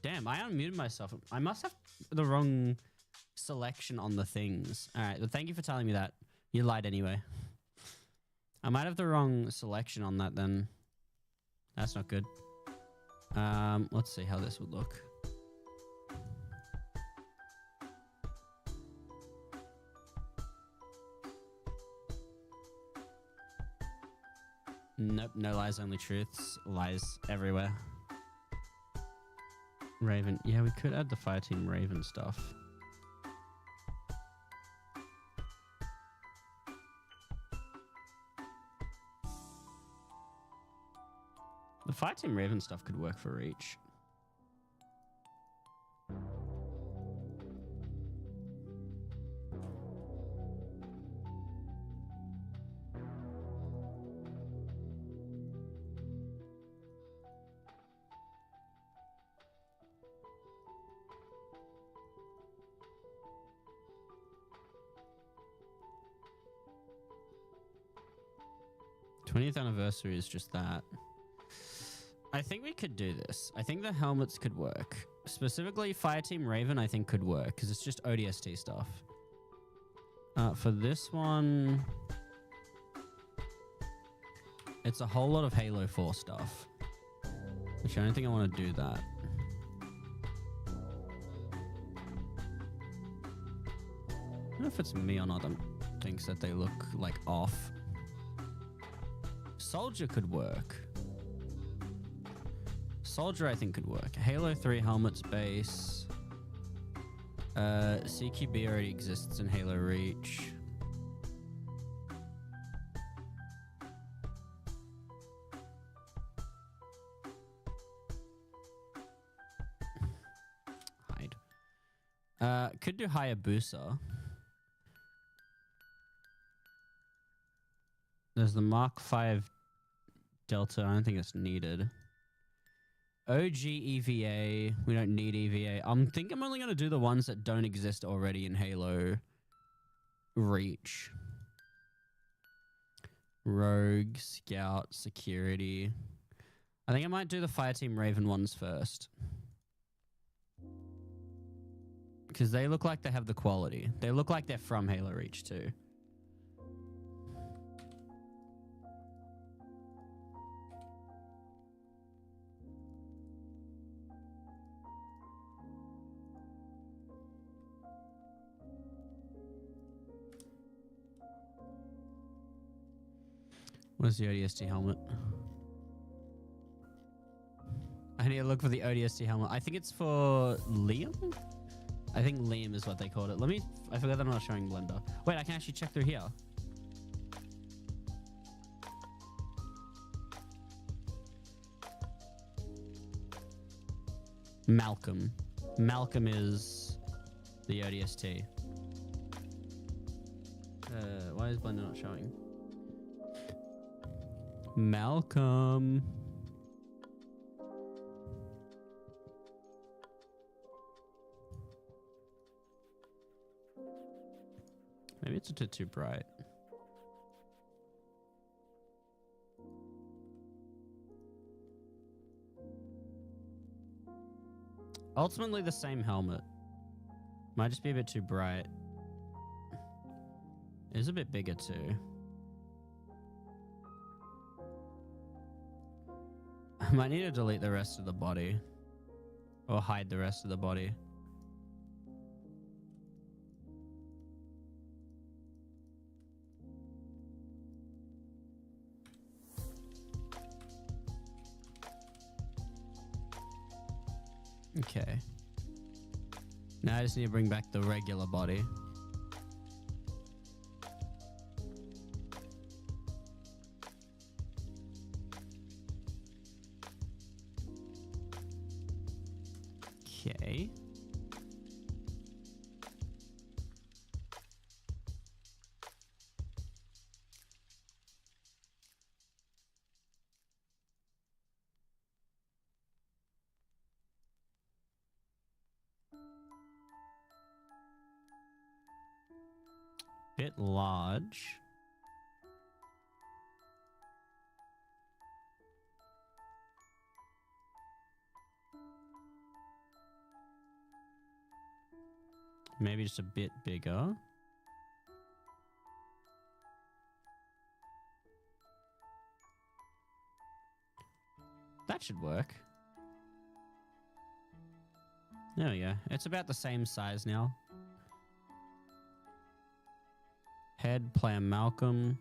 Damn, I unmuted myself. I must have the wrong selection on the things. All right, well, thank you for telling me that. You lied anyway. I might have the wrong selection on that then. That's not good. Let's see how this would look. Nope, no lies, only truths. Lies everywhere. Raven. Yeah, we could add the Fireteam Raven stuff. The Fireteam Raven stuff could work for Reach. '20th anniversary is just that. I think we could do this. I think the helmets could work. Specifically, Fireteam Raven, I think could work because it's just ODST stuff. For this one, it's a whole lot of Halo 4 stuff, which I don't think I want to do that. I don't know if it's me or not that thinks that they look like off. Soldier could work. Soldier, I think, could work. Halo 3 helmets base. CQB already exists in Halo Reach. Hide. Could do Hayabusa. There's the Mark 5 Delta. I don't think it's needed. OG EVA. We don't need EVA. I think I'm only going to do the ones that don't exist already in Halo Reach. Rogue, Scout, Security. I think I might do the Fireteam Raven ones first. Because they look like they have the quality. They look like they're from Halo Reach too. What's the ODST helmet? I need to look for the ODST helmet. I think it's for Liam? I think Liam is what they called it. Let me... I forgot that I'm not showing Blender. Wait, I can actually check through here. Malcolm. Malcolm is the ODST. Why is Blender not showing? Malcolm. Maybe it's a bit too bright. Ultimately the same helmet. Might just be a bit too bright. It is a bit bigger too. I might need to delete the rest of the body. Or hide the rest of the body. Okay. Now I just need to bring back the regular body. Okay. Bit large. Maybe just a bit bigger. That should work. There we go. It's about the same size now. Head, player Malcolm.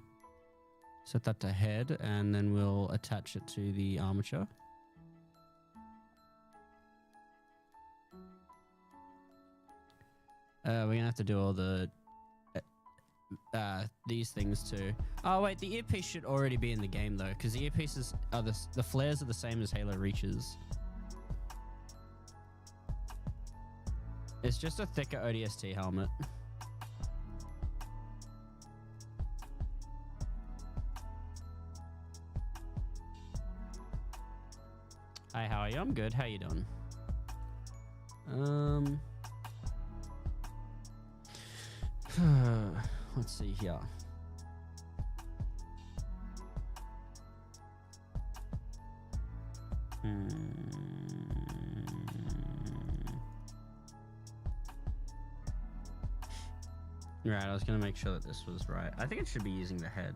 Set that to head, and then we'll attach it to the armature. We're gonna have to do all the these things too. Oh wait, the earpiece should already be in the game though, because the earpieces are the flares are the same as Halo Reaches. It's just a thicker ODST helmet. Hi, how are you? I'm good. How you doing? Let's see here. Right, I was gonna make sure that this was right. I think it should be using the head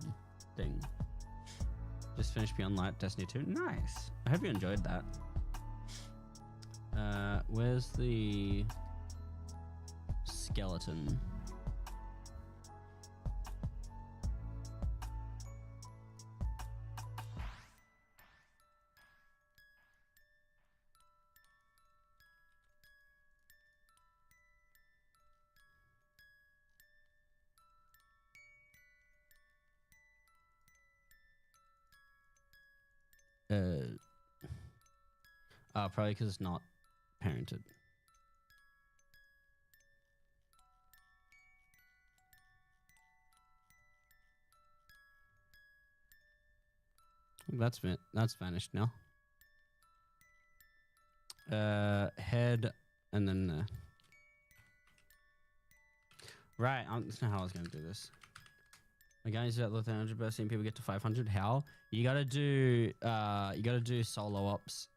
thing. Just finished Beyond Light Destiny 2. Nice. I hope you enjoyed that. Where's the skeleton? Probably because it's not parented. That's vanished now. Head and then right. That's not how I was gonna do this. The guys at 100% people get to 500. How? You gotta do solo ops.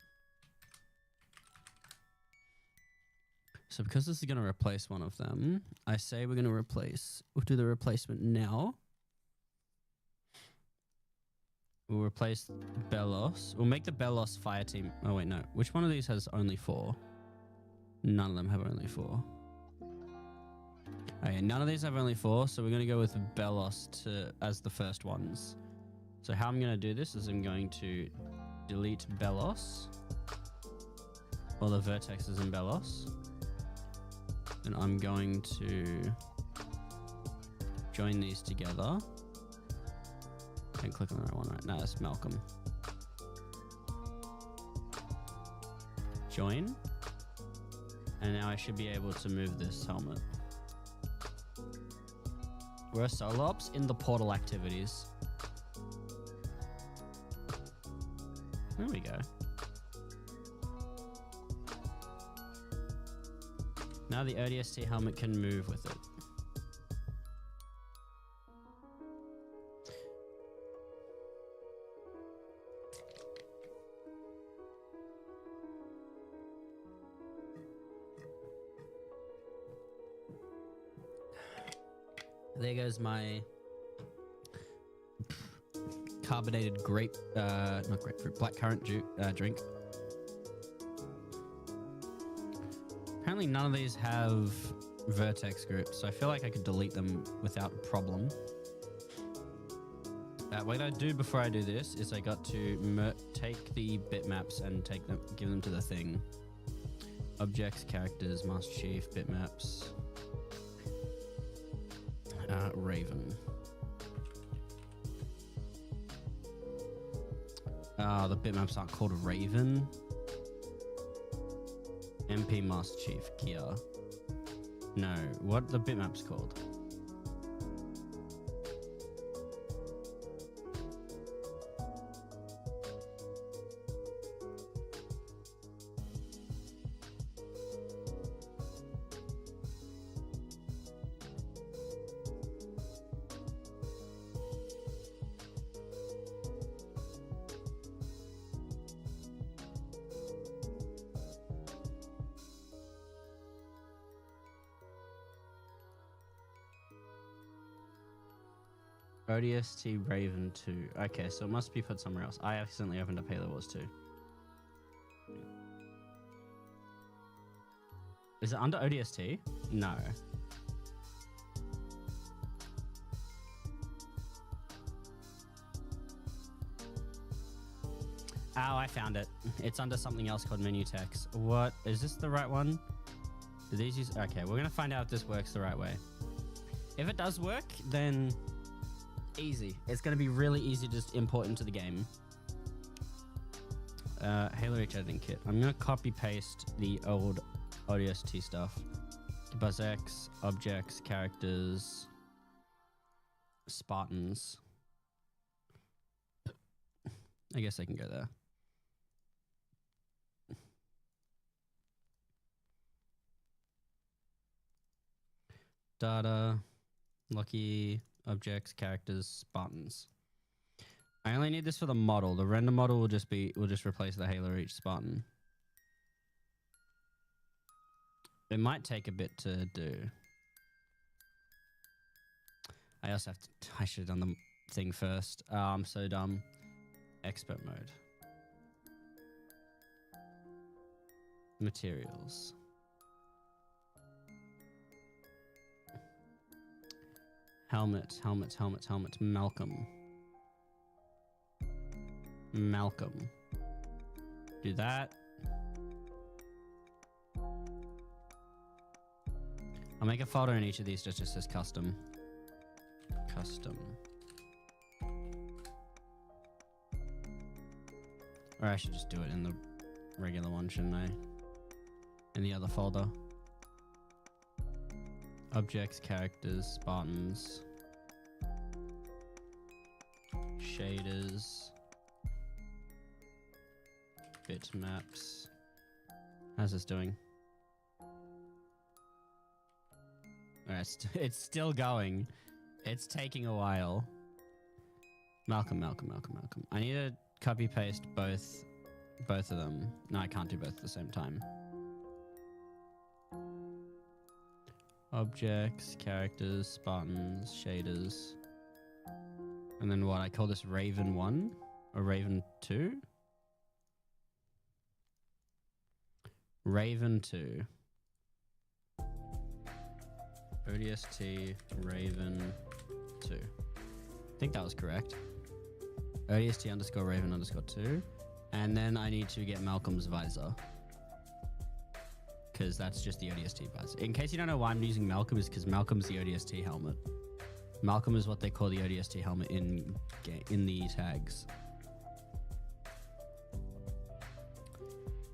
So because this is gonna replace one of them, I say we'll do the replacement now. We'll replace Belos. We'll make the Belos fire team. Oh wait, no. Which one of these has only 4? None of them have only 4. Okay, none of these have only 4, so we're going to go with Belos as the first ones. So how I'm going to do this is I'm going to delete Belos, all the vertexes in Belos. Then I'm going to join these together. And click on the right one right now. That's Malcolm. Join. And now I should be able to move this helmet. We're solo ops in the portal activities. There we go. Now the ODST helmet can move with it. There goes my carbonated not grapefruit, blackcurrant drink. Apparently none of these have vertex groups, so I feel like I could delete them without a problem. What I do before I do this is I got to take the bitmaps and give them to the thing. Objects, characters, Master Chief, bitmaps. Raven. The bitmaps aren't called Raven. MP Master Chief, Kia. No, what the bitmap's called? ODST Raven 2. Okay, so it must be put somewhere else. I accidentally opened up Halo Wars 2. Is it under ODST? No. Oh, I found it. It's under something else called menu text. What? Is this the right one? Do these use... Okay, we're going to find out if this works the right way. If it does work, then easy. It's going to be really easy to just import into the game. Halo Reach editing kit. I'm going to copy paste the old ODST stuff. BuzzX, objects, characters, Spartans. I guess I can go there. Data, lucky, objects, characters, Spartans. I only need this for the model. The render model will just replace the Halo Reach Spartan. It might take a bit to do. I also have to... I should have done the thing first. I'm so dumb. Expert mode. Materials. Helmet. Malcolm. Do that. I'll make a folder in each of these just says custom. Or I should just do it in the regular one, shouldn't I? In the other folder. Objects, characters, Spartans. Shaders. Bitmaps. How's this doing? Alright, it's still going. It's taking a while. Malcolm. I need to copy paste both of them. No, I can't do both at the same time. Objects, characters, Spartans, shaders. And then what? I call this Raven 1 or Raven 2? Raven 2. ODST Raven 2. I think that was correct. ODST underscore Raven underscore 2. And then I need to get Malcolm's visor. Because that's just the ODST visor. In case you don't know why I'm using Malcolm, is because Malcolm's the ODST helmet. Malcolm is what they call the ODST helmet in the tags.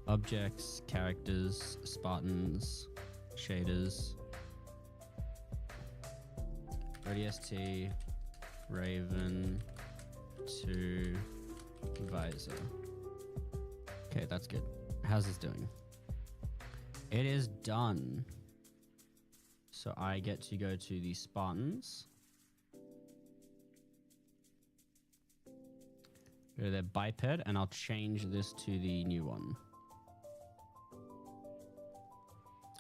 Objects, characters, Spartans, shaders. ODST Raven 2 visor. Okay, that's good. How's this doing? It is done. So I get to go to the Spartans. Go to their biped, and I'll change this to the new one.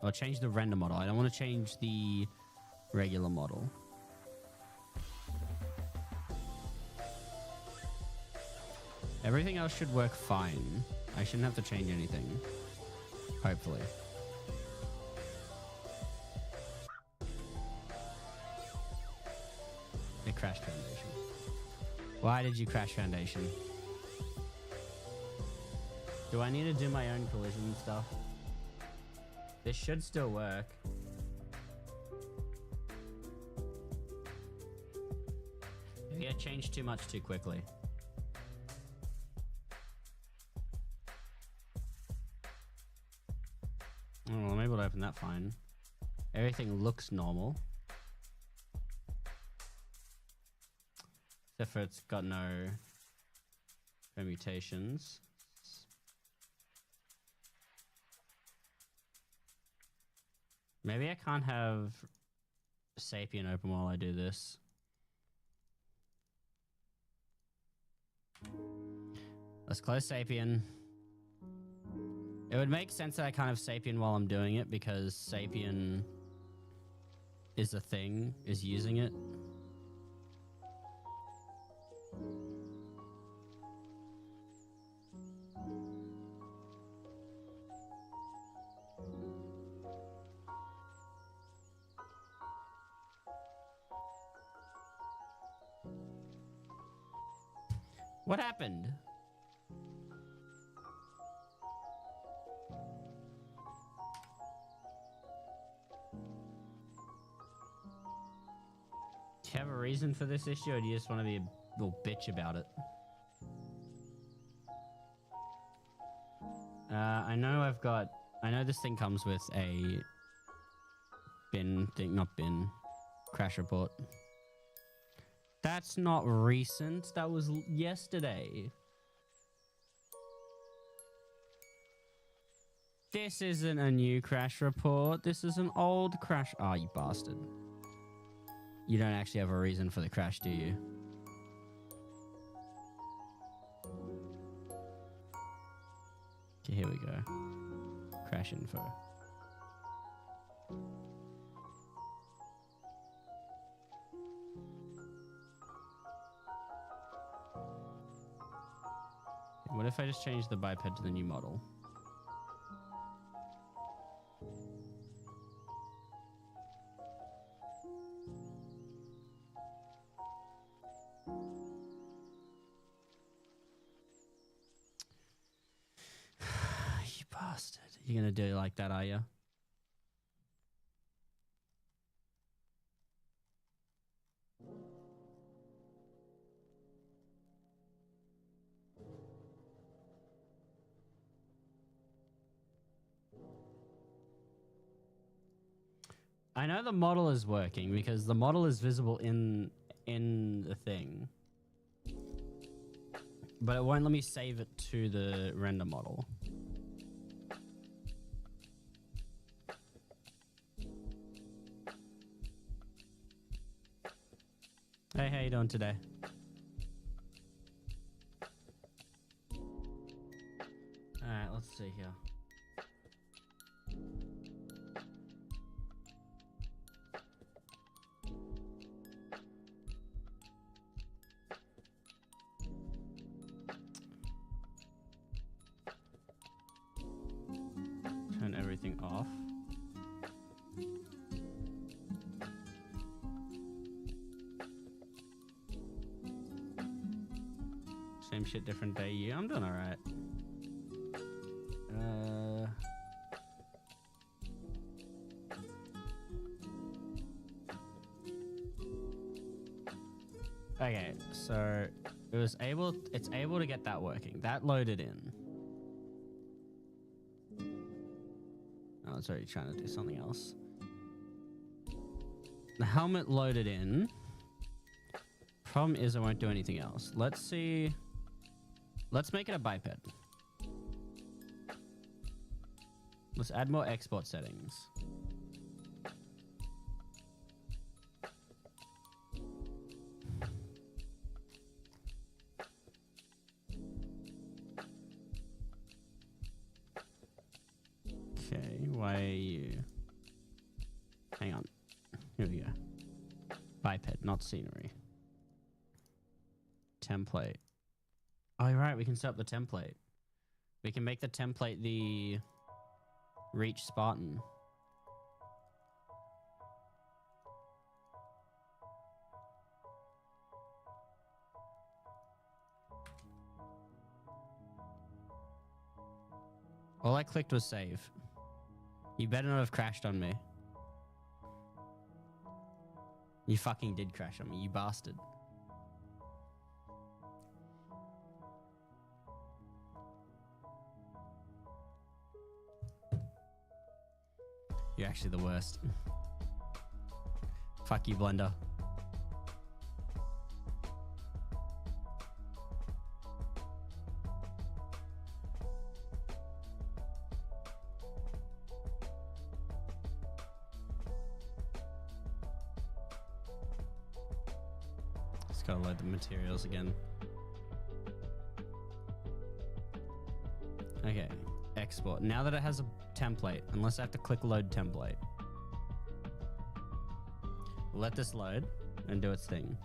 I'll change the render model. I don't want to change the regular model. Everything else should work fine. I shouldn't have to change anything. Hopefully. It crashed Foundation. Why did you crash Foundation? Do I need to do my own collision stuff? This should still work. Maybe I changed too much too quickly. Oh, well, I'm able to open that fine. Everything looks normal. Except for it's got no permutations. Maybe I can't have Sapien open while I do this. Let's close Sapien. It would make sense that I can't have Sapien while I'm doing it because Sapien is a thing, is using it. What happened? Do you have a reason for this issue, or do you just want to be a little bitch about it? I know this thing comes with a crash report. That's not recent. That was yesterday. This isn't a new crash report. This is an old crash. Oh, you bastard. You don't actually have a reason for the crash, do you? Okay, here we go. Crash info. What if I just change the biped to the new model? You bastard. You're gonna do it like that, are you? I know the model is working because the model is visible in the thing. But it won't let me save it to the render model. Hey, how you doing today? Alright, let's see here. Turn everything off. Same shit, different day. Yeah, I'm doing alright. Okay, so it's able to get that working. That loaded in. Oh, it's already trying to do something else. The helmet loaded in. Problem is it won't do anything else. Let's see. Let's make it a biped. Let's add more export settings. Okay, why are you... Hang on. Here we go. Biped, not scenery. Template. Oh, right, we can set up the template. We can make the template the reach Spartan. All I clicked was save. You better not have crashed on me. You fucking did crash on me, you bastard. You're actually the worst. Fuck you, Blender. Just gotta load the materials again. Okay. Export. Now that it has a template, unless I have to click load template. Let this load and do its thing.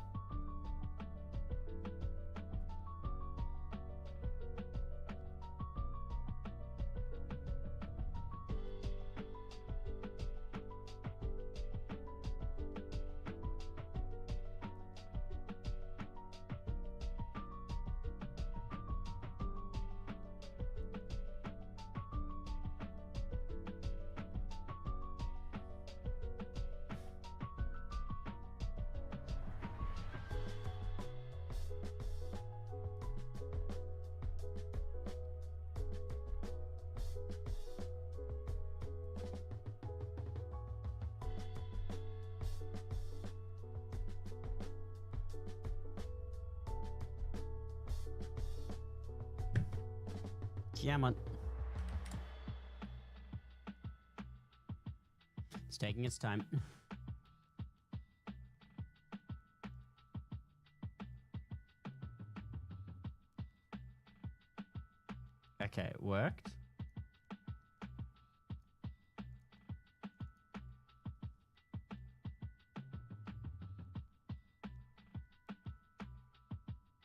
Come on. It's taking its time. Okay, it worked.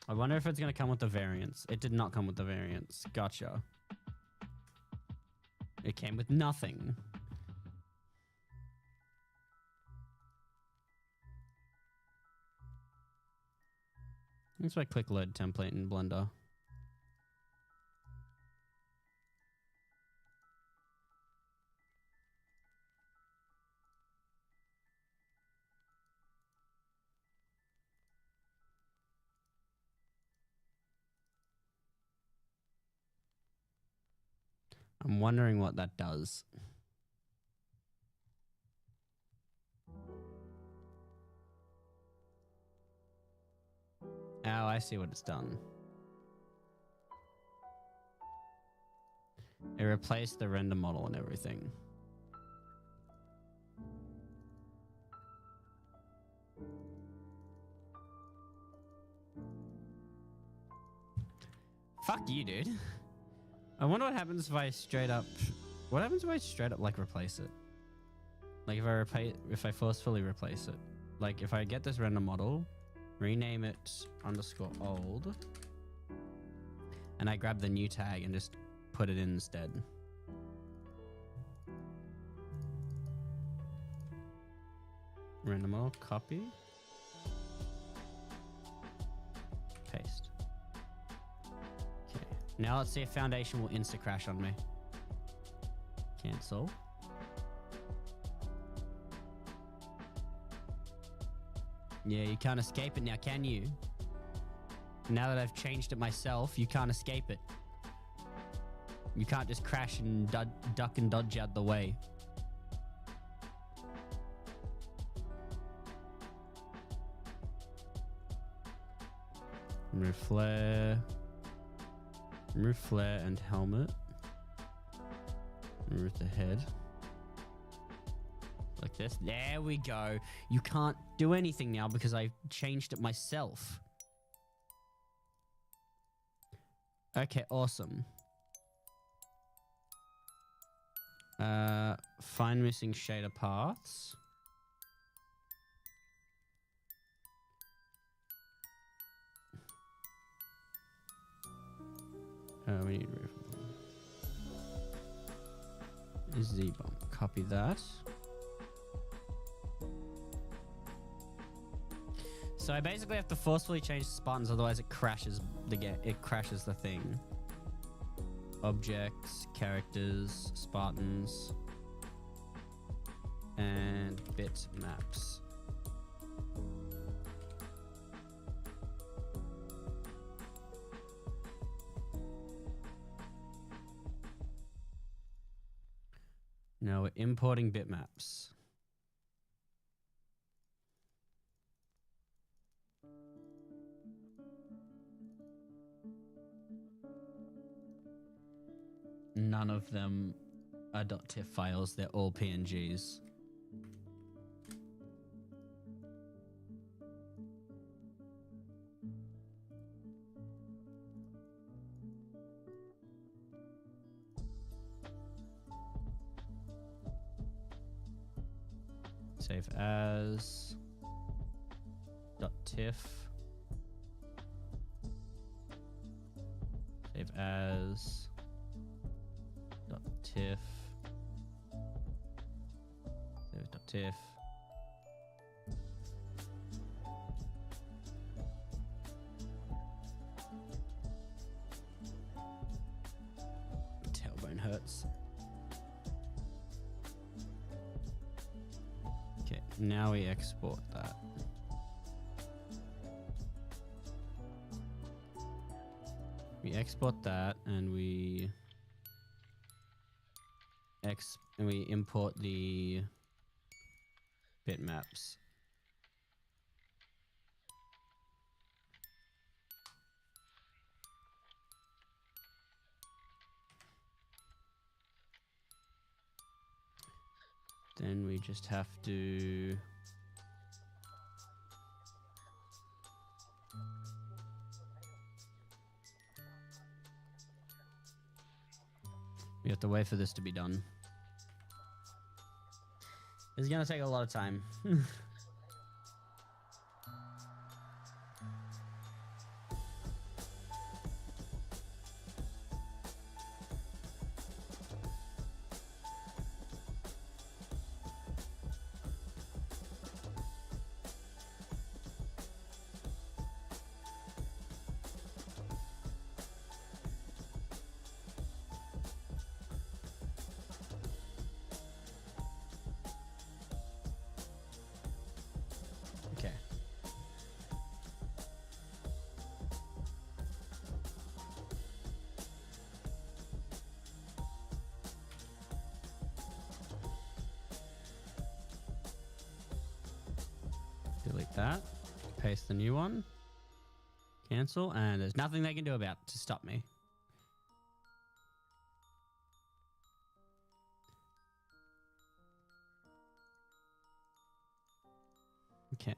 I wonder if it's going to come with the variants. It did not come with the variants. Gotcha. It came with nothing. Let's click load template in Blender. I'm wondering what that does. Oh, I see what it's done. It replaced the render model and everything. Fuck you, dude. I wonder what happens if I straight up... What happens if I straight up, like, replace it? Like, if I forcefully replace it. Like, if I get this render model, rename it _old, and I grab the new tag and just put it in instead. Render model, copy. Paste. Okay. Now let's see if Foundation will insta-crash on me. Cancel. Yeah, you can't escape it now, can you? Now that I've changed it myself, you can't escape it. You can't just crash and duck and dodge out the way. Remove flare. Remove flare and helmet. Remove the head. Like this. There we go. You can't do anything now because I changed it myself. Okay, awesome. Find missing shader paths. We need Z bump. Copy that. So I basically have to forcefully change the Spartans, otherwise it crashes the thing. Objects, characters, Spartans, and bit maps. Now we're importing bitmaps. None of them are .tiff files, they're all PNGs. Save as .tiff. Save as .tiff. Save .tiff. Tailbone hurts. Okay, now we export that. We export that and we import the bitmaps. Then we just have to... We have to wait for this to be done. It's gonna take a lot of time. Okay. Delete that. Paste the new one. Cancel, and there's nothing they can do about it to stop me. Okay.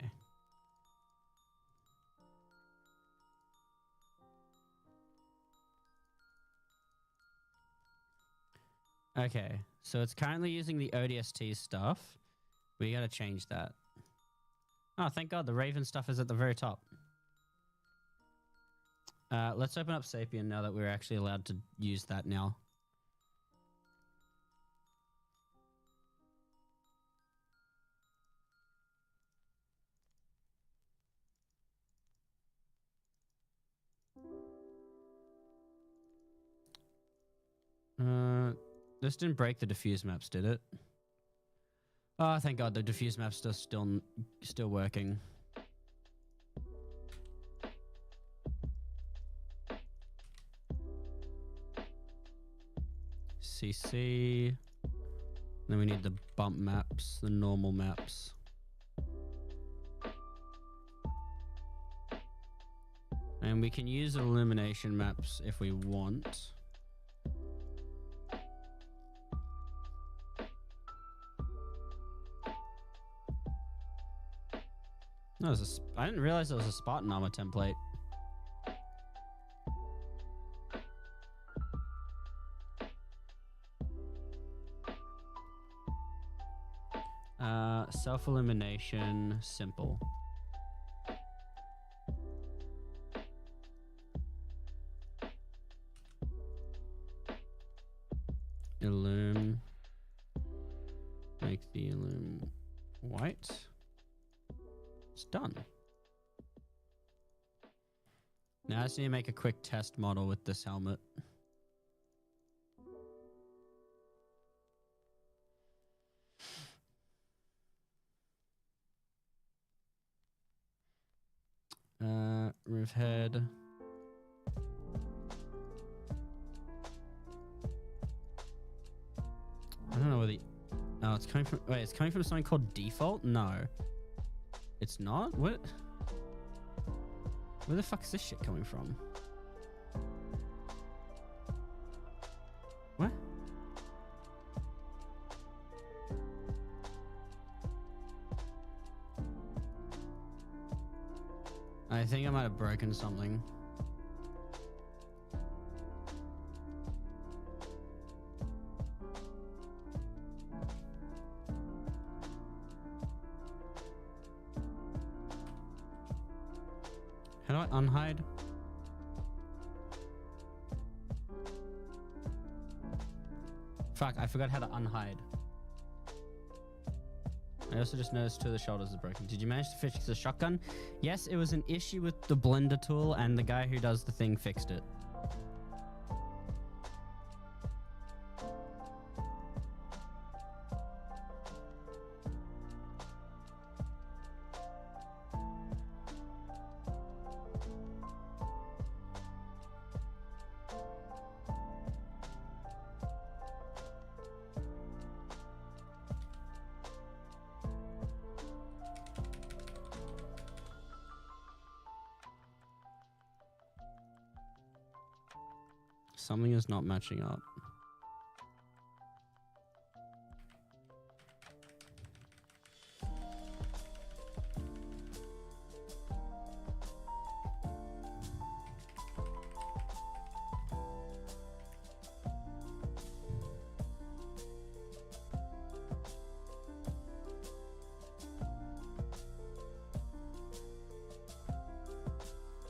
Okay, so it's currently using the ODST stuff. We gotta change that. Oh, thank God, the Raven stuff is at the very top. Let's open up Sapien now that we're actually allowed to use that now. This didn't break the diffuse maps, did it? Oh, thank God, the diffuse maps are still working. CC. Then we need the bump maps, the normal maps. And we can use illumination maps if we want. No, I didn't realize it was a Spartan armor template. Self-illumination, simple. Illum. Make the illum white. It's done. Now I just need to make a quick test model with this helmet. Roof head. I don't know where the... Oh, it's coming from... Wait, it's coming from something called default? No. It's not? What? Where the fuck is this shit coming from? What? I think I might have broken something. How do I unhide? Fuck, I forgot how to unhide. I also just noticed two of the shoulders are broken. Did you manage to fix the shotgun? Yes, it was an issue with the blender tool, and the guy who does the thing fixed it. Something is not matching up.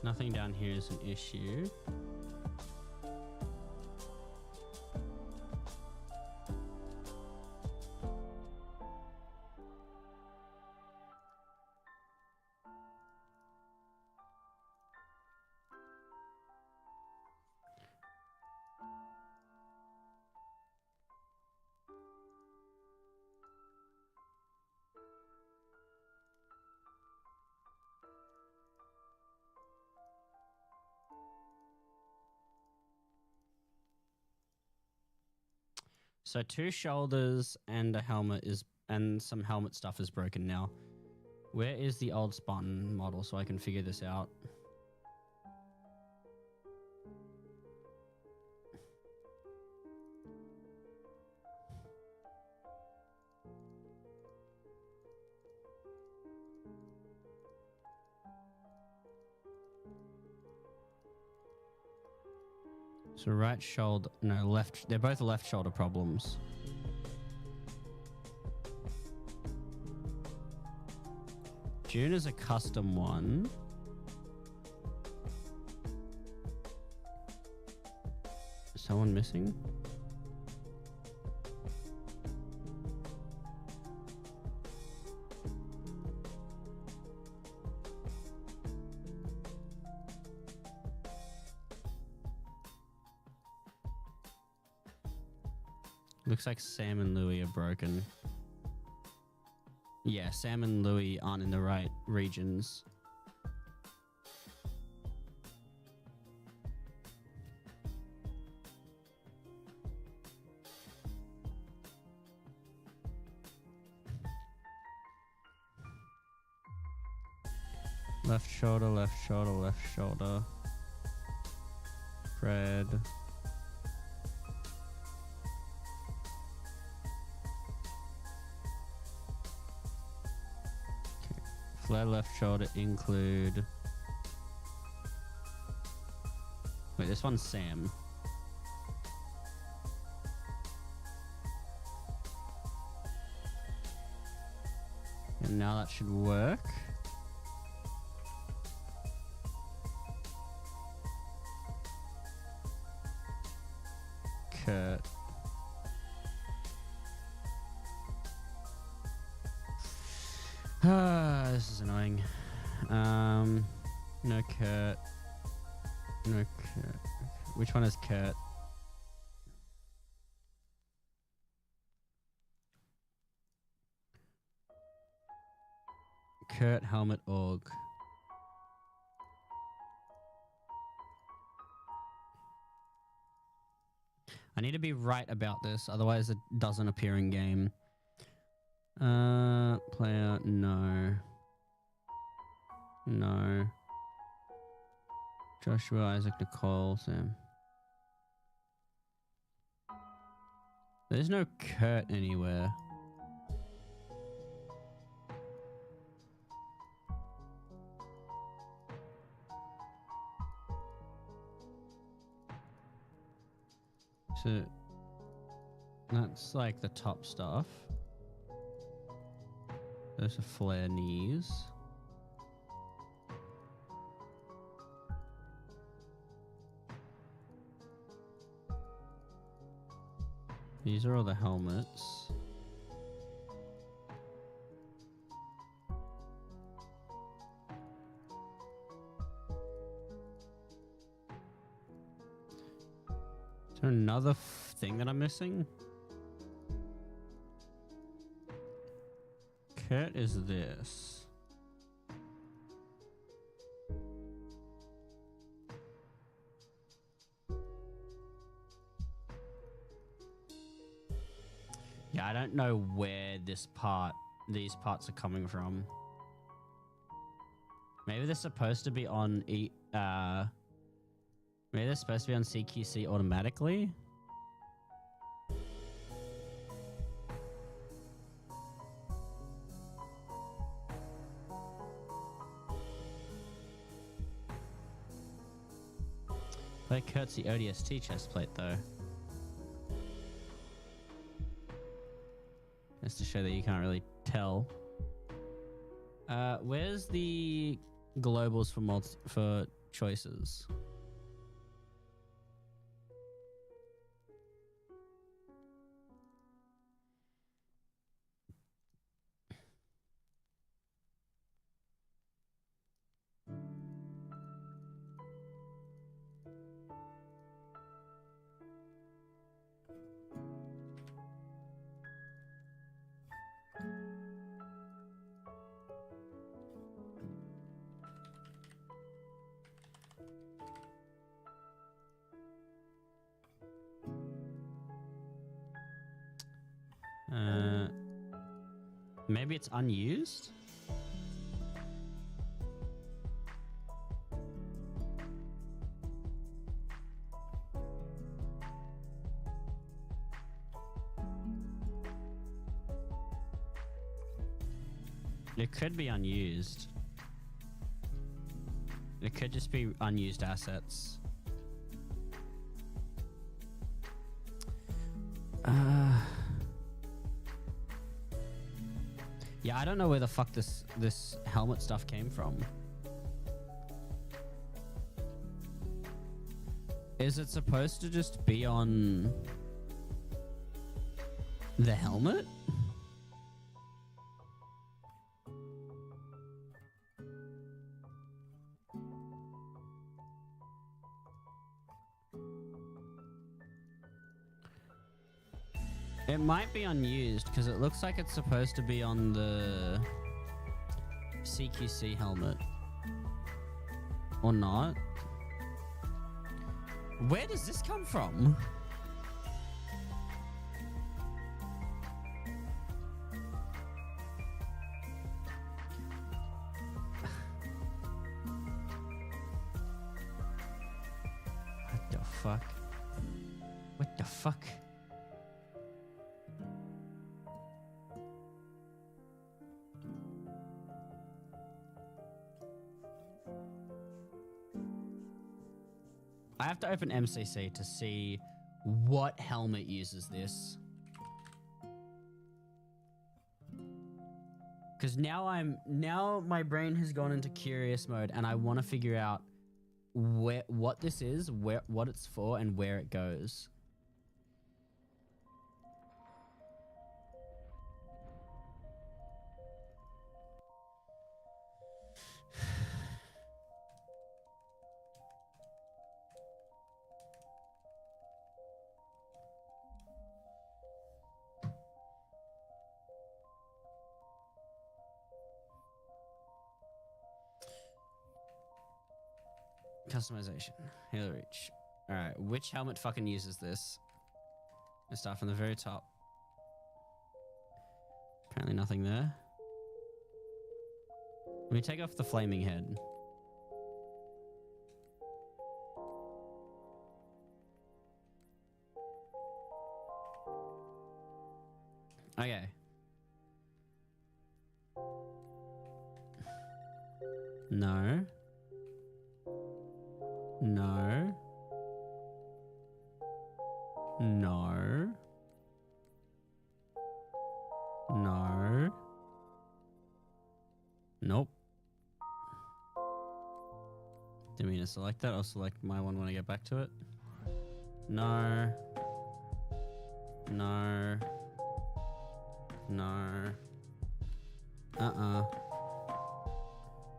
Nothing down here is an issue. So 2 shoulders and a helmet and some helmet stuff is broken now. Where is the old Spartan model so I can figure this out? So right shoulder, no, left, they're both left shoulder problems. June is a custom one. Is someone missing? Looks like Sam and Louis are broken. Yeah, Sam and Louis aren't in the right regions. Left shoulder, left shoulder, left shoulder. Fred. Flare left shoulder include... Wait, this one's Sam. And now that should work. Kurt. This is annoying. No Kurt. No Kurt. Which one is Kurt? Kurt helmet org. I need to be right about this, otherwise it doesn't appear in game. Player, no. No. Joshua, Isaac, Nicole, Sam. There's no Kurt anywhere. So that's like the top stuff. Those are flare knees. These are all the helmets. Is there another thing that I'm missing? Kurt is this. Yeah, I don't know where these parts are coming from. Maybe they're supposed to be on maybe they're supposed to be on CQC automatically. Play Kurt's the ODST chest plate though. Just to show that you can't really tell. Where's the globals for choices. Maybe it's unused? It could be unused. It could just be unused assets. Yeah, I don't know where the fuck this helmet stuff came from. Is it supposed to just be on the helmet? It might be unused because it looks like it's supposed to be on the CQC helmet. Or not. Where does this come from? What the fuck? What the fuck? I have to open MCC to see what helmet uses this. Because now my brain has gone into curious mode and I want to figure out what this is, what it's for, and where it goes. Customization. Halo reach. Alright, which helmet fucking uses this? Let's start from the very top. Apparently nothing there. Let me take off the flaming head. Okay. No. No. No. No. Nope. Didn't mean to select that. I'll select my one when I get back to it. No. No. No.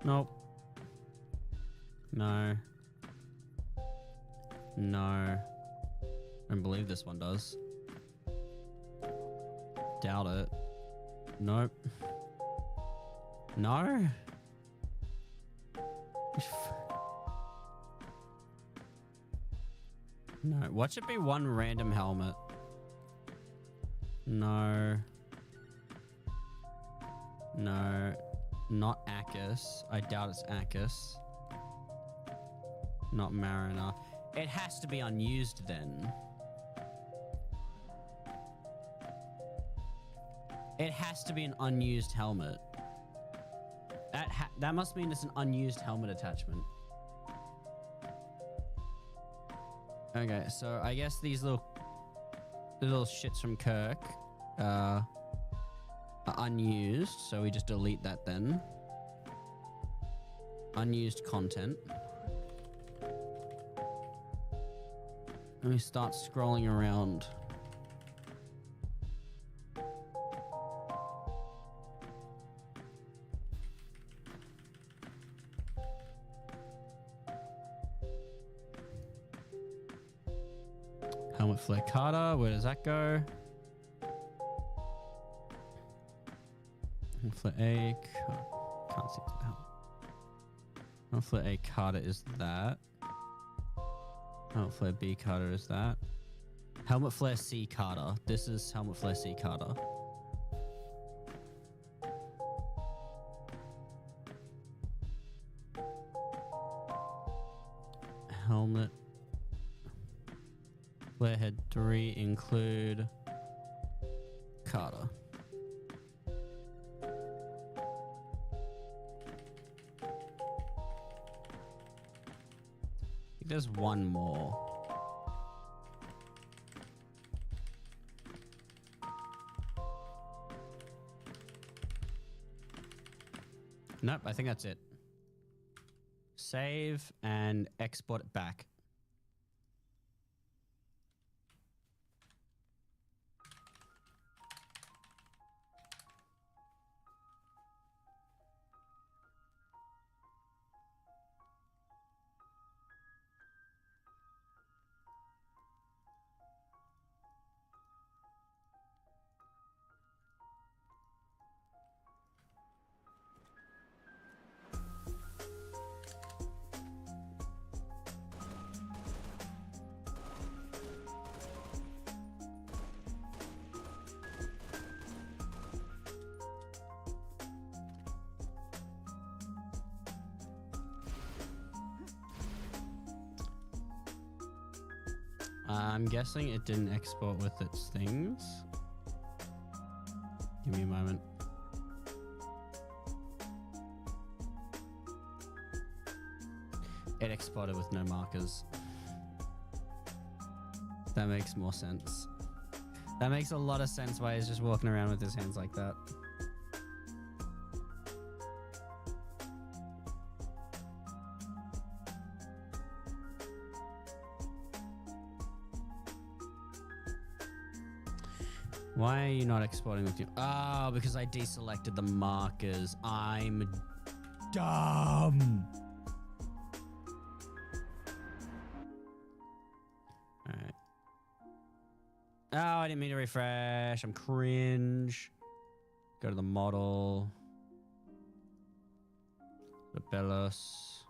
Nope. No. No. I don't believe this one does. Doubt it. Nope. No? No. What should be one random helmet? No. No. Not Akis. I doubt it's Akis. Not Mariner. It has to be unused then. It has to be an unused helmet. That must mean it's an unused helmet attachment. Okay, so I guess these little shits from Kirk are unused, so we just delete that then. Unused content. Let me start scrolling around. Helmet flare Carter, where does that go? Helmet flare A, can't see the helmet. Helmet flare A Carter is that. Helmet flare B Carter is that. Helmet flare C Carter. This is helmet flare C Carter. Helmet flare head 3 include Carter. I think there's one more. Nope, I think that's it. Save and export it back. I'm guessing it didn't export with its things. Give me a moment. It exported with no markers. That makes more sense. That makes a lot of sense why he's just walking around with his hands like that. Why are you not exporting with you? Oh, because I deselected the markers. I'm dumb. Alright. Oh, I didn't mean to refresh. I'm cringe. Go to the model. Rebellus.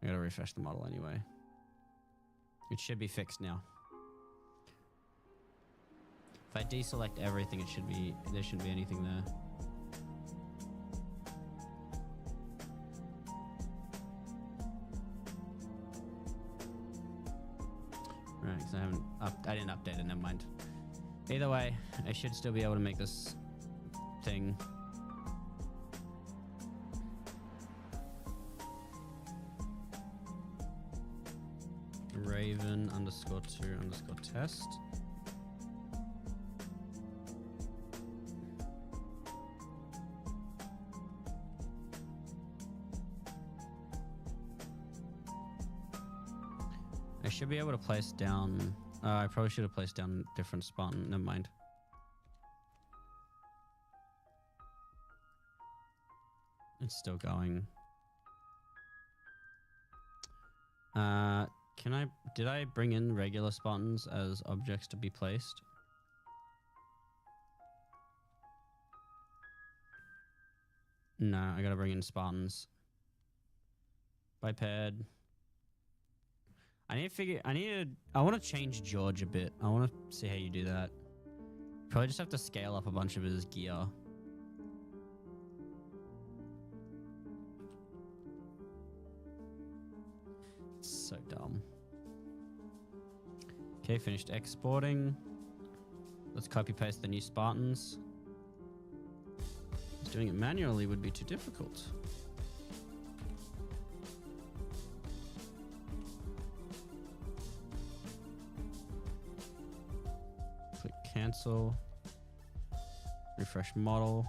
I gotta refresh the model anyway. It should be fixed now. If I deselect everything, it should be, there shouldn't be anything there. Right, because I didn't update it, never mind. Either way, I should still be able to make this thing. Raven _2_test. I should be able to place down... I probably should have placed down different Spartan. Never mind. It's still going. Did I bring in regular Spartans as objects to be placed? No, I gotta bring in Spartans. Biped. I want to change George a bit. I want to see how you do that. Probably just have to scale up a bunch of his gear. So dumb. Okay, finished exporting. Let's copy paste the new Spartans. Just doing it manually would be too difficult. Click cancel. Refresh model.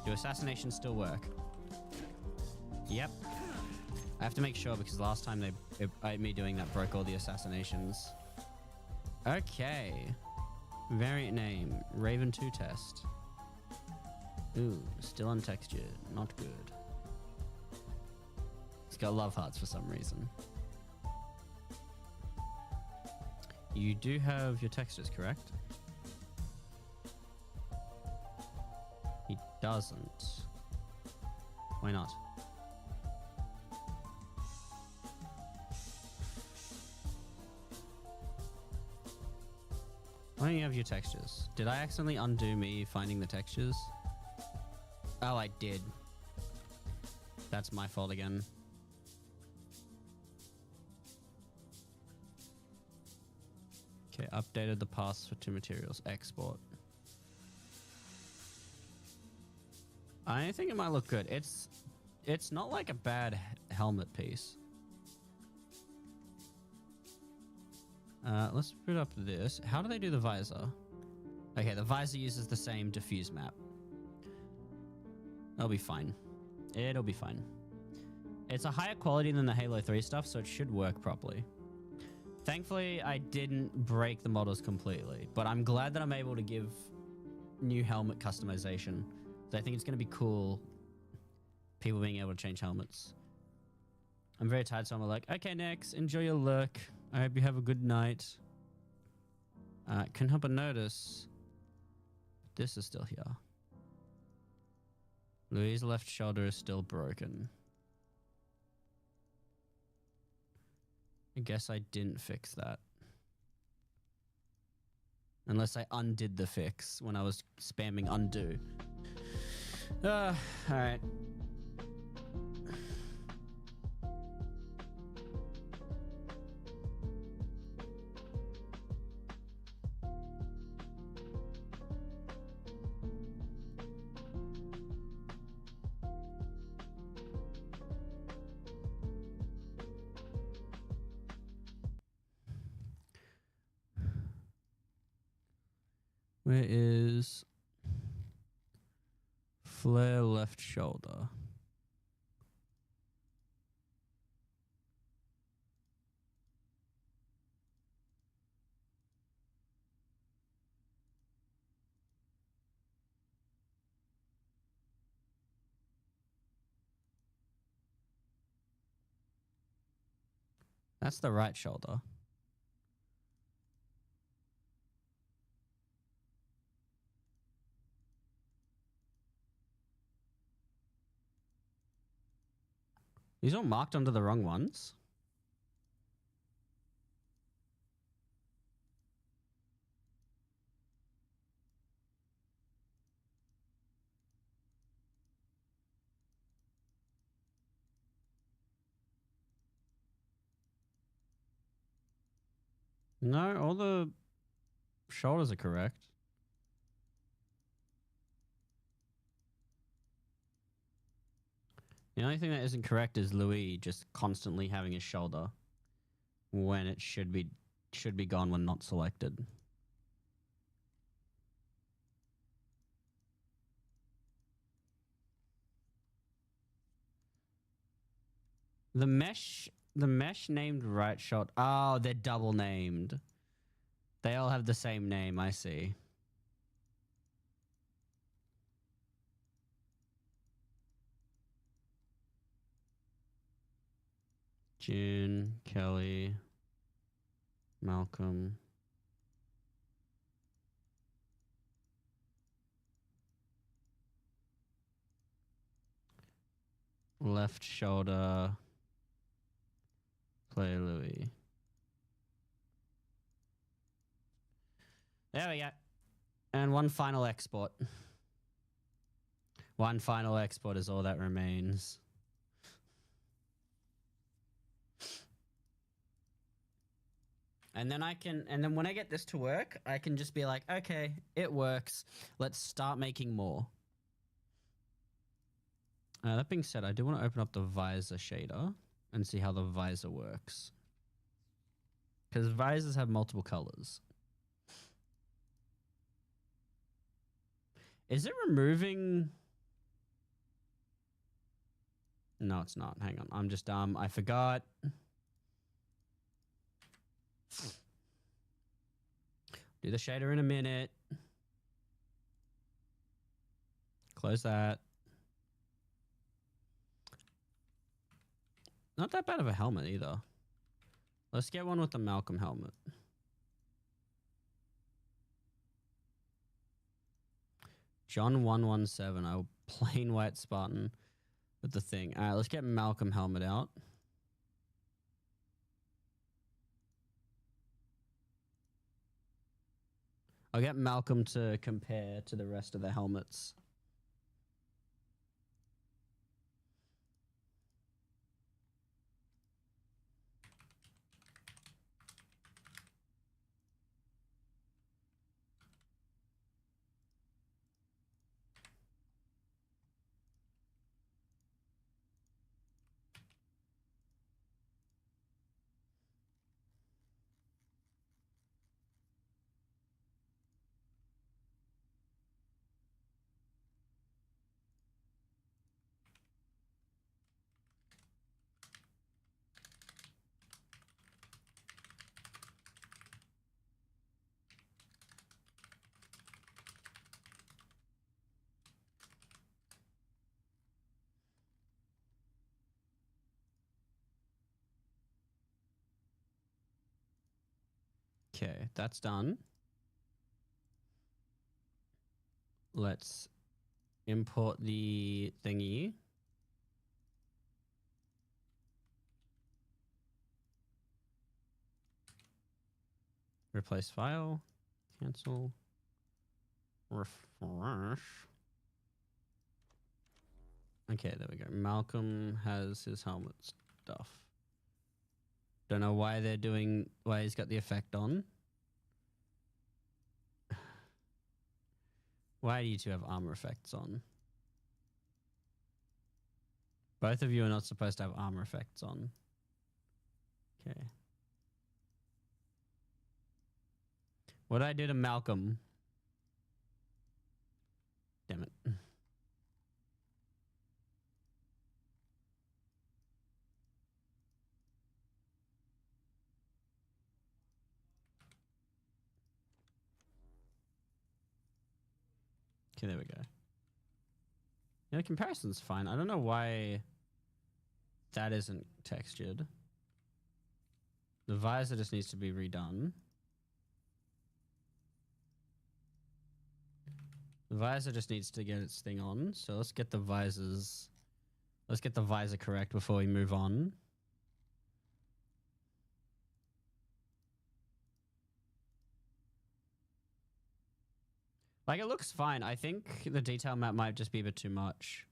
Do assassinations still work? Yep. I have to make sure because last time me doing that broke all the assassinations. Okay. Variant name, Raven 2 test. Ooh, still untextured. Not good. It's got love hearts for some reason. You do have your textures, correct? He doesn't. Why not? Why don't you have your textures? Did I accidentally undo me finding the textures? Oh, I did. That's my fault again. Okay, updated the paths for two materials. Export. I think it might look good. It's not like a bad helmet piece. Let's put up this. How do they do the visor? Okay, the visor uses the same diffuse map. That'll be fine. It'll be fine. It's a higher quality than the Halo 3 stuff, so it should work properly. Thankfully, I didn't break the models completely, but I'm glad that I'm able to give new helmet customization. So I think it's going to be cool, people being able to change helmets. I'm very tired, so I'm like, okay, next, enjoy your look. I hope you have a good night. Couldn't help but notice this is still here. Louis' left shoulder is still broken. I guess I didn't fix that. Unless I undid the fix when I was spamming undo. Alright. Where is flare left shoulder? That's the right shoulder. These are marked under the wrong ones. No, all the shoulders are correct. The only thing that isn't correct is Louis just constantly having his shoulder when it should be gone when not selected. The mesh named right shoulder. Oh, they're double named. They all have the same name, I see. June, Kelly, Malcolm. Left shoulder. Play Louis. There we go. And one final export. One final export is all that remains. And then when I get this to work, I can just be like, okay, it works. Let's start making more. That being said, I do want to open up the visor shader and see how the visor works. Because visors have multiple colors. Is it removing No, it's not. Hang on. I'm just dumb. I forgot. Do the shader in a minute. Close that. Not that bad of a helmet either. Let's get one with the Malcolm helmet. John 117, a plain white Spartan with the thing. All right, let's get Malcolm helmet out. I'll get Malcolm to compare to the rest of the helmets. Okay, that's done. Let's import the thingy. Replace file. Cancel. Refresh. Okay, there we go. Malcolm has his helmet stuff. Don't know why they're doing, why he's got the effect on. Why do you two have armor effects on? Both of you are not supposed to have armor effects on. Okay. What did I do to Malcolm? Damn it. Okay, there we go. Yeah, the comparison's fine. I don't know why that isn't textured. The visor just needs to be redone. The visor just needs to get its thing on. So let's get the visors. Let's get the visor correct before we move on. Like, it looks fine. I think the detail map might just be a bit too much.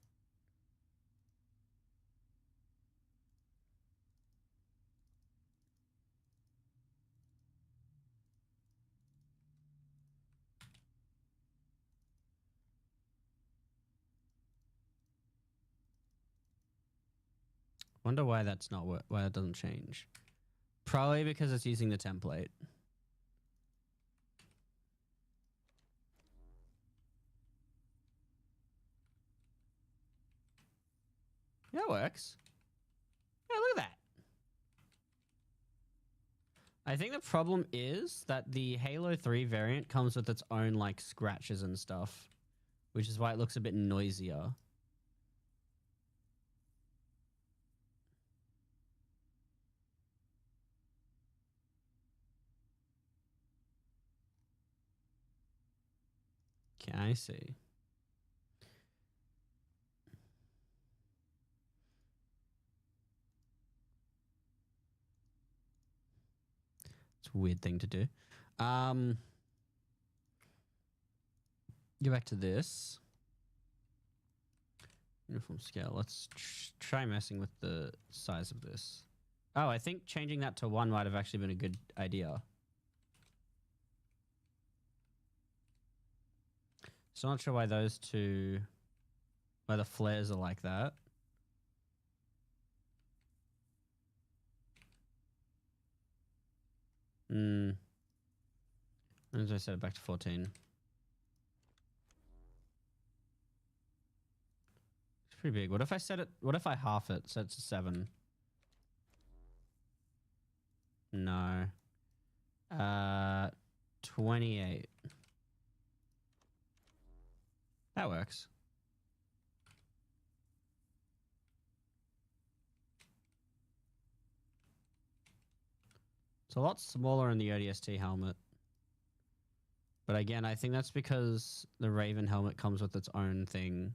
Wonder why that's not why that doesn't change. Probably because it's using the template. Yeah, it works. Yeah, look at that. I think the problem is that the Halo 3 variant comes with its own like scratches and stuff, which is why it looks a bit noisier. Okay, I see. It's a weird thing to do. Go back to this. Uniform scale. Let's try messing with the size of this. Oh, I think changing that to 1 might have actually been a good idea. So I'm not sure why those two, why the flares are like that. As I set it back to 14. pretty big. What if I set it? What if I half it? Set it to 7. No. 28. That works. It's a lot smaller in the ODST helmet. But again, I think that's because the Raven helmet comes with its own thing.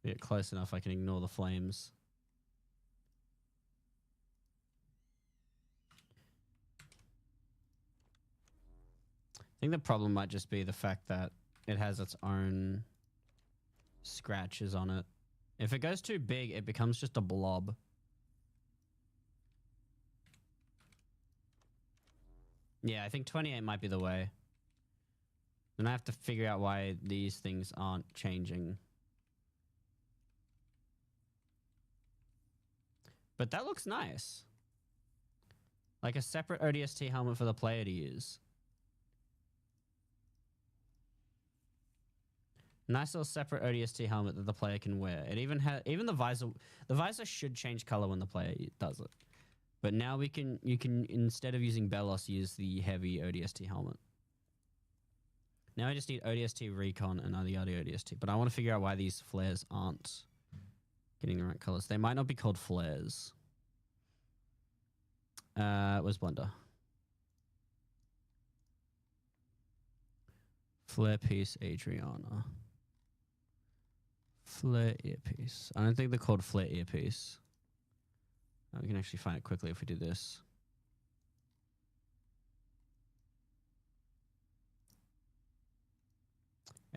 Get close enough, I can ignore the flames. I think the problem might just be the fact that it has its own scratches on it. If it goes too big, it becomes just a blob. Yeah, I think 28 might be the way. Then I have to figure out why these things aren't changing. But that looks nice. Like a separate ODST helmet for the player to use. Nice little separate ODST helmet that the player can wear. It even has the visor. The visor should change color when the player does it. But now you can instead of using Belos, use the heavy ODST helmet. Now I just need ODST Recon and the other ODST. But I want to figure out why these flares aren't getting the right colors. They might not be called flares. Where's Blender? Flare piece Adriana. Flare earpiece. I don't think they're called flare earpiece. We can actually find it quickly if we do this.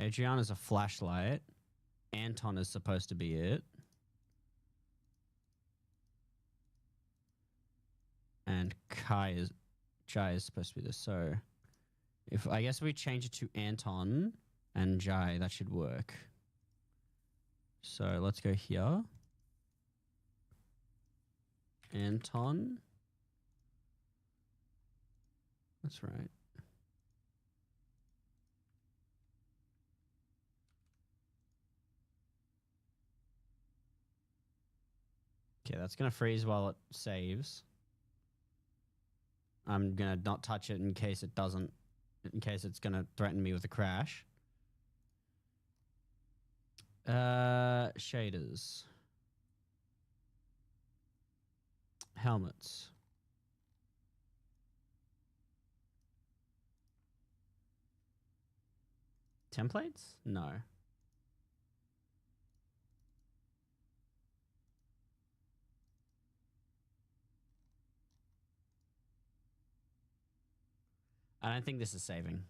Adriana's a flashlight. Anton is supposed to be it. And Jai is supposed to be this. So if I guess we change it to Anton and Jai, that should work. So let's go here. Anton. That's right. Okay, that's going to freeze while it saves. I'm going to not touch it in case it doesn't, in case it's going to threaten me with a crash. Shaders. Helmets. Templates? No. I don't think this is saving.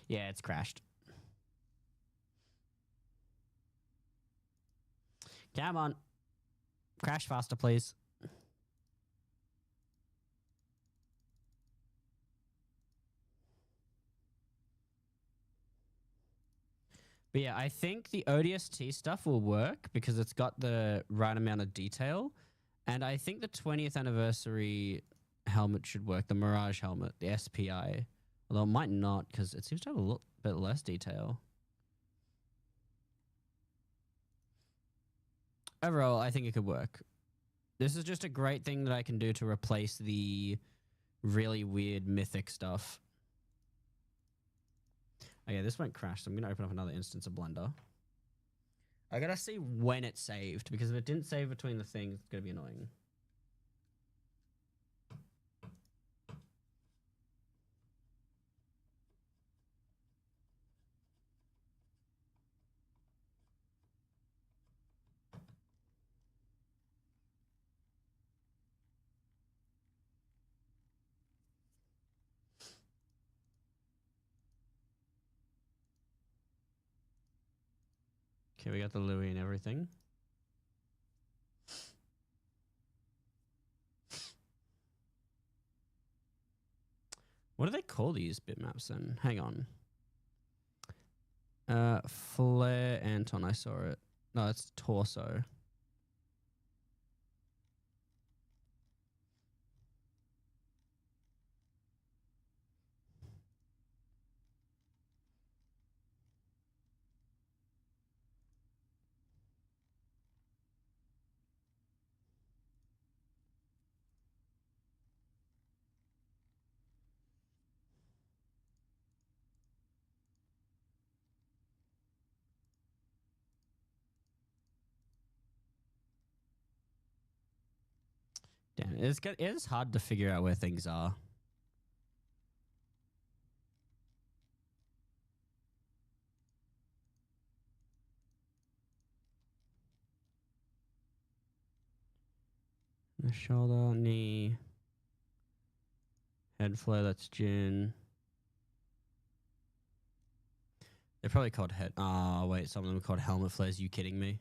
Yeah, it's crashed. Come on. Crash faster, please. But yeah, I think the ODST stuff will work because it's got the right amount of detail. And I think the 20th anniversary helmet should work, the Mirage helmet, the SPI. Although it might not because it seems to have a little bit less detail. Overall, I think it could work. This is just a great thing that I can do to replace the really weird mythic stuff. Okay, this won't crash, so I'm going to open up another instance of Blender. I got to see when it saved, because if it didn't save between the things, it's going to be annoying. Okay, we got the Louis and everything. What do they call these bitmaps then? Hang on. Flare Anton, I saw it. No, it's torso. Damn, it is hard to figure out where things are. The shoulder, knee, head flare. That's Jin. They're probably called head. Oh wait, some of them are called helmet flares. You kidding me?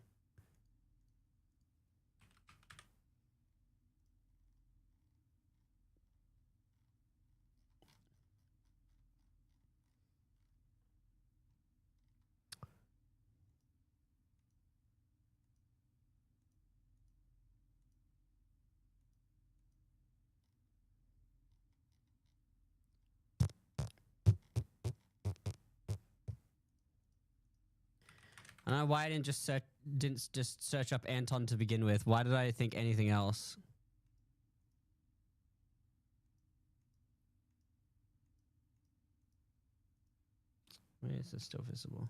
I don't know why I didn't just search up Anton to begin with. Why did I think anything else? Why is this still visible?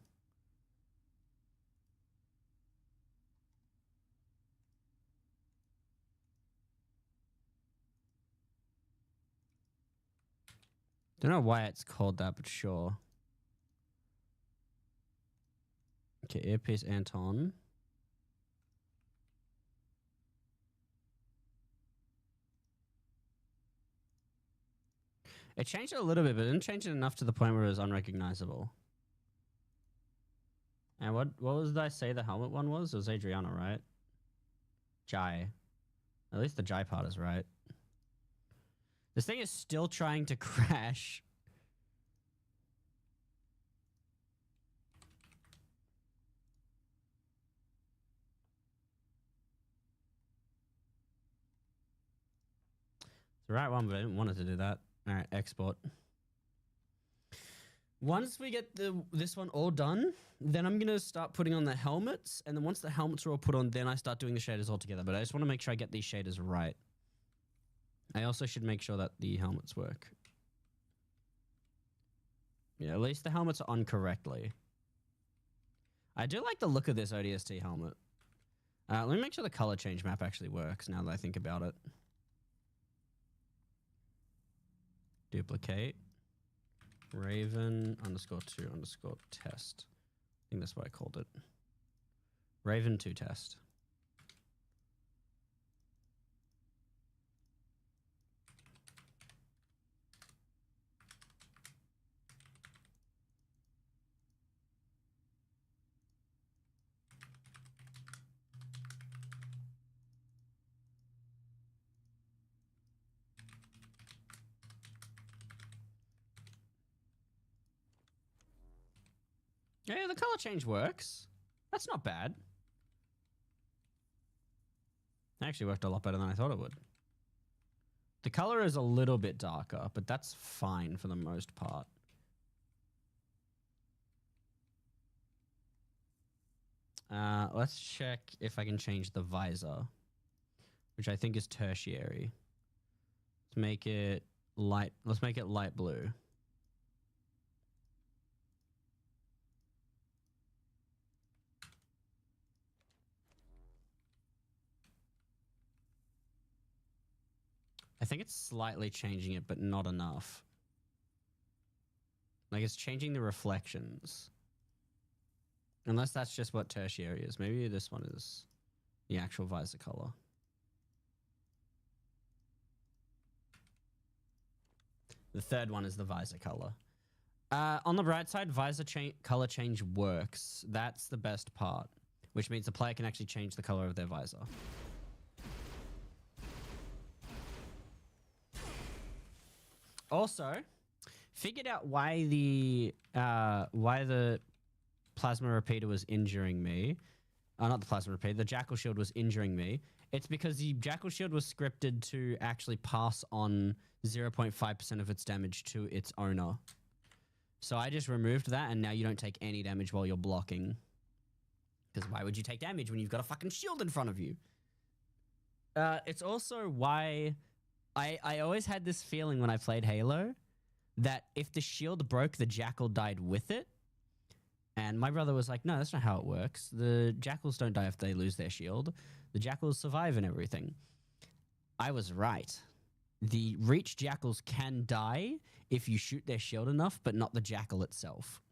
Don't know why it's called that, but sure. Okay, earpiece Anton. It changed it a little bit, but it didn't change it enough to the point where it was unrecognizable. And what did I say the helmet one was? It was Adriana, right? Jai. At least the Jai part is right. This thing is still trying to crash. It's the right one, but I didn't want it to do that. All right, export. Once we get this one all done, then I'm going to start putting on the helmets. And then once the helmets are all put on, then I start doing the shaders all together. But I just want to make sure I get these shaders right. I also should make sure that the helmets work. Yeah, at least the helmets are on correctly. I do like the look of this ODST helmet. Let me make sure the color change map actually works now that I think about it. Duplicate. Raven _2 test. I think that's what I called it. Raven 2 test. Yeah, the color change works. That's not bad. It actually worked a lot better than I thought it would. The color is a little bit darker, but that's fine for the most part. Let's check if I can change the visor, which I think is tertiary. Let's make it light. Let's make it light blue. I think it's slightly changing it, but not enough. Like it's changing the reflections. Unless that's just what tertiary is. Maybe this one is the actual visor color. The third one is the visor color. On the right side, visor color change works. That's the best part, which means the player can actually change the color of their visor. Also, figured out why the plasma repeater was injuring me. Not the plasma repeater. The jackal shield was injuring me. It's because the jackal shield was scripted to actually pass on 0.5% of its damage to its owner. So I just removed that, and now you don't take any damage while you're blocking. Because why would you take damage when you've got a fucking shield in front of you? It's also why I always had this feeling when I played Halo that if the shield broke, the jackal died with it. And my brother was like, no, that's not how it works. The jackals don't die if they lose their shield. The jackals survive and everything. I was right. The reach jackals can die if you shoot their shield enough, but not the jackal itself.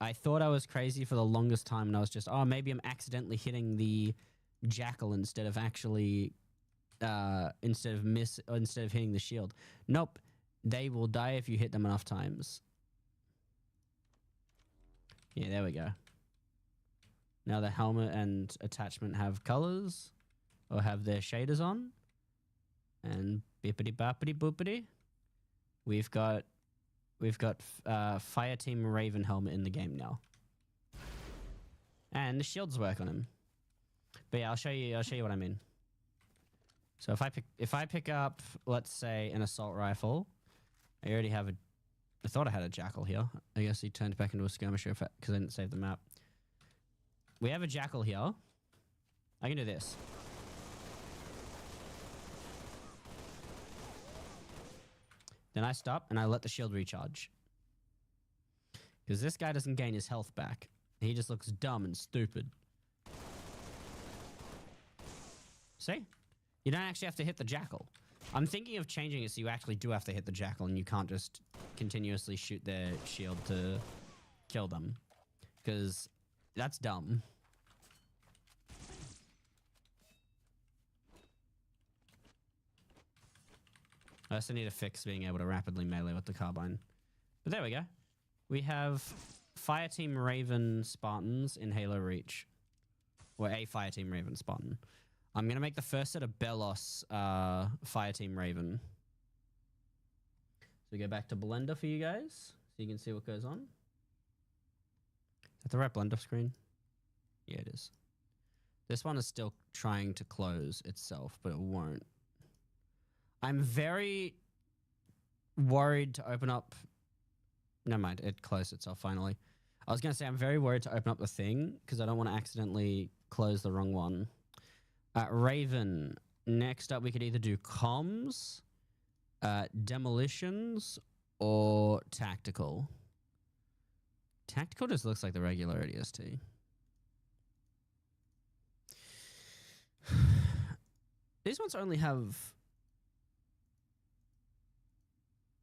I thought I was crazy for the longest time, and I was just, oh, maybe I'm accidentally hitting the jackal instead of actually, instead of hitting the shield. Nope, they will die if you hit them enough times. Yeah, there we go. Now the helmet and attachment have colors, or have their shaders on, and bippity boppity boopity. We've got Fireteam Raven helmet in the game now, and the shields work on him. But yeah, I'll show you what I mean. So if I pick up, let's say, an assault rifle, I already have I thought I had a jackal here. I guess he turned back into a skirmisher because I didn't save the map. We have a jackal here. I can do this. Then I stop and I let the shield recharge. Because this guy doesn't gain his health back. He just looks dumb and stupid. See? You don't actually have to hit the jackal. I'm thinking of changing it so you actually do have to hit the jackal and you can't just continuously shoot their shield to kill them. Because that's dumb. I also need to fix being able to rapidly melee with the carbine. But there we go. We have Fireteam Raven Spartans in Halo Reach. Or a Fireteam Raven Spartan. I'm going to make the first set of Belos Fireteam Raven. So we go back to Blender for you guys, so you can see what goes on. Is that the right Blender screen? Yeah, it is. This one is still trying to close itself, but it won't. I'm very worried to open up... Never mind, it closed itself finally. I was going to say I'm very worried to open up the thing because I don't want to accidentally close the wrong one. Raven. Next up, we could either do comms, demolitions, or tactical. Tactical just looks like the regular ODST. These ones only have...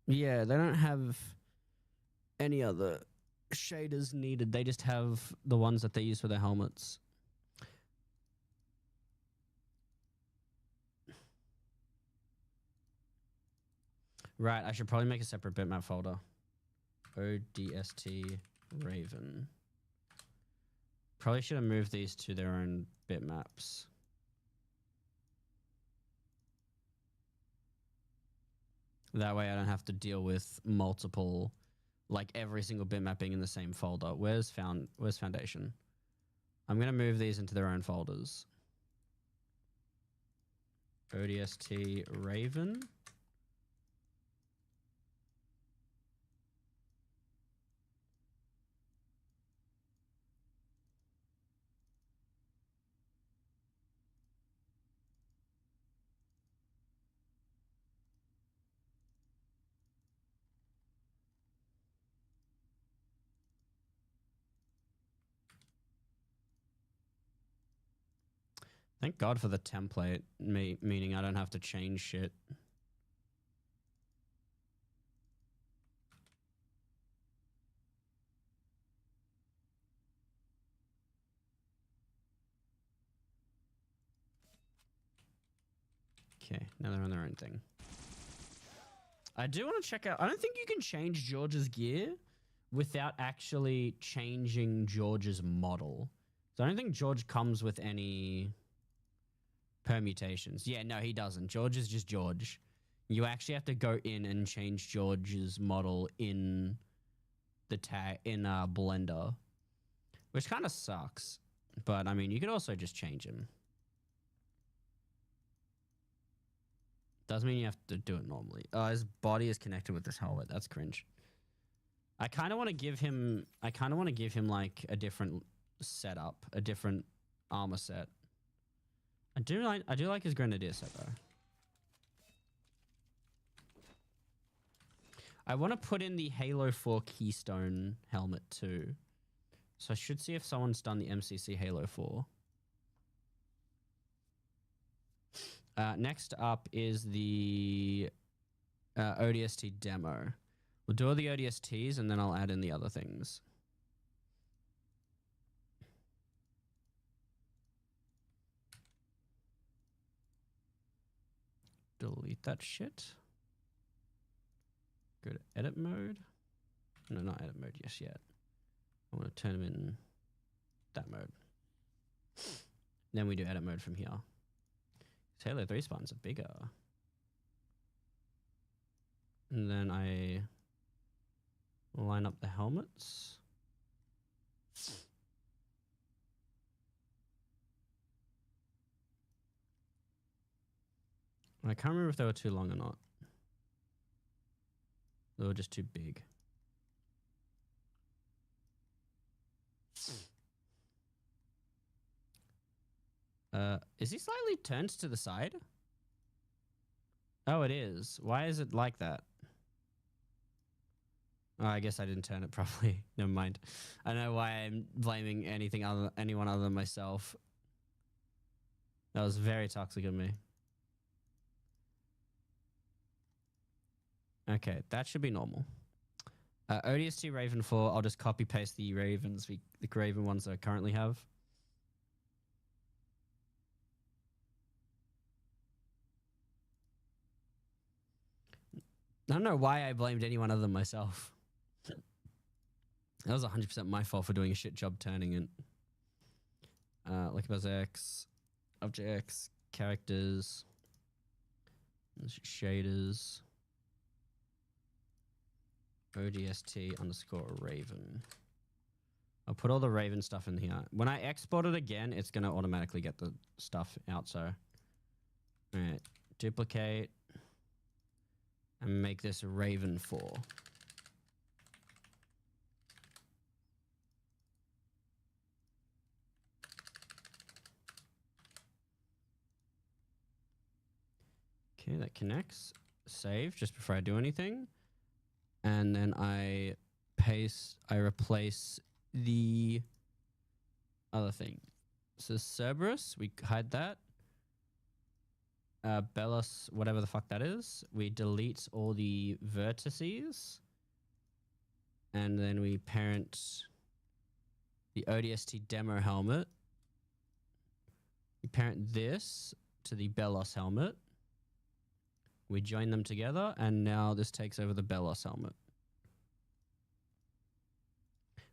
Yeah, they don't have any other shaders needed. They just have the ones that they use for their helmets. Right, I should probably make a separate bitmap folder. ODST Raven. Probably should have moved these to their own bitmaps. That way I don't have to deal with multiple, like every single bitmap being in the same folder. Where's Foundation? I'm going to move these into their own folders. ODST Raven. Thank God for the template, meaning I don't have to change shit. Okay, now they're on their own thing. I do want to check out... I don't think you can change George's gear without actually changing George's model. So I don't think George comes with any... permutations. Yeah, no, he doesn't. George is just George. You actually have to go in and change George's model in the tag in Blender, which kind of sucks. But I mean, you could also just change him. Doesn't mean you have to do it normally. His body is connected with this helmet. That's cringe. I kind of want to give him. I kind of want to give him like a different setup, a different armor set. I do like his grenadier set though. I want to put in the Halo 4 Keystone helmet too. So I should see if someone's done the MCC Halo 4. Next up is the ODST demo. We'll do all the ODSTs and then I'll add in the other things. Delete that shit. Go to edit mode. No, not edit mode just yet. I want to turn them in that mode. Then we do edit mode from here. Halo 3 Spartans are bigger. And then I line up the helmets. I can't remember if they were too long or not. They were just too big. Is he slightly turned to the side? Oh, it is. Why is it like that? Oh, I guess I didn't turn it properly. Never mind. I don't know why I'm blaming anyone other than myself. That was very toxic of me. Okay, that should be normal. ODST Raven 4, I'll just copy paste the Ravens, the Raven ones that I currently have. I don't know why I blamed anyone other than myself. That was 100% my fault for doing a shit job turning it. Like X, objects, characters, shaders, ODST underscore Raven. I'll put all the Raven stuff in here. When I export it again, it's going to automatically get the stuff out. So, all right, duplicate and make this Raven 4. Okay, that connects. Save just before I do anything. And then I replace the other thing. So Cerberus, we hide that. Belus, whatever the fuck that is. We delete all the vertices. And then we parent the ODST demo helmet. We parent this to the Belos helmet. We join them together, and now this takes over the Belos helmet,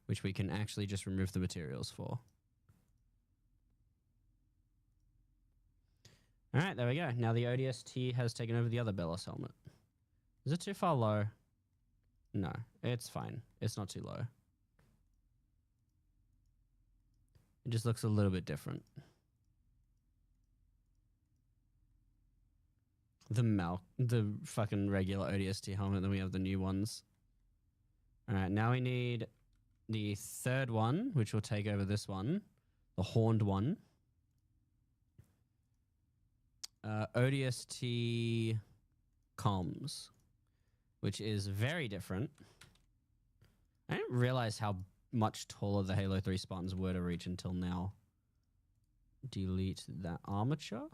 which we can actually just remove the materials for. All right, there we go. Now the ODST has taken over the other Belos helmet. Is it too far low? No, it's fine. It's not too low. It just looks a little bit different. The fucking regular ODST helmet, then we have the new ones. All right, now we need the third one, which will take over this one, the horned one. ODST comms, which is very different. I didn't realize how much taller the Halo 3 Spartans were to reach until now. Delete that armature.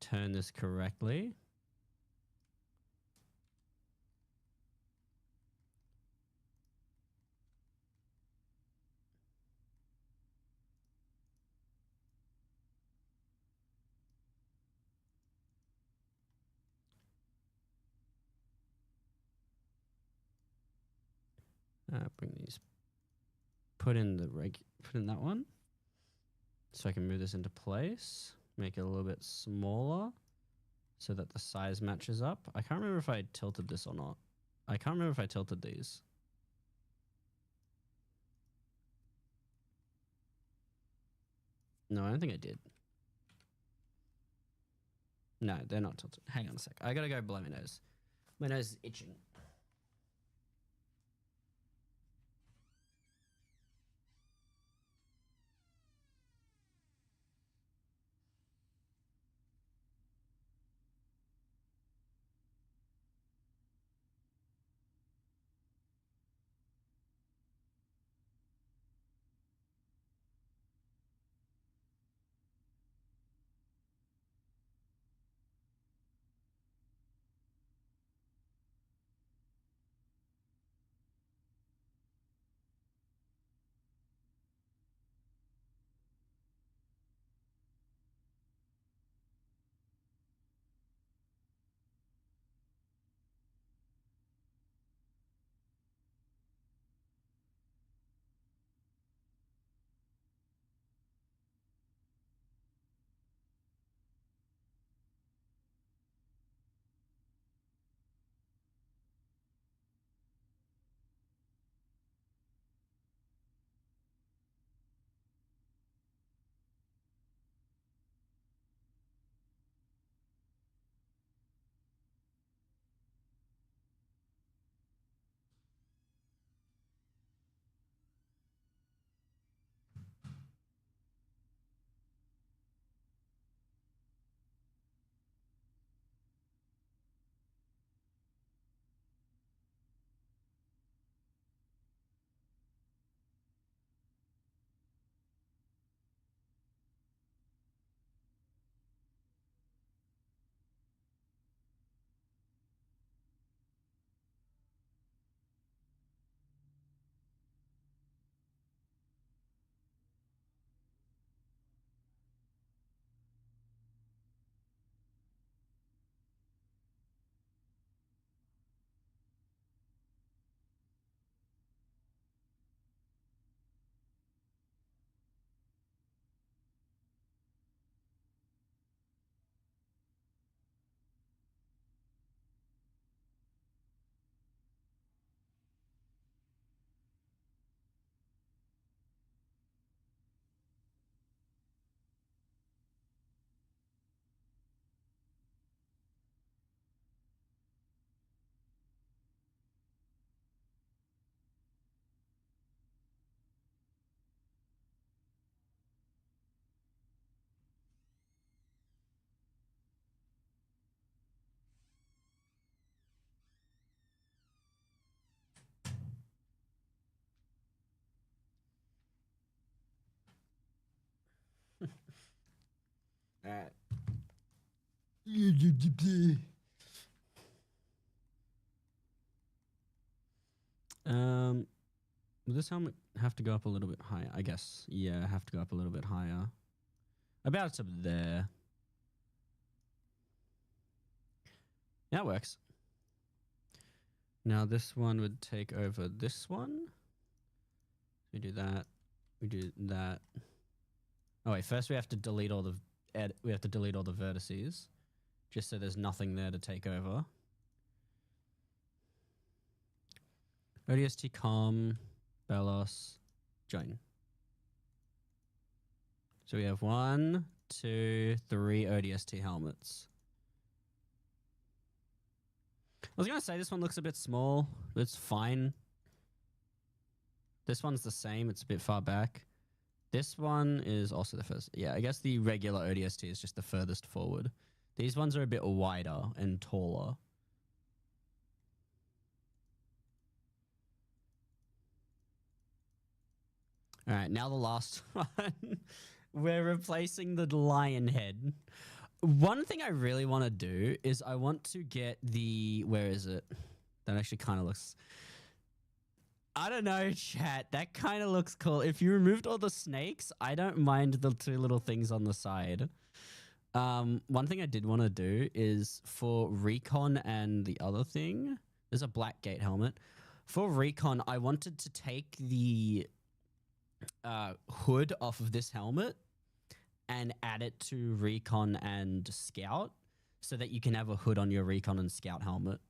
Turn this correctly. Bring these. Put in that one, so I can move this into place. Make it a little bit smaller, so that the size matches up. I can't remember if I tilted this or not. I can't remember if I tilted these. No, I don't think I did. No, they're not tilted. Hang on a sec. I gotta go blow my nose. My nose is itching. All right. Will this helmet have to go up a little bit higher? I guess. Yeah, have to go up a little bit higher. About to there. That works. Now this one would take over this one. We do that. We do that. Oh wait, first we have to delete all the vertices, just so there's nothing there to take over. ODST com, Belos, join. So we have 1, 2, 3 ODST helmets. I was gonna say this one looks a bit small, but it's fine. This one's the same, it's a bit far back. This one is also the first. Yeah, I guess the regular ODST is just the furthest forward. These ones are a bit wider and taller. All right, now the last one. We're replacing the lion head. One thing I really want to do is I want to get the... Where is it? That actually kind of looks... I don't know, chat. That kind of looks cool. If you removed all the snakes, I don't mind the 2 little things on the side. One thing I did want to do is for recon and the other thing, there's a black gate helmet. For recon, I wanted to take the hood off of this helmet and add it to recon and scout so that you can have a hood on your recon and scout helmet.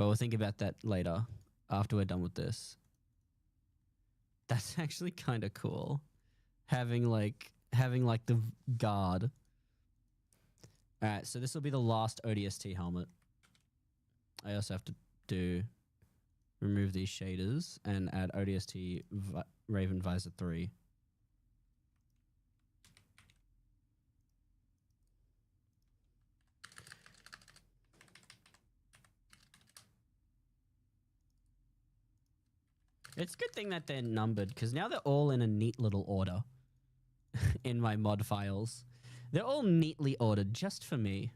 But we'll think about that later after we're done with this. That's actually kind of cool. Having like the guard. All right, so this will be the last ODST helmet. I also have to remove these shaders and add ODST Raven Visor 3. It's a good thing that they're numbered because now they're all in a neat little order in my mod files. They're all neatly ordered just for me.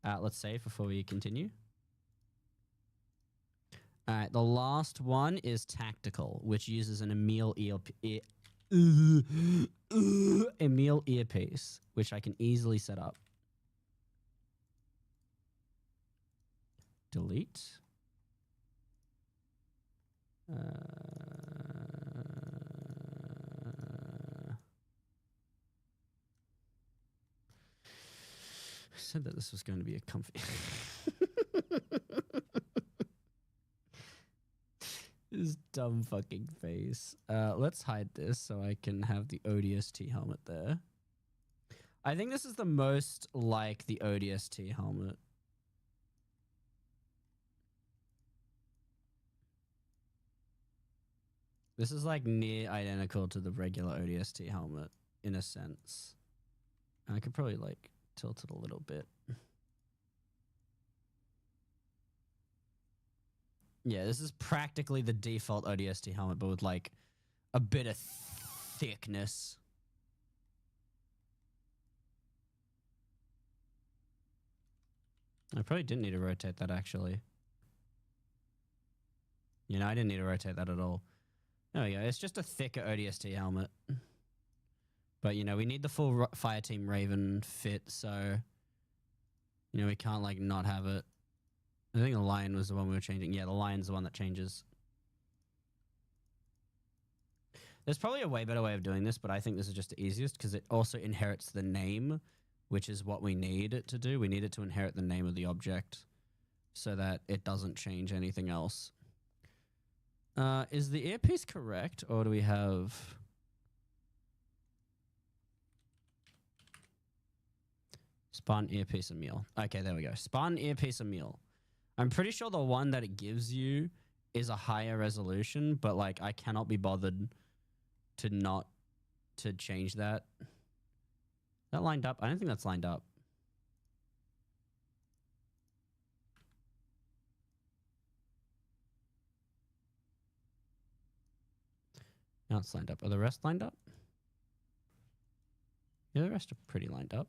Let's save before we continue. All right, the last one is tactical, which uses an Emil earpiece, which I can easily set up. Delete. I said that this was going to be a comfy. This dumb fucking face. Let's hide this so I can have the ODST helmet there. I think this is the most like the ODST helmet. This is like near identical to the regular ODST helmet in a sense. I could probably like tilt it a little bit. Yeah, this is practically the default ODST helmet, but with like a bit of thickness. I probably didn't need to rotate that actually. You know, I didn't need to rotate that at all. There we go. It's just a thicker ODST helmet. But, you know, we need the full Fireteam Raven fit, so, you know, we can't, like, not have it. I think the lion was the one we were changing. Yeah, the lion's the one that changes. There's probably a way better way of doing this, but I think this is just the easiest because it also inherits the name, which is what we need it to do. We need it to inherit the name of the object so that it doesn't change anything else. Is the earpiece correct, or do we have... Spartan earpiece Emil. Okay, there we go. Spartan earpiece Emil. I'm pretty sure the one that it gives you is a higher resolution, but like I cannot be bothered to change that. That lined up? I don't think that's lined up. Now it's lined up. Are the rest lined up? Yeah, the rest are pretty lined up.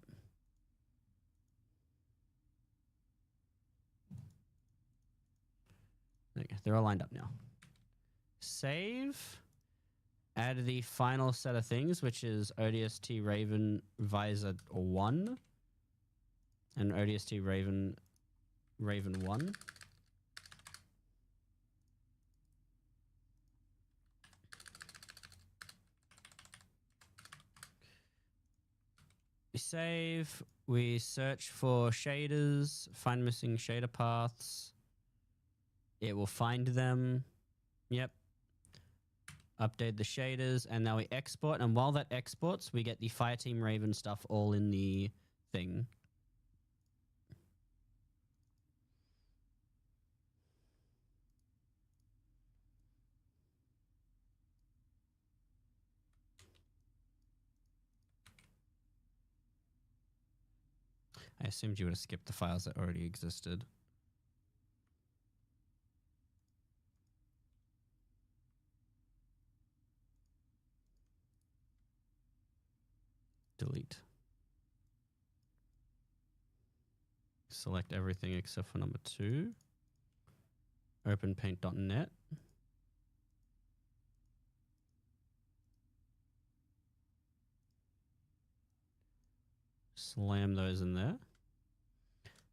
Okay, they're all lined up now. Save. Add the final set of things, which is ODST Raven Visor 1 and ODST Raven 1. We save. We search for shaders, find missing shader paths. It will find them. Yep. Update the shaders, and now we export. And while that exports, we get the Fireteam Raven stuff all in the thing. I assumed you would have skipped the files that already existed. Delete. Select everything except for number 2. Open paint.net. Slam those in there.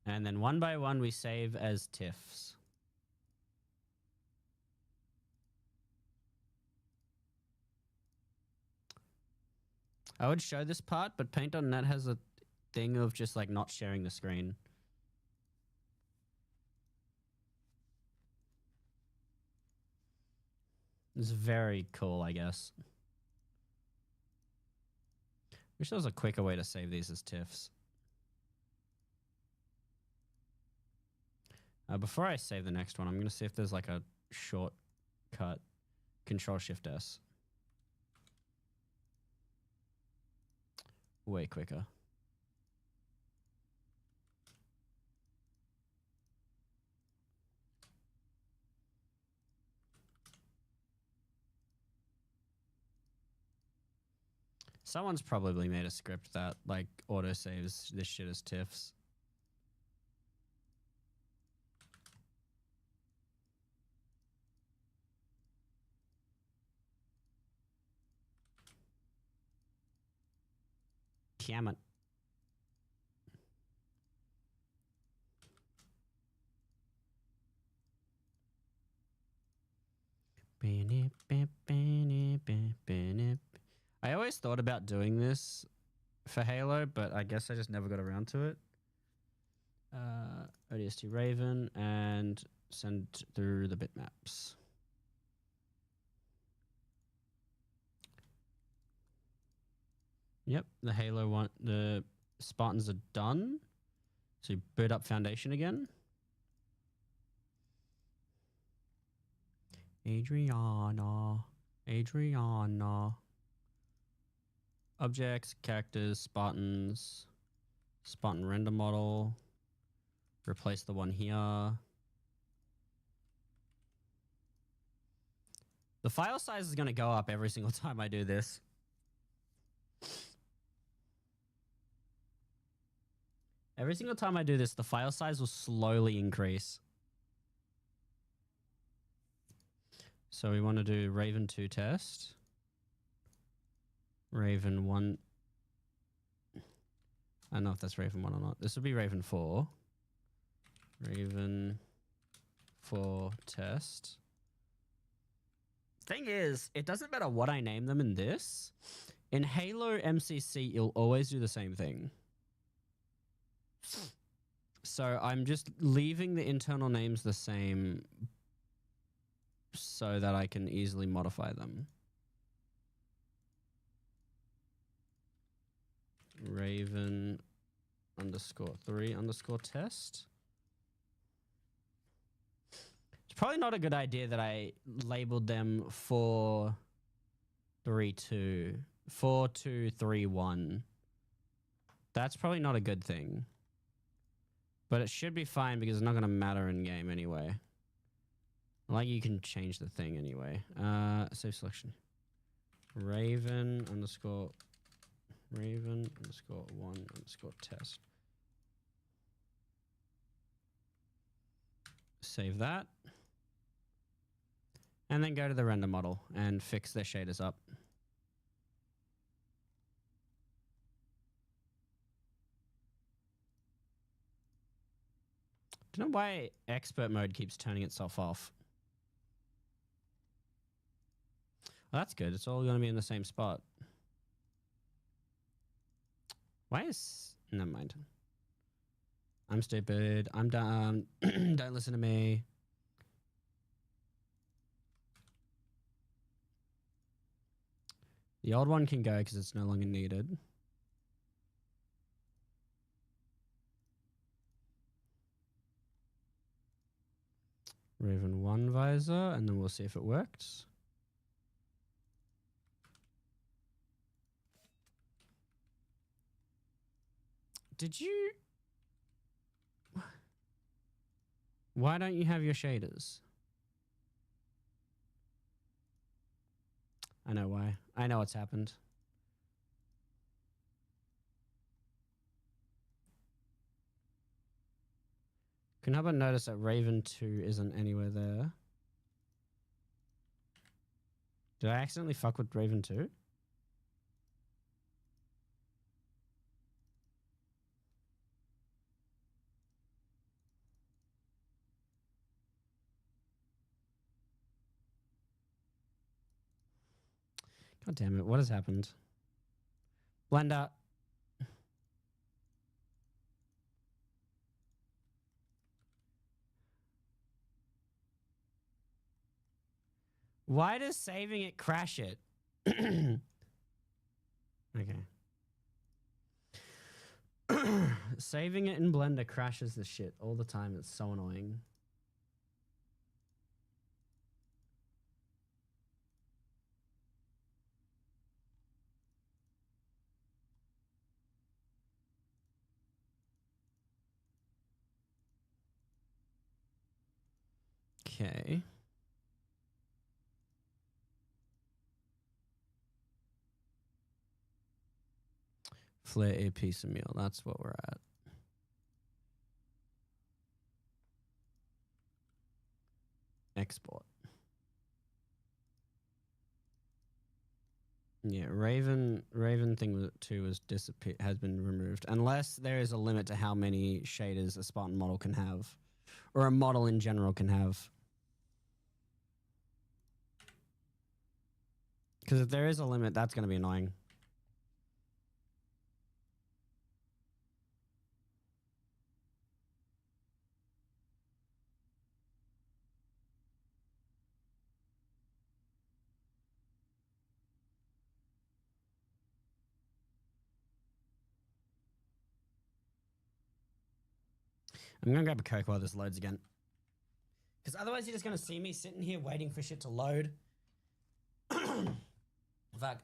And then one by one we save as TIFFs. I would show this part, but Paint.net has a thing of just like not sharing the screen. It's very cool, I guess. Wish there was a quicker way to save these as TIFFs. Before I save the next one, I'm going to see if there's like a shortcut. Control-Shift-S. Way quicker. Someone's probably made a script that like auto-saves this shit as TIFFs. Damn it. I always thought about doing this for Halo, but I guess I just never got around to it. ODST Raven and send through the bitmaps. Yep, the Halo one, the Spartans are done. So you boot up Foundation again. Adriana. Objects, characters, Spartans. Spartan render model. Replace the one here. The file size is going to go up every single time I do this. Every single time I do this, the file size will slowly increase. So we want to do Raven 2 test. Raven 1. I don't know if that's Raven 1 or not. This will be Raven 4. Raven 4 test. Thing is, it doesn't matter what I name them in this. In Halo MCC, you'll always do the same thing. So I'm just leaving the internal names the same so that I can easily modify them. Raven _3 test. It's probably not a good idea that I labeled them 432 4231. That's probably not a good thing. But it should be fine because it's not going to matter in game anyway. Like you can change the thing anyway. Save selection. Raven _1 test. Save that. And then go to the render model and fix their shaders up. Don't know why expert mode keeps turning itself off. Well, that's good. It's all going to be in the same spot. Why is... Never mind. I'm stupid. I'm dumb. Don't listen to me. The old one can go because it's no longer needed. Raven 1 visor, and then we'll see if it works. Did you... Why don't you have your shaders? I know why. I know what's happened. Can help but notice that Raven 2 isn't anywhere there. Did I accidentally fuck with Raven 2? God damn it, what has happened? Blender. Why does saving it crash it? Okay. Saving it in Blender crashes the shit all the time. It's so annoying. Okay. Flare a piece of meal. That's what we're at. Export. Yeah, Raven thing 2 has been removed unless there is a limit to how many shaders a Spartan model can have, or a model in general can have. Because if there is a limit, that's going to be annoying. I'm going to grab a Coke while this loads again. Because otherwise you're just going to see me sitting here waiting for shit to load. Fuck.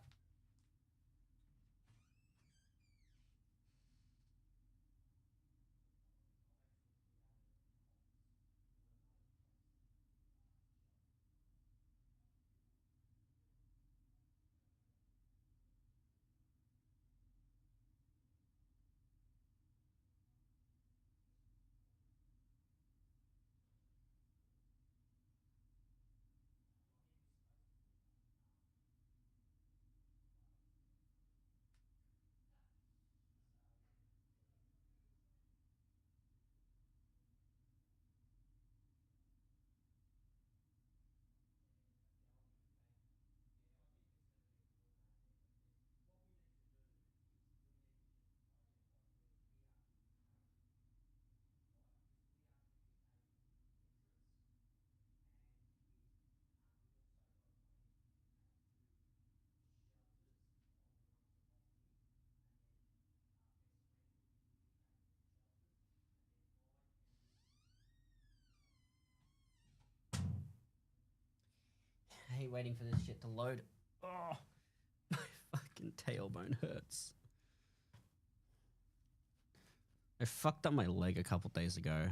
I hate waiting for this shit to load. Oh, my fucking tailbone hurts. I fucked up my leg a couple days ago,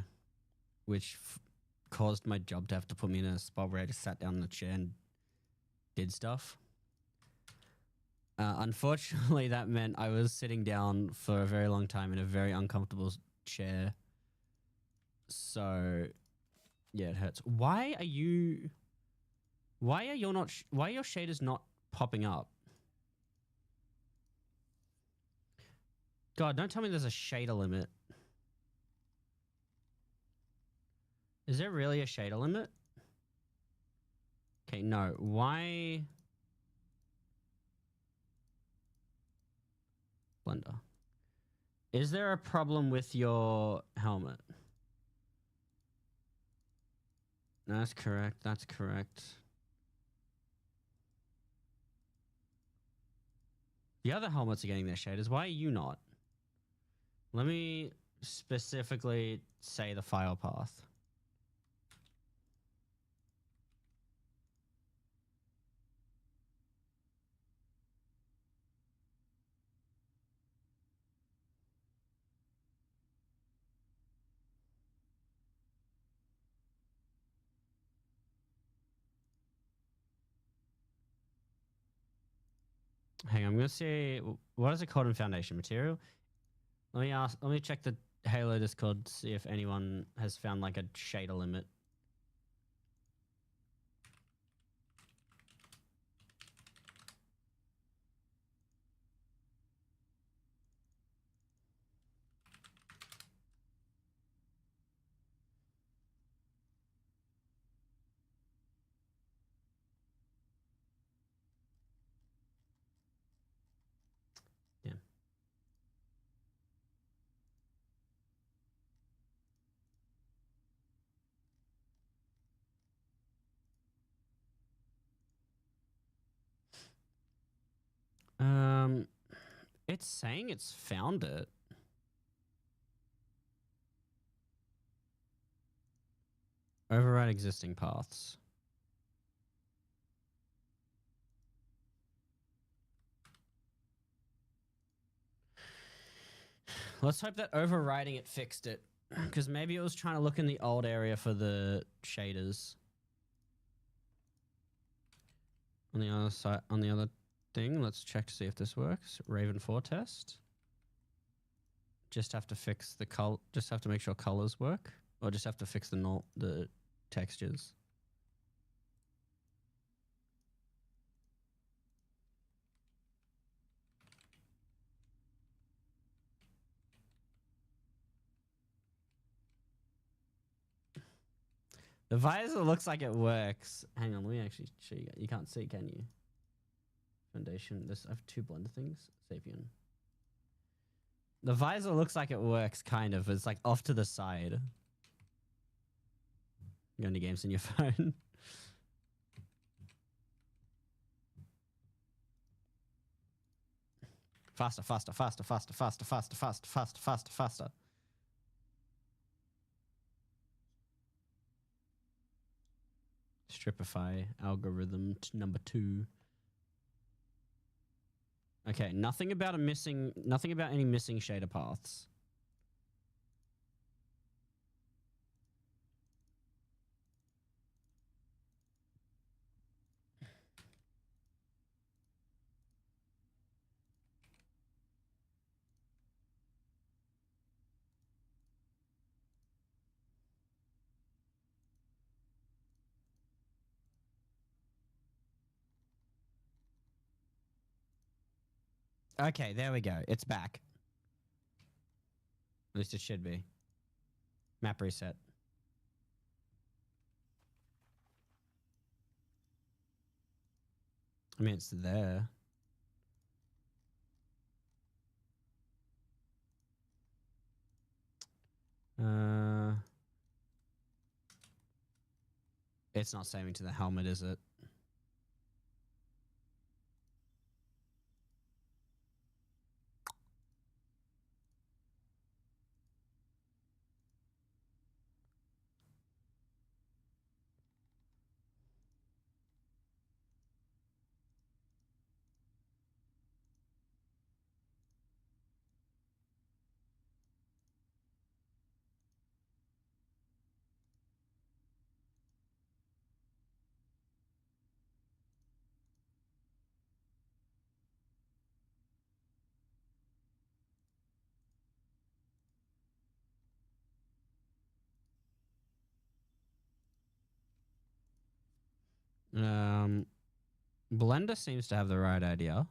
which caused my job to have to put me in a spot where I just sat down in the chair and did stuff. Unfortunately, that meant I was sitting down for a very long time in a very uncomfortable chair. So, yeah, it hurts. Why are your shaders not popping up? God, don't tell me there's a shader limit. Is there really a shader limit? Okay, no. Why? Blender. Is there a problem with your helmet? No, that's correct. That's correct. The other helmets are getting their shaders. Why are you not? Let me specifically say the file path. Hang on, I'm gonna see what is it called in Foundation Material. Let me check the Halo Discord to see if anyone has found like a shader limit. Yeah. It's saying it's found it. Override existing paths. Let's hope that overriding it fixed it. Because maybe it was trying to look in the old area for the shaders. On the other side, on the other thing, let's check to see if this works. Raven 4 test. Just have to fix the just have to make sure colors work, or just have to fix the textures. The visor looks like it works. Hang on, let me actually show you. You can't see, can you? Foundation. I have 2 blender things. Sapien. The visor looks like it works, kind of. It's like off to the side. Going to games on your phone. Faster, faster, faster, faster, faster, faster, faster, faster, faster, faster. Stripify algorithm number 2. Okay, nothing about any missing shader paths. Okay, there we go. It's back. At least it should be. Map reset. I mean, it's there. It's not saving to the helmet, is it? Blender seems to have the right idea.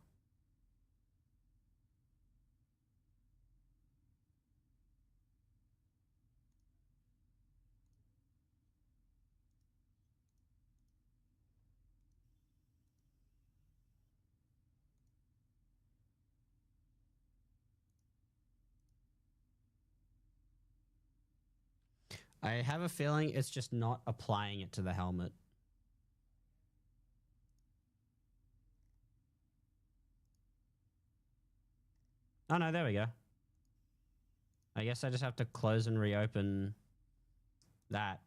I have a feeling it's just not applying it to the helmet. Oh no, there we go. I guess I just have to close and reopen that.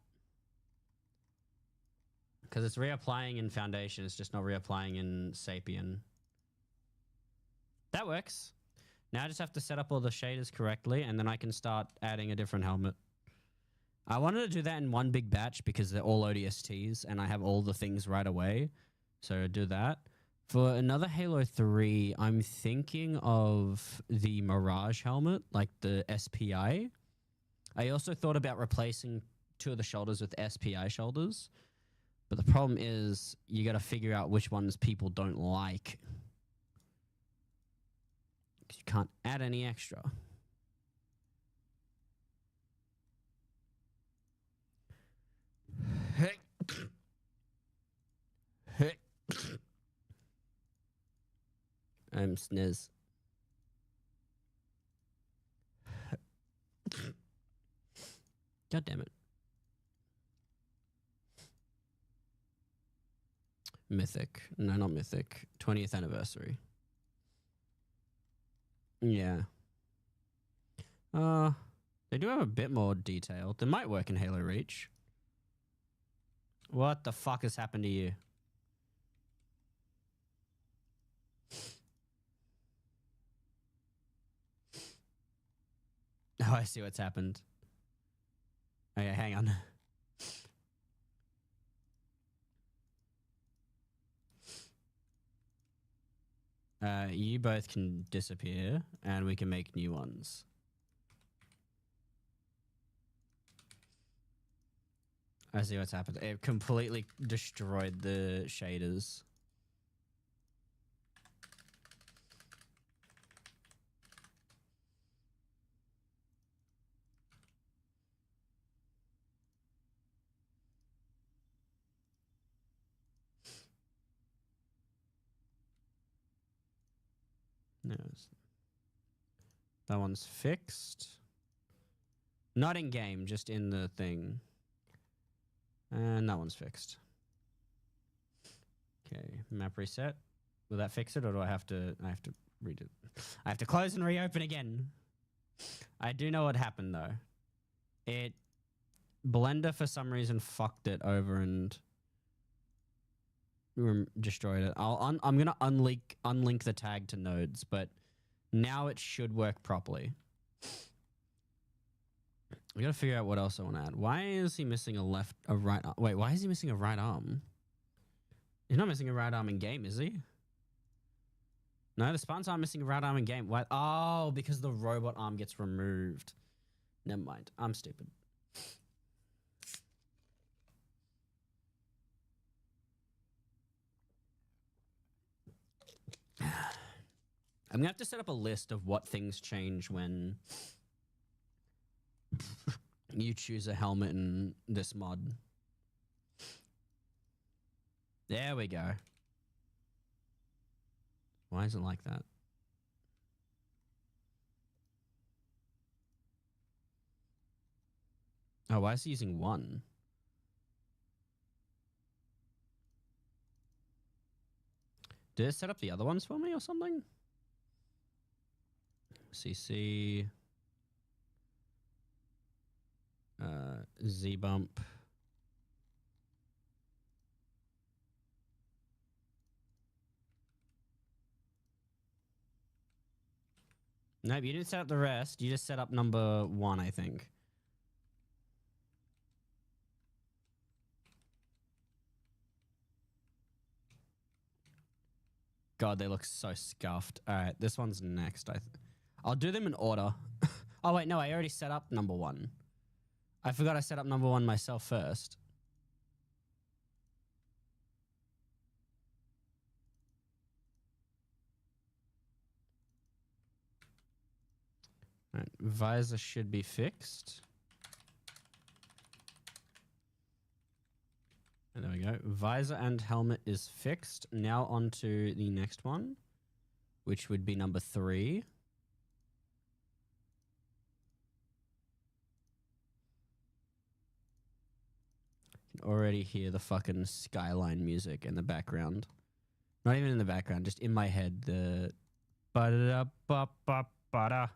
Because it's reapplying in Foundation, it's just not reapplying in Sapien. That works. Now I just have to set up all the shaders correctly, and then I can start adding a different helmet. I wanted to do that in one big batch because they're all ODSTs, and I have all the things right away. So do that. For another Halo 3, I'm thinking of the Mirage helmet, like the SPI. I also thought about replacing 2 of the shoulders with SPI shoulders. But the problem is you got to figure out which ones people don't like. Because you can't add any extra. I'm sniz. God damn it. Mythic. No, not Mythic. 20th anniversary. Yeah. They do have a bit more detail. They might work in Halo Reach. What the fuck has happened to you? Oh, I see what's happened. Okay, hang on. You both can disappear, and we can make new ones. I see what's happened. It completely destroyed the shaders. No, that one's fixed. Not in game, just in the thing. And that one's fixed. Okay, map reset. Will that fix it, or do I have to read it? I have to close and reopen again. I do know what happened though. Blender for some reason fucked it over and destroyed it. I'm gonna unlink the tag to nodes, but now it should work properly. We gotta figure out what else I want to add. Why is he missing a right arm? Wait, why is he missing a right arm? He's not missing a right arm in game, is he? No, the Spartans aren't missing a right arm in game. Why? Oh, because the robot arm gets removed. Never mind. I'm stupid. I'm gonna have to set up a list of what things change when you choose a helmet in this mod. There we go. Why is it like that? Oh, why is he using one? Did it set up the other ones for me or something? CC. Z bump. Nope, you didn't set up the rest. You just set up number 1, I think. God, they look so scuffed. All right, this one's next. I'll do them in order. Oh, wait, no, I already set up number 1. I forgot I set up number 1 myself first. All right, visor should be fixed. And there we go. Visor and helmet is fixed. Now on to the next one, which would be number 3. You can already hear the fucking skyline music in the background. Not even in the background, just in my head. The ba-da-ba-ba-ba-da.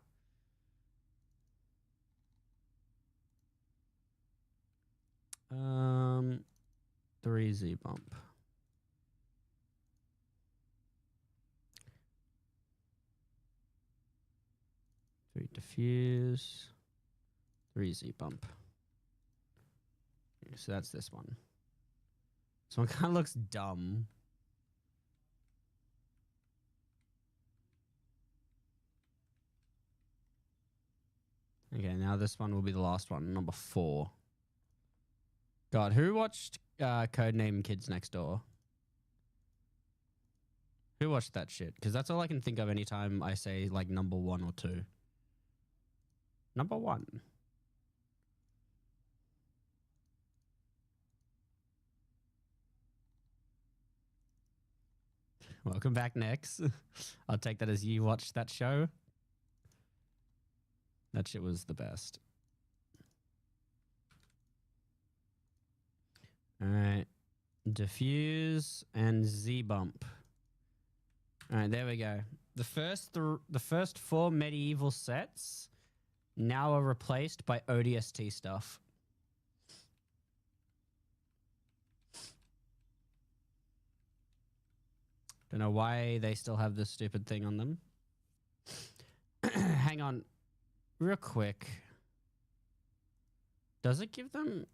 3Z bump. 3 diffuse. 3Z bump. Okay, so that's this one. This one kind of looks dumb. Okay, now this one will be the last one, number 4. God, who watched Codename Kids Next Door? Who watched that shit? Because that's all I can think of anytime I say like number 1 or 2. Number 1. Welcome back, Nex. I'll take that as you watched that show. That shit was the best. All right. Diffuse and Z bump. All right, there we go. the first 4 medieval sets now are replaced by ODST stuff. Don't know why they still have this stupid thing on them. Hang on, real quick. Does it give them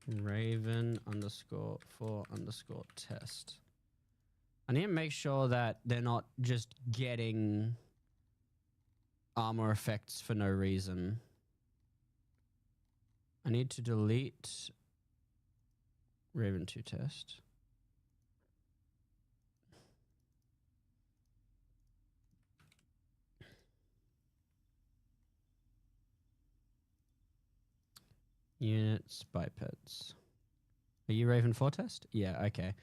Raven _4_ test? I need to make sure that they're not just getting armor effects for no reason. I need to delete Raven 2 test. Units, bipeds. Are you Raven 4 test? Yeah, okay.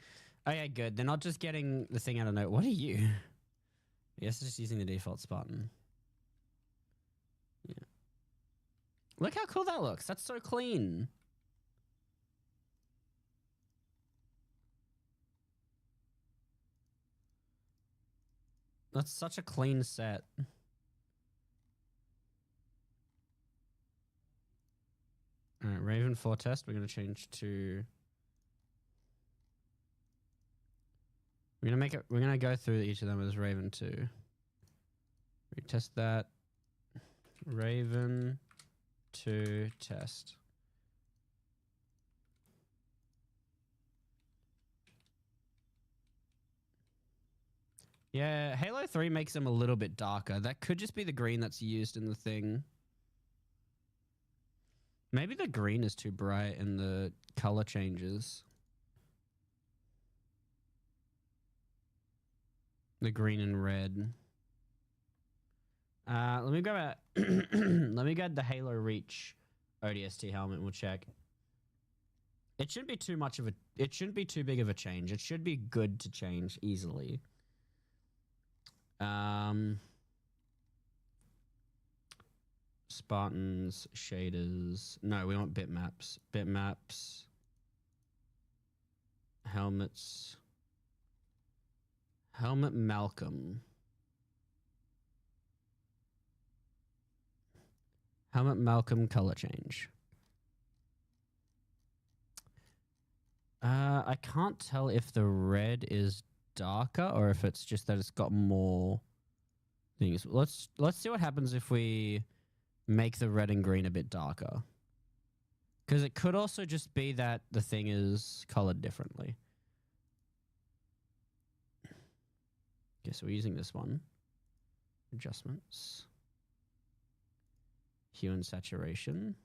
Okay, good. They're not just getting the thing out of nowhere. What are you? I guess just using the default Spartan. Yeah. Look how cool that looks. That's so clean. That's such a clean set. All right, Raven 4 test. We're going to change to... We're going to go through each of them as Raven 2. Retest that. Raven 2 test. Yeah, Halo 3 makes them a little bit darker. That could just be the green that's used in the thing. Maybe the green is too bright in the color changes. The green and red. Let me grab a let me get the Halo Reach ODST helmet and we'll check. It shouldn't be too much of a it shouldn't be too big of a change. It should be good to change easily. Spartans, shaders. No, we want bitmaps. Bitmaps. Helmets. Helmet Malcolm. Helmet Malcolm color change. I can't tell if the red is darker or if it's just that it's got more things. Let's see what happens if we make the red and green a bit darker. Because it could also just be that the thing is colored differently. Okay, so we're using this one. Adjustments. Hue and saturation.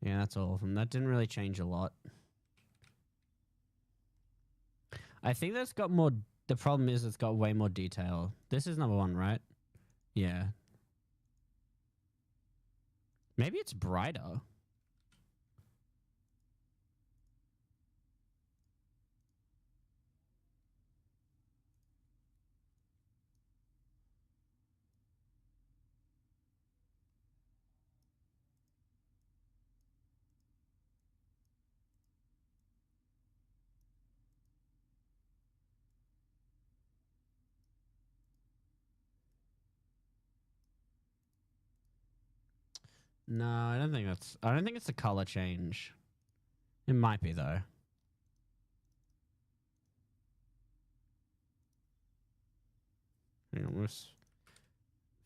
Yeah, that's all of them. That didn't really change a lot. I think that's got more... The problem is it's got way more detail. This is number 1, right? Yeah. Maybe it's brighter. No, I don't think that's... I don't think it's a color change. It might be, though. Hang on, let's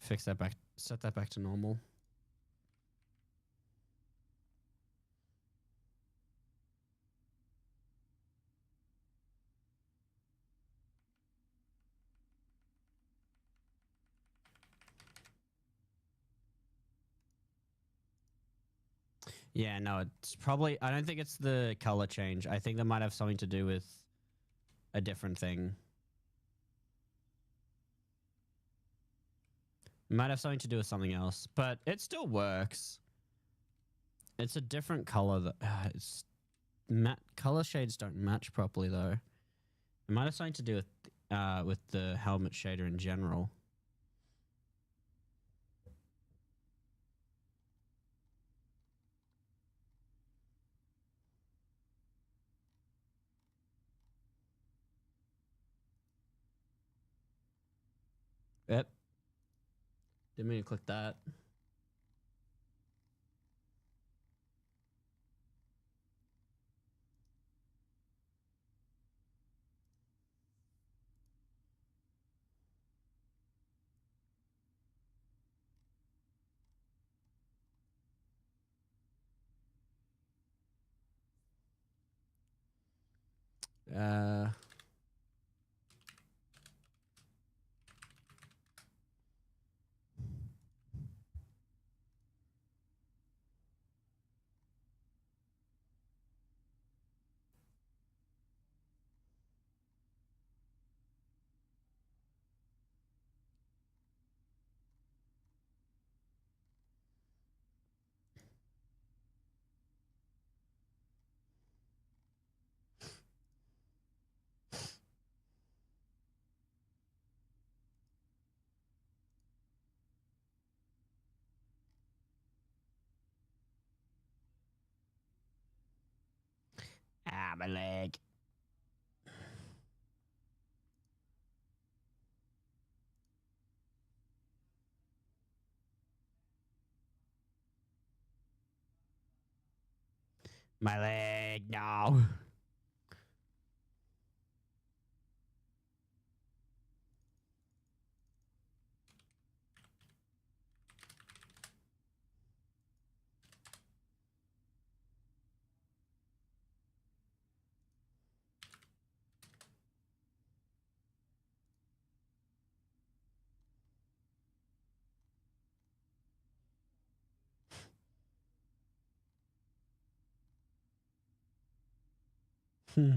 fix that back... Set that back to normal. Yeah, no, it's probably. I don't think it's the color change. I think that might have something to do with a different thing. It might have something to do with something else, but it still works. It's a different color. That it's color shades don't match properly though. It might have something to do with the helmet shader in general. Yep. Didn't mean to click that. Uh, my leg. My leg, no. Alright.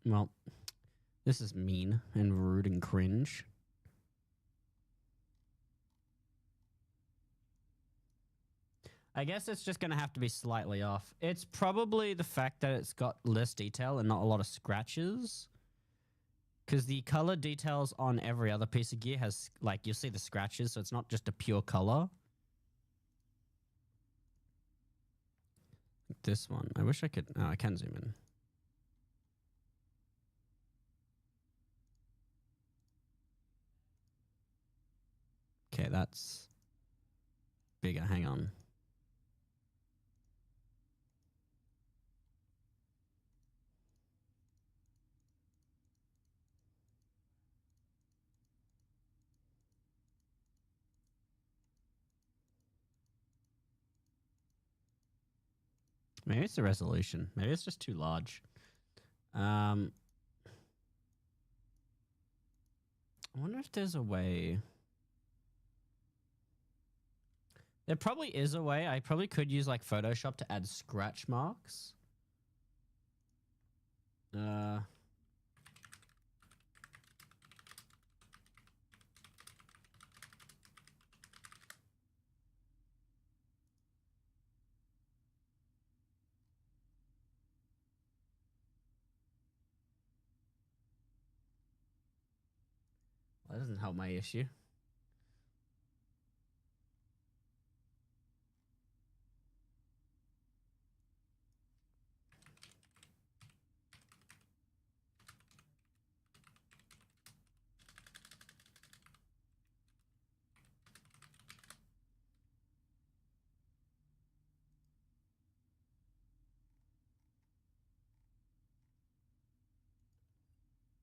Well, this is mean and rude and cringe. I guess it's just going to have to be slightly off. It's probably the fact that it's got less detail and not a lot of scratches. Because the color details on every other piece of gear has, like, you'll see the scratches, so it's not just a pure color. This one. I wish I could. Oh, I can zoom in. Okay, that's bigger. Hang on. Maybe it's the resolution. Maybe it's just too large. I wonder if there's a way. There probably is a way. I probably could use like Photoshop to add scratch marks. That doesn't help my issue.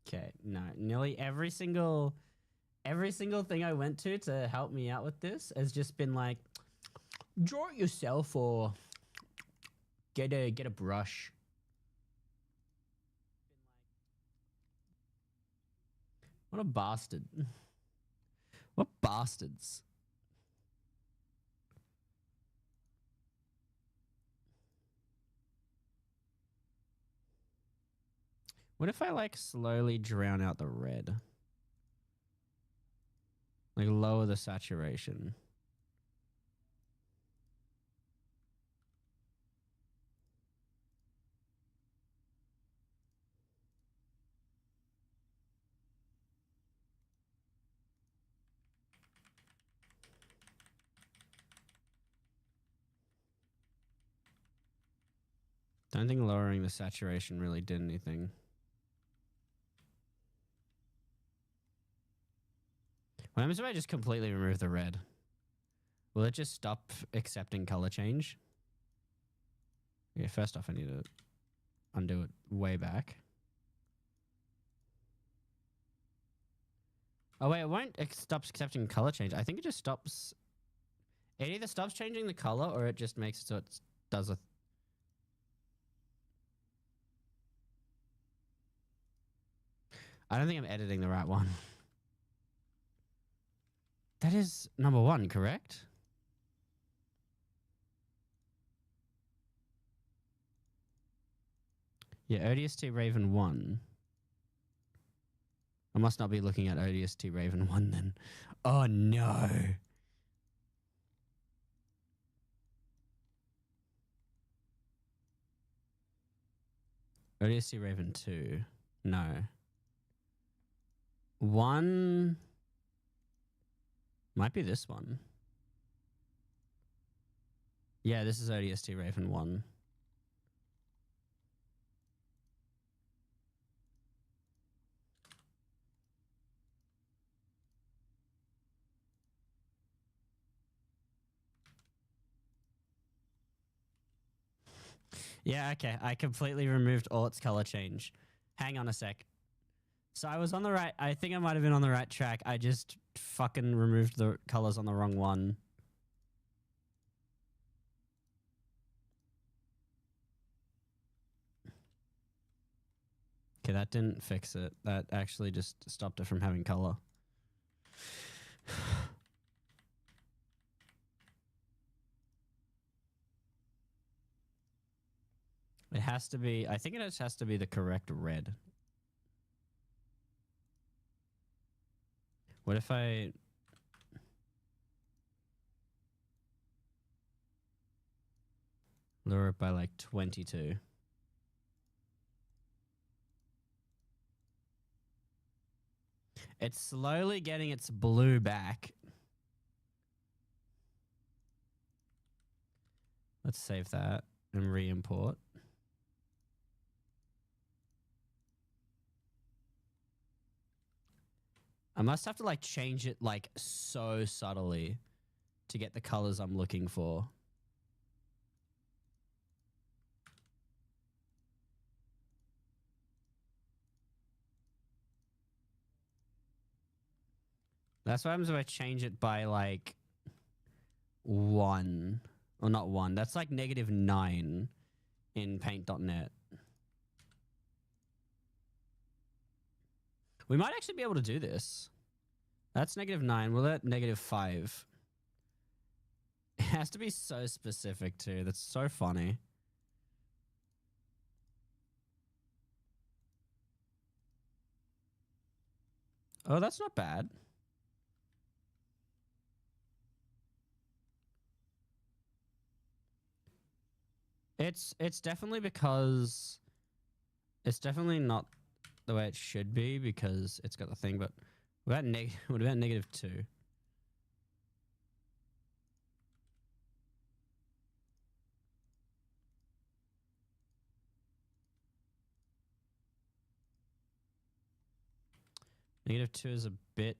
Okay, no, nearly every single thing I went to help me out with this has just been like, draw it yourself or get a brush. What a bastard. What bastards. What if I like slowly drown out the red? Like lower the saturation. Don't think lowering the saturation really did anything. What happens if I just completely remove the red? Will it just stop accepting color change? Yeah, first off, I need to undo it way back. Oh, wait, it won't stop accepting color change. I think it just stops... It either stops changing the color or it just makes it so it does a... I don't think I'm editing the right one. That is number 1, correct? Yeah, ODST Raven 1. I must not be looking at ODST Raven 1 then. Oh no. ODST Raven 2. No. 1 might be this one. Yeah, this is ODST Raven 1. Yeah, okay. I completely removed all its color change. Hang on a sec. So I was on the right... I think I might have been on the right track. I just fucking removed the colors on the wrong one. Okay, that didn't fix it. That actually just stopped it from having color. It has to be... I think it just has to be the correct red. What if I... lower it by like 22? It's slowly getting its blue back. Let's save that and re-import. I must have to like change it like so subtly to get the colors I'm looking for. That's what happens if I change it by like 1. Or not 1. That's like -9 in paint.net. We might actually be able to do this. That's -9. We're at -5. It has to be so specific too. That's so funny. Oh, that's not bad. It's definitely because it's definitely not the way it should be because it's got the thing, but what about -2? -2 is a bit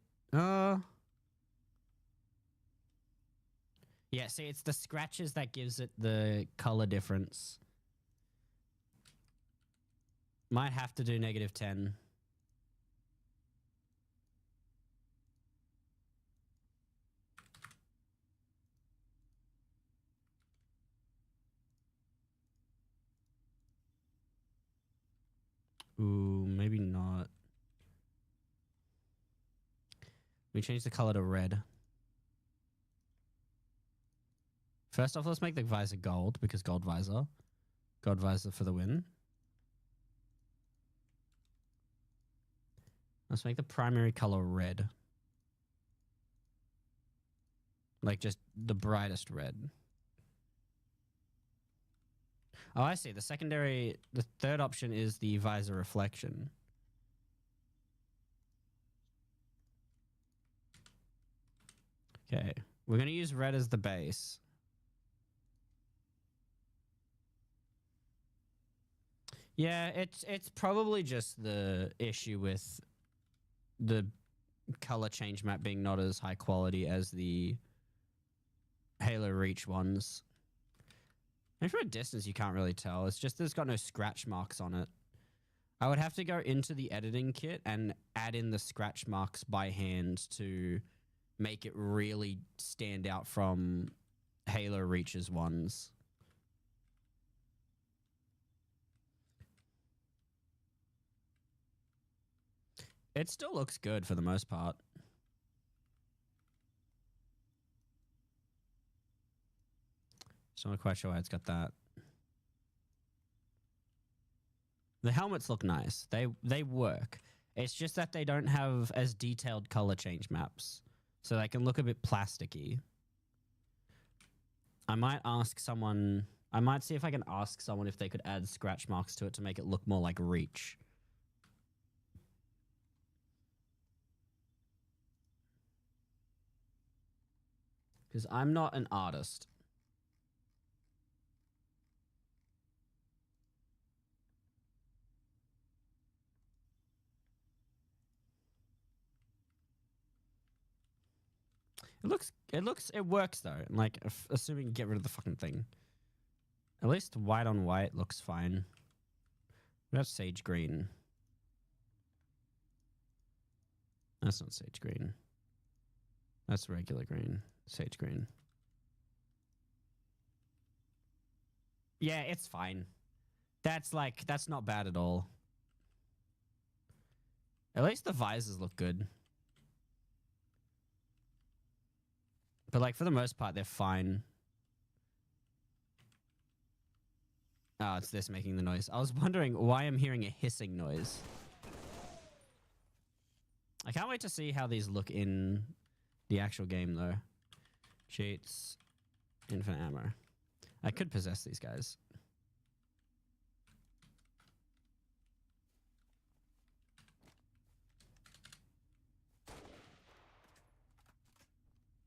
yeah, see, it's the scratches that gives it the color difference. Might have to do -10. Ooh, maybe not. We change the color to red. First off, let's make the visor gold because gold visor. Gold visor for the win. Let's make the primary color red. Like just the brightest red. Oh, I see. The third option is the visor reflection. Okay. We're going to use red as the base. Yeah, it's probably just the issue with the color change map being not as high quality as the Halo Reach ones. And from a distance, you can't really tell. It's just there's got no scratch marks on it. I would have to go into the editing kit and add in the scratch marks by hand to make it really stand out from Halo Reach's ones. It still looks good for the most part. So I'm not quite sure why it's got that. The helmets look nice. They work. It's just that they don't have as detailed color change maps. So they can look a bit plasticky. I might see if I can ask someone if they could add scratch marks to it to make it look more like Reach. Because I'm not an artist. It works though. Like, assuming you get rid of the fucking thing. At least white on white looks fine. That's sage green. That's not sage green. That's regular green. Sage green. Yeah, it's fine. That's not bad at all. At least the visors look good. But like for the most part, they're fine. Oh, it's this making the noise. I was wondering why I'm hearing a hissing noise. I can't wait to see how these look in the actual game though. Cheats. Infinite ammo. I could possess these guys.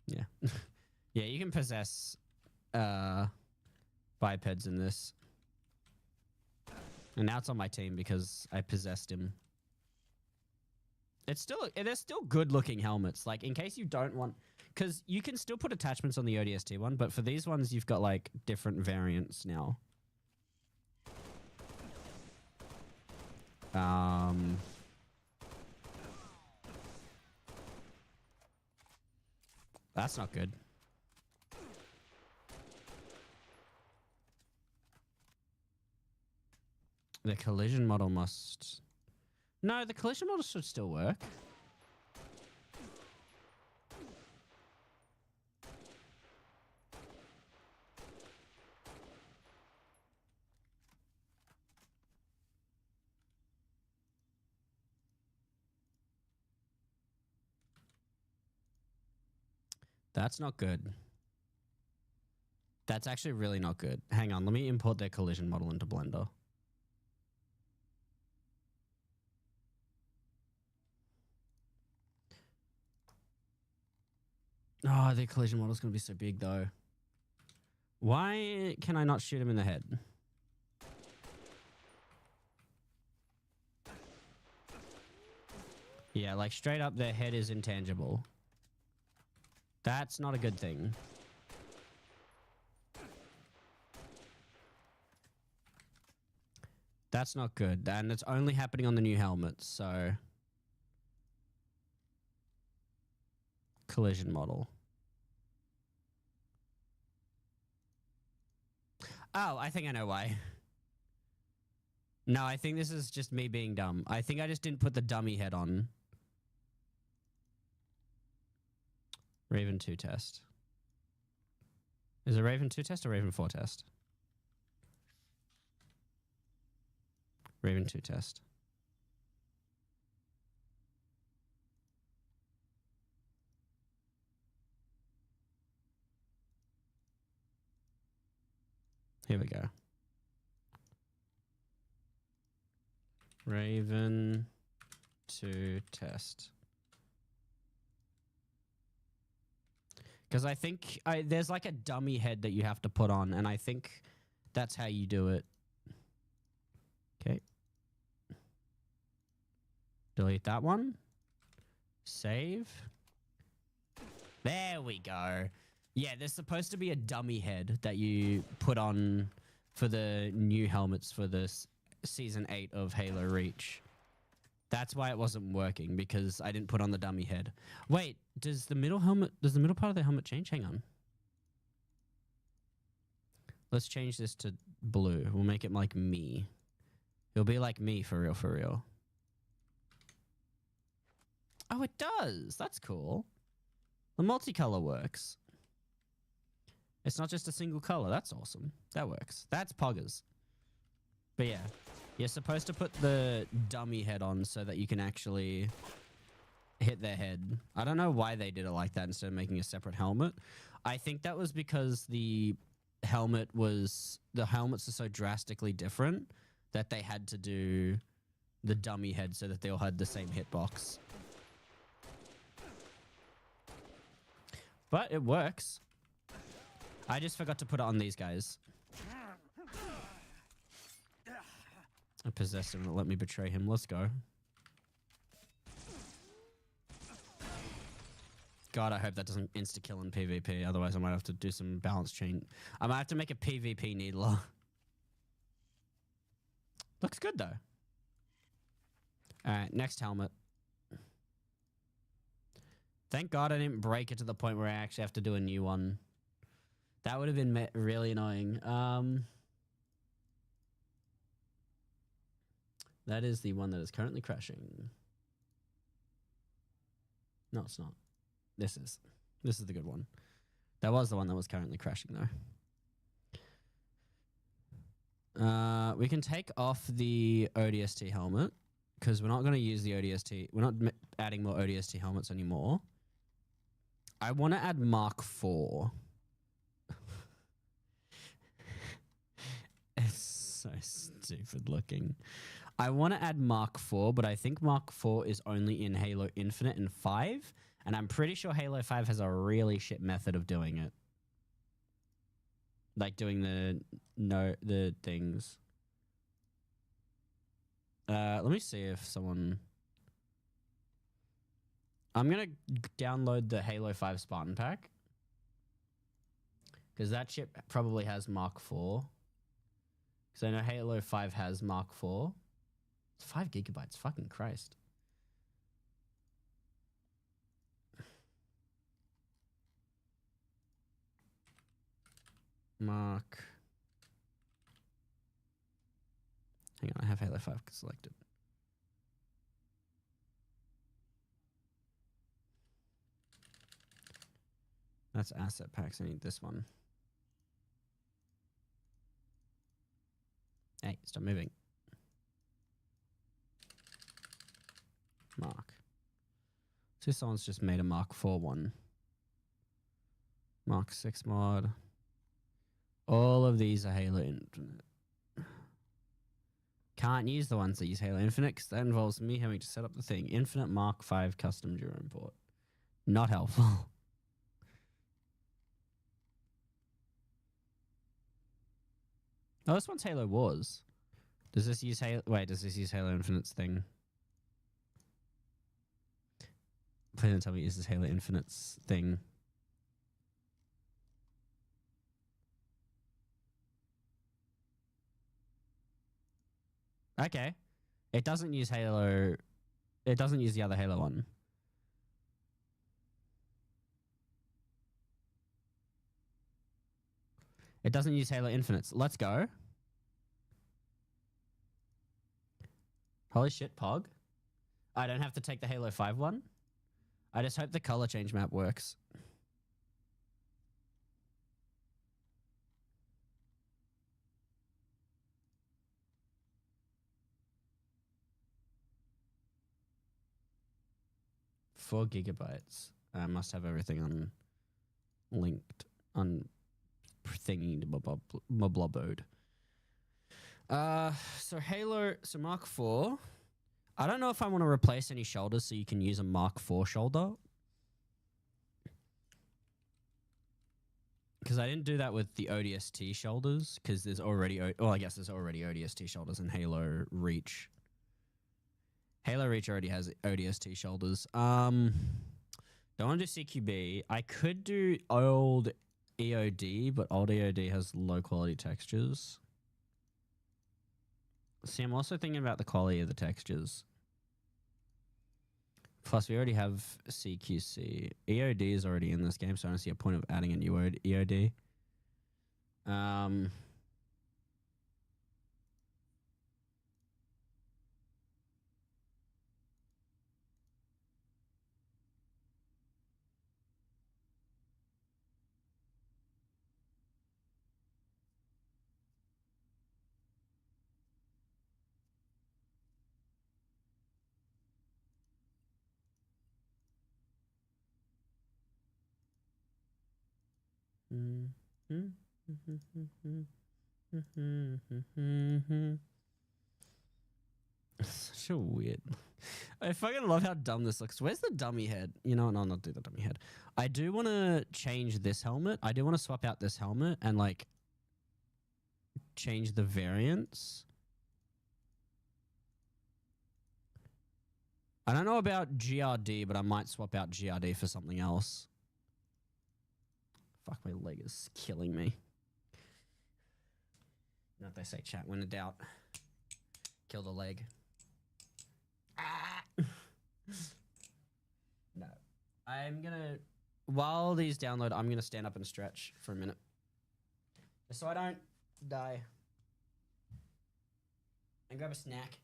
Yeah. Yeah, you can possess bipeds in this. And now it's on my team because I possessed him. They're still good looking helmets. Like in case you don't want, because you can still put attachments on the ODST one, but for these ones you've got like different variants now. That's not good. The collision model must... No, the collision model should still work. That's not good. That's actually really not good. Hang on, let me import their collision model into Blender. Oh, their collision model's going to be so big, though. Why can I not shoot him in the head? Yeah, like straight up their head is intangible. That's not a good thing. That's not good. And it's only happening on the new helmets, so... Collision model. Oh, I think I know why. No, I think this is just me being dumb. I think I just didn't put the dummy head on. Raven 2 test. Is it Raven 2 test or Raven 4 test? Raven 2 test. Here we go. Raven 2 test. Because I think there's like a dummy head that you have to put on, and I think that's how you do it. Okay. Delete that one. Save. There we go. Yeah, there's supposed to be a dummy head that you put on for the new helmets for this Season 8 of Halo Reach. That's why it wasn't working, because I didn't put on the dummy head. Wait, does the middle part of the helmet change? Hang on. Let's change this to blue. We'll make it like me. It'll be like me for real, for real. Oh, it does. That's cool. The multicolor works. It's not just a single color. That's awesome. That works. That's poggers. But yeah. You're supposed to put the dummy head on so that you can actually hit their head. I don't know why they did it like that instead of making a separate helmet. I think that was because the helmets are so drastically different that they had to do the dummy head so that they all had the same hitbox. But it works. I just forgot to put it on these guys. I possessed him and let me betray him. Let's go. God, I hope that doesn't insta-kill in PvP. Otherwise, I might have to do some balance chain. I might have to make a PvP needler. Looks good, though. Alright, next helmet. Thank God I didn't break it to the point where I actually have to do a new one. That would have been really annoying. That is the one that is currently crashing. No, it's not. This is the good one. That was the one that was currently crashing, though. We can take off the ODST helmet because we're not going to use the ODST. We're not adding more ODST helmets anymore. I want to add Mark IV. It's so stupid looking. I want to add Mark IV, but I think Mark IV is only in Halo Infinite and 5, and I'm pretty sure Halo 5 has a really shit method of doing it. Like doing the things. Let me see if someone... I'm going to download the Halo 5 Spartan pack. Because that chip probably has Mark IV. Because I know Halo 5 has Mark IV. It's 5 gigabytes. Fucking Christ. Mark. Hang on, I have Halo 5 selected. That's asset packs. I need this one. Hey, stop moving. Mark. So someone's just made a Mark IV one. Mark 6 mod. All of these are Halo Infinite. Can't use the ones that use Halo Infinite because that involves me having to set up the thing. Infinite Mark 5 custom Duro import. Not helpful. Oh, this one's Halo Wars. Does this use Halo... Wait, does this use Halo Infinite's thing? Please don't tell me it uses Halo Infinite's thing. Okay. It doesn't use Halo... It doesn't use the other Halo one. It doesn't use Halo Infinites. Let's go. Holy shit, Pog. I don't have to take the Halo 5 one. I just hope the color change map works. 4 GB. I must have everything unlinked, thingy mobloboed. So Halo, so Mark 4. I don't know if I want to replace any shoulders so you can use a Mark 4 shoulder. Because I didn't do that with the ODST shoulders, because there's already, I guess there's already ODST shoulders in Halo Reach. Halo Reach already has ODST shoulders. Don't want to do CQB. I could do old EOD, but old EOD has low quality textures. See, I'm also thinking about the quality of the textures. Plus, we already have CQC. EOD is already in this game, so I don't see a point of adding a new EOD. Such a weird. I fucking love how dumb this looks. Where's the dummy head? You know what? No, I'll not do the dummy head. I do want to change this helmet. I do want to swap out this helmet and like change the variants. I don't know about GRD, but I might swap out GRD for something else. Fuck, my leg is killing me. You know what they say, chat, when in doubt, kill the leg. Ah! No. I'm gonna, while these download, I'm gonna stand up and stretch for a minute. Just so I don't die. And grab a snack.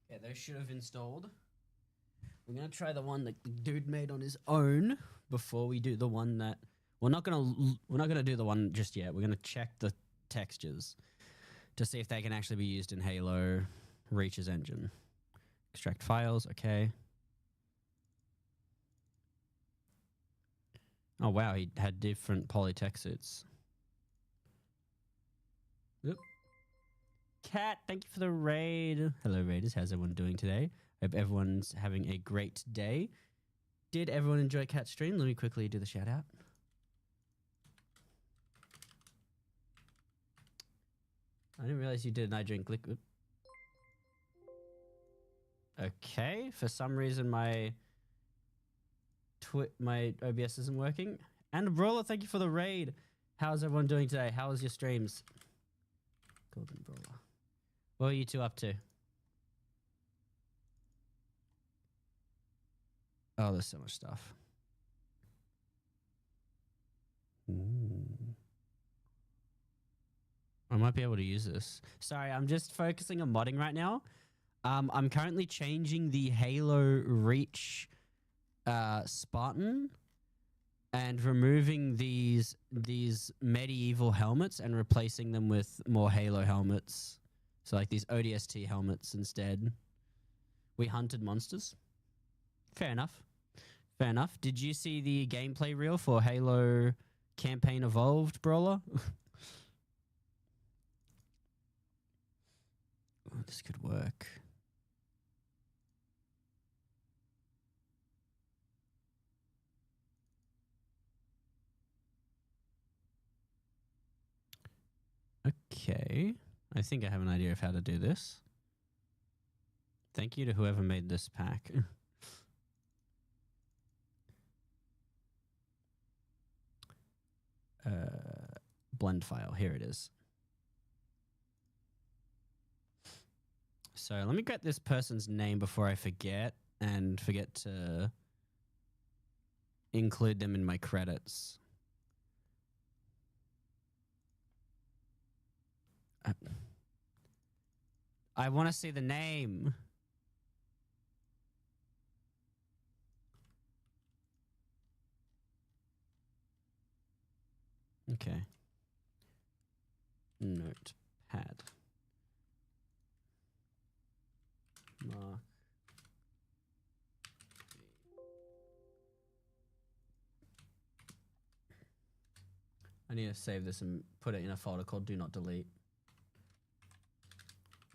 Yeah, those should have installed. We're gonna try the one that the dude made on his own before we do the one that we're not gonna do the one just yet. We're gonna check the textures to see if they can actually be used in Halo Reach's engine. Extract files, okay. Oh wow, he had different polytech suits. Yep. Cat, thank you for the raid. Hello, raiders. How's everyone doing today? Hope everyone's having a great day. Did everyone enjoy Cat stream? Let me quickly do the shout out. I didn't realize you did and I drink liquid. Okay, for some reason my OBS isn't working. And Brawler, thank you for the raid. How's everyone doing today? How was your streams? Golden Brawler. What are you two up to? Oh, there's so much stuff. Ooh. I might be able to use this. Sorry, I'm just focusing on modding right now. I'm currently changing the Halo Reach Spartan and removing these medieval helmets and replacing them with more Halo helmets. So like these ODST helmets instead. We hunted monsters. Fair enough. Fair enough. Did you see the gameplay reel for Halo Campaign Evolved, Brawler? Oh, this could work. Okay. I think I have an idea of how to do this. Thank you to whoever made this pack. Blend file. Here it is. So let me get this person's name before I forget and forget to include them in my credits. I want to see the name. Okay. Notepad. Mark. I need to save this and put it in a folder called Do Not Delete.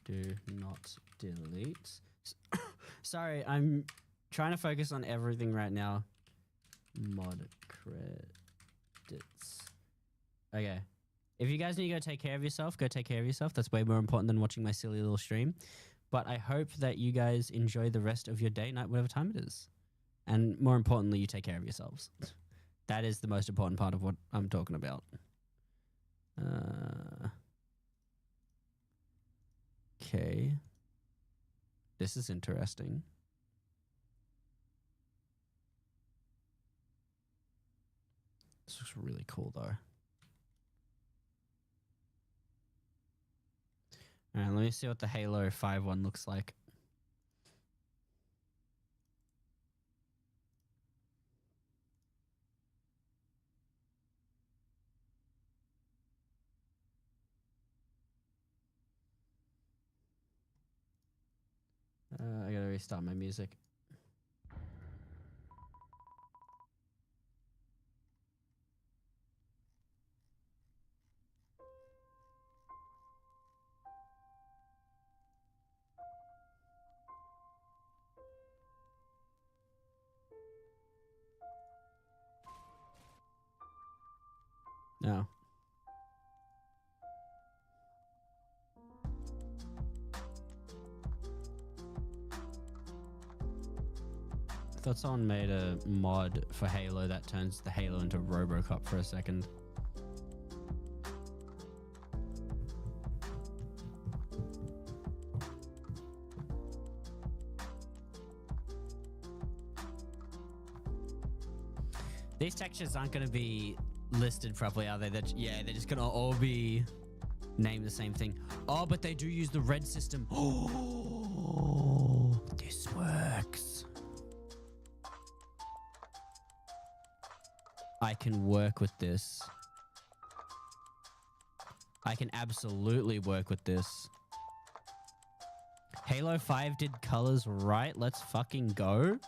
Do not delete. Sorry, I'm trying to focus on everything right now. Mod credits. Okay. If you guys need to go take care of yourself, go take care of yourself. That's way more important than watching my silly little stream. But I hope that you guys enjoy the rest of your day, night, whatever time it is. And more importantly, you take care of yourselves. That is the most important part of what I'm talking about. Okay. This is interesting. This looks really cool, though. All right, let me see what the Halo 5 one looks like. I gotta restart my music. No. I thought someone made a mod for Halo that turns the Halo into Robocop for a second. These textures aren't going to be listed properly, are they? Yeah, they're just going to all be named the same thing. Oh, but they do use the red system. Oh, this works. I can work with this. I can absolutely work with this. Halo 5 did colors right. Let's fucking go.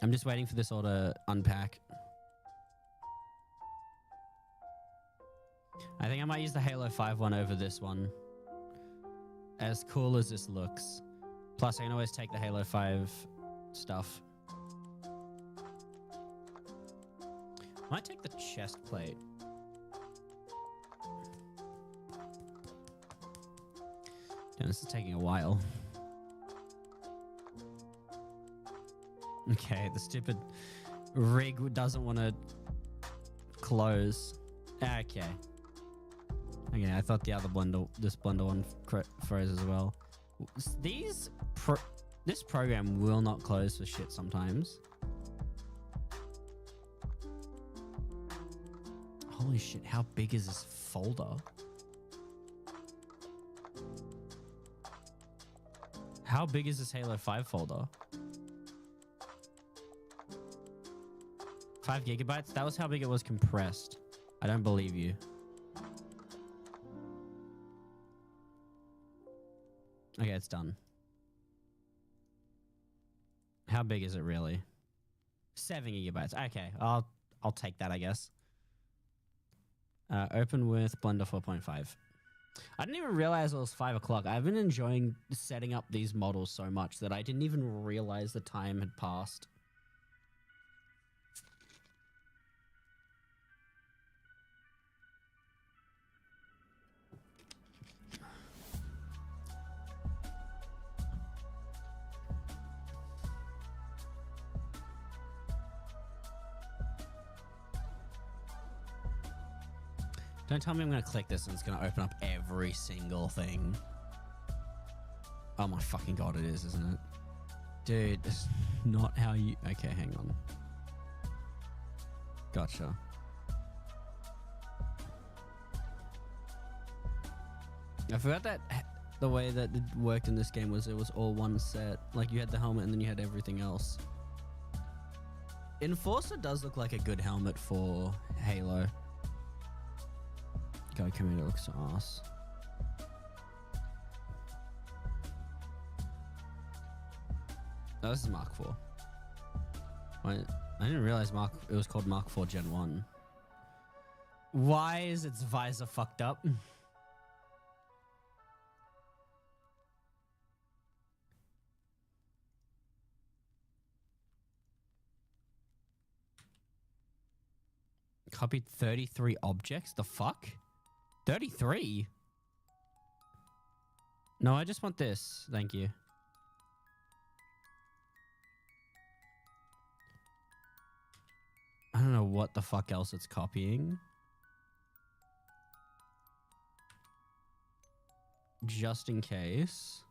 I'm just waiting for this all to unpack. I think I might use the Halo 5 one over this one. As cool as this looks. Plus, I can always take the Halo 5 stuff. Might take the chest plate. Damn, this is taking a while. Okay, the stupid rig doesn't want to close. Okay. Okay, I thought the other blender, this blender one froze as well. This program will not close for shit sometimes. Holy shit, how big is this folder? How big is this Halo 5 folder? 5 gigabytes? That was how big it was compressed. I don't believe you. Okay, it's done. How big is it really? 7 gigabytes. Okay, I'll take that, I guess. Open with Blender 4.5. I didn't even realize it was 5 o'clock. I've been enjoying setting up these models so much that I didn't even realize the time had passed. Don't tell me I'm going to click this and it's going to open up every single thing. Oh my fucking god, it is, isn't it? Dude, it's not how you... Okay, hang on. Gotcha. I forgot that the way that it worked in this game was it was all one set. Like, you had the helmet and then you had everything else. Enforcer does look like a good helmet for Halo. God, Commander looks ass. Oh, this is Mark IV. Wait, I didn't realize it was called Mark IV Gen 1. Why is its visor fucked up? Copied 33 objects? The fuck? 33? No, I just want this. Thank you. I don't know what the fuck else it's copying. Just in case.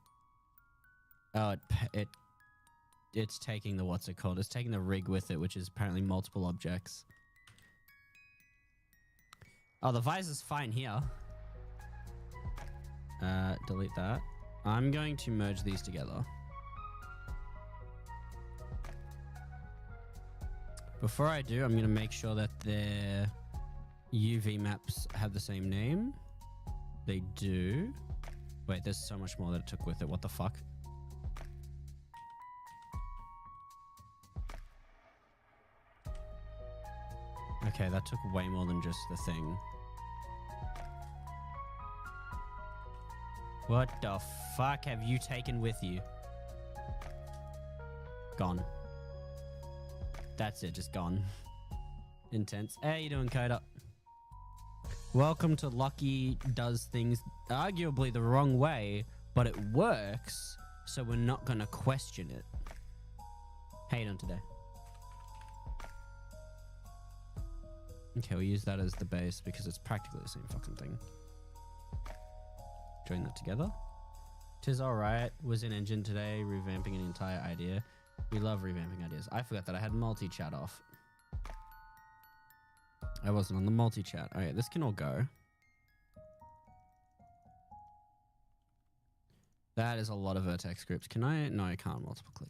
Oh, it's taking the, what's it called? It's taking the rig with it, which is apparently multiple objects. Oh, the visor's fine here. Delete that. I'm going to merge these together. Before I do, I'm going to make sure that their UV maps have the same name. They do. Wait, there's so much more that it took with it. What the fuck? Okay, that took way more than just the thing. What the fuck have you taken with you? Gone. That's it, just gone. Intense. How you doing, Coda? Welcome to Lucky does things arguably the wrong way, but it works, so we're not gonna question it. How you doing today? Okay, we'll use that as the base because it's practically the same fucking thing. Join that together. Tis alright. Was in engine today, revamping an entire idea. We love revamping ideas. I forgot that I had multi-chat off. I wasn't on the multi-chat. Okay, this can all go. That is a lot of vertex groups. Can I? No, I can't multiple click.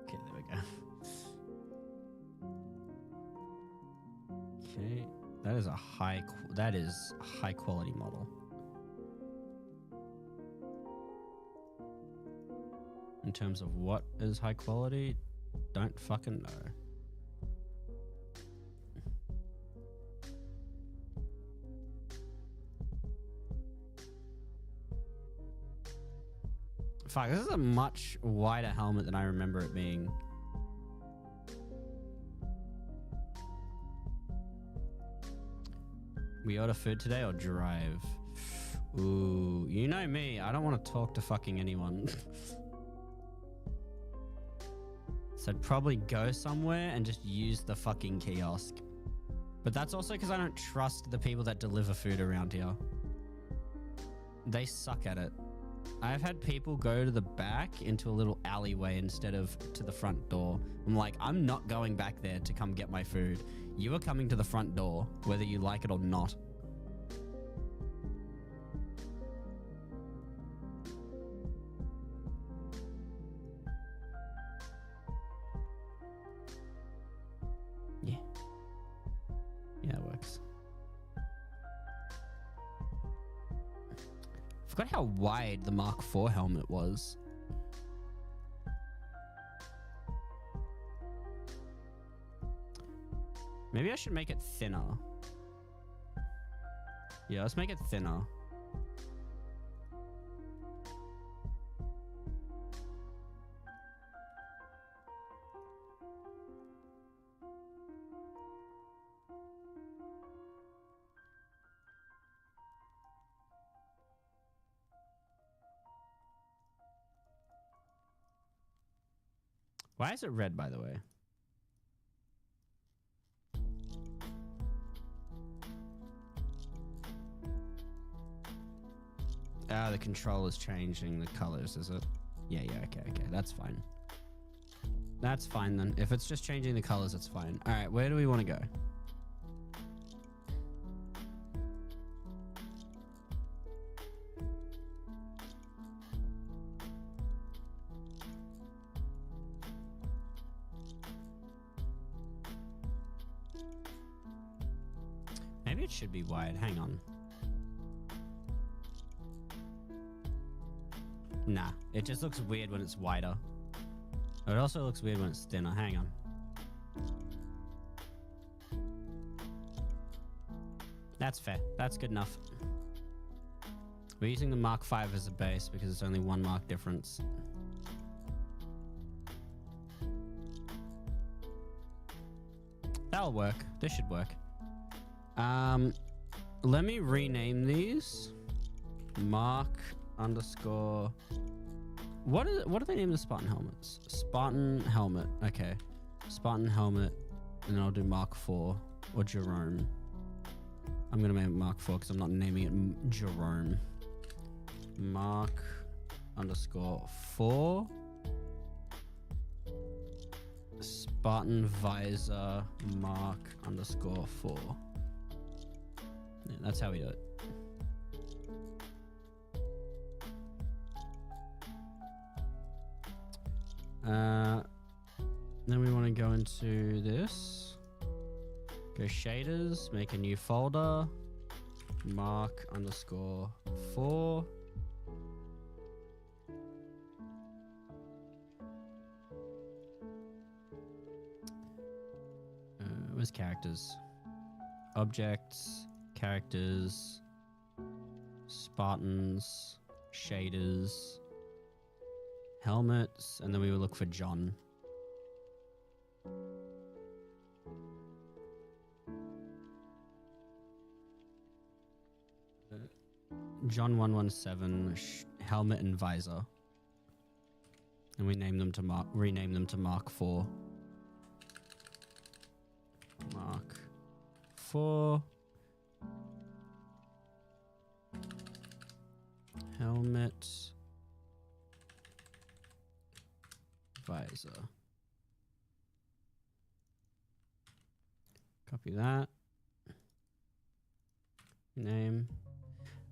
Okay, there we go. Okay, that is a high quality model. In terms of what is high quality, don't fucking know. Fuck, this is a much wider helmet than I remember it being. We order food today or drive? Ooh, you know me. I don't want to talk to fucking anyone. So I'd probably go somewhere and just use the fucking kiosk. But that's also because I don't trust the people that deliver food around here. They suck at it. I've had people go to the back into a little alleyway instead of to the front door. I'm like, I'm not going back there to come get my food. You are coming to the front door, whether you like it or not. Yeah. Yeah, it works. Forgot how wide the Mark IV helmet was. Maybe I should make it thinner. Yeah, let's make it thinner. Why is it red, by the way? Ah, the controller's changing the colors, is it? Yeah, okay, that's fine. That's fine then. If it's just changing the colors, it's fine. All right, where do we want to go? Maybe it should be wide. Hang on. Nah, it just looks weird when it's wider. It also looks weird when it's thinner. Hang on. That's fair. That's good enough. We're using the Mark V as a base because it's only one mark difference. That'll work. This should work. Let me rename these. Mark _ what do they name the Spartan helmets? Spartan helmet. Okay. Spartan helmet. And then I'll do Mark IV or Jerome. I'm gonna name it Mark IV because I'm not naming it Jerome. Mark _ IV. Spartan visor Mark _ IV. Yeah, that's how we do it. Then we want to go into this. Go shaders, make a new folder. Mark _ IV. Where's characters? Objects, characters, Spartans, shaders, helmets, and then we will look for John. John 117 helmet and visor, and we name them to rename them to Mark IV. Mark IV helmet visor. Copy that. Name.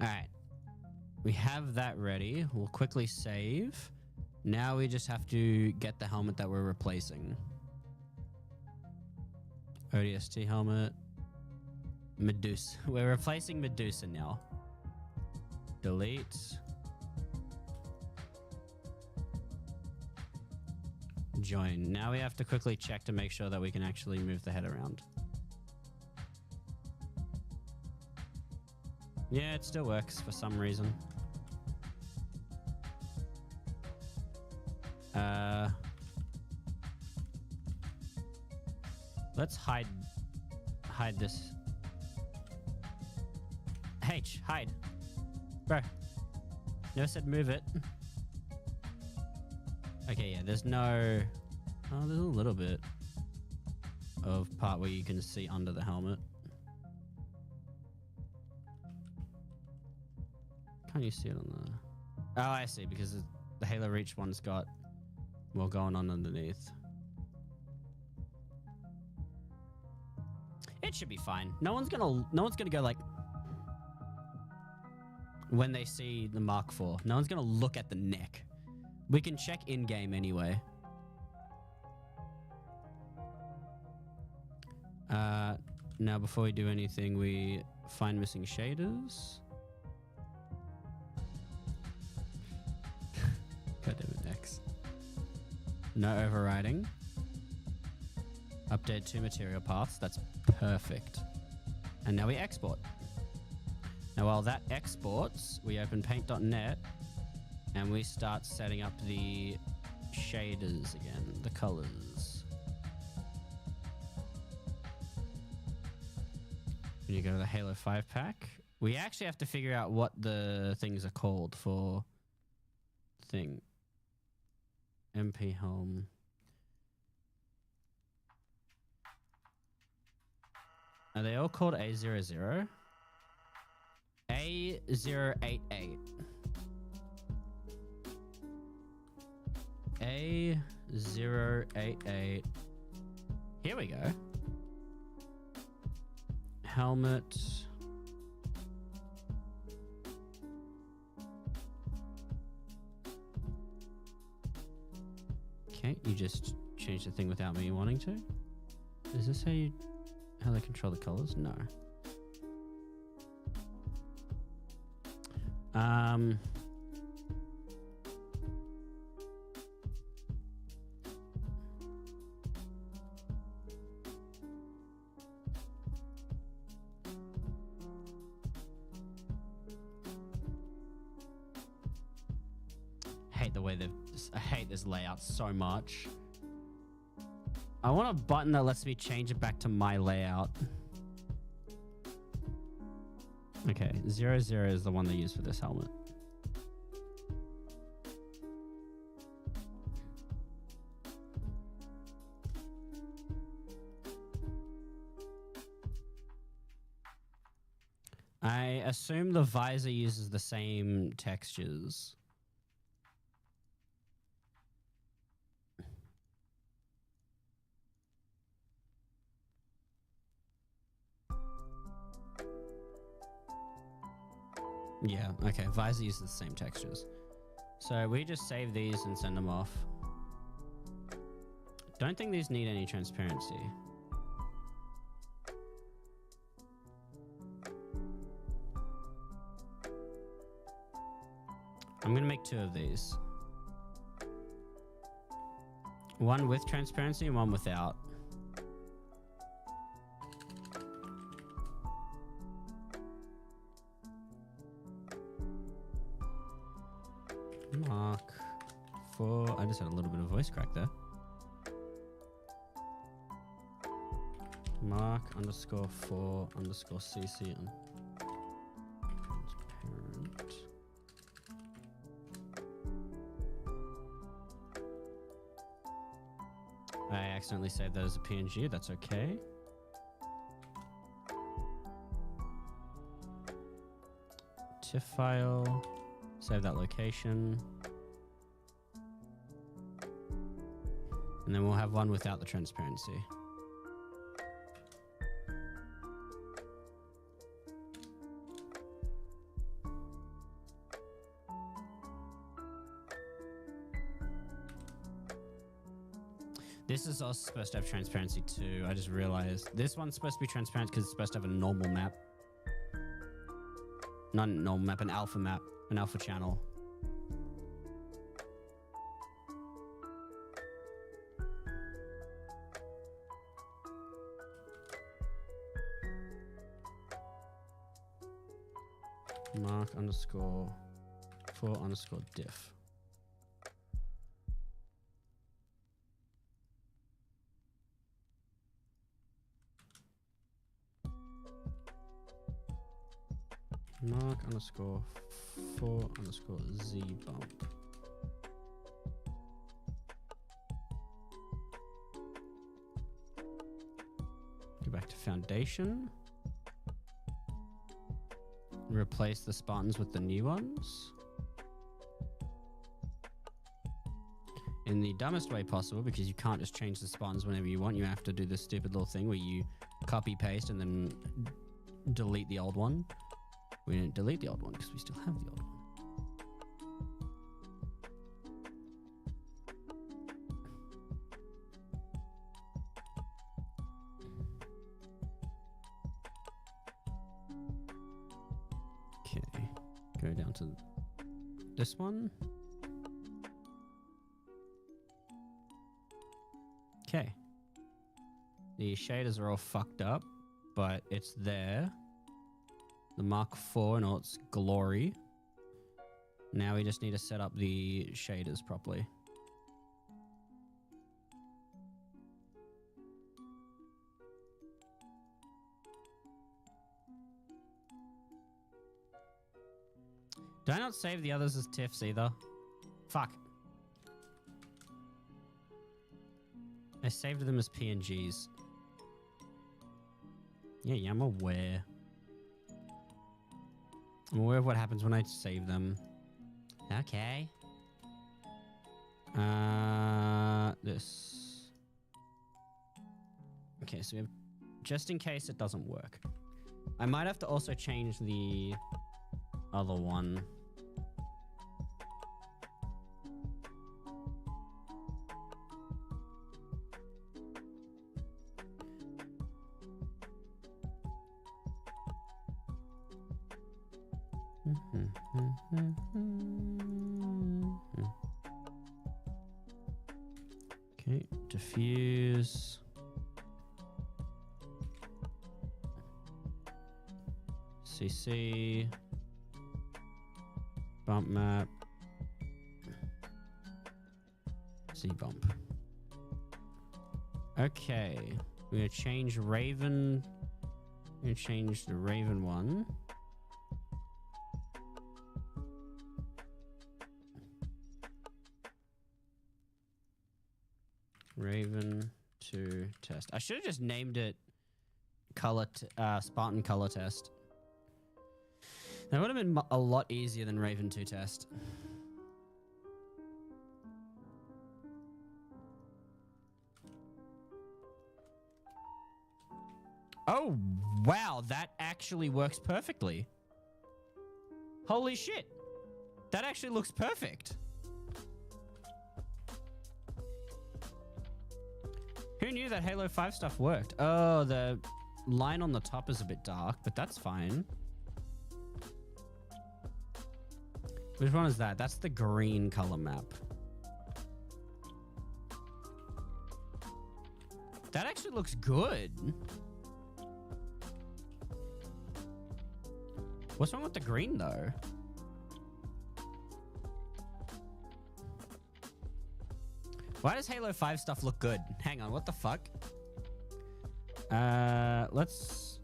All right. We have that ready. We'll quickly save. Now we just have to get the helmet that we're replacing. ODST helmet. Medusa. We're replacing Medusa now. Delete. Join. Now we have to quickly check to make sure that we can actually move the head around. Yeah, it still works for some reason. Let's hide this. H, hide. Bro. Never said move it. Okay, yeah, there's no... Oh, there's a little bit of part where you can see under the helmet. Can't you see it on the... Oh, I see, because the Halo Reach one's got more going on underneath. It should be fine. No one's gonna go like... When they see the Mark IV, no one's gonna look at the neck. We can check in-game anyway. Now before we do anything, we find missing shaders. God damn it, X. No overriding. Update 2 material paths. That's perfect. And now we export. Now while that exports, we open paint.net and we start setting up the shaders again, the colors. When you go to the Halo 5 pack, we actually have to figure out what the things are called for thing. MP Helm. Are they all called A00? A088. A088. Here we go. Helmet. Okay, you just changed the thing without me wanting to. Is this how they control the colors? No. I hate this layout so much. I want a button that lets me change it back to my layout. Okay, 00 is the one they use for this helmet. I assume the visor uses the same textures. Yeah, okay. Visor uses the same textures. So we just save these and send them off. Don't think these need any transparency. I'm going to make 2 of these. One with transparency and one without. Mark 4. I just had a little bit of voice crack there. Mark _4_CC on transparent. I accidentally saved that as a PNG. That's okay. TIFF file. Save that location. And then we'll have one without the transparency. This is also supposed to have transparency too. I just realized this one's supposed to be transparent because it's supposed to have a normal map. Not a normal map, an alpha map. An alpha channel. Mark underscore for underscore diff. Mark underscore for underscore z bump. Go back to foundation. Replace the Spartans with the new ones. In the dumbest way possible, because you can't just change the Spartans whenever you want. You have to do this stupid little thing where you copy paste and then delete the old one. We didn't delete the old one because we still have the old one. Okay, go down to this one. Okay. The shaders are all fucked up, but it's there. The Mark IV in all its glory. Now we just need to set up the shaders properly. Did I not save the others as TIFFs either? Fuck. I saved them as PNGs. Yeah, I'm aware. I'm aware of what happens when I save them. Okay. This. Okay, so we have, just in case it doesn't work. I might have to also change the other one. Okay, diffuse. CC. Bump map. Z bump. Okay, we're gonna change Raven. We're gonna change the Raven one. Raven to test. I should have just named it color Spartan color test. That would have been a lot easier than Raven 2 test. Oh, wow. That actually works perfectly. Holy shit. That actually looks perfect. Who knew that Halo 5 stuff worked? Oh, the line on the top is a bit dark, but that's fine. Which one is that? That's the green color map. That actually looks good. What's wrong with the green though? Why does Halo 5 stuff look good? Hang on, what the fuck? Let's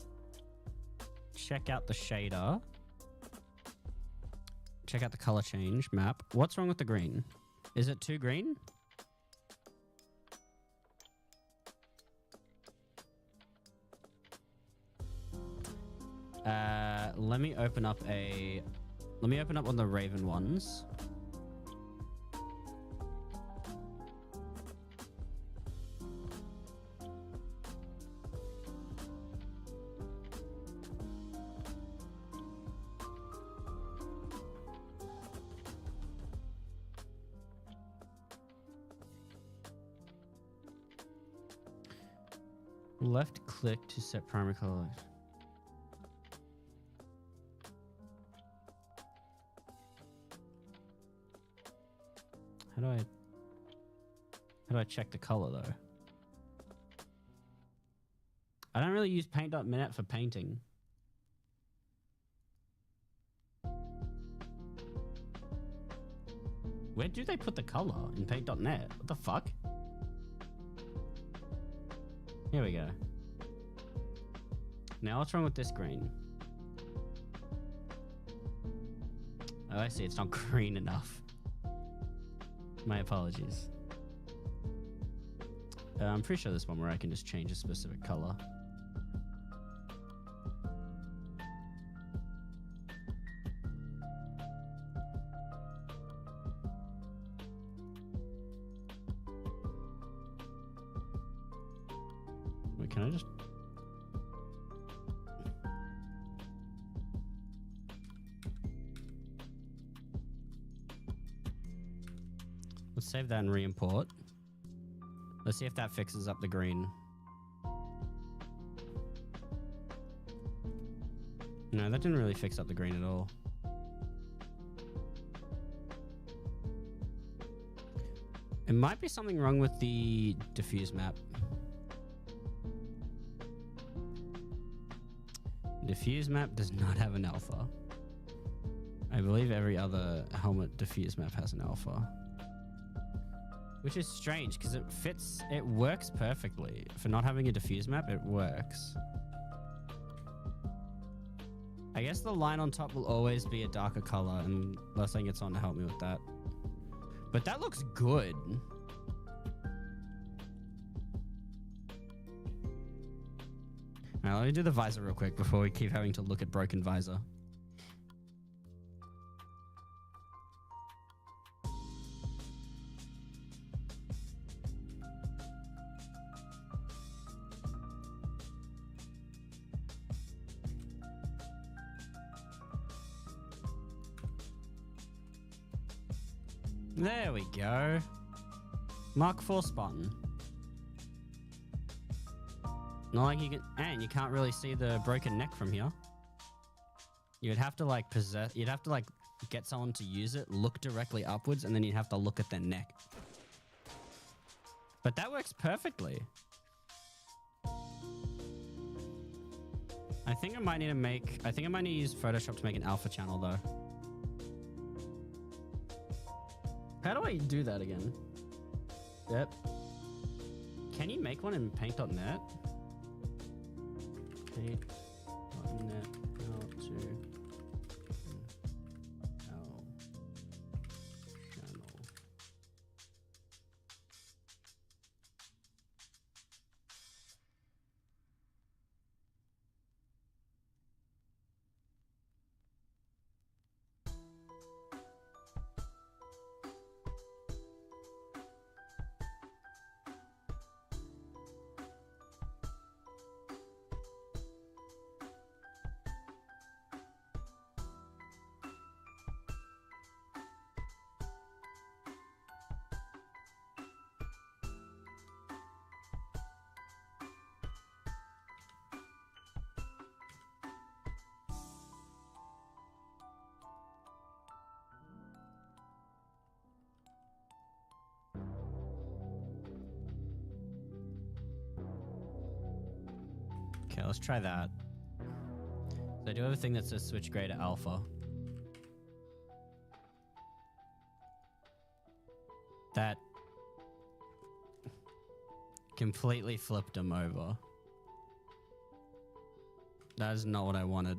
check out the shader. Check out the color change map. What's wrong with the green? Is it too green? Let me open up one of the Raven ones. Left click to set primary color. How do I check the color though? I don't really use paint.minute for painting. Where do they put the color? In paint.net? What the fuck? Here we go. Now what's wrong with this green? Oh, I see. It's not green enough. My apologies. I'm pretty sure there's one where I can just change a specific color. Wait, can I just... Let's save that and re-import. Let's see if that fixes up the green. No, that didn't really fix up the green at all. It might be something wrong with the diffuse map. Diffuse map does not have an alpha. I believe every other helmet diffuse map has an alpha. Which is strange because it works perfectly. For not having a diffuse map, it works. I guess the line on top will always be a darker color unless I get someone to help me with that. But that looks good. Alright, let me do the visor real quick before we keep having to look at broken visor. There we go. Mark 4 Spartan. Not like you can, and you can't really see the broken neck from here. You'd have to like you'd have to like get someone to use it, look directly upwards, and then you'd have to look at their neck. But that works perfectly. I think I might need to use Photoshop to make an alpha channel though. How do I do that again? Yep. Can you make one in paint.net? Paint.net how to L channel. Okay, let's try that. So I do have a thing that says switch gray to alpha. That completely flipped him over. That is not what I wanted.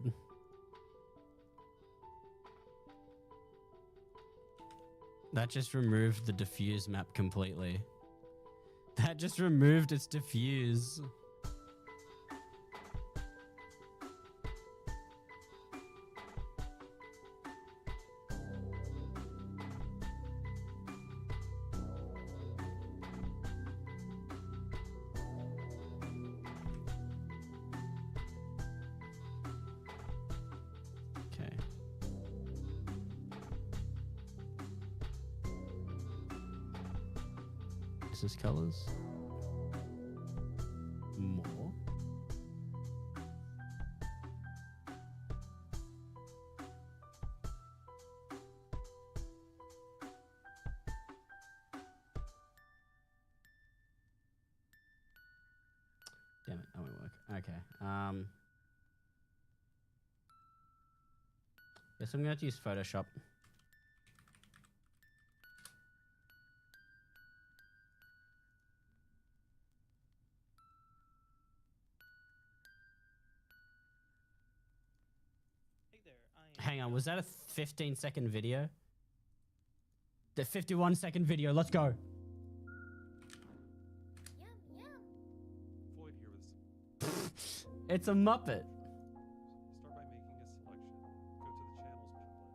That just removed the diffuse map completely. That just removed its diffuse. This is colors. More. Damn it, that won't work. Okay. Guess I'm gonna have to use Photoshop. hang on. Was that a 15-second video? The 51-second video. Let's go. Yum, yum. Floyd here with It's a Muppet. Start by making a selection. Go to the channels palette and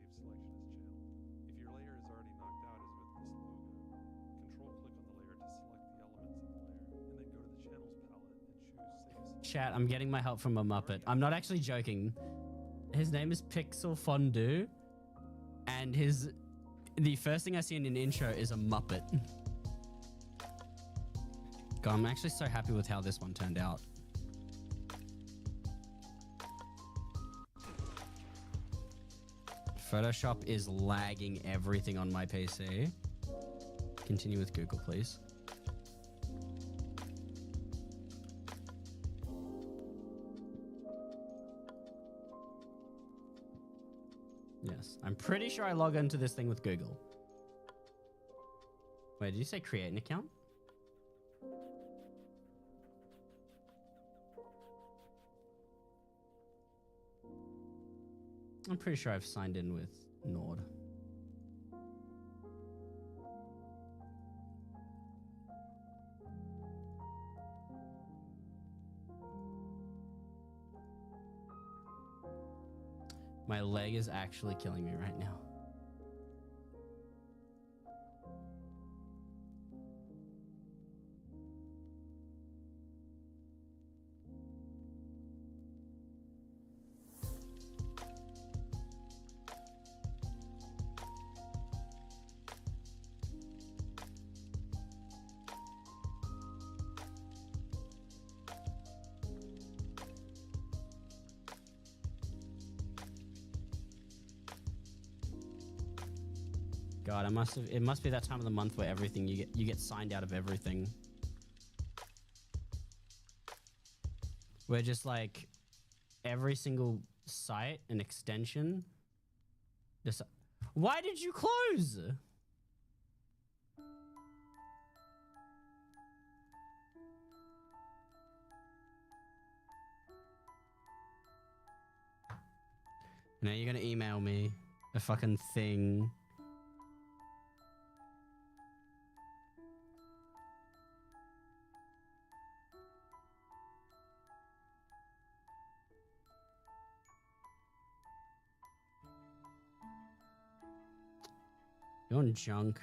choose save selection as channel. If your layer is already knocked out as with this logo, control click on the layer to select the elements of the layer, and then go to the channels palette and choose save. Chat, I'm getting my help from a Muppet. I'm not actually joking. His name is Pixel Fondue, and the first thing I see in an intro is a Muppet. God, I'm actually so happy with how this one turned out. Photoshop is lagging everything on my PC. Continue with Google, please. Yes, I'm pretty sure I log into this thing with Google. Wait, did you say create an account? I'm pretty sure I've signed in with Nord. My leg is actually killing me right now. God, it must be that time of the month where everything you get signed out of everything. Where just like every single site and extension just why did you close? Now you're gonna email me a fucking thing. You're on junk.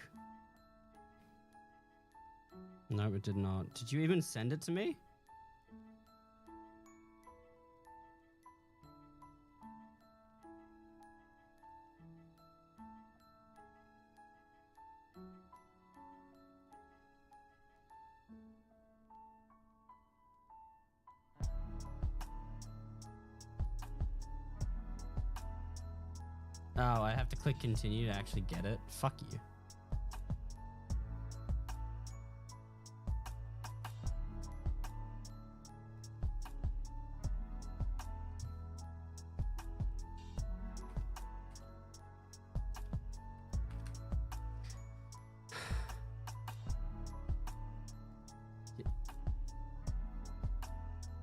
No, it did not. Did you even send it to me? Oh, I have to click continue to actually get it. Fuck you.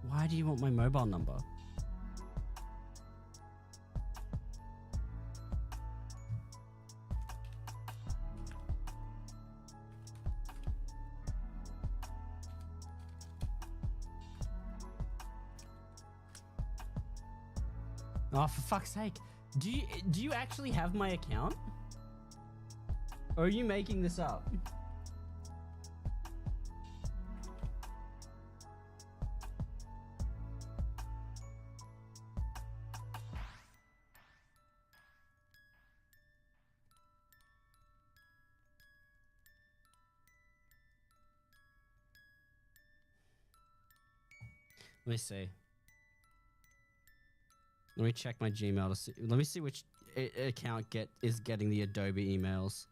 Why do you want my mobile number? Oh, for fuck's sake. Do you actually have my account? Or are you making this up? Let me see. Let me check my Gmail to see. Let me see which account is getting the Adobe emails.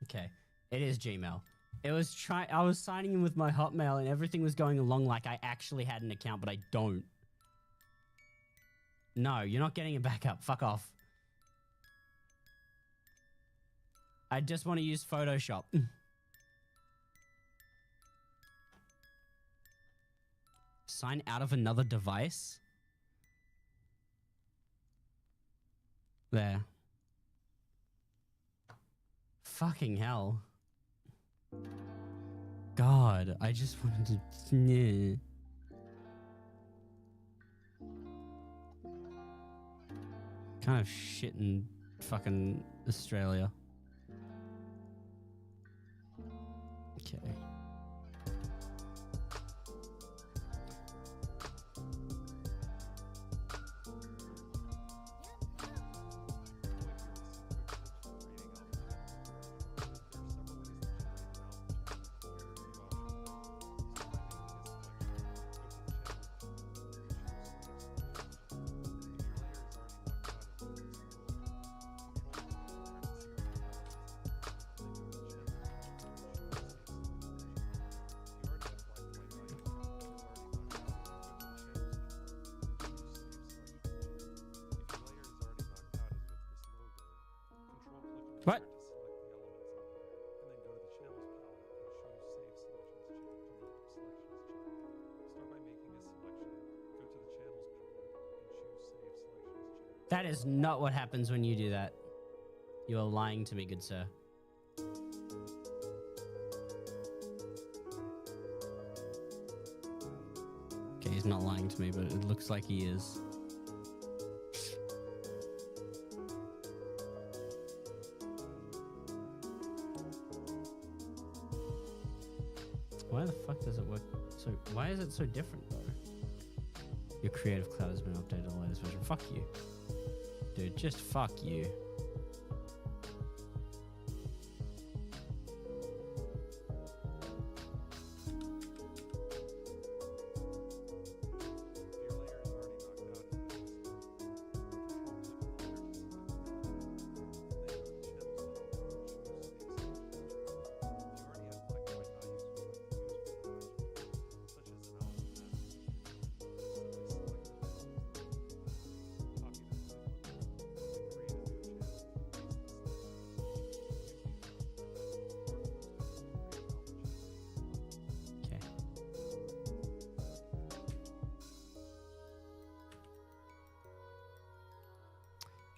Okay, it is Gmail. I was signing in with my Hotmail and everything was going along like I actually had an account, but I don't. No, you're not getting a backup. Fuck off. I just want to use Photoshop. sign out of another device? There. Fucking hell. God, I just wanted to... Yeah. Kind of shit in fucking Australia. Okay. What? That is not what happens when you do that. You are lying to me, good sir. Okay, he's not lying to me, but it looks like he is. Why the fuck does it work so... Why is it so different, though? Your Creative Cloud has been updated to the latest version. Fuck you. Dude, just fuck you.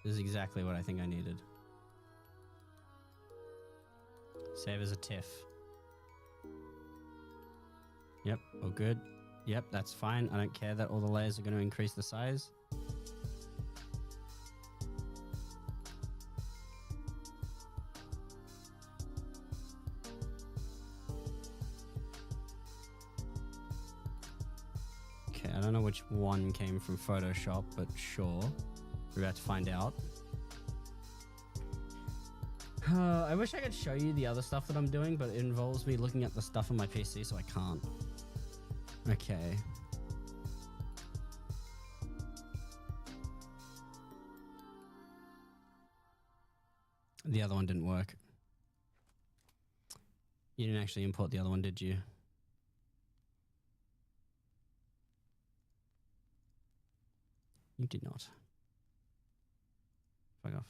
This is exactly what I think I needed. Save as a TIFF. Yep, all good. Yep, that's fine. I don't care that all the layers are going to increase the size. Okay, I don't know which one came from Photoshop, but sure. We're about to find out. I wish I could show you the other stuff that I'm doing, but it involves me looking at the stuff on my PC, so I can't. Okay. The other one didn't work. You didn't actually import the other one, did you? You did not. Fuck off.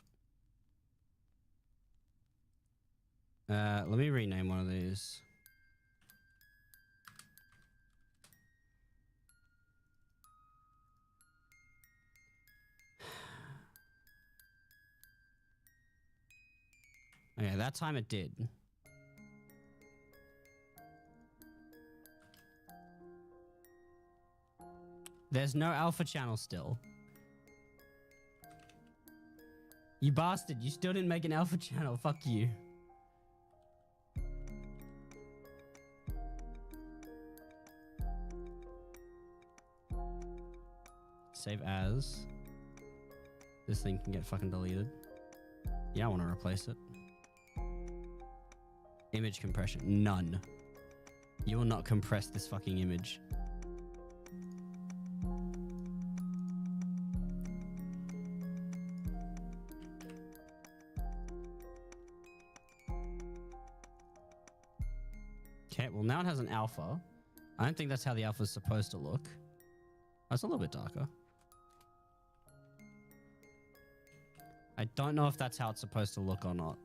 Let me rename one of these. Okay, that time it did. There's no alpha channel still. You bastard, you still didn't make an alpha channel. Fuck you. Save as. This thing can get fucking deleted. Yeah, I want to replace it. Image compression. None. You will not compress this fucking image. Okay, well now it has an alpha. I don't think that's how the alpha is supposed to look. That's a little bit darker. I don't know if that's how it's supposed to look or not.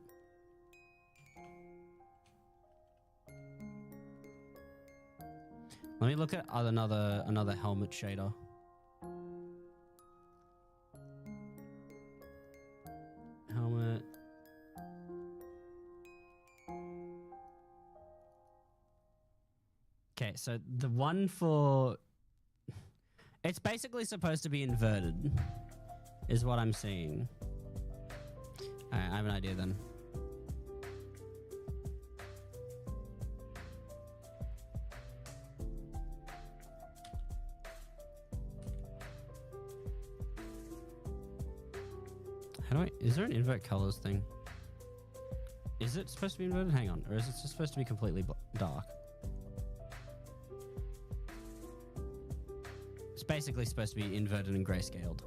Let me look at another helmet shader. Helmet. Okay, so the one for... It's basically supposed to be inverted, is what I'm seeing. Alright, I have an idea then. How do I... Is there an invert colors thing? Is it supposed to be inverted? Hang on. Or is it just supposed to be completely dark? It's basically supposed to be inverted and grayscaled.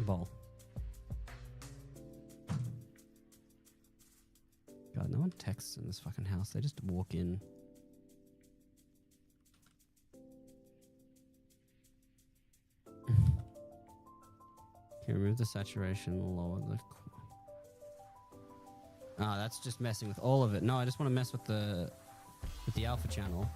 Ball. God, no one texts in this fucking house. They just walk in. Okay, remove the saturation, lower the... Ah, that's just messing with all of it. No, I just want to mess with the alpha channel.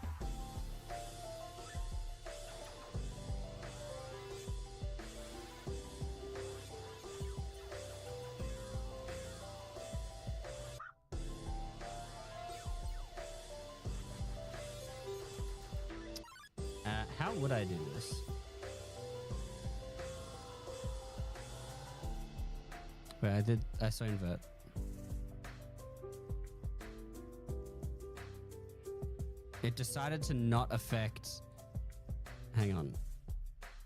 How would I do this? Wait, I saw invert. It decided to not affect... Hang on.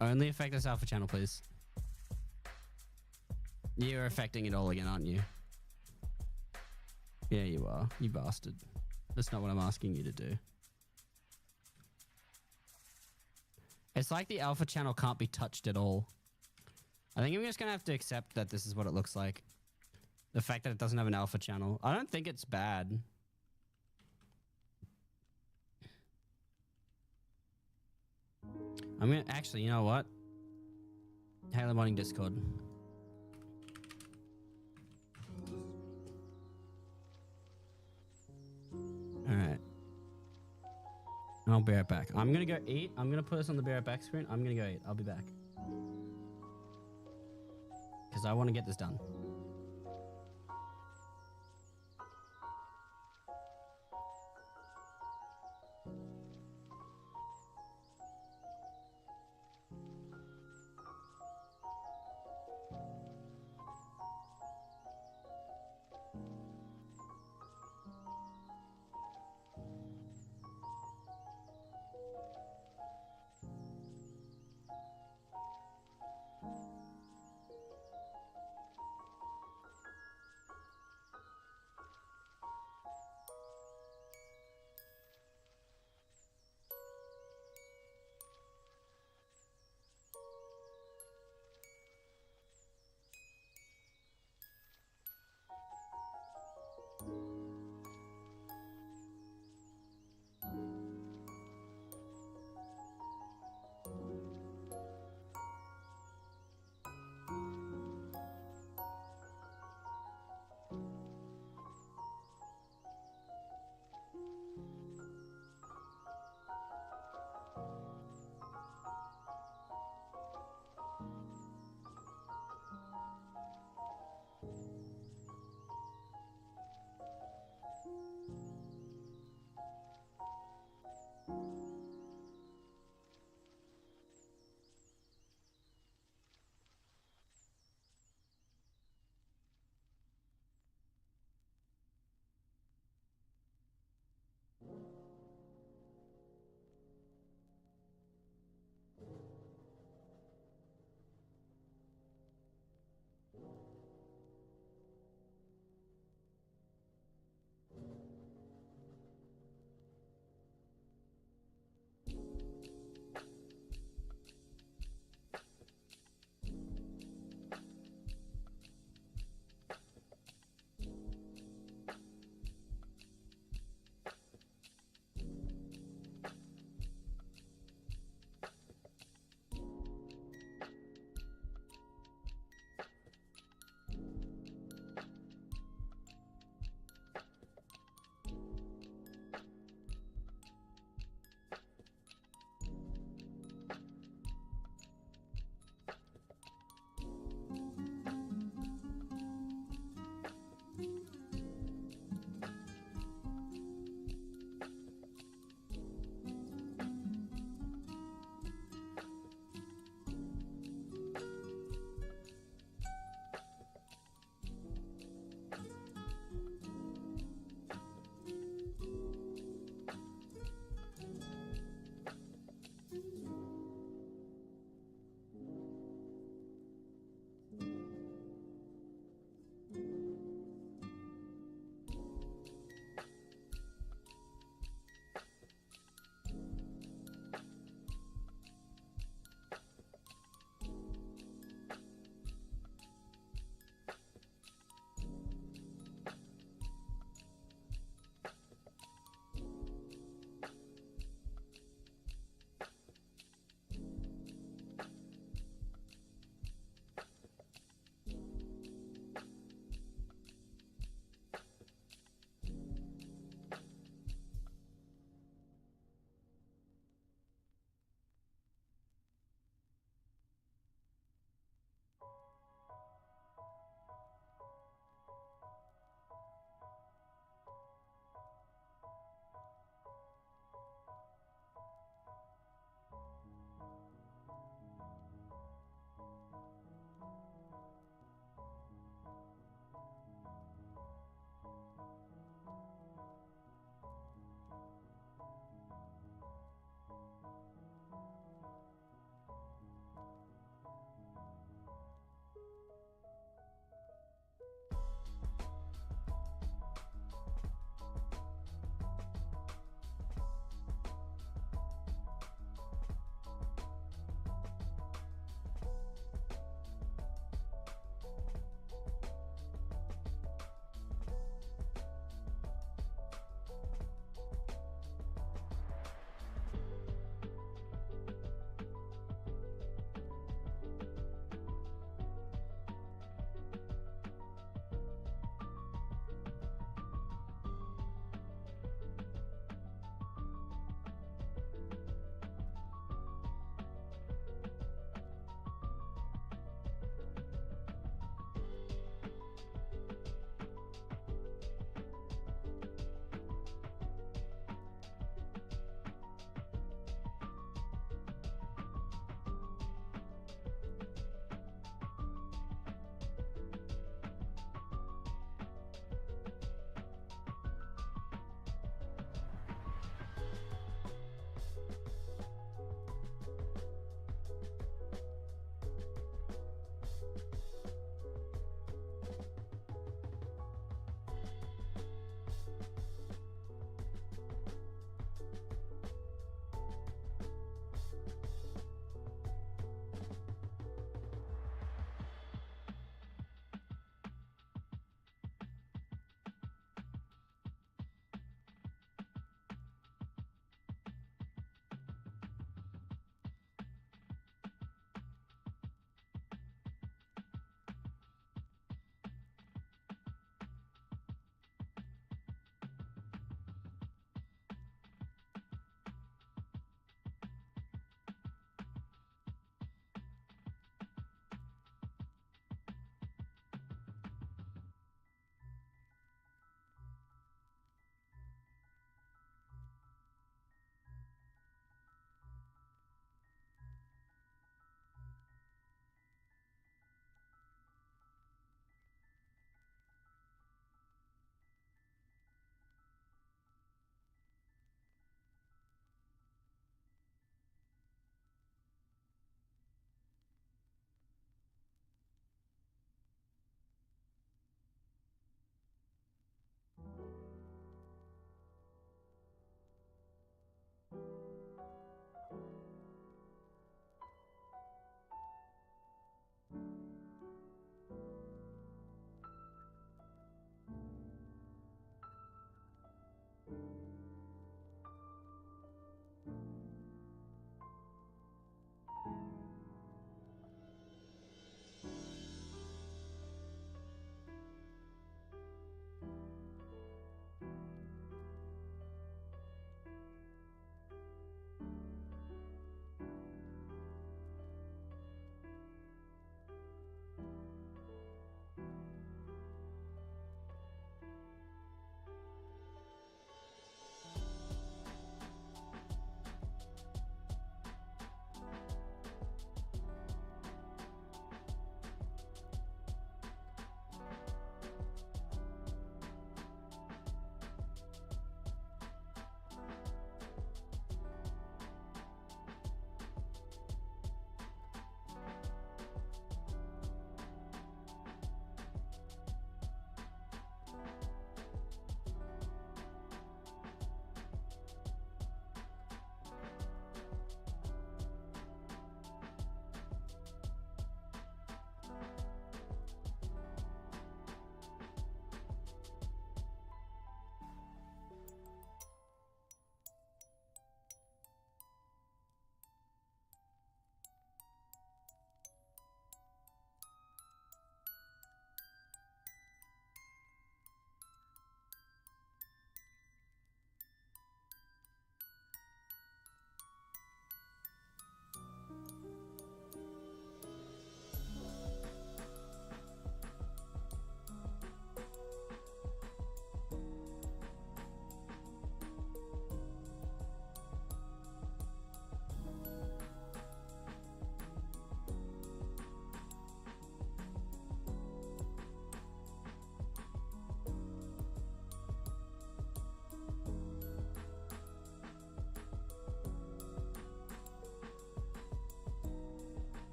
Only affect this alpha channel, please. You're affecting it all again, aren't you? Yeah, you are. You bastard. That's not what I'm asking you to do. It's like the alpha channel can't be touched at all. I think I'm just going to have to accept that this is what it looks like. The fact that it doesn't have an alpha channel. I don't think it's bad. I'm going to... Actually, you know what? Halo Modding Discord. Alright. I'll be right back. I'm going to go eat. I'm going to put this on the be right back screen. I'm going to go eat. I'll be back. Because I want to get this done.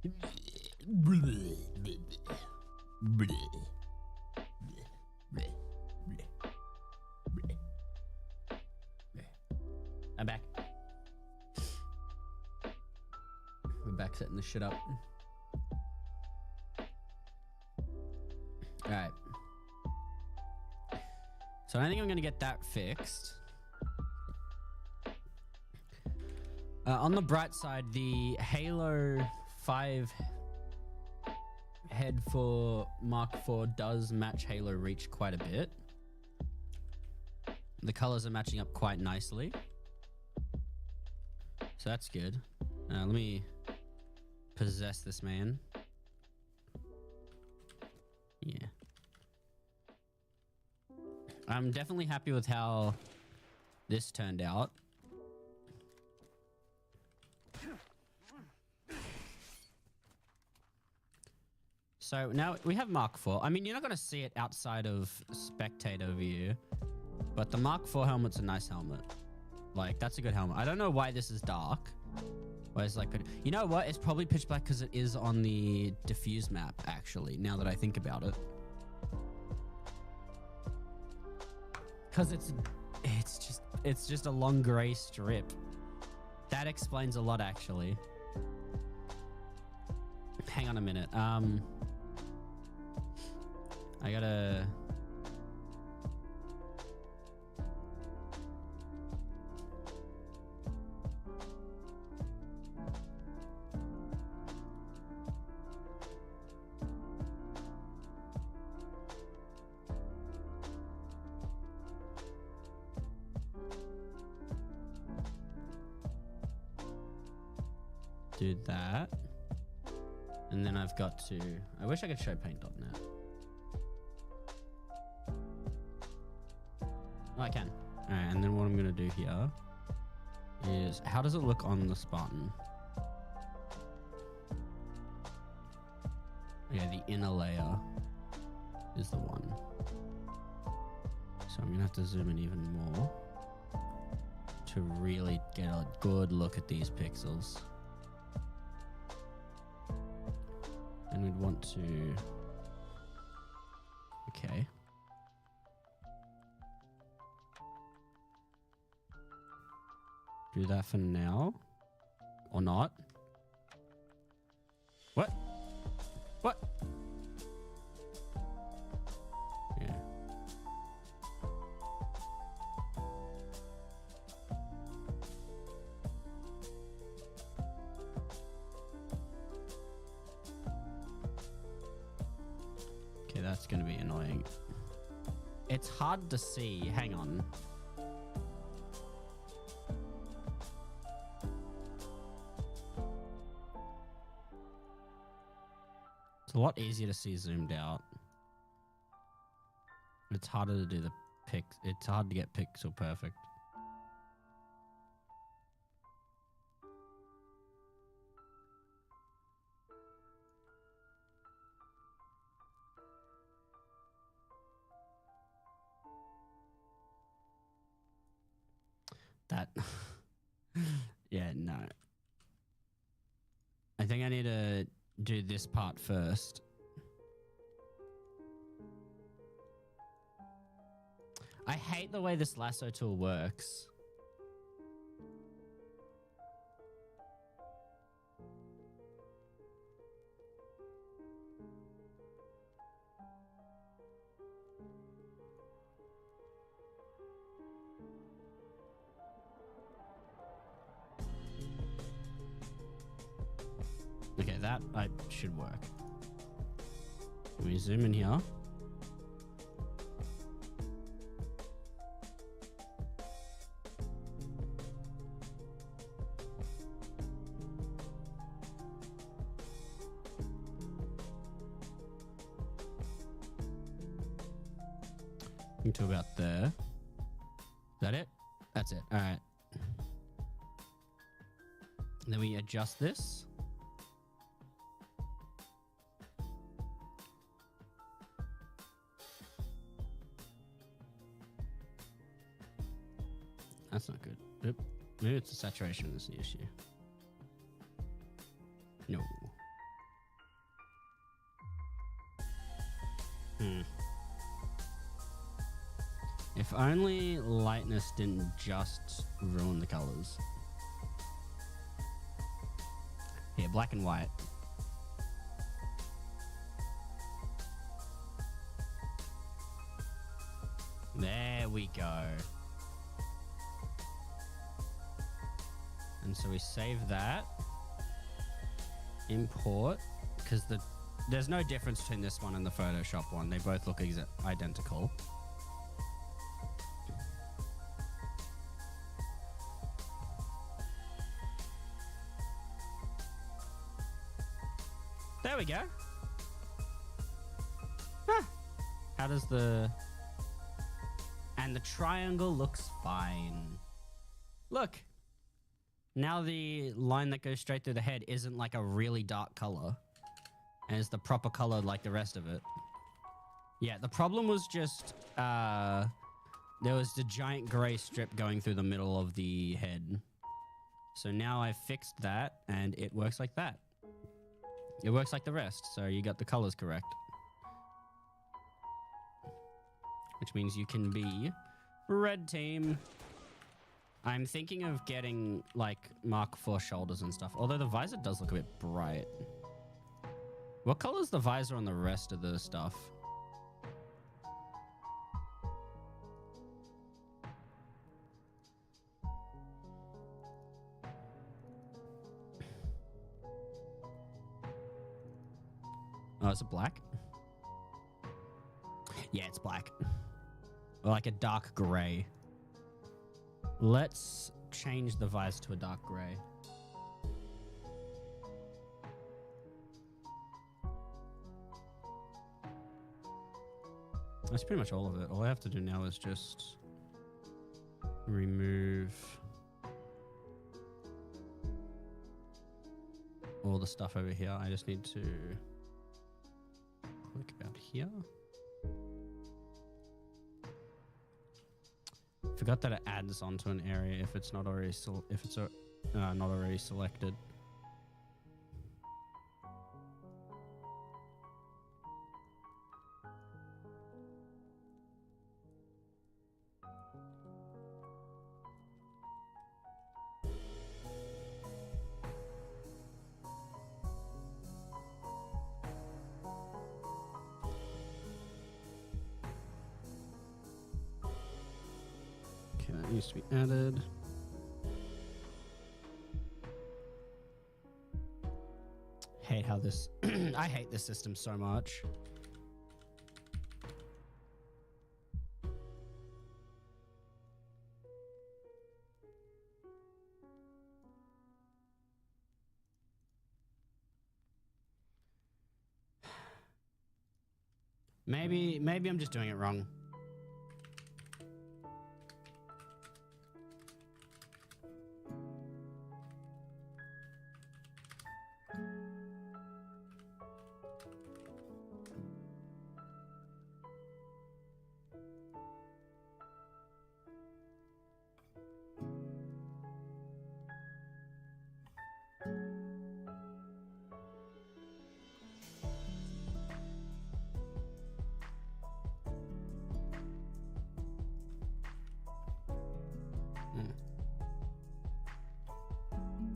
I'm back. We're back setting this shit up. Alright. So I think I'm going to get that fixed. On the bright side, the Halo 5 head for Mark IV does match Halo Reach quite a bit. The colors are matching up quite nicely. So that's good. Let me possess this man. Yeah. I'm definitely happy with how this turned out. So now we have Mark IV. I mean, you're not going to see it outside of spectator view, but the Mark IV helmet's a nice helmet. Like, that's a good helmet. I don't know why this is dark. Why it's like, you know what? It's probably pitch black because it is on the diffuse map, actually, now that I think about it. Because it's just a long gray strip. That explains a lot, actually. Hang on a minute. I gotta... do that. And then I've got to... I wish I could show paint.net. Oh, I can. Alright, and then what I'm going to do here is... How does it look on the Spartan? Yeah, the inner layer is the one. So I'm going to have to zoom in even more to really get a good look at these pixels. And we'd want to... Okay. Do that for now. Or not. What? What? Yeah. Okay, that's going to be annoying. It's hard to see. Hang on. It's a lot easier to see zoomed out. It's harder to do the it's hard to get pixel perfect. That yeah, no. I think I need to do this part first. I hate the way this lasso tool works. Okay, that should work. Let me zoom in here. To about there. Is that it? That's it. All right. Then we adjust this. That's not good. Oop. Maybe it's the saturation that's the issue. No. If only lightness didn't just ruin the colors. Here, black and white. There we go. And so we save that. Import, because there's no difference between this one and the Photoshop one. They both look identical. There we go. Huh. How does the... And the triangle looks fine. Look. Now the line that goes straight through the head isn't like a really dark color. And it's the proper color like the rest of it. Yeah, the problem was just... there was the giant gray strip going through the middle of the head. So now I've fixed that, and it works like that. It works like the rest, so you got the colors correct. Which means you can be red team. I'm thinking of getting, like, Mark IV shoulders and stuff. Although the visor does look a bit bright. What color is the visor on the rest of the stuff? Oh, is it black? Yeah, it's black. Or like a dark gray. Let's change the visor to a dark gray. That's pretty much all of it. All I have to do now is just remove all the stuff over here. I just need to click about here. Forgot that it adds onto an area if it's not already not already selected. Okay, that needs to be added. Hate how this... I hate this system so much. Maybe I'm just doing it wrong.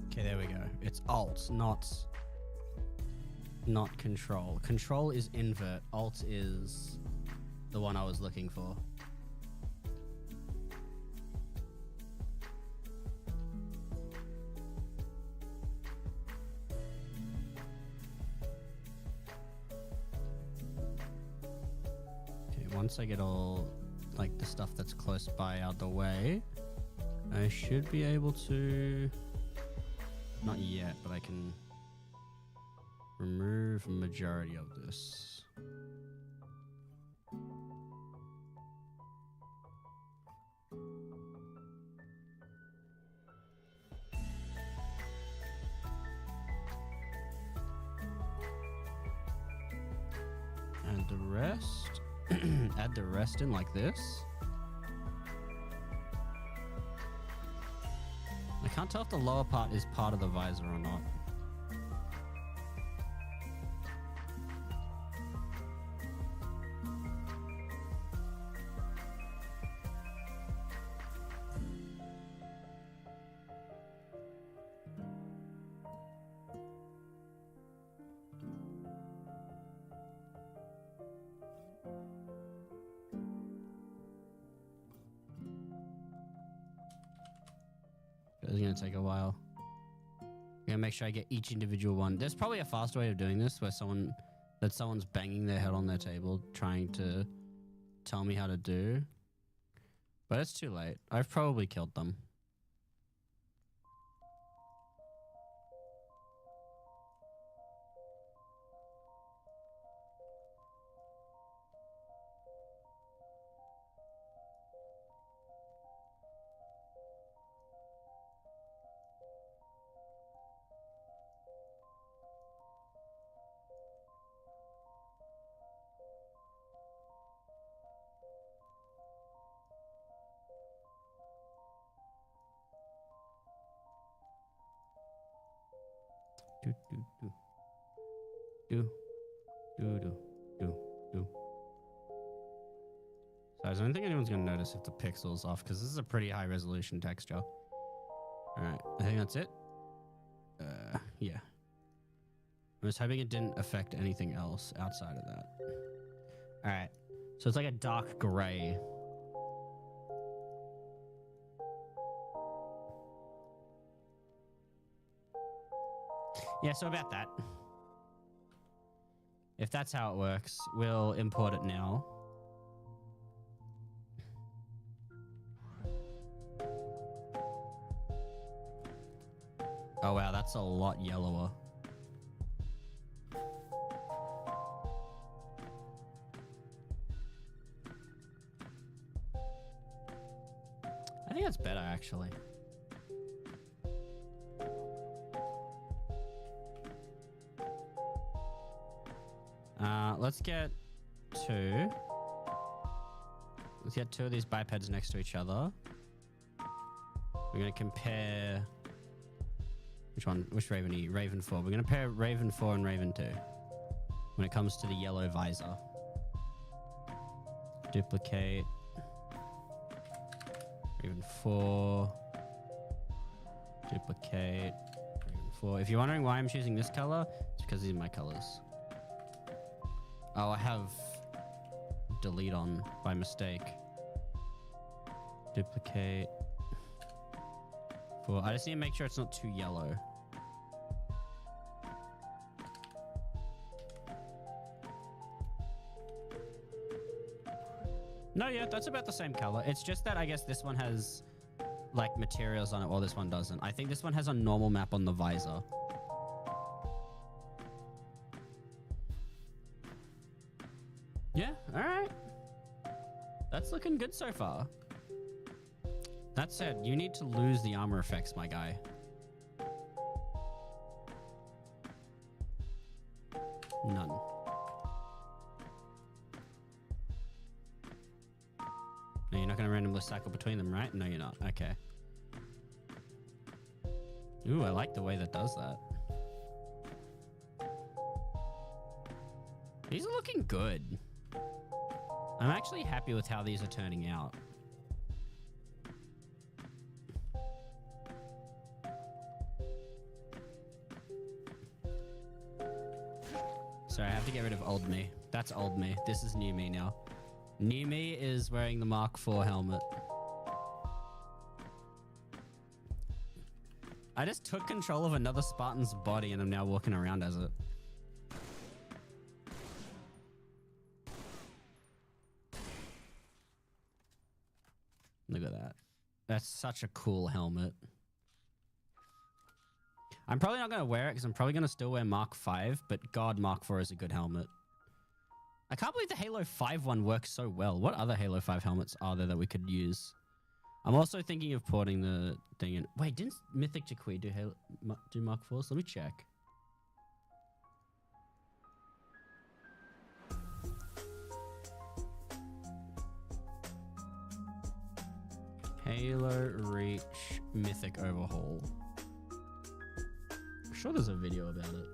Okay, there we go. It's Alt, not Control. Control is invert. Alt is the one I was looking for. Okay, once I get all like the stuff that's close by out the way, I should be able to... Not yet, but I can remove a majority of this. And the rest, add the rest in like this. I can't tell if the lower part is part of the visor or not. It's gonna take a while. I'm gonna make sure I get each individual one. There's probably a faster way of doing this where someone's banging their head on their table trying to tell me how to do. But it's too late. I've probably killed them. Do, do, do. Do. Do, do, do, do. So I don't think anyone's going to notice if the pixel's off because this is a pretty high resolution texture. Alright, I think that's it. Yeah. I was hoping it didn't affect anything else outside of that. Alright, so it's like a dark gray. Yeah, so about that. If that's how it works, we'll import it now. Oh wow, that's a lot yellower. I think that's better actually. Let's get two. Let's get two of these bipeds next to each other. We're going to compare... Which one? Which Raven are you? Raven 4. We're going to pair Raven 4 and Raven 2 when it comes to the yellow visor. Duplicate. Raven 4. Duplicate. Raven 4. If you're wondering why I'm choosing this color, it's because these are my colors. Oh, I have delete on by mistake. Duplicate. I just need to make sure it's not too yellow. No, yeah, that's about the same color. It's just that I guess this one has like materials on it while this one doesn't. I think this one has a normal map on the visor. Yeah, all right. That's looking good so far. That said, you need to lose the armor effects, my guy. None. No, you're not going to randomly cycle between them, right? No, you're not. Okay. Ooh, I like the way that does that. These are looking good. I'm actually happy with how these are turning out. Sorry, I have to get rid of old me. That's old me. This is new me now. New me is wearing the Mark IV helmet. I just took control of another Spartan's body and I'm now walking around as it. Look at that. That's such a cool helmet. I'm probably not going to wear it because I'm probably going to still wear Mark V, but God, Mark IV is a good helmet. I can't believe the Halo 5 one works so well. What other Halo 5 helmets are there that we could use? I'm also thinking of porting the thing in. Wait, didn't Mythic Jakui do Mark IVs? Let me check. Halo Reach Mythic Overhaul. I'm sure there's a video about it.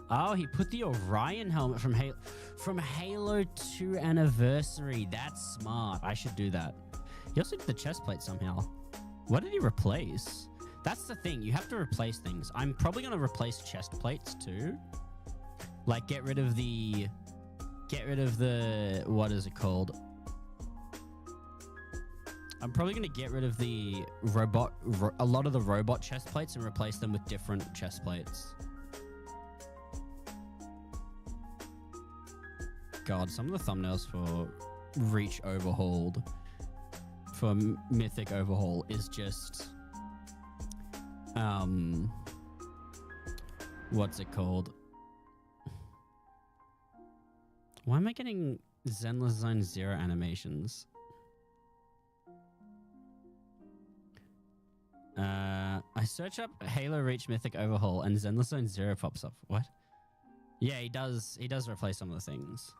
Oh, he put the Orion helmet from Halo 2 Anniversary. That's smart. I should do that. He also did the chest plate somehow. What did he replace? That's the thing. You have to replace things. I'm probably going to replace chest plates too. Like get rid of the get rid of the... What is it called? I'm probably going to get rid of the a lot of the robot chest plates and replace them with different chest plates. God, some of the thumbnails for Reach Overhauled, for Mythic Overhaul, is just... What's it called? Why am I getting Zenless Zone 0 animations? I search up Halo Reach Mythic Overhaul and Zenless Zone 0 pops up. What? Yeah, he does replace some of the things.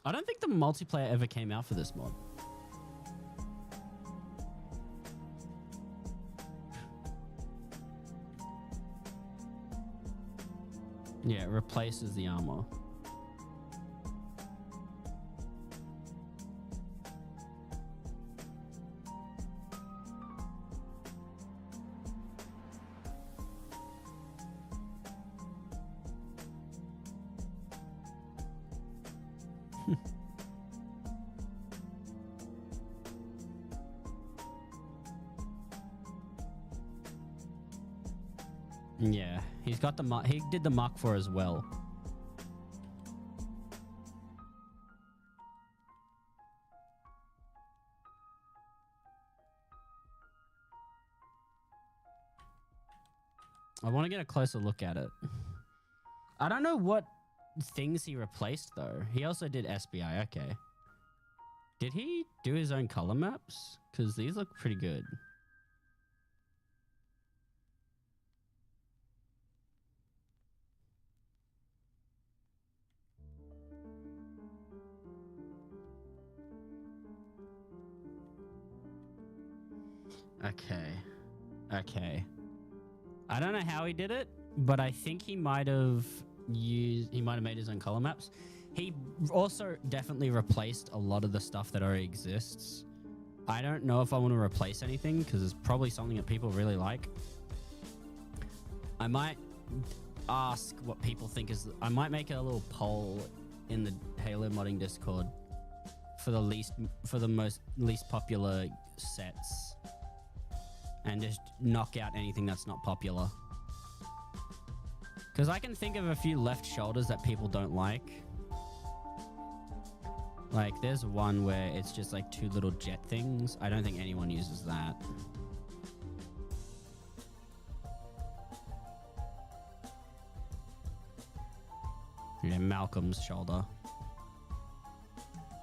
I don't think the multiplayer ever came out for this mod. Yeah, it replaces the armor. Yeah, he's got the he did the Mark IV as well. I want to get a closer look at it. I don't know what things he replaced though. He also did SBI. Okay. Did he do his own color maps? Because these look pretty good. Okay. I don't know how he did it, but I think he might have made his own color maps. He also definitely replaced a lot of the stuff that already exists. I don't know if I want to replace anything because it's probably something that people really like. I might ask what people think is... I might make a little poll in the Halo modding Discord for the least popular sets. And just knock out anything that's not popular. Because I can think of a few left shoulders that people don't like. Like, there's one where it's just like two little jet things. I don't think anyone uses that. Yeah, Malcolm's shoulder.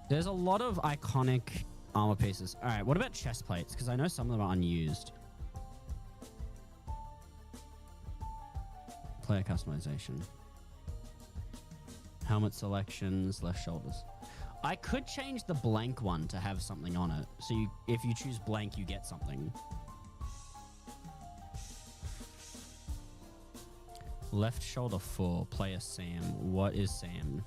There's a lot of iconic armor pieces. All right, what about chest plates? Because I know some of them are unused. Player customization. Helmet selections, left shoulders. I could change the blank one to have something on it. So if you choose blank, you get something. Left shoulder 4, player Sam. What is Sam?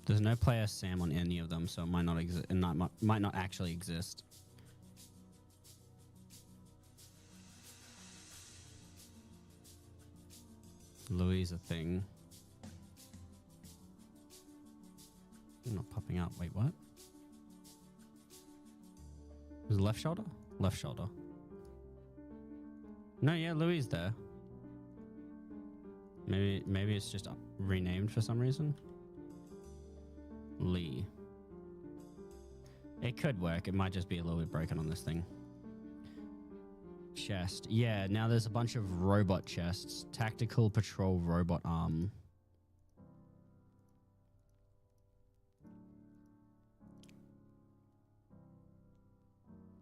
There's no player Sam on any of them, so it might not exist. It might not actually exist. Louis is a thing. Not popping up. Wait, what? Is it left shoulder? Left shoulder. No, yeah, Louis is there. Maybe it's just renamed for some reason. Lee. It could work. It might just be a little bit broken on this thing. Chest. Yeah, now there's a bunch of robot chests. Tactical patrol robot arm.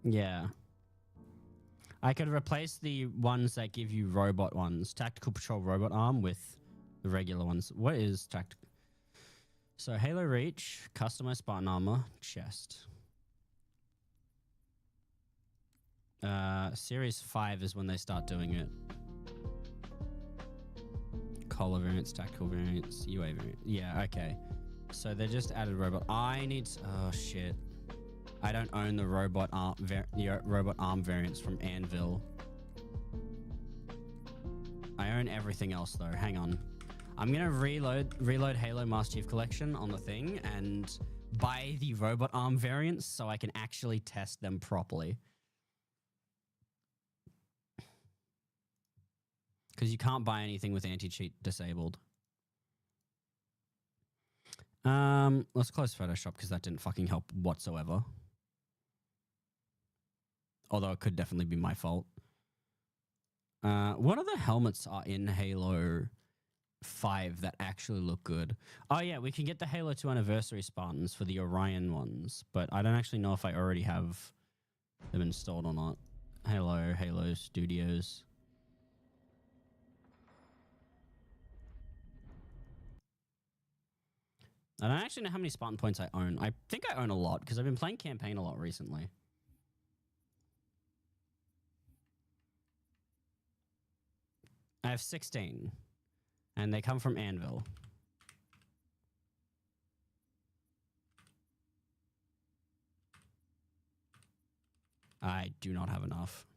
Yeah. I could replace the ones that give you robot ones. Tactical patrol robot arm with the regular ones. What is tactical? So Halo Reach, customized Spartan armor, chest. Series 5 is when they start doing it. Collar variants, tactical variants, UA variants. Yeah, okay. So they just added robot. I need... Oh, shit. I don't own the robot arm, robot arm variants from Anvil. I own everything else though. Hang on. I'm gonna reload Halo Master Chief Collection on the thing and buy the robot arm variants so I can actually test them properly. Because you can't buy anything with anti-cheat disabled. Let's close Photoshop because that didn't fucking help whatsoever. Although it could definitely be my fault. What other helmets are in Halo 5 that actually look good? Oh yeah, we can get the Halo 2 Anniversary Spartans for the Orion ones, but I don't actually know if I already have them installed or not. Halo Studios. I don't actually know how many Spartan points I own. I think I own a lot because I've been playing campaign a lot recently. I have 16, and they come from Anvil. I do not have enough.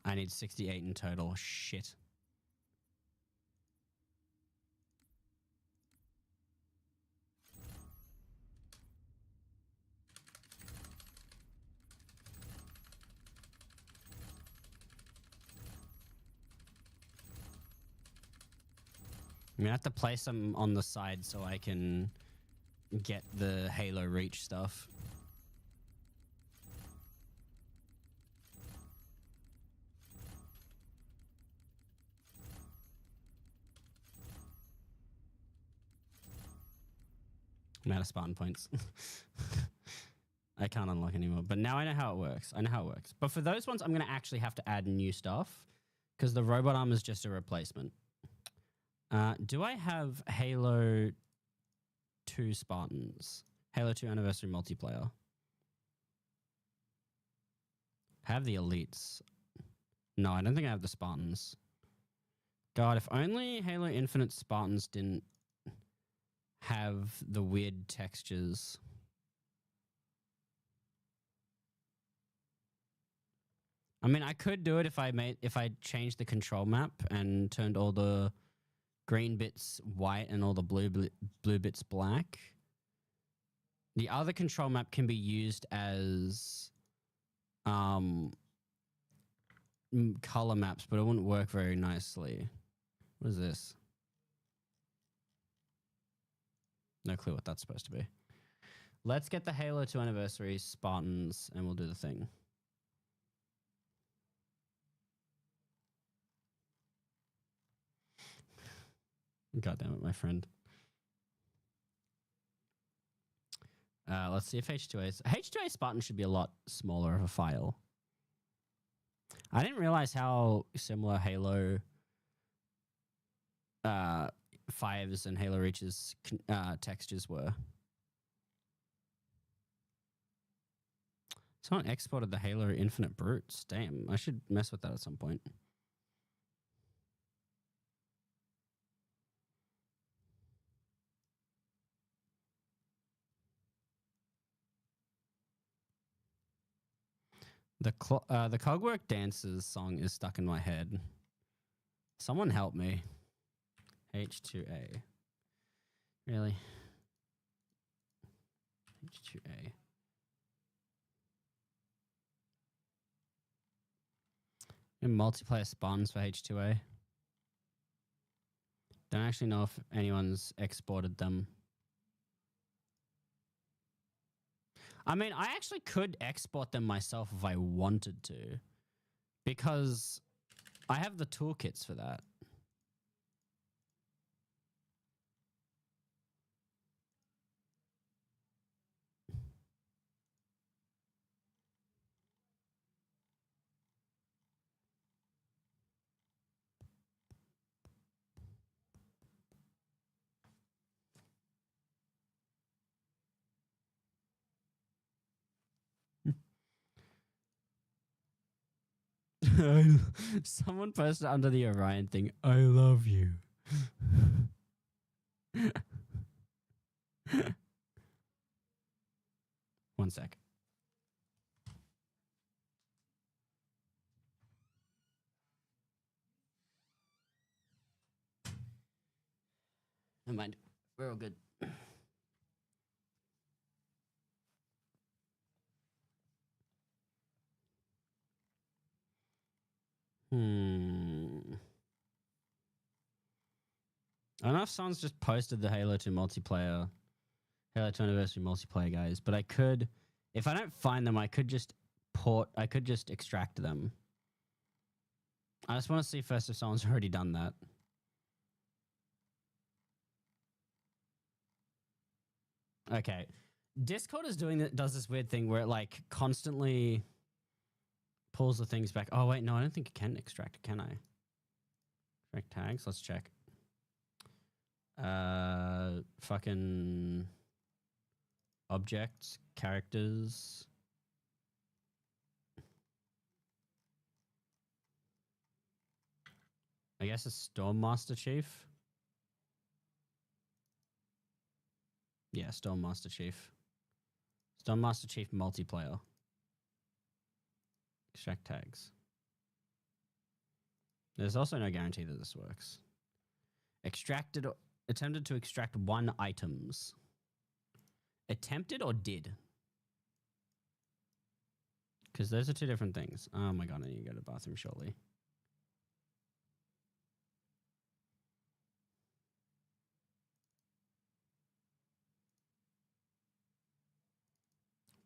I need 68 in total. Shit. I'm gonna have to place them on the side so I can get the Halo Reach stuff. I'm out of Spartan points. I can't unlock anymore, but now I know how it works. But for those ones, I'm going to actually have to add new stuff because the robot arm is just a replacement. Do I have Halo 2 Spartans? Halo 2 Anniversary Multiplayer. Have the Elites. No, I don't think I have the Spartans. God, if only Halo Infinite Spartans didn't have the weird textures. I mean, I could do it if I changed the control map and turned all the green bits white and all the blue bits black. The other control map can be used as color maps, but it wouldn't work very nicely. What is this? No clue what that's supposed to be. Let's get the Halo 2 Anniversary Spartans and we'll do the thing. God damn it, my friend. Let's see if H2A Spartan should be a lot smaller of a file. I didn't realize how similar Halo 5's and Halo Reach's textures were. Someone exported the Halo Infinite Brutes. Damn, I should mess with that at some point. The Cogwork Dancers song is stuck in my head. Someone help me. H2A. Really? H2A. And multiplayer spawns for H2A. Don't actually know if anyone's exported them. I mean, I actually could export them myself if I wanted to, because I have the toolkits for that. Someone posted under the Orion thing, I love you. One sec. Never mind. We're all good. I don't know if someone's just posted the Halo 2 multiplayer, Halo 2 Anniversary multiplayer guys, but I could, if I don't find them, I could just extract them. I just want to see first if someone's already done that. Okay. Discord is does this weird thing where it like constantly pulls the things back. Oh wait, no, I don't think it can extract it, can I? Extract tags, let's check. Fucking objects, characters. I guess a Storm Master Chief. Yeah, Storm Master Chief. Storm Master Chief multiplayer. Extract tags. There's also no guarantee that this works. Attempted to extract 1 items. Attempted or did? Because those are 2 different things. Oh my god, I need to go to the bathroom shortly.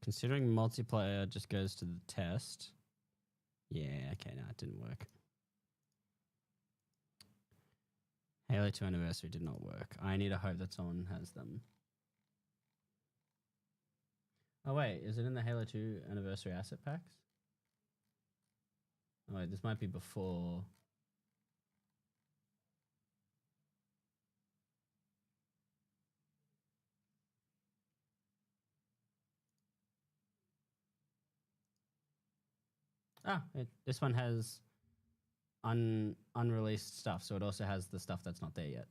Considering multiplayer just goes to the test. Yeah, okay, no, it didn't work. Halo 2 Anniversary did not work. I need to hope that someone has them. Oh wait, is it in the Halo 2 Anniversary asset packs? Oh wait, this might be before. Ah, this one has unreleased stuff, so it also has the stuff that's not there yet.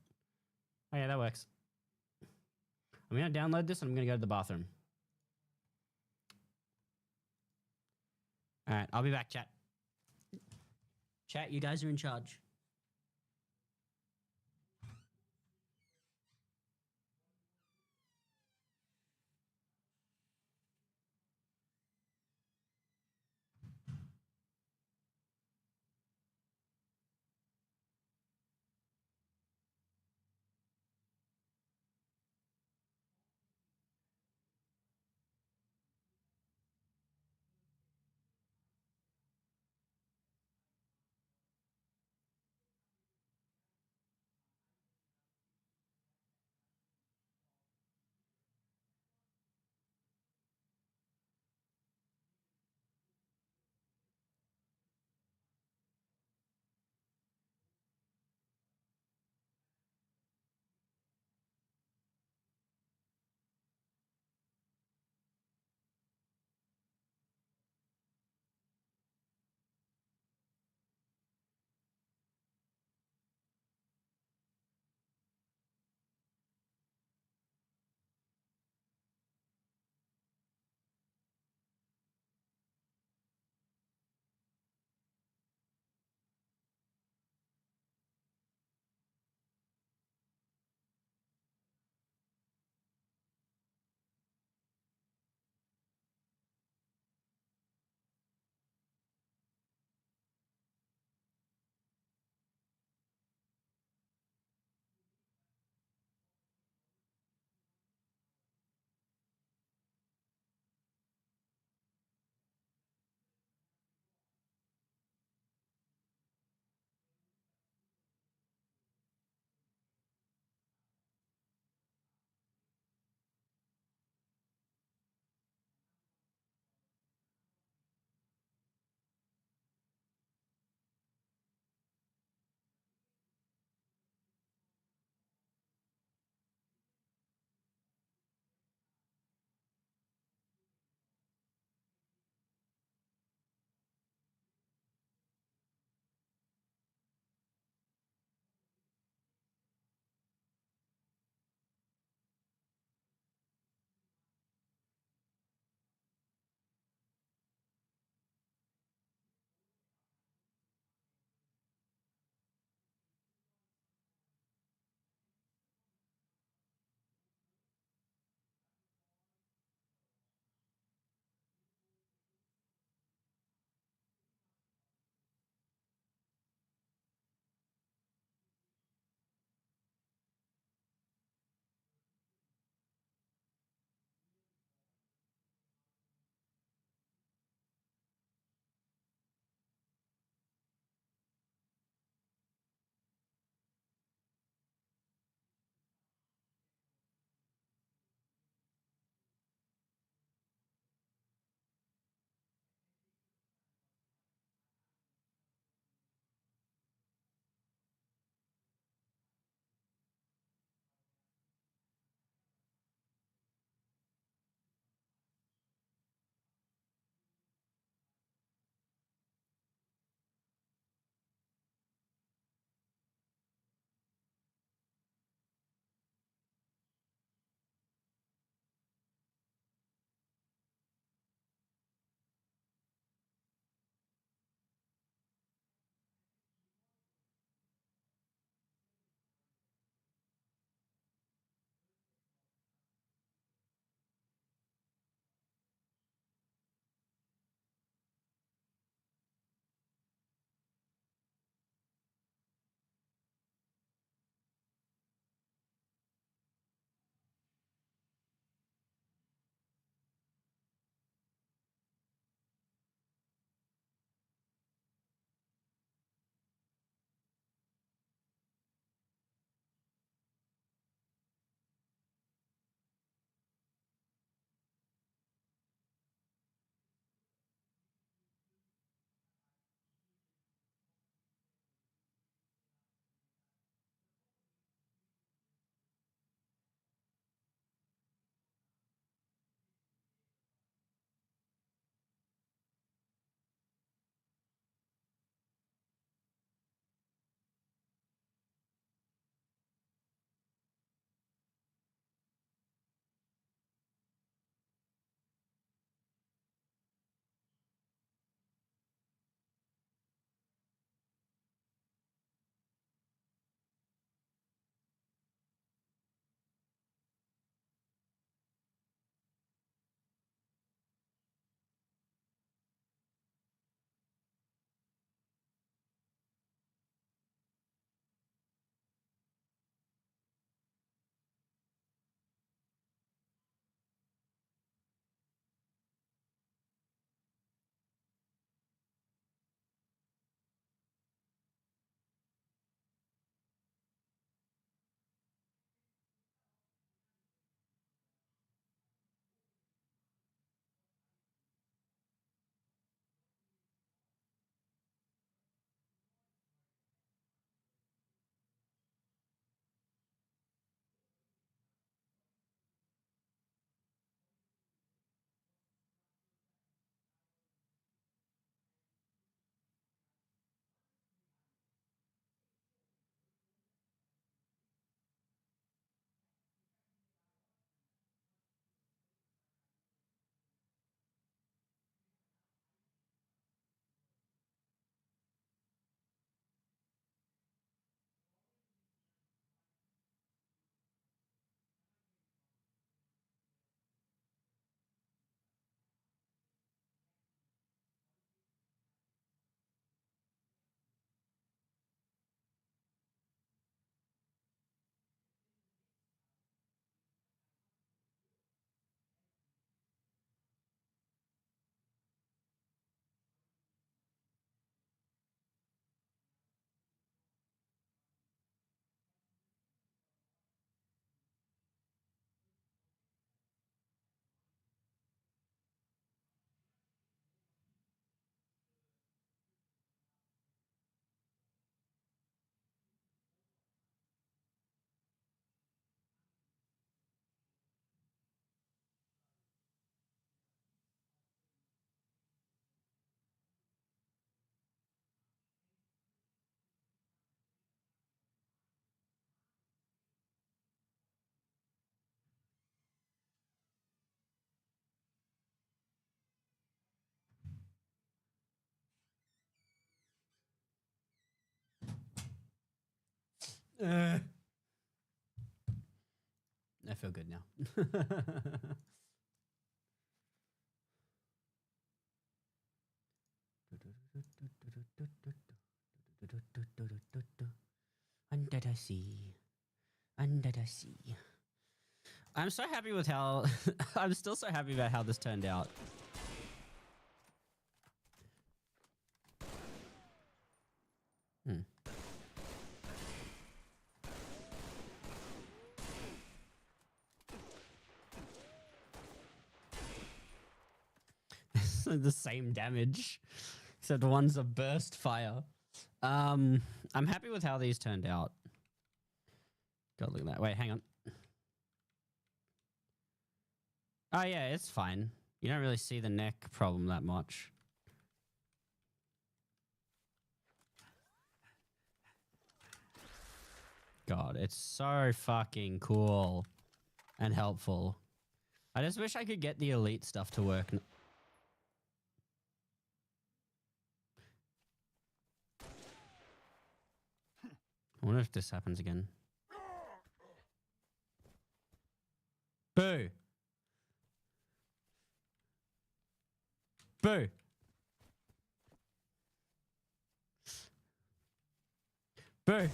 Oh yeah, that works. I'm gonna download this and I'm gonna go to the bathroom. All right, I'll be back, chat. Chat, you guys are in charge. I feel good now. Under the sea. Under the sea. I'm so happy with how... I'm still so happy about how this turned out. The same damage, except one's a burst fire. I'm happy with how these turned out. God, look at that. Wait, hang on. Oh yeah, it's fine. You don't really see the neck problem that much. God, it's so fucking cool and helpful. I just wish I could get the elite stuff to work. I wonder if this happens again. Boo! Boo! Boo!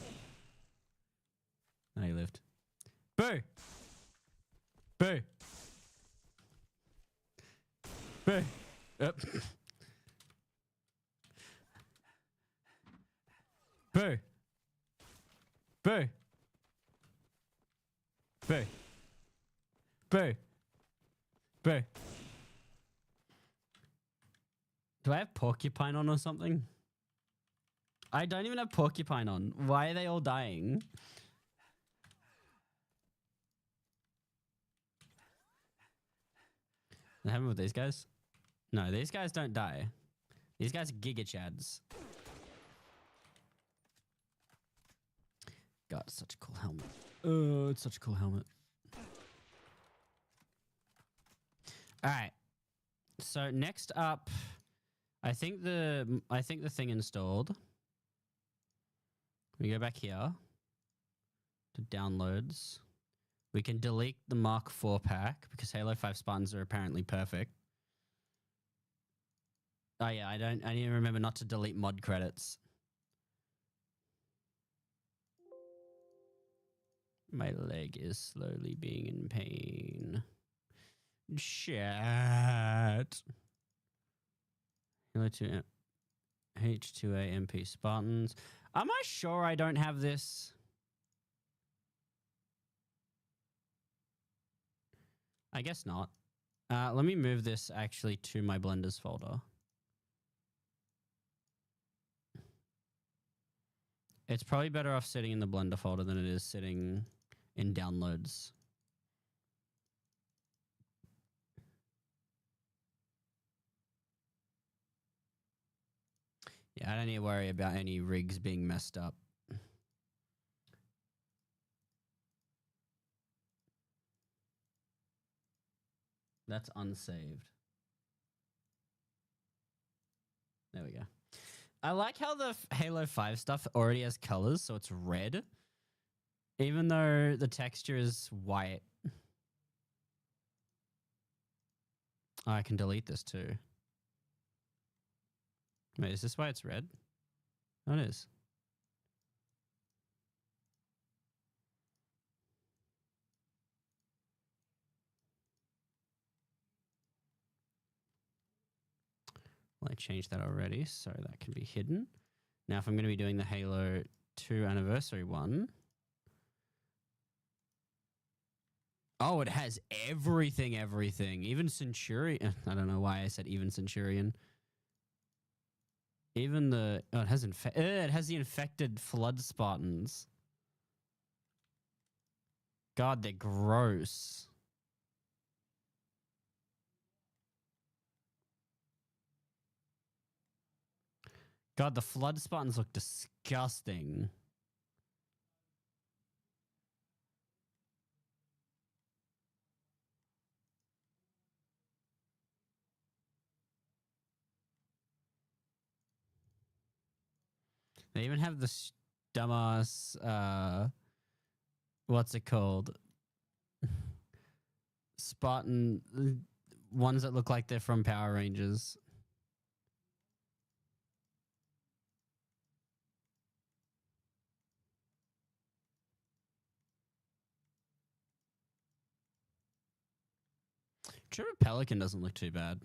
No, he lived. Boo! Boo! Boo! Yep. Boo! Boo! Boo! Boo! Boo! Do I have porcupine on or something? I don't even have porcupine on. Why are they all dying? What happened with these guys? No, these guys don't die. These guys are Giga Chads. God, it's such a cool helmet. Oh, it's such a cool helmet. All right. So next up, I think the thing installed. We go back here to downloads. We can delete the Mark IV pack because Halo 5 Spartans are apparently perfect. Oh yeah, I need to remember not to delete mod credits. My leg is slowly being in pain. Shit. Halo 2 H2A MP Spartans. Am I sure I don't have this? I guess not. Let me move this actually to my blenders folder. It's probably better off sitting in the blender folder than it is sitting in downloads. Yeah, I don't need to worry about any rigs being messed up. That's unsaved. There we go. I like how the Halo 5 stuff already has colors, so it's red. Even though the texture is white. Oh, I can delete this too. Wait, is this why it's red? Oh, it is. Well, I changed that already, so that can be hidden. Now, if I'm going to be doing the Halo 2 anniversary one. Oh, it has everything. Even Centurion. I don't know why I said even Centurion. Even the... Oh, it has the infected Flood Spartans. God, they're gross. God, the Flood Spartans look disgusting. They even have this... dumbass. What's it called? Spartan ones that look like they're from Power Rangers. Trooper Pelican doesn't look too bad.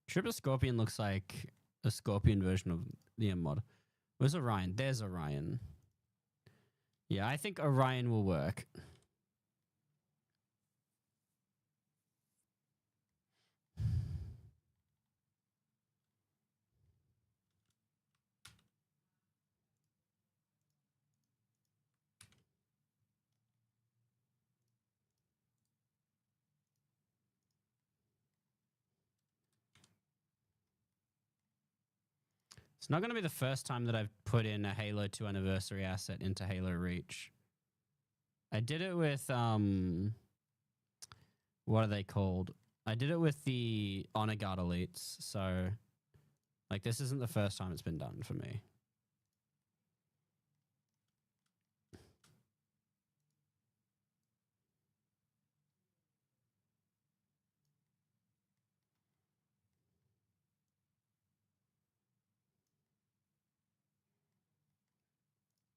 Trooper Scorpion looks like a Scorpion version of the M mod. Where's Orion? There's Orion. Yeah, I think Orion will work. It's not going to be the first time that I've put in a Halo 2 anniversary asset into Halo Reach. I did it with what are they called? I did it with the Honor Guard elites, so like this isn't the first time it's been done for me.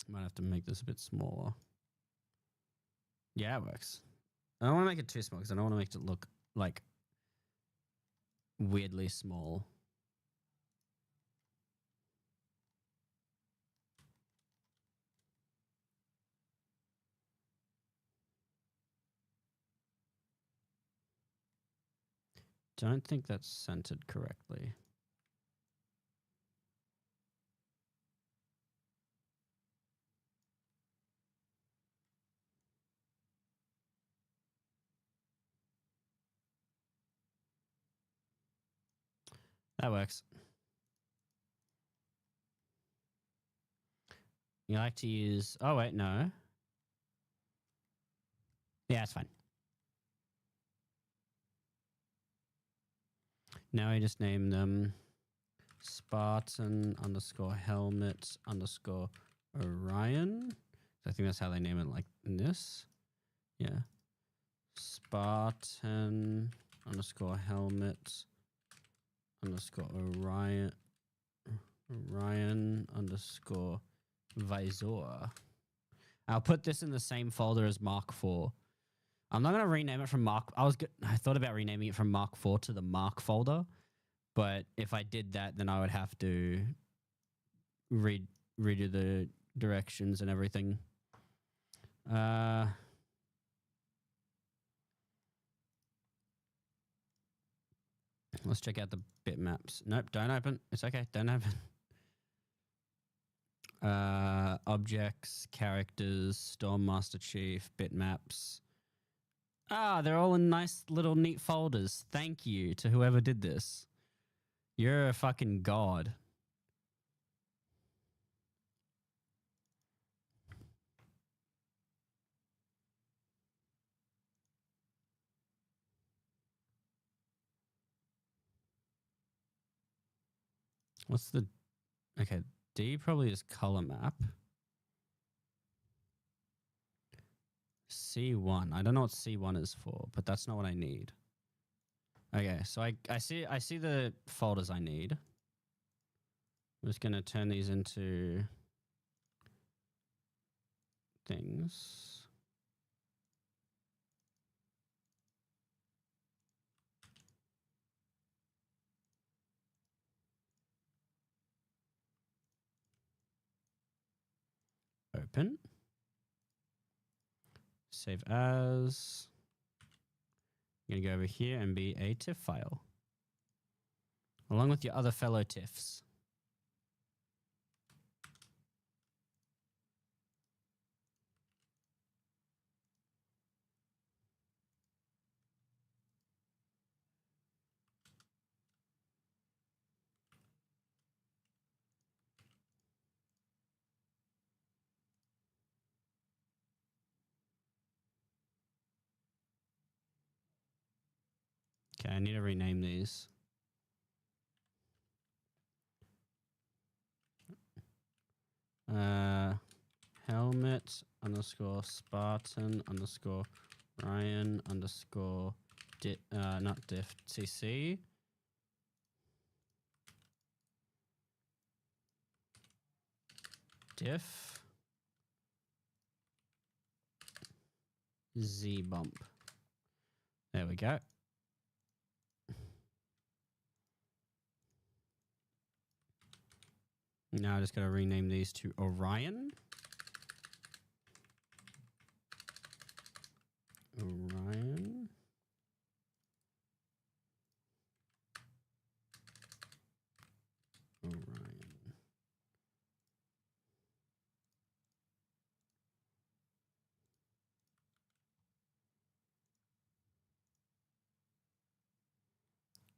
Might have to make this a bit smaller. Yeah, it works. I don't want to make it too small because I don't want to make it look like weirdly small. Don't think that's centered correctly. That works. You like to use... Oh, wait, no. Yeah, it's fine. Now we just name them Spartan underscore helmet underscore Orion. I think that's how they name it, like in this. Yeah. Spartan underscore helmet underscore Orion underscore visor. I'll put this in the same folder as Mark IV. I'm not going to rename it from Mark. I thought about renaming it from Mark IV to the Mark folder, but if I did that, then I would have to redo the directions and everything. Let's check out the bitmaps. Nope, don't open. It's okay, don't open. Objects, characters, Storm Master Chief, bitmaps. Ah, they're all in nice little neat folders. Thank you to whoever did this. You're a fucking god. What's the... Okay, D probably is color map. C1. I don't know what C1 is for, but that's not what I need. Okay, so I see the folders I need. I'm just going to turn these into things. Open. Save as. I'm going to go over here and be a TIFF file. Along with your other fellow TIFFs. Okay, I need to rename these. Helmet underscore Spartan underscore Ryan underscore not diff CC. Diff Z bump. There we go. Now I just got to rename these to Orion. Orion. Orion.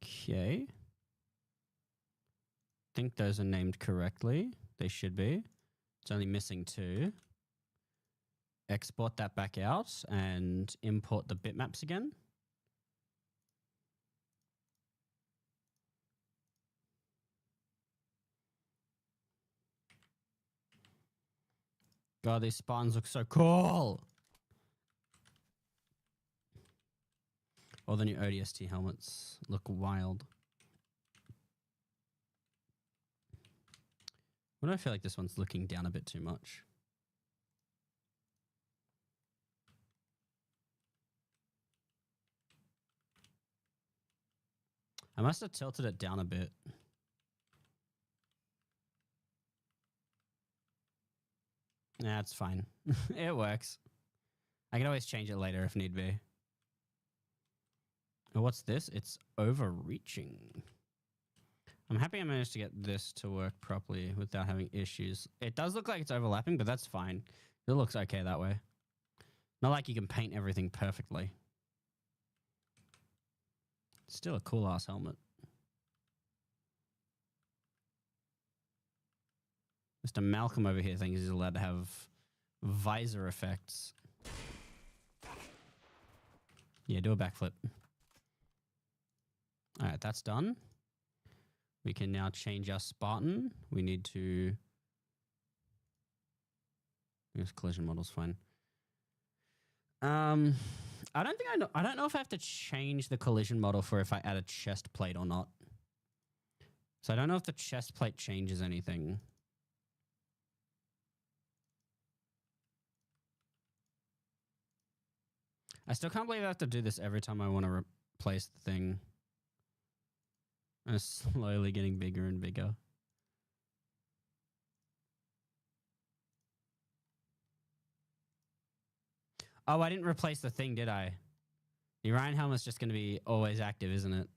Okay. Think those are named correctly. They should be. It's only missing 2. Export that back out and import the bitmaps again. God, these spawns look so cool. All the new ODST helmets look wild. Why do I feel like this one's looking down a bit too much? I must have tilted it down a bit. Nah, it's fine. It works. I can always change it later if need be. Oh, what's this? It's overreaching. I'm happy I managed to get this to work properly without having issues. It does look like it's overlapping, but that's fine. It looks okay that way. Not like you can paint everything perfectly. Still a cool ass helmet. Mr. Malcolm over here thinks he's allowed to have visor effects. Yeah, do a backflip. All right, that's done. We can now change our Spartan. We need to... This collision model's fine. I don't know if I have to change the collision model for if I add a chest plate or not. So I don't know if the chest plate changes anything. I still can't believe I have to do this every time I want to replace the thing. And it's slowly getting bigger and bigger. Oh, I didn't replace the thing, did I? The Orion helmet's just going to be always active, isn't it?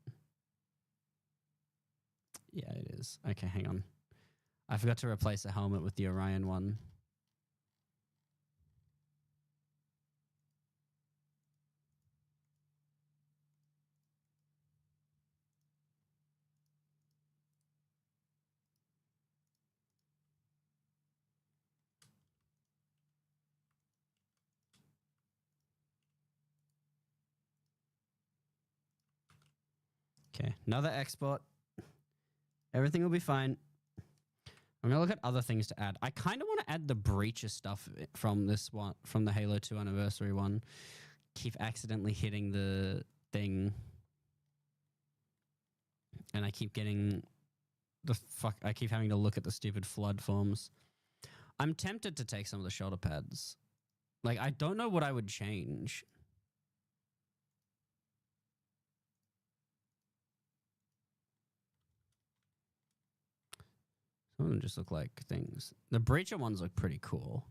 Yeah, it is. Okay, hang on. I forgot to replace the helmet with the Orion one. Okay, another export. Everything will be fine. I'm gonna look at other things to add. I kind of want to add the breacher stuff from this one, from the Halo 2 anniversary one. Keep accidentally hitting the thing, and I keep getting I keep having to look at the stupid flood forms. I'm tempted to take some of the shoulder pads. Like, I don't know what I would change. Some of them just look like things. The breacher ones look pretty cool.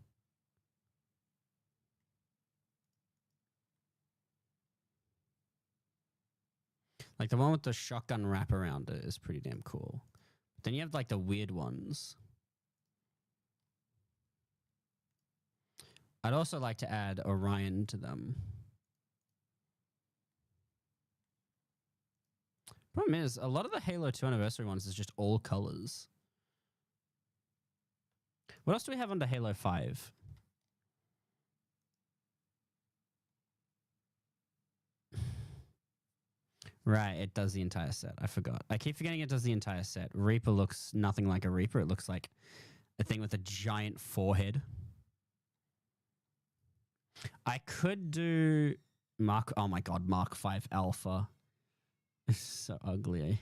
Like the one with the shotgun wrap around it is pretty damn cool. But then you have like the weird ones. I'd also like to add Orion to them. Problem is, a lot of the Halo 2 anniversary ones is just all colors. What else do we have under Halo 5? Right, it does the entire set. I forgot. I keep forgetting it does the entire set. Reaper looks nothing like a Reaper. It looks like a thing with a giant forehead. I could do Mark. Oh my god, Mark 5 Alpha. It's so ugly. Eh?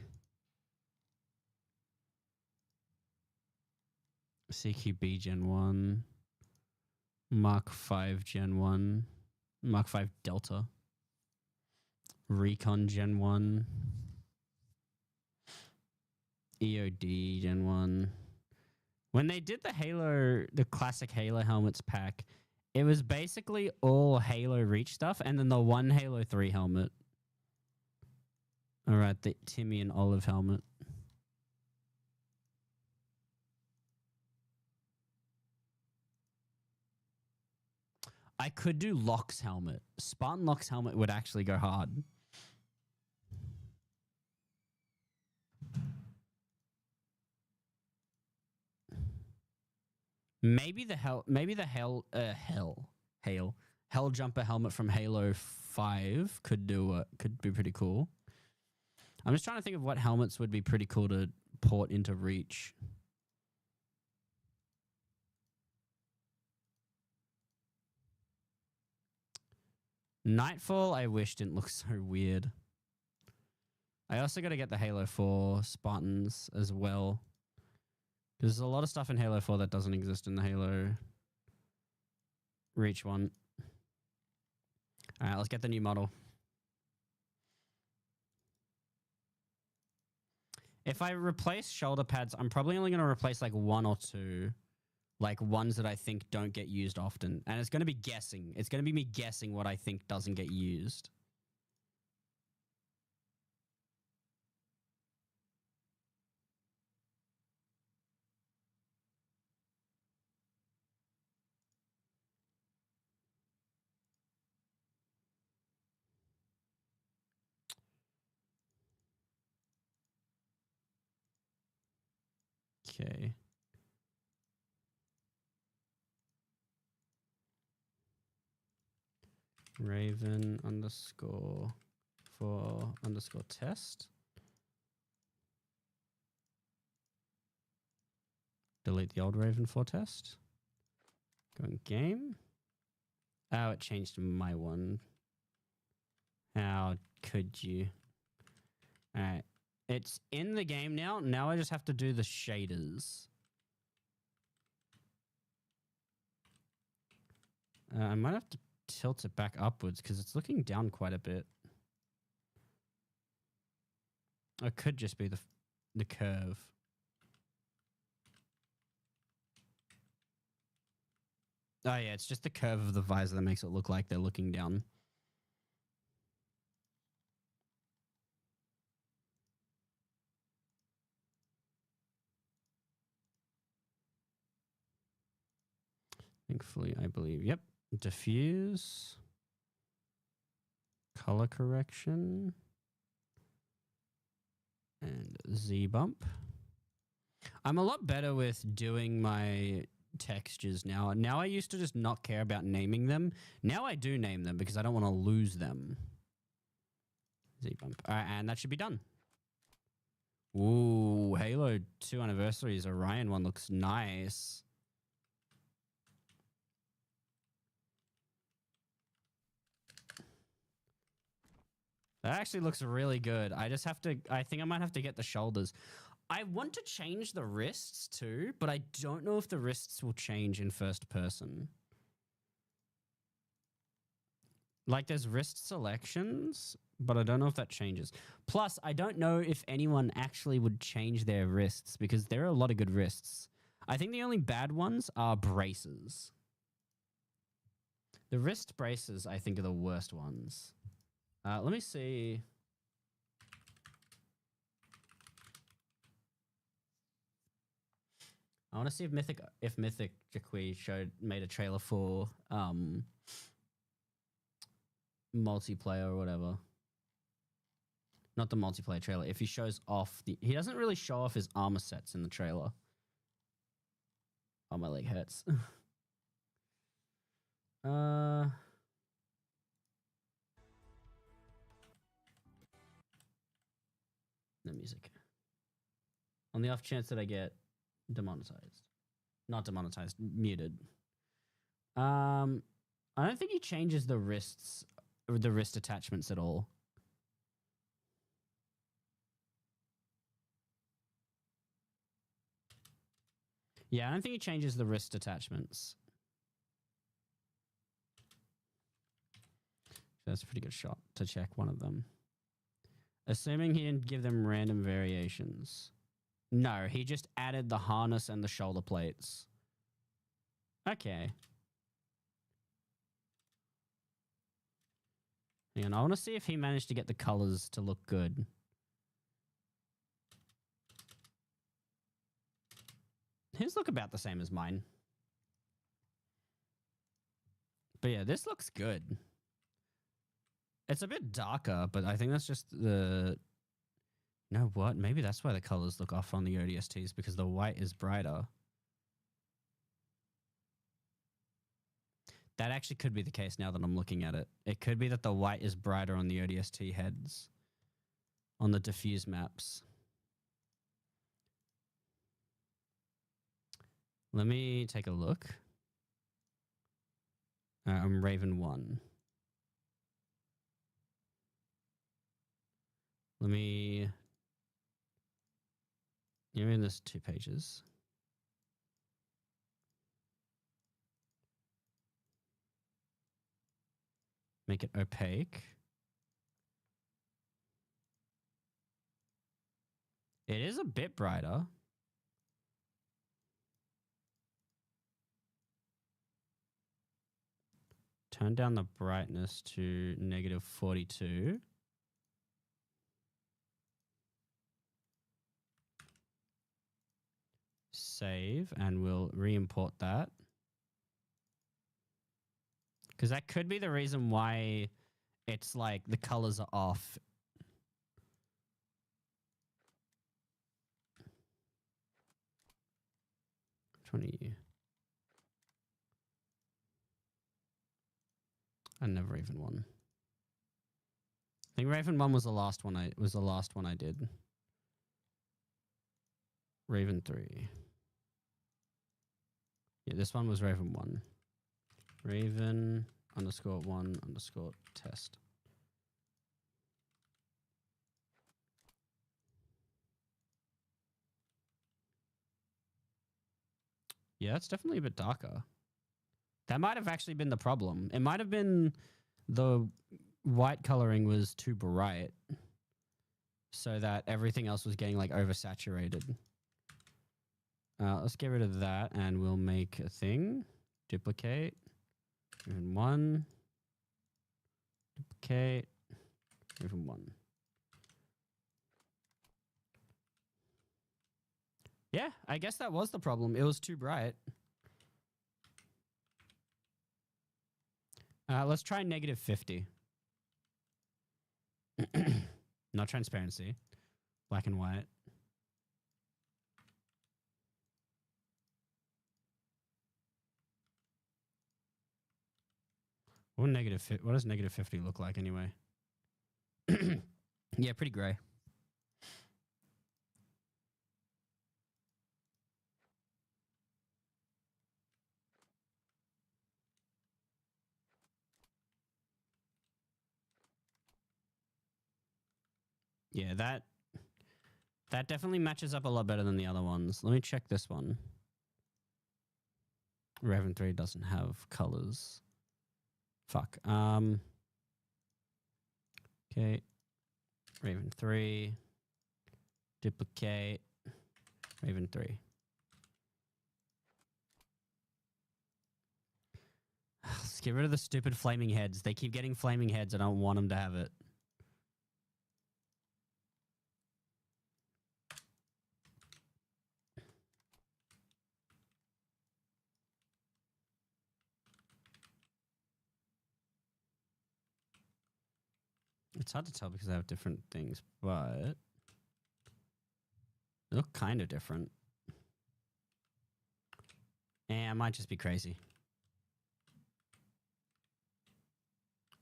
CQB Gen 1. Mark 5 Gen 1. Mark 5 Delta. Recon Gen 1. EOD Gen 1. When they did the Halo, the classic Halo helmets pack, it was basically all Halo Reach stuff and then the one Halo 3 helmet. All right, the Timmy and Olive helmet. I could do Locke's helmet. Spartan Locke's helmet would actually go hard. Maybe the Hell Jumper helmet from Halo 5 could be pretty cool. I'm just trying to think of what helmets would be pretty cool to port into Reach. Nightfall, I wish didn't look so weird. I also got to get the Halo 4 Spartans as well. There's a lot of stuff in Halo 4 that doesn't exist in the Halo Reach one. All right, let's get the new model. If I replace shoulder pads, I'm probably only going to replace like one or two. Like ones that I think don't get used often. And it's going to be guessing. It's going to be me guessing what I think doesn't get used. Okay. Raven underscore for underscore test. Delete the old Raven for test. Go in game. Oh, it changed my one. How could you? All right. It's in the game now. Now I just have to do the shaders. I might have to tilt it back upwards because it's looking down quite a bit. It could just be the curve. Oh yeah, it's just the curve of the visor that makes it look like they're looking down. Thankfully, I believe. Yep. Diffuse. Color correction. And Z bump. I'm a lot better with doing my textures now. Now I used to just not care about naming them. Now I do name them because I don't want to lose them. Z bump. All right, and that should be done. Ooh, Halo 2 Anniversary's Orion one looks nice. That actually looks really good. I think I might have to get the shoulders. I want to change the wrists too, but I don't know if the wrists will change in first person. Like there's wrist selections, but I don't know if that changes. Plus, I don't know if anyone actually would change their wrists because there are a lot of good wrists. I think the only bad ones are braces. The wrist braces, I think, are the worst ones. Let me see. I want to see if Mythic Jaqui made a trailer for multiplayer or whatever. Not the multiplayer trailer. If he shows off he doesn't really show off his armor sets in the trailer. Oh, my leg hurts. No music. On the off chance that I get demonetized. Not demonetized, muted. I don't think he changes the wrists or the wrist attachments at all. Yeah, I don't think he changes the wrist attachments. That's a pretty good shot to check one of them. Assuming he didn't give them random variations. No, he just added the harness and the shoulder plates. Okay. Hang on, I want to see if he managed to get the colors to look good. His look about the same as mine. But yeah, this looks good. It's a bit darker, but I think that's just the... No, what? Maybe that's why the colors look off on the ODSTs, because the white is brighter. That actually could be the case now that I'm looking at it. It could be that the white is brighter on the ODST heads on the diffuse maps. Let me take a look. I'm Raven 1. Let me... You're in this 2 pages. Make it opaque. It is a bit brighter. Turn down the brightness to -42. Save, and we'll re-import that. Because that could be the reason why it's like the colors are off. I never even won. I think Raven 1 was the last one I did. Raven 3. Yeah, this one was Raven 1. Raven _1_ test. Yeah, it's definitely a bit darker. That might have actually been the problem. It might have been the white coloring was too bright so that everything else was getting like oversaturated. Let's get rid of that and we'll make a thing. Duplicate. Raven 1. Duplicate. Raven 1. Yeah, I guess that was the problem. It was too bright. Let's try -50. Not transparency. Black and white. What does -50 look like anyway? Yeah, pretty gray. Yeah, that definitely matches up a lot better than the other ones. Let me check this one. Raven 3 doesn't have colors. Fuck. Okay. Raven 3. Duplicate. Raven 3. Let's get rid of the stupid flaming heads. They keep getting flaming heads. I don't want them to have it. It's hard to tell because I have different things, but they look kind of different. I might just be crazy.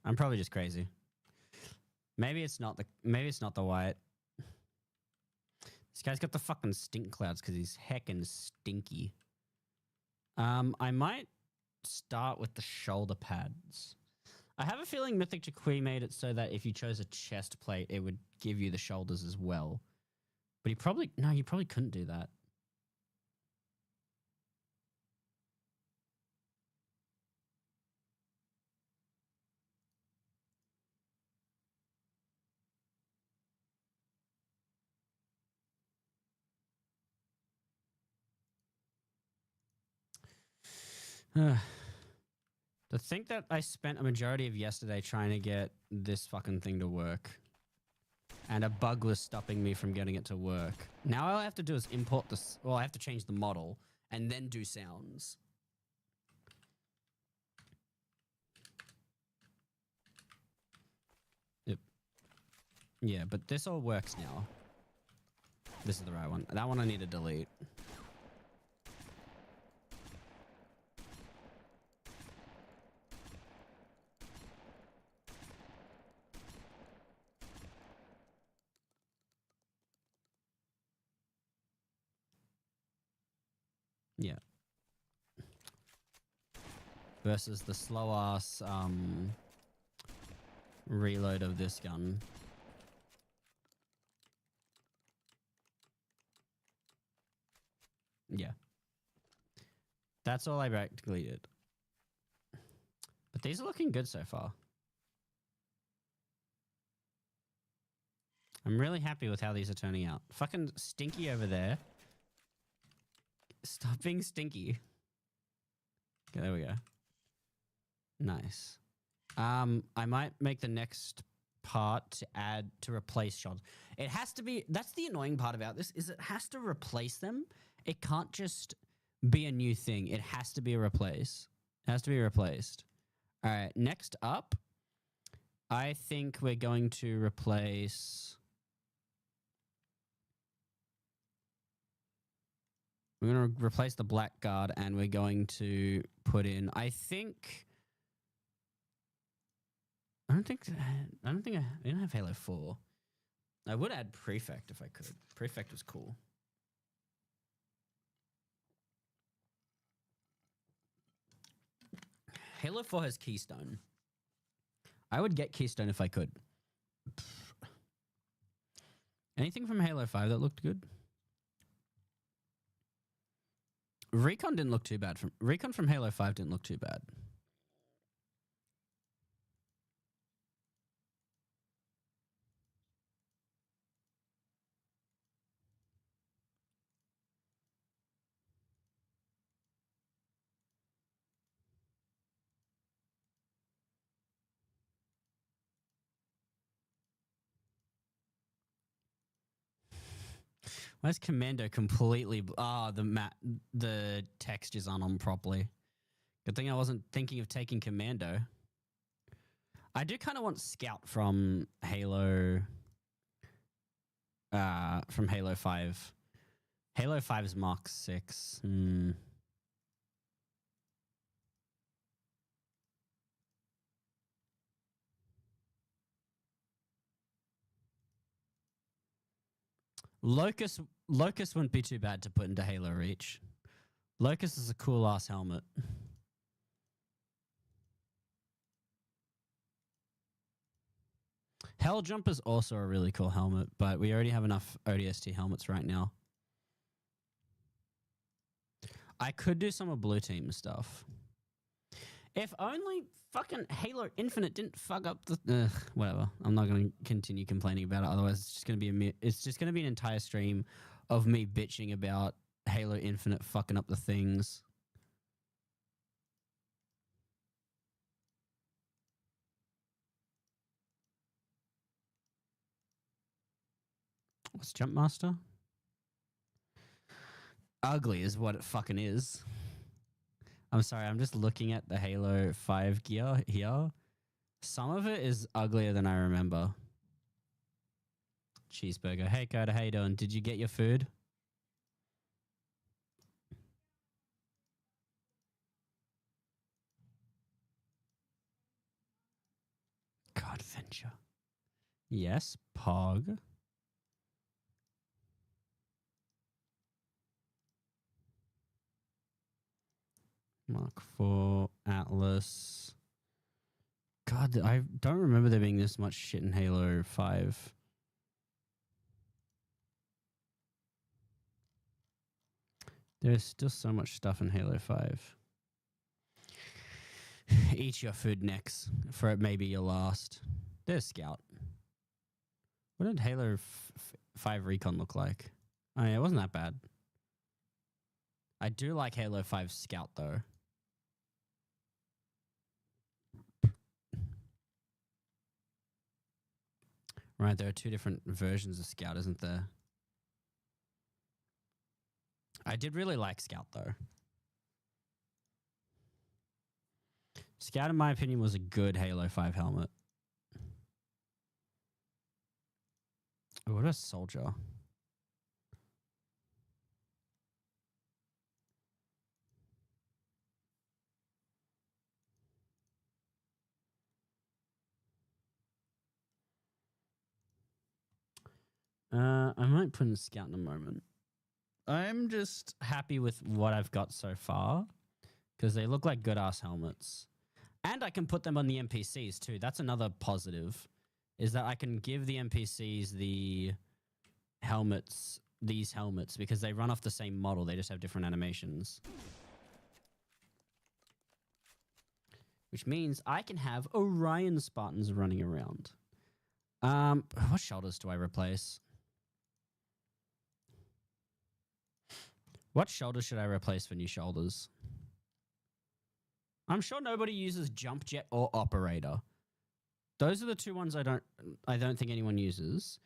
I'm probably just crazy. Maybe it's not the white. This guy's got the fucking stink clouds because he's heckin' stinky. I might start with the shoulder pads. I have a feeling Mythic Jaqui made it so that if you chose a chest plate, it would give you the shoulders as well. But you probably couldn't do that. To think that I spent a majority of yesterday trying to get this fucking thing to work. And a bug was stopping me from getting it to work. Now all I have to do is import this. Well, I have to change the model and then do sounds. Yep. Yeah, but this all works now. This is the right one. That one I need to delete. Yeah. Versus the slow ass reload of this gun. Yeah. That's all I practically did. But these are looking good so far. I'm really happy with how these are turning out. Fucking Stinky over there. Stop being stinky. Okay, there we go. Nice. I might make the next part to replace shots. It has to be. That's the annoying part about this is it has to replace them. It can't just be a new thing. It has to be replaced. It has to be replaced. All right. Next up, I think we're going to replace. We're going to replace the black guard, and we're going to put in. I don't think I didn't have Halo 4. I would add Prefect if I could. Prefect was cool. Halo 4 has Keystone. I would get Keystone if I could. Anything from Halo 5 that looked good? Recon didn't look too bad. Recon from Halo 5 didn't look too bad. Where's Commando completely? The textures aren't on properly. Good thing I wasn't thinking of taking Commando. I do kind of want Scout from Halo. From Halo 5. Halo 5's Mark 6. Locust wouldn't be too bad to put into Halo Reach. Locust is a cool ass helmet. Hell Jump is also a really cool helmet, but we already have enough ODST helmets right now. I could do some of Blue Team stuff. If only fucking Halo Infinite didn't fuck up the whatever. I'm not going to continue complaining about it. Otherwise, it's just going to be an entire stream of me bitching about Halo Infinite fucking up the things. What's Jumpmaster? Ugly is what it fucking is. I'm sorry, I'm just looking at the Halo 5 gear here. Some of it is uglier than I remember. Cheeseburger. Hey, Coda, how you doing? Did you get your food? God, Venture. Yes, Pog. Mark 4 Atlas. God, I don't remember there being this much shit in Halo 5. There's still so much stuff in Halo 5. Eat your food next, for it may be your last. There's Scout. What did Halo 5 Recon look like? Oh yeah, it wasn't that bad. I do like Halo 5 Scout though. Right, there are two different versions of Scout, isn't there? I did really like Scout though. Scout, in my opinion, was a good Halo 5 helmet. Oh, what a soldier. I might put in Scout in a moment. I'm just happy with what I've got so far because they look like good ass helmets. And I can put them on the NPCs too. That's another positive, is that I can give the NPCs the helmets, these helmets, because they run off the same model. They just have different animations. Which means I can have Orion Spartans running around. What shoulders do I replace? What shoulders should I replace for new shoulders? I'm sure nobody uses Jump Jet or Operator. Those are the two ones I don't think anyone uses.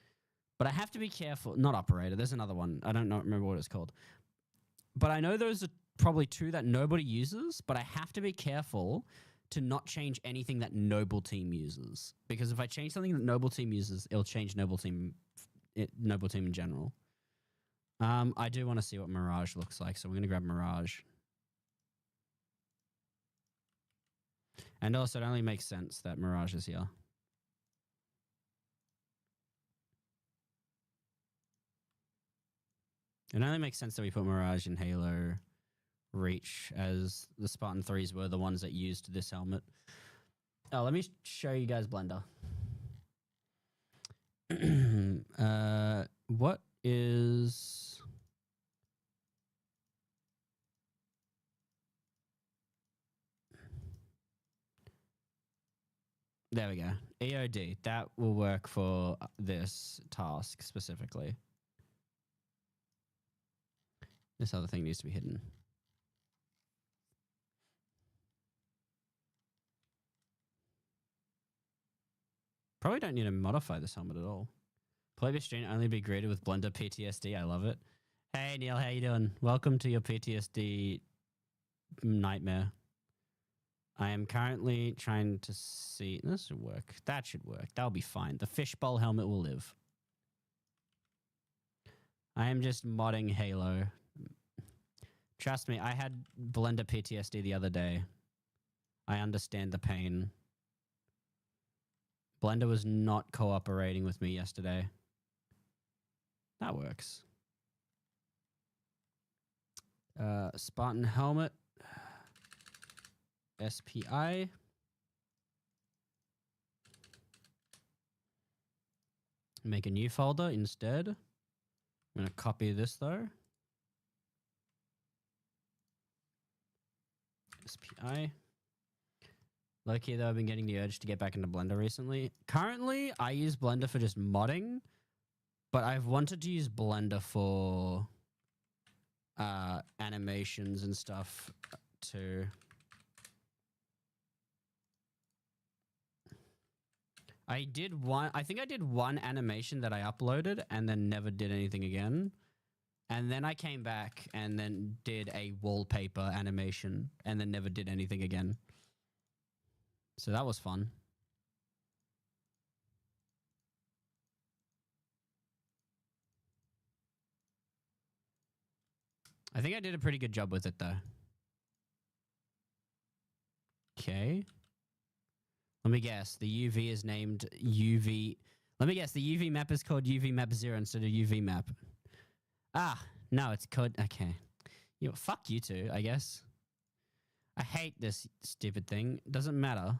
But I have to be careful. Not Operator. There's another one. I don't remember what it's called. But I know those are probably two that nobody uses. But I have to be careful to not change anything that Noble Team uses. Because if I change something that Noble Team uses, it'll change Noble Team in general. I do want to see what Mirage looks like, so we're going to grab Mirage. And also, it only makes sense that Mirage is here. It only makes sense that we put Mirage in Halo Reach, as the Spartan 3s were the ones that used this helmet. Oh, let me show you guys Blender. What is... There we go. EOD. That will work for this task specifically. This other thing needs to be hidden. Probably don't need to modify this helmet at all. Play stream only be greeted with Blender PTSD. I love it. Hey Neil, how you doing? Welcome to your PTSD nightmare. I am currently trying to see... This should work. That should work. That'll be fine. The fishbowl helmet will live. I am just modding Halo. Trust me, I had Blender PTSD the other day. I understand the pain. Blender was not cooperating with me yesterday. That works. Spartan helmet. SPI. Make a new folder instead. I'm going to copy this though. SPI. Low-key though, I've been getting the urge to get back into Blender recently. Currently, I use Blender for just modding, but I've wanted to use Blender for animations and stuff too. I think I did one animation that I uploaded and then never did anything again. And then I came back and then did a wallpaper animation and then never did anything again. So that was fun. I think I did a pretty good job with it though. Okay. Let me guess. The UV is named UV. Let me guess. The UV map is called UV map 0 instead of UV map. Ah, no, it's called... Okay. Fuck you two, I guess. I hate this stupid thing. Doesn't matter.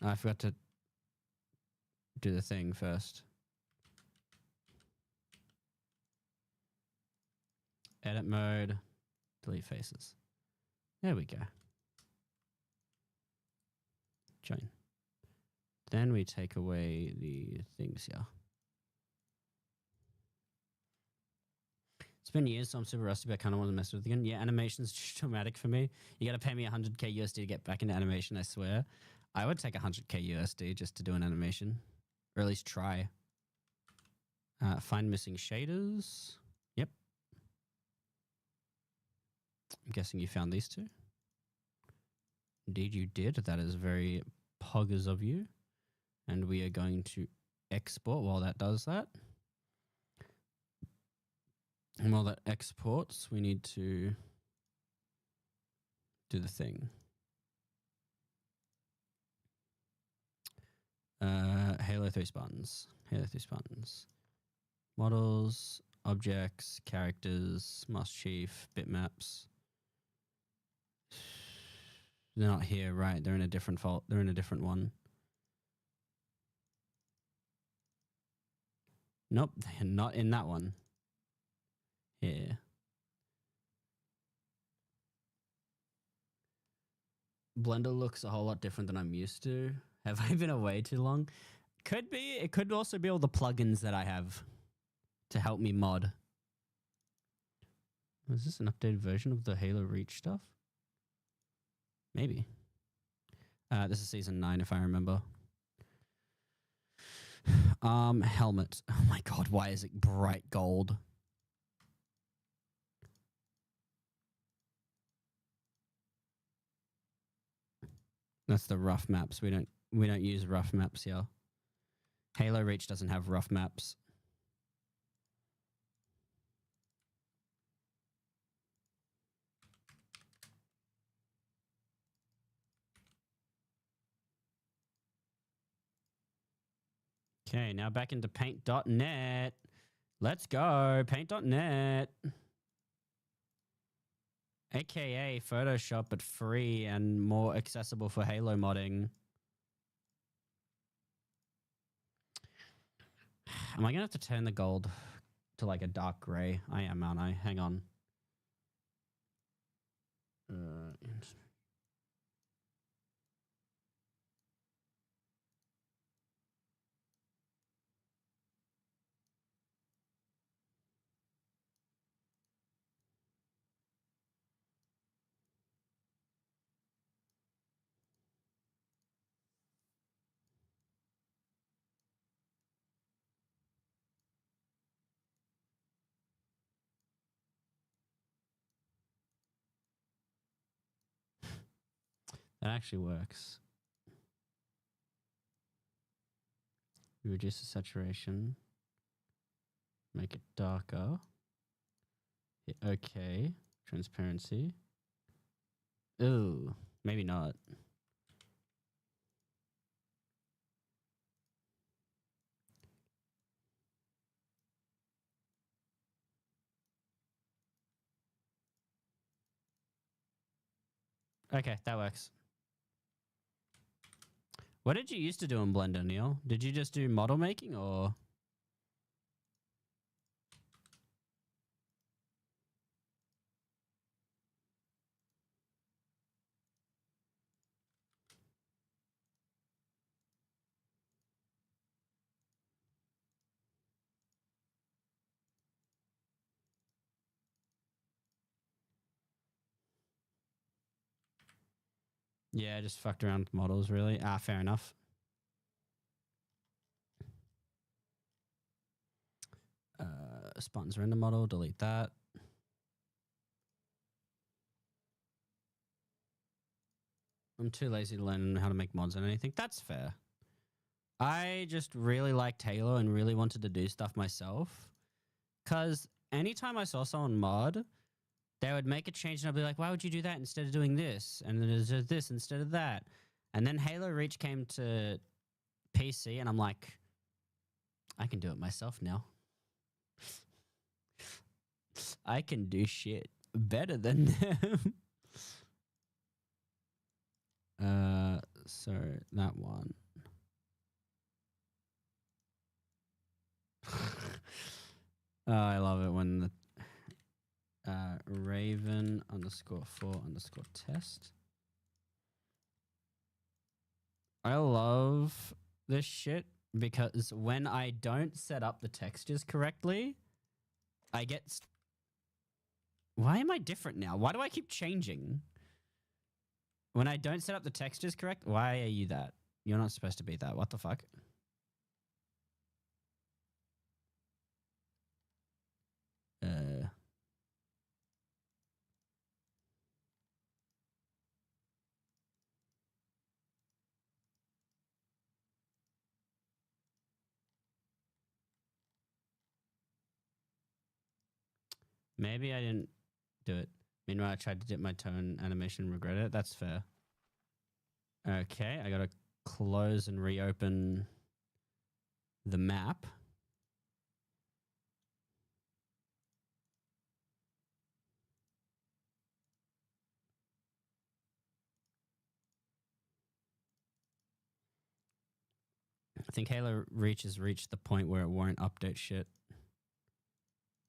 I forgot to do the thing first. Edit mode. Delete faces. There we go. Join. Then we take away the things here. It's been years, so I'm super rusty, but I kind of want to mess with it again. Yeah, animation's just traumatic for me. You got to pay me 100k USD to get back into animation, I swear. I would take 100k USD just to do an animation. Or at least try. Find missing shaders. Yep. I'm guessing you found these two. Indeed you did. That is very poggers of you. And we are going to export while that does that. And while that exports, we need to do the thing. Halo 3 Spartans. Halo 3 Spartans. Models, objects, characters, Master Chief, bitmaps. They're not here, right? They're in a different fault. They're in a different one. Nope, they're not in that one. Here. Blender looks a whole lot different than I'm used to. Have I been away too long? Could be. It could also be all the plugins that I have to help me mod. Is this an updated version of the Halo Reach stuff? Maybe. This is season 9, if I remember. Helmet. Oh my god, why is it bright gold? That's the rough maps. We don't use rough maps here. Halo Reach doesn't have rough maps. Okay, now back into paint.net. Let's go, paint.net. AKA Photoshop, but free and more accessible for Halo modding. Am I going to have to turn the gold to like a dark gray? I am, aren't I? Hang on. That actually works. We reduce the saturation. Make it darker. Hit OK. Transparency. Ooh, maybe not. Okay, that works. What did you used to do in Blender, Neil? Did you just do model making or? Yeah, just fucked around with models, really. Ah, fair enough. Spartans render model, delete that. I'm too lazy to learn how to make mods and anything. That's fair. I just really liked Halo and really wanted to do stuff myself. Because anytime I saw someone mod, they would make a change and I'd be like, why would you do that instead of doing this? And then there's this instead of that. And then Halo Reach came to PC and I'm like, I can do it myself now. I can do shit better than them. So that one. Oh, I love it when the Raven _4_test. I love this shit because when I don't set up the textures correctly, I get. Why am I different now? Why do I keep changing? When I don't set up the textures correct, why are you that? You're not supposed to be that. What the fuck? Maybe I didn't do it. Meanwhile, I tried to dip my toe in animation and regret it. That's fair. Okay, I gotta close and reopen the map. I think Halo Reach has reached the point where it won't update shit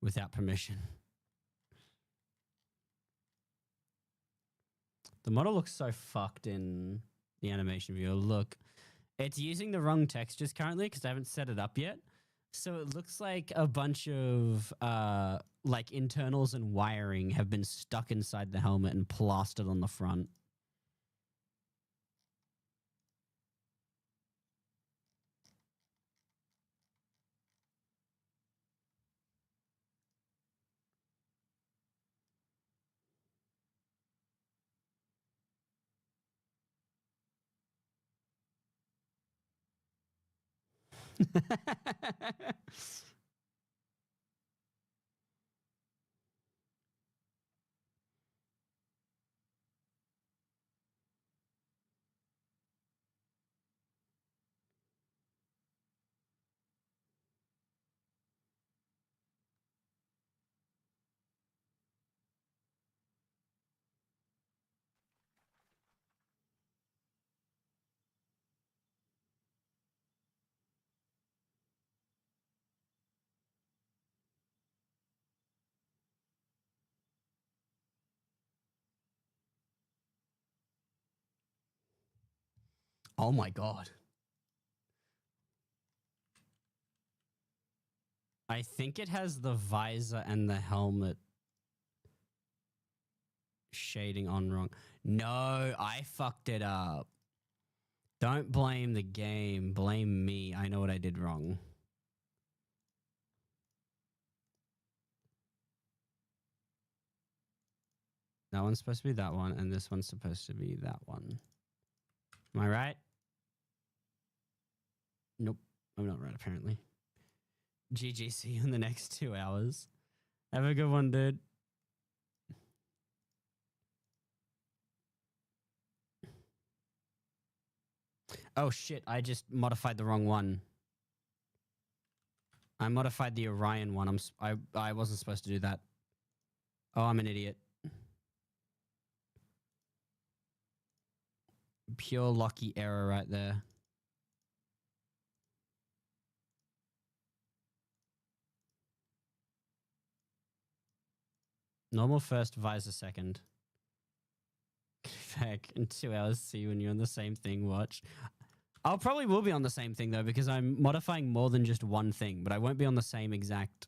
without permission. The model looks so fucked in the animation viewer. Look, it's using the wrong textures currently because I haven't set it up yet. So it looks like a bunch of like internals and wiring have been stuck inside the helmet and plastered on the front. Oh my god. I think it has the visor and the helmet shading on wrong. No, I fucked it up. Don't blame the game. Blame me. I know what I did wrong. That one's supposed to be that one, and this one's supposed to be that one. Am I right? Nope. I'm not right, apparently. GGC in the next 2 hours. Have a good one, dude. Oh shit, I just modified the wrong one. I modified the Orion one. I wasn't supposed to do that. Oh, I'm an idiot. Pure lucky error right there. Normal first, visor second. Back in 2 hours, see you when you're on the same thing, watch. I'll probably will be on the same thing though, because I'm modifying more than just one thing, but I won't be on the same exact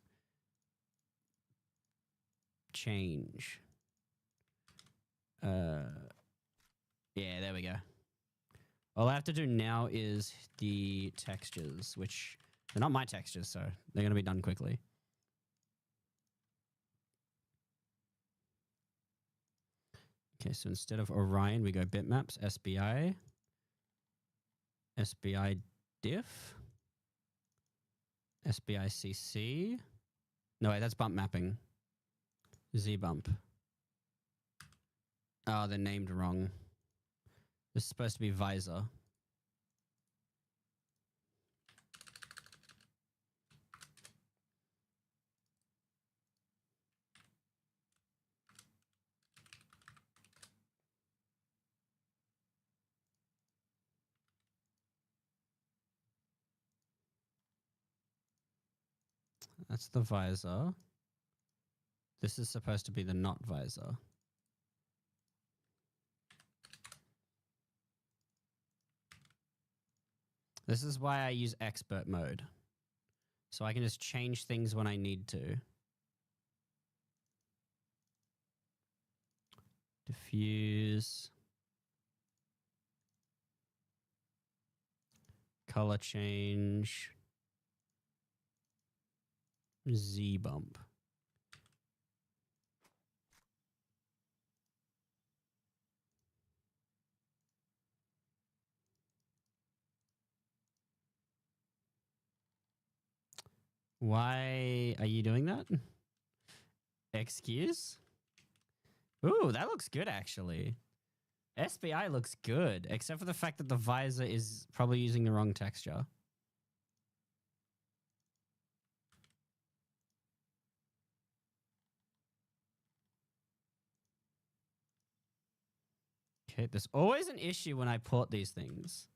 change. Yeah, there we go. All I have to do now is the textures, which they're not my textures, so they're going to be done quickly. Okay, so instead of Orion, we go bitmaps, SBI, SBI diff, SBI CC. No, wait, that's bump mapping. Z bump. Oh, they're named wrong. This is supposed to be visor. That's the visor. This is supposed to be the not visor. This is why I use expert mode. So I can just change things when I need to. Diffuse. Color change. Z bump. Why are you doing that? Excuse? Ooh, that looks good actually. SBI looks good, except for the fact that the visor is probably using the wrong texture. Okay, there's always an issue when I port these things.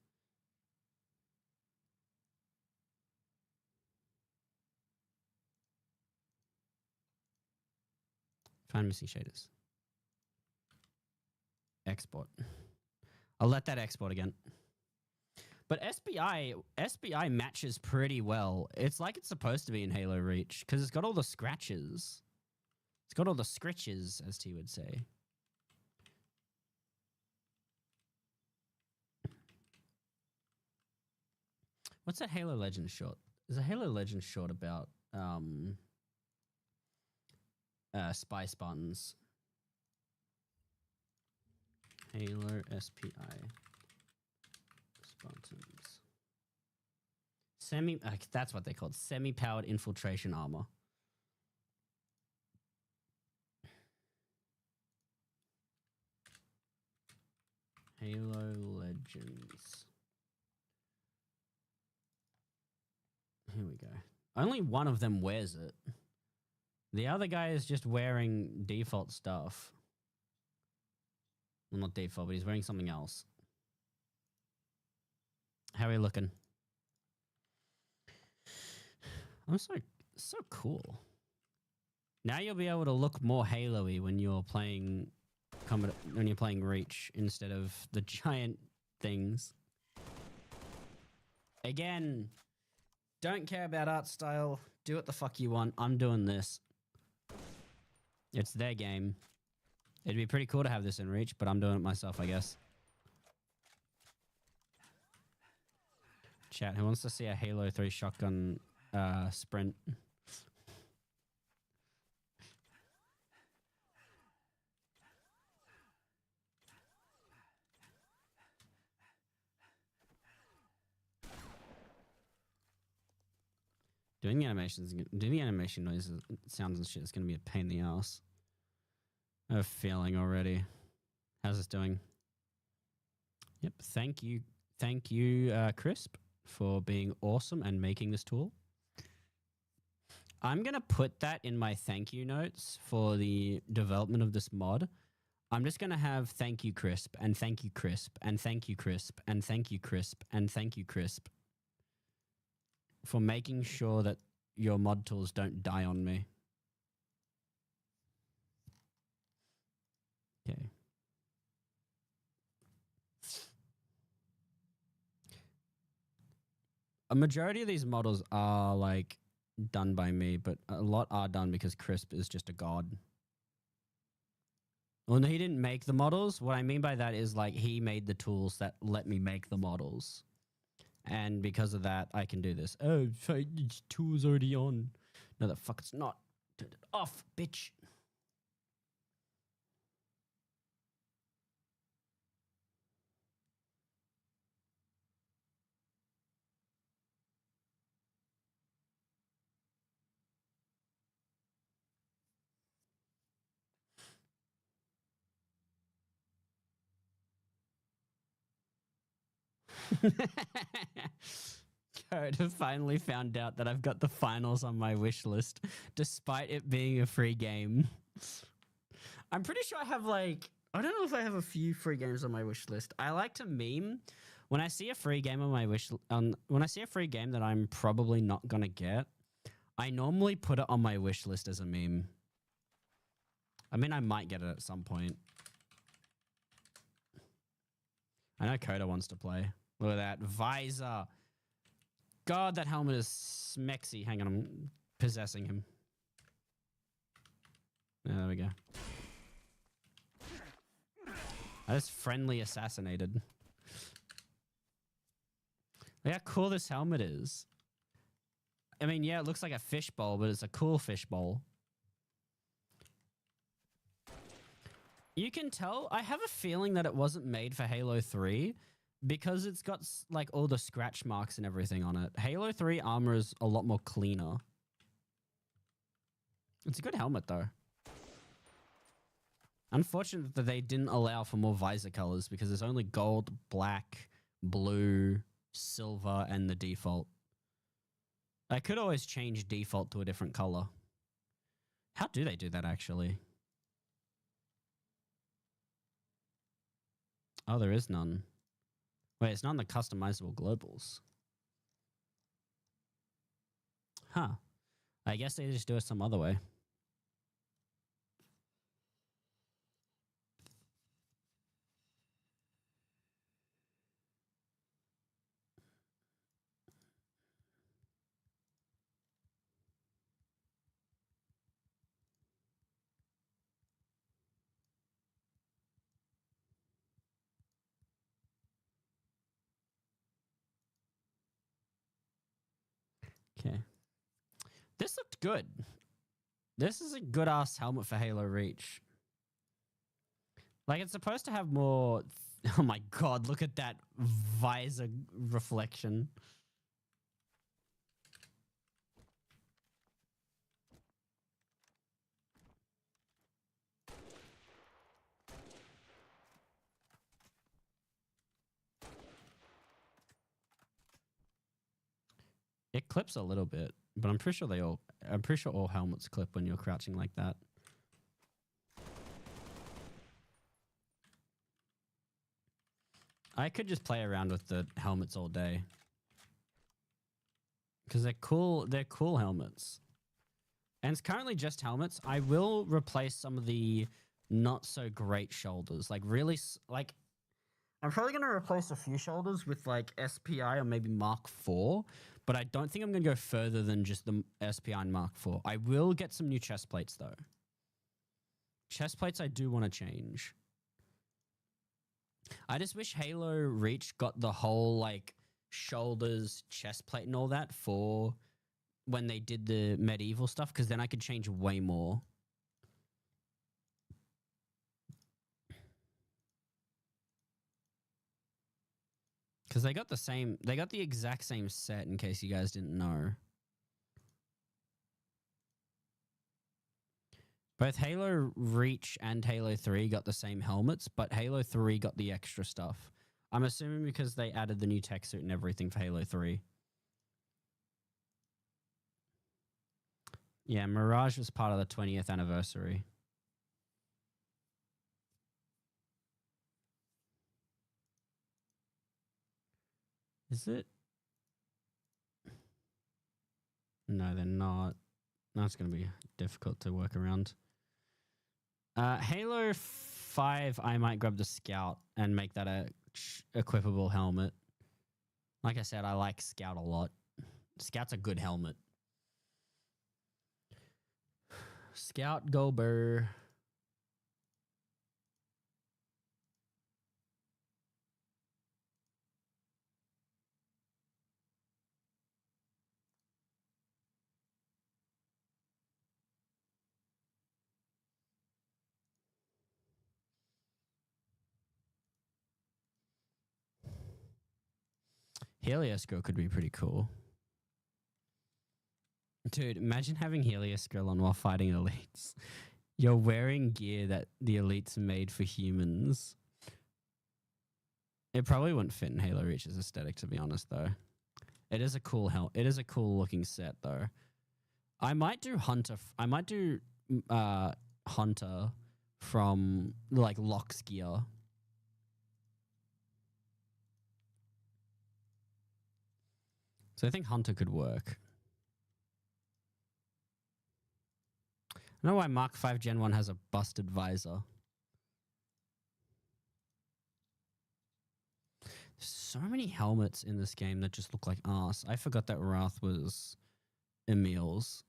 Find missing shaders. Export. I'll let that export again. But SBI matches pretty well. It's like it's supposed to be in Halo Reach because it's got all the scratches. It's got all the scritches, as T would say. What's that Halo Legends short? Is a Halo Legends short about spy Spartans? Halo SPI Spartans. That's what they called. Semi-powered infiltration armor. Halo Legends. Here we go. Only one of them wears it. The other guy is just wearing default stuff. Well, not default, but he's wearing something else. How are we looking? I'm so cool. Now you'll be able to look more Halo-y when you're playing Reach instead of the giant things. Again, don't care about art style. Do what the fuck you want. I'm doing this. It's their game. It'd be pretty cool to have this in Reach, but I'm doing it myself, I guess. Chat, who wants to see a Halo 3 shotgun sprint? Doing the animation noises, sounds and shit is going to be a pain in the ass. I have a feeling already. How's this doing? Yep. Thank you, Crisp, for being awesome and making this tool. I'm going to put that in my thank you notes for the development of this mod. I'm just going to have thank you, Crisp, and thank you, Crisp, and thank you, Crisp, and thank you, Crisp, and thank you, Crisp, for making sure that your mod tools don't die on me. Okay. A majority of these models are like done by me, but a lot are done because Crisp is just a god. Well, no, he didn't make the models. What I mean by that is like he made the tools that let me make the models. And because of that, I can do this. Oh, tool's already on. No, the fuck it's not. Turn it off, bitch. Code have finally found out that I've got the finals on my wish list, despite it being a free game. I'm pretty sure I have like, I don't know if I have a few free games on my wish list. I like to meme when I see a free game on my when I see a free game that I'm probably not gonna get. I normally put it on my wish list as a meme. I mean, I might get it at some point. I know Coda wants to play. Look at that. Visor. God, that helmet is smexy. Hang on, I'm possessing him. Yeah, there we go. I just friendly assassinated. Look how cool this helmet is. I mean, yeah, it looks like a fishbowl, but it's a cool fishbowl. You can tell, I have a feeling that it wasn't made for Halo 3 because it's got like all the scratch marks and everything on it. Halo 3 armor is a lot more cleaner. It's a good helmet though. Unfortunate that they didn't allow for more visor colors because there's only gold, black, blue, silver, and the default. I could always change default to a different color. How do they do that actually? Oh, there is none. Wait, it's not in the customizable globals. Huh. I guess they just do it some other way. Okay. This looked good. This is a good ass helmet for Halo Reach. Like, it's supposed to have more... Oh my god, look at that visor reflection. It clips a little bit, but I'm pretty sure all helmets clip when you're crouching like that. I could just play around with the helmets all day. Because they're cool helmets. And it's currently just helmets. I will replace some of the not so great shoulders. Like really, like I'm probably going to replace a few shoulders with like SPI or maybe Mark IV. But I don't think I'm going to go further than just the SPI and Mark IV. I will get some new chest plates though. Chest plates I do want to change. I just wish Halo Reach got the whole like shoulders, chest plate and all that for when they did the medieval stuff, because then I could change way more. Because they got the exact same set in case you guys didn't know. Both Halo Reach and Halo 3 got the same helmets, but Halo 3 got the extra stuff. I'm assuming because they added the new tech suit and everything for Halo 3. Yeah, Mirage was part of the 20th anniversary. Is it? No, they're not. That's going to be difficult to work around. Halo 5, I might grab the Scout and make that a equipable helmet. Like I said, I like Scout a lot. Scout's a good helmet. Scout Gober. Helios Girl could be pretty cool. Dude, imagine having Helios Girl on while fighting elites. You're wearing gear that the elites made for humans. It probably wouldn't fit in Halo Reach's aesthetic, to be honest, though. It is a cool It is a cool looking set, though. I might do Hunter. I might do Hunter from like Locke's gear. So I think Hunter could work. I don't know why Mark 5 Gen 1 has a busted visor. There's so many helmets in this game that just look like arse. I forgot that Wrath was Emil's.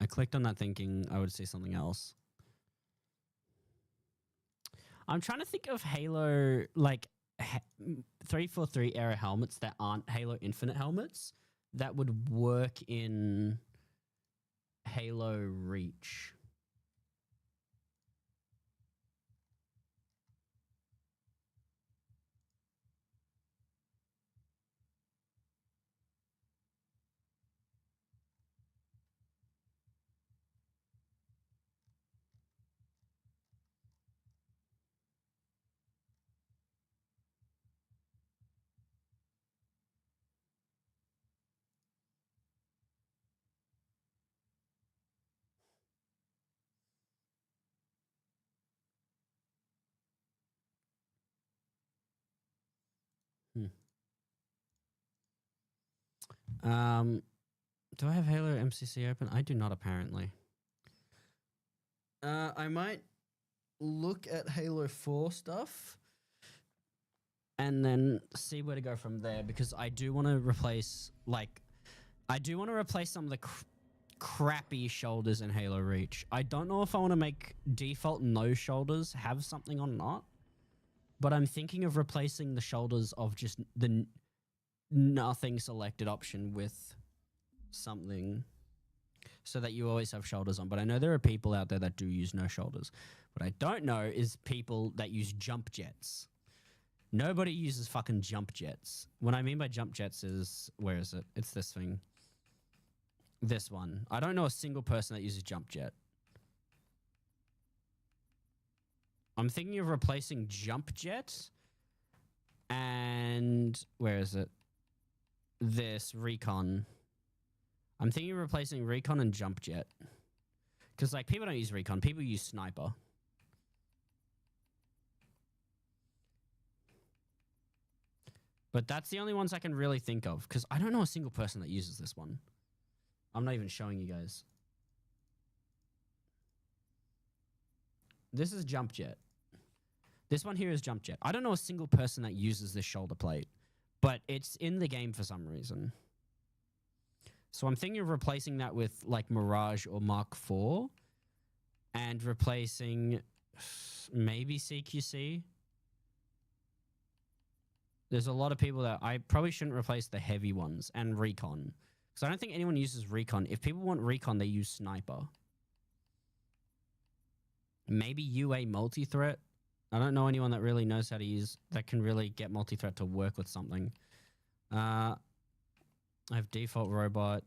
I clicked on that thinking I would see something else. I'm trying to think of Halo, like 343 era helmets that aren't Halo Infinite helmets that would work in Halo Reach. Do I have Halo MCC open? I do not, apparently. I might look at Halo 4 stuff and then see where to go from there, because I do want to replace, some of the crappy shoulders in Halo Reach. I don't know if I want to make default no shoulders have something or not, but I'm thinking of replacing the shoulders of just the nothing selected option with something so that you always have shoulders on. But I know there are people out there that do use no shoulders. What I don't know is people that use jump jets. Nobody uses fucking jump jets. What I mean by jump jets is, where is it? It's this thing. This one. I don't know a single person that uses jump jet. I'm thinking of replacing jump jet and where is it? This recon. I'm thinking of replacing recon and jump jet. Because, like, people don't use recon. People use sniper. But that's the only ones I can really think of. Because I don't know a single person that uses this one. I'm not even showing you guys. This is jump jet. This one here is jump jet. I don't know a single person that uses this shoulder plate. But it's in the game for some reason. So I'm thinking of replacing that with like Mirage or Mark IV and replacing maybe CQC. There's a lot of people that I probably shouldn't replace the heavy ones, and Recon. Because I don't think anyone uses Recon. If people want Recon, they use Sniper. Maybe UA multi-threat. I don't know anyone that really knows how to use, that can really get multi-threat to work with something. I have default robot.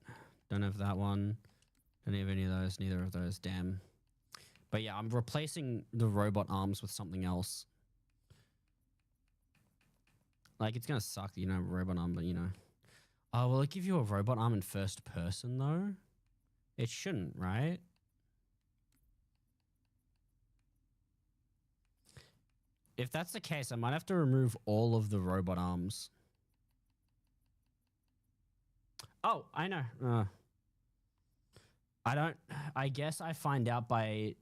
Don't have that one. Don't have any of those. Neither of those. Damn. But yeah, I'm replacing the robot arms with something else. Like, it's going to suck, you know, robot arm, but you know. Oh, will it give you a robot arm in first person, though? It shouldn't, right? If that's the case, I might have to remove all of the robot arms. Oh, I know. I guess I find out by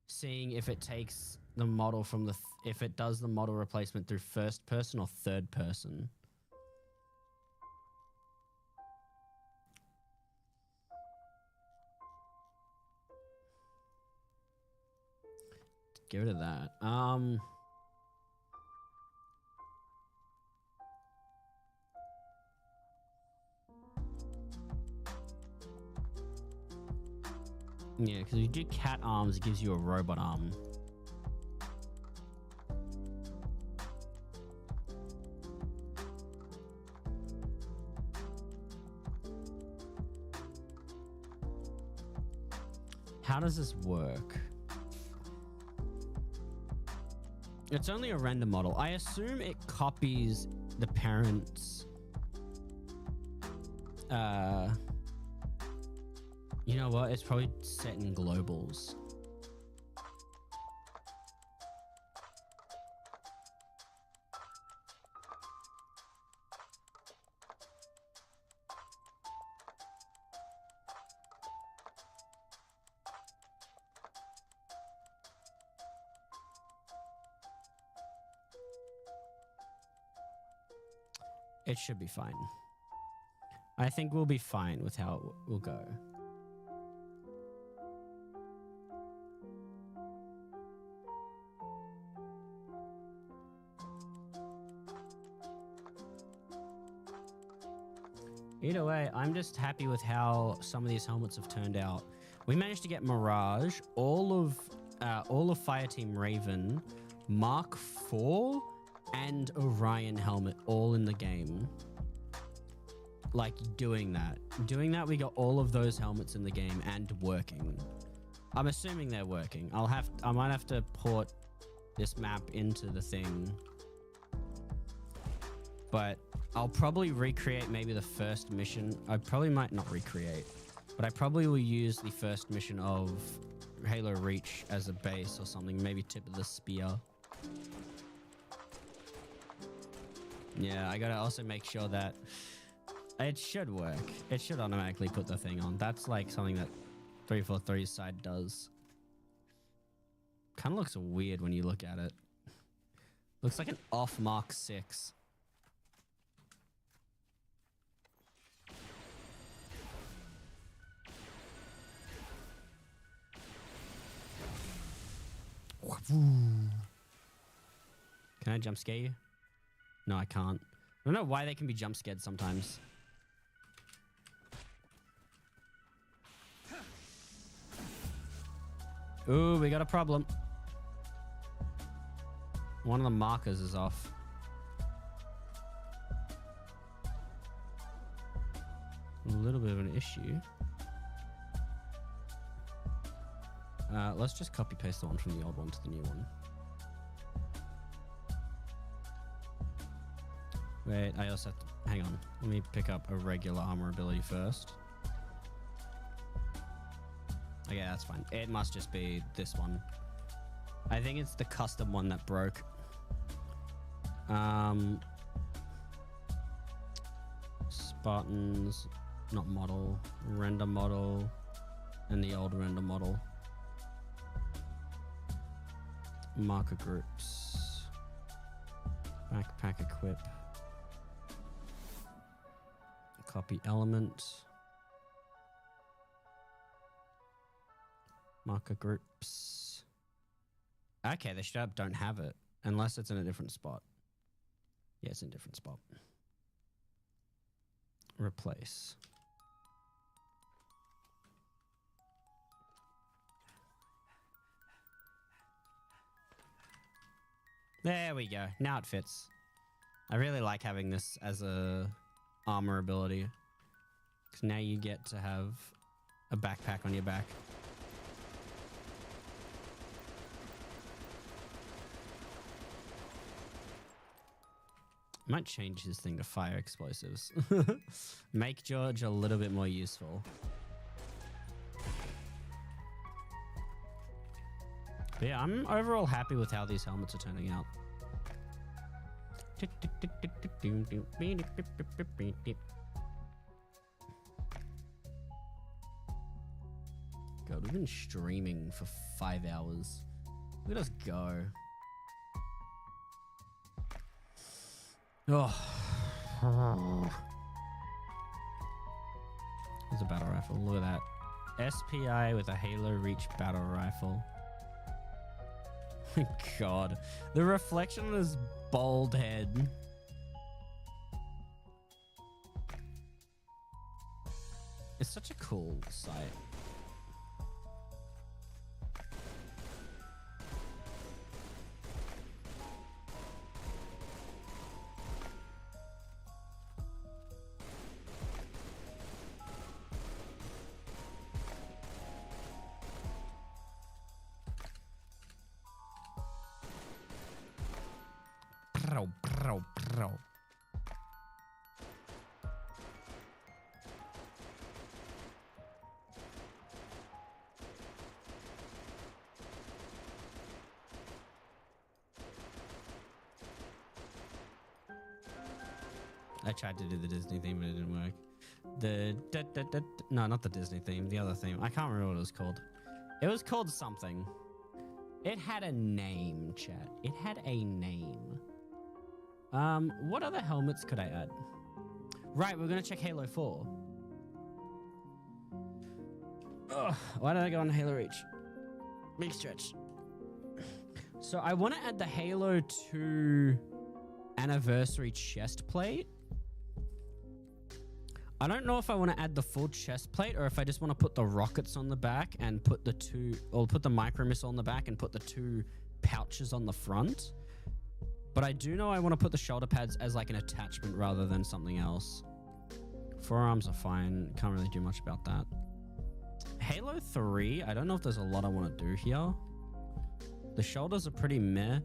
seeing if it takes the model from the, if it does the model replacement through first person or third person. Get rid of that. Yeah, because if you do cat arms, it gives you a robot arm. How does this work? It's only a render model. I assume it copies the parent's... You know what? It's probably set in globals. It should be fine. I think we'll be fine with how it will go. Either way, I'm just happy with how some of these helmets have turned out. We managed to get Mirage, all of Fireteam Raven, Mark IV, and Orion helmet all in the game. Like doing that, we got all of those helmets in the game and working. I'm assuming they're working. I might have to port this map into the thing, but I'll probably recreate maybe the first mission. I probably might not recreate, but I probably will use the first mission of Halo Reach as a base or something. Maybe tip of the spear. Yeah, I gotta also make sure that it should work. It should automatically put the thing on. That's like something that 343's side does. Kind of looks weird when you look at it. Looks like an off Mark 6. Can I jump scare you? No, I can't. I don't know why they can be jump scared sometimes. Ooh, we got a problem. One of the markers is off. A little bit of an issue. Let's just copy paste the one from the old one to the new one. Wait, I also have to, hang on. Let me pick up a regular armor ability first. Okay, that's fine. It must just be this one. I think it's the custom one that broke. Spartans, not model, render model, and the old render model. Marker groups. Backpack equip. Copy element. Marker groups. Okay, they straight up don't have it. Unless it's in a different spot. Yeah, it's in a different spot. Replace. There we go. Now it fits. I really like having this as a armor ability. Because now you get to have a backpack on your back. Might change this thing to fire explosives. Make George a little bit more useful. But yeah, I'm overall happy with how these helmets are turning out. God, we've been streaming for 5 hours. Look at us go. Oh. There's a battle rifle. Look at that. SPI with a Halo Reach battle rifle. God. The reflection on his bald head. It's such a cool sight. Bro. I tried to do the Disney theme, but it didn't work. No, not the Disney theme, the other theme. I can't remember what it was called. It was called something. It had a name, chat. It had a name. What other helmets could I add? Right, we're gonna check Halo 4. Ugh, why did I go on Halo Reach? Big stretch. So I want to add the Halo 2 anniversary chest plate. I don't know if I want to add the full chest plate or if I just want to put the rockets on the back and put the put the micro missile on the back and put the 2 pouches on the front. But I do know I want to put the shoulder pads as like an attachment rather than something else. Forearms are fine. Can't really do much about that. Halo 3, I don't know if there's a lot I want to do here. The shoulders are pretty meh.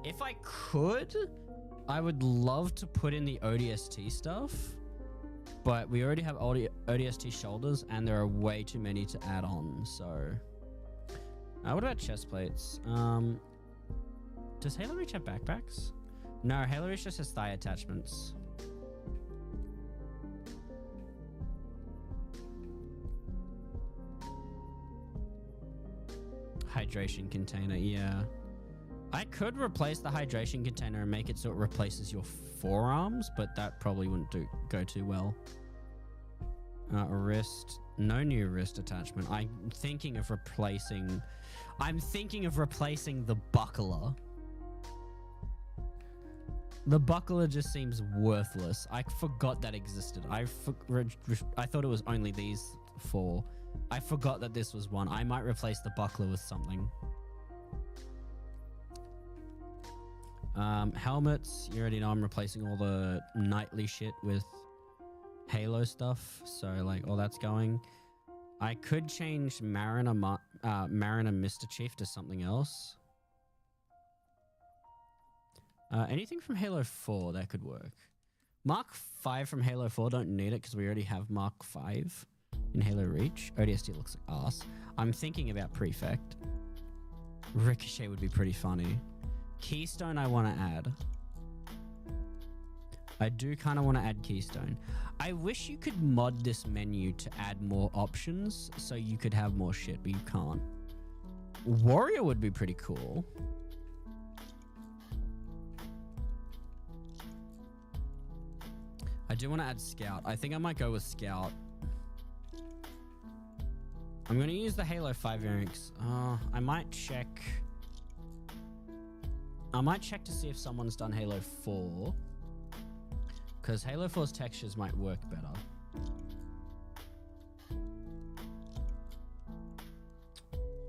If I could, I would love to put in the ODST stuff. But we already have ODST shoulders and there are way too many to add on. So, what about chest plates? Does Halo Reach have backpacks? No, Halo Reach just has thigh attachments. Hydration container, yeah. I could replace the hydration container and make it so it replaces your forearms, but that probably wouldn't go too well. Wrist, no new wrist attachment. I'm thinking of replacing the buckler. The buckler just seems worthless. I forgot that existed. I thought it was only these 4. I forgot that this was one. I might replace the buckler with something. Helmets. You already know I'm replacing all the nightly shit with Halo stuff. So, like, all that's going. I could change Mariner Mr. Chief to something else. Anything from Halo 4 that could work. Mark 5 from Halo 4 don't need it because we already have Mark 5 in Halo Reach. ODST looks like ass. I'm thinking about Prefect. Ricochet would be pretty funny. Keystone I want to add. I do kind of want to add Keystone. I wish you could mod this menu to add more options so you could have more shit, but you can't. Warrior would be pretty cool. I do want to add Scout. I think I might go with Scout. I'm going to use the Halo 5 variants. I might check to see if someone's done Halo 4. Because Halo 4's textures might work better.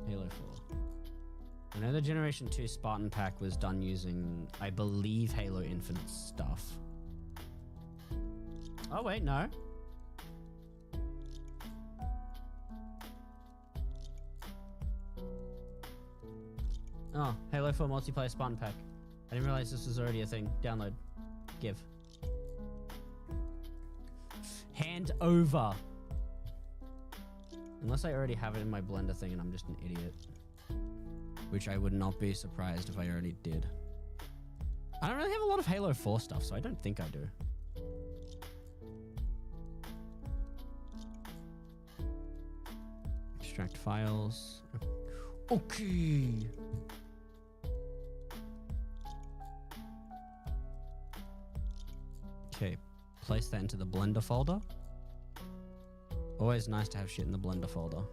Halo 4. I know the Generation 2 Spartan pack was done using, I believe, Halo Infinite stuff. Oh, wait, no. Oh, Halo 4 multiplayer Spartan pack. I didn't realize this was already a thing. Download. Give. Hand over. Unless I already have it in my Blender thing and I'm just an idiot. Which I would not be surprised if I already did. I don't really have a lot of Halo 4 stuff, so I don't think I do. Extract files. Okay. Okay, place that into the Blender folder. Always nice to have shit in the Blender folder.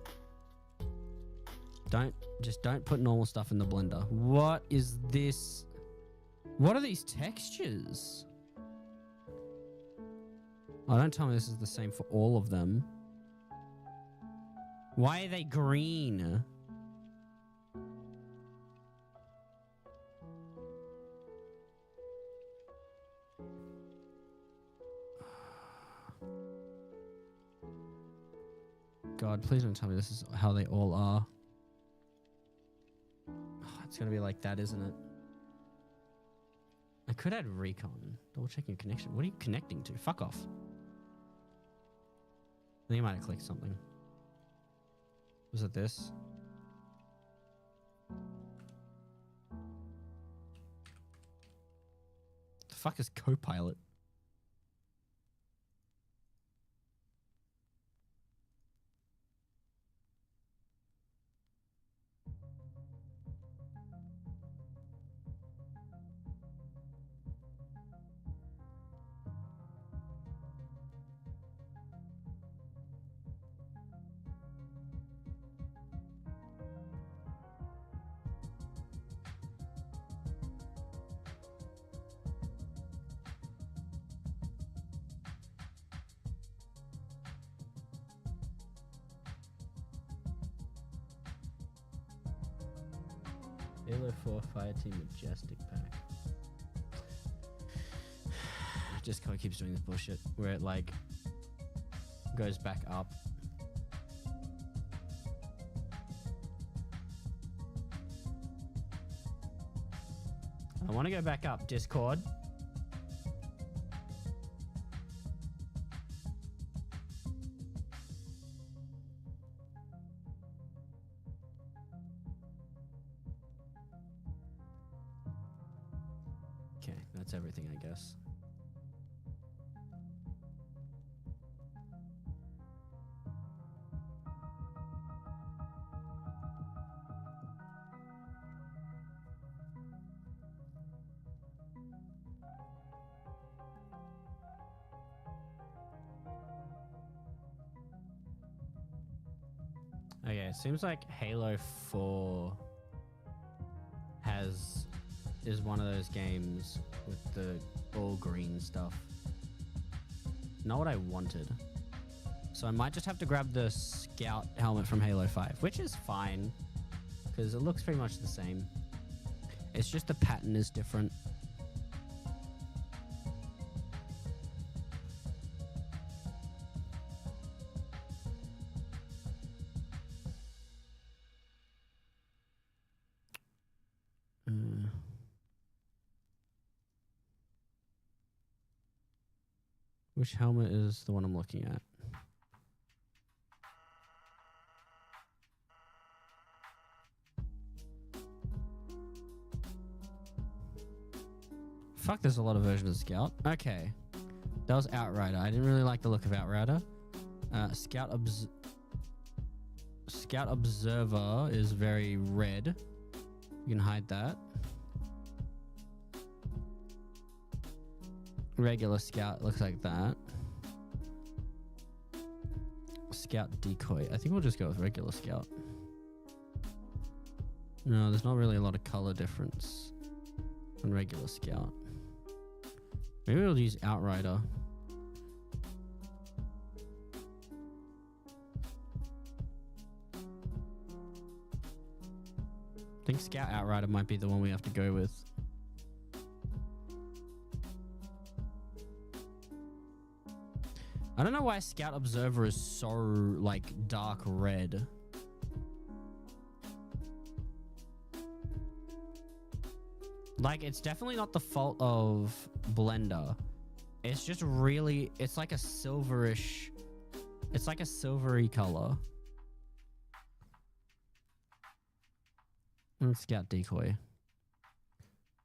Just don't put normal stuff in the Blender. What is this? What are these textures? Oh, don't tell me this is the same for all of them. Why are they green? God, please don't tell me this is how they all are. Oh, it's gonna be like that, isn't it? I could add recon. Double checking your connection. What are you connecting to? Fuck off. I think I might have clicked something. Was it this? The fuck is Copilot? Halo 4 Fireteam Majestic pack. Discord keeps doing this bullshit where it like goes back up. I want to go back up, Discord. Okay, that's everything, I guess. Okay, it seems like Halo 4 is one of those games with the all green stuff. Not what I wanted. So I might just have to grab the Scout helmet from Halo 5, which is fine because it looks pretty much the same. It's just the pattern is different. Which helmet is the one I'm looking at? Fuck, there's a lot of versions of Scout. Okay. That was Outrider. I didn't really like the look of Outrider. Scout Observer is very red. You can hide that. Regular Scout looks like that. Scout Decoy. I think we'll just go with regular Scout. No, there's not really a lot of color difference on regular Scout. Maybe we'll use Outrider. I think Scout Outrider might be the one we have to go with. I don't know why Scout Observer is so, like, dark red. Like, it's definitely not the fault of Blender. It's just really, it's like a silverish, it's like a silvery color. And Scout Decoy. I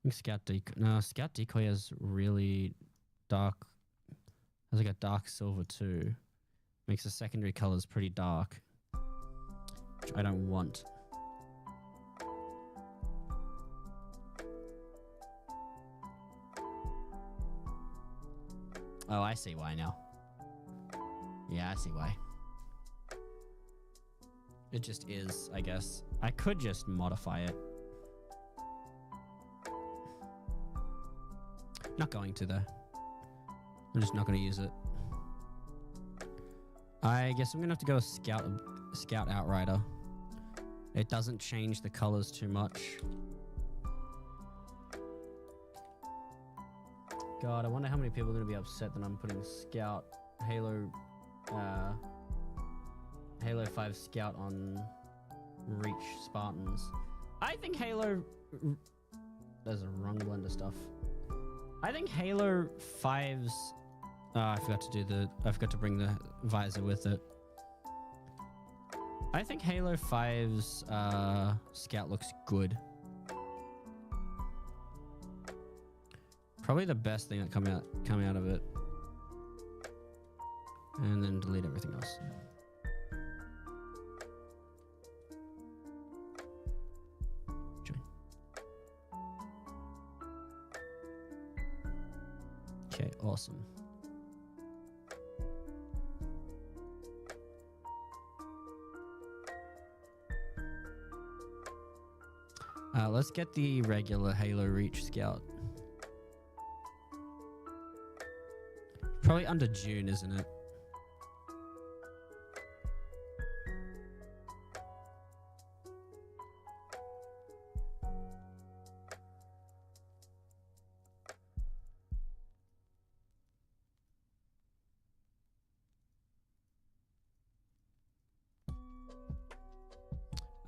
think Scout Decoy, no, Scout Decoy has really dark, has like a dark silver too. Makes the secondary colors pretty dark, which I don't want. Oh, I see why now. Yeah, I see why. It just is, I guess. I could just modify it. Not going to though. I'm just not going to use it. I guess I'm going to have to go with Scout Outrider. It doesn't change the colors too much. God, I wonder how many people are going to be upset that I'm putting Scout Halo 5 Scout on Reach Spartans. I think Halo... There's a wrong Blender stuff. I think Halo 5's... I forgot to bring the visor with it. I think Halo 5's Scout looks good. Probably the best thing that come out of it. And then delete everything else. Join. Okay, awesome. Let's get the regular Halo Reach Scout. Probably under June, isn't it?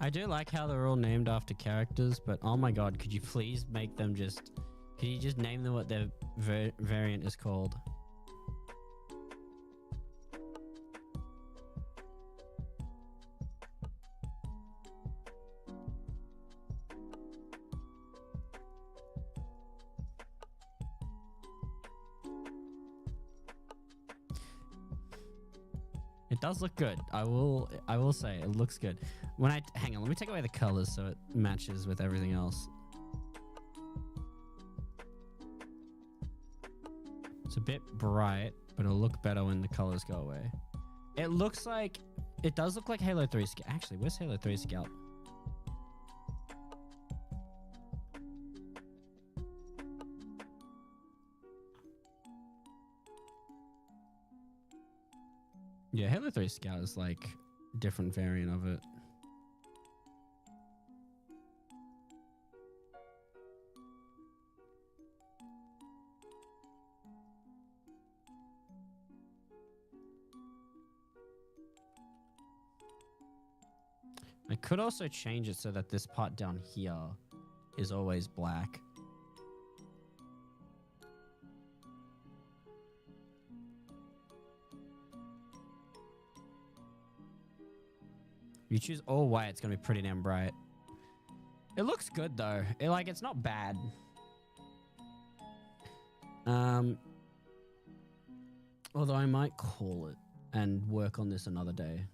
I do like how they're all named after characters, but oh my god, could you please make them just... Could you just name them what their variant is called? It does look good. I will say it looks good. When I hang on, let me take away the colors so it matches with everything else. It's a bit bright, but it'll look better when the colors go away. It looks like it does look like Halo 3 Scout. Actually, where's Halo 3 Scout? Yeah, Halo 3 Scout is like a different variant of it. I could also change it so that this part down here is always black. You choose all white, it's gonna be pretty damn bright. It looks good though. It's not bad. Although I might call it and work on this another day.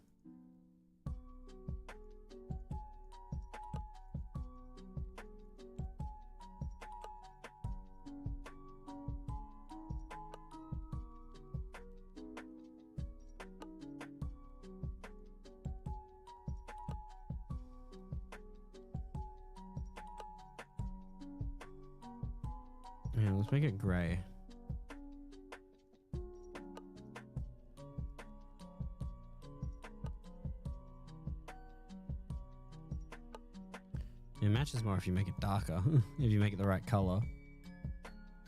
Yeah, let's make it gray. It matches more if you make it darker, if you make it the right color.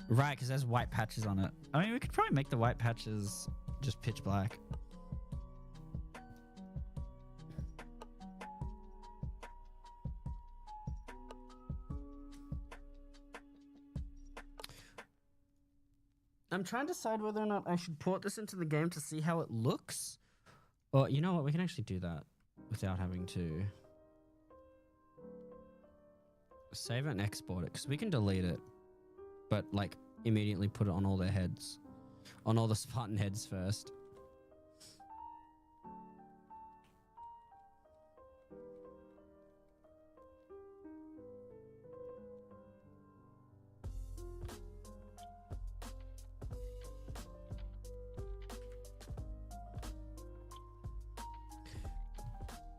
Right, because there's white patches on it. I mean, we could probably make the white patches just pitch black. I'm trying to decide whether or not I should port this into the game to see how it looks. Or, you know what, we can actually do that without having to save it and export it, because we can delete it, but like immediately put it on all their heads, on all the Spartan heads first.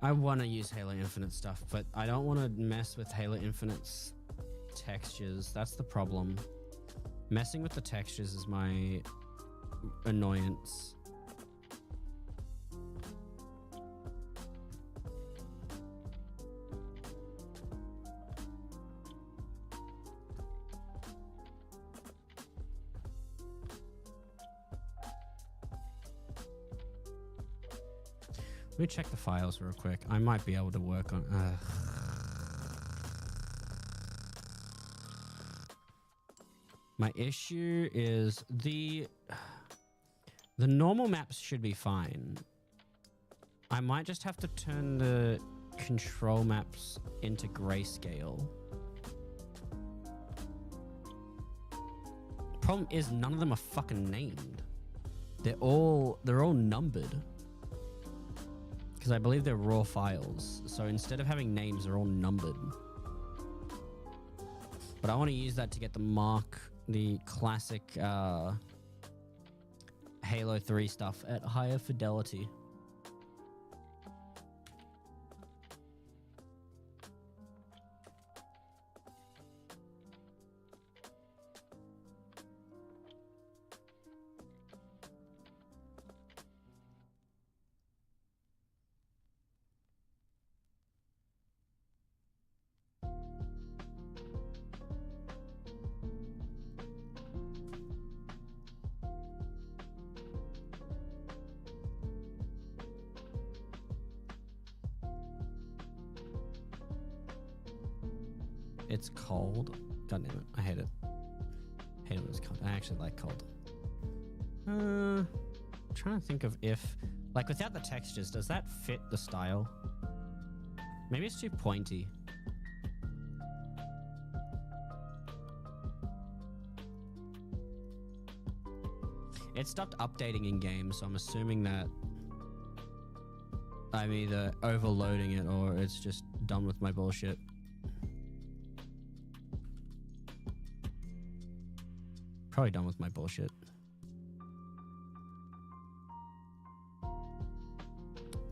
I want to use Halo Infinite stuff, but I don't want to mess with Halo Infinite's textures. That's the problem. Messing with the textures is my annoyance. Let me check the files real quick. I might be able to work on... My issue is the normal maps should be fine. I might just have to turn the control maps into grayscale. Problem is none of them are fucking named. They're all numbered. Because I believe they're raw files. So instead of having names, they're all numbered. But I want to use that to get the classic Halo 3 stuff at higher fidelity. It's cold. God damn it. I hate it. Hate it when it's cold. I actually like cold. Trying to think of if, like, without the textures, does that fit the style? Maybe it's too pointy. It stopped updating in game, so I'm assuming that I'm either overloading it or it's just done with my bullshit. Probably done with my bullshit.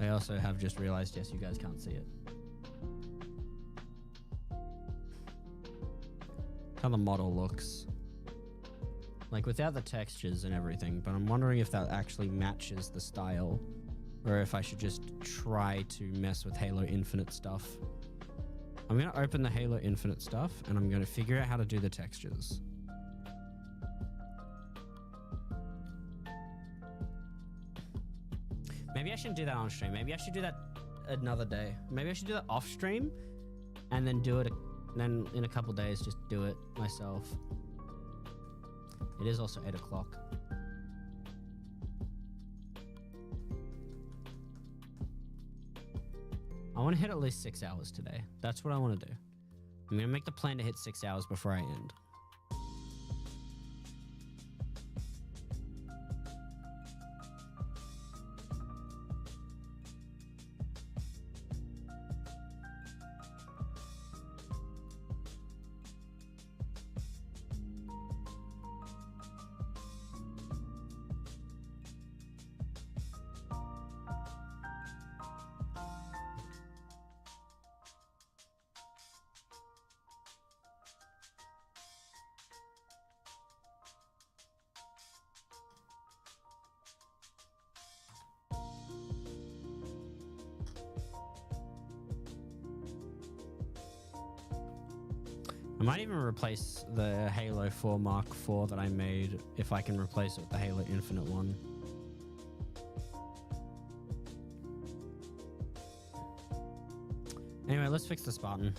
I also have just realized, yes, you guys can't see it. How the model looks. Like without the textures and everything, but I'm wondering if that actually matches the style or if I should just try to mess with Halo Infinite stuff. I'm going to open the Halo Infinite stuff and I'm going to figure out how to do the textures. Maybe I shouldn't do that on stream. Maybe I should do that another day. Maybe I should do that off stream and then do it. Then in a couple days, just do it myself. It is also 8 o'clock. I want to hit at least 6 hours today. That's what I want to do. I'm going to make the plan to hit 6 hours before I end. I might even replace the Halo 4 Mark IV that I made if I can replace it with the Halo Infinite one. Anyway, let's fix the Spartan.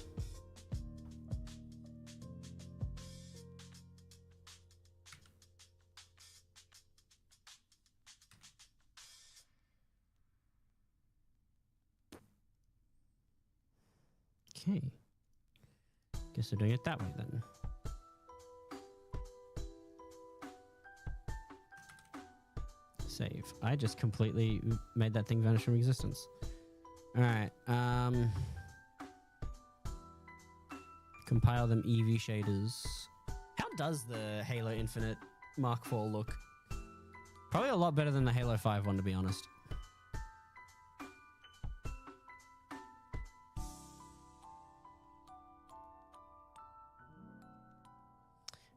Okay. Guess we're doing it that way then. Save. I just completely made that thing vanish from existence. Alright, compile them EV shaders. How does the Halo Infinite Mark IV look? Probably a lot better than the Halo 5 one, to be honest.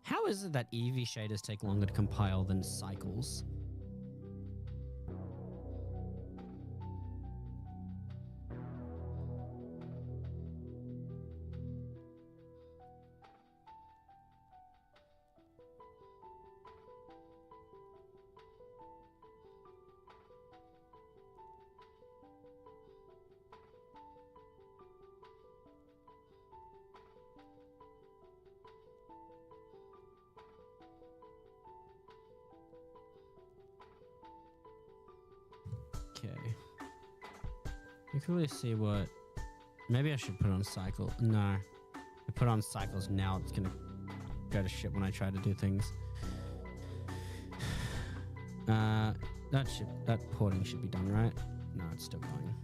How is it that EV shaders take longer to compile than cycles? Okay. You can really see what... Maybe I should put on cycle. No. I put on cycles now. It's going to go to shit when I try to do things. That porting should be done, right? No, it's still going.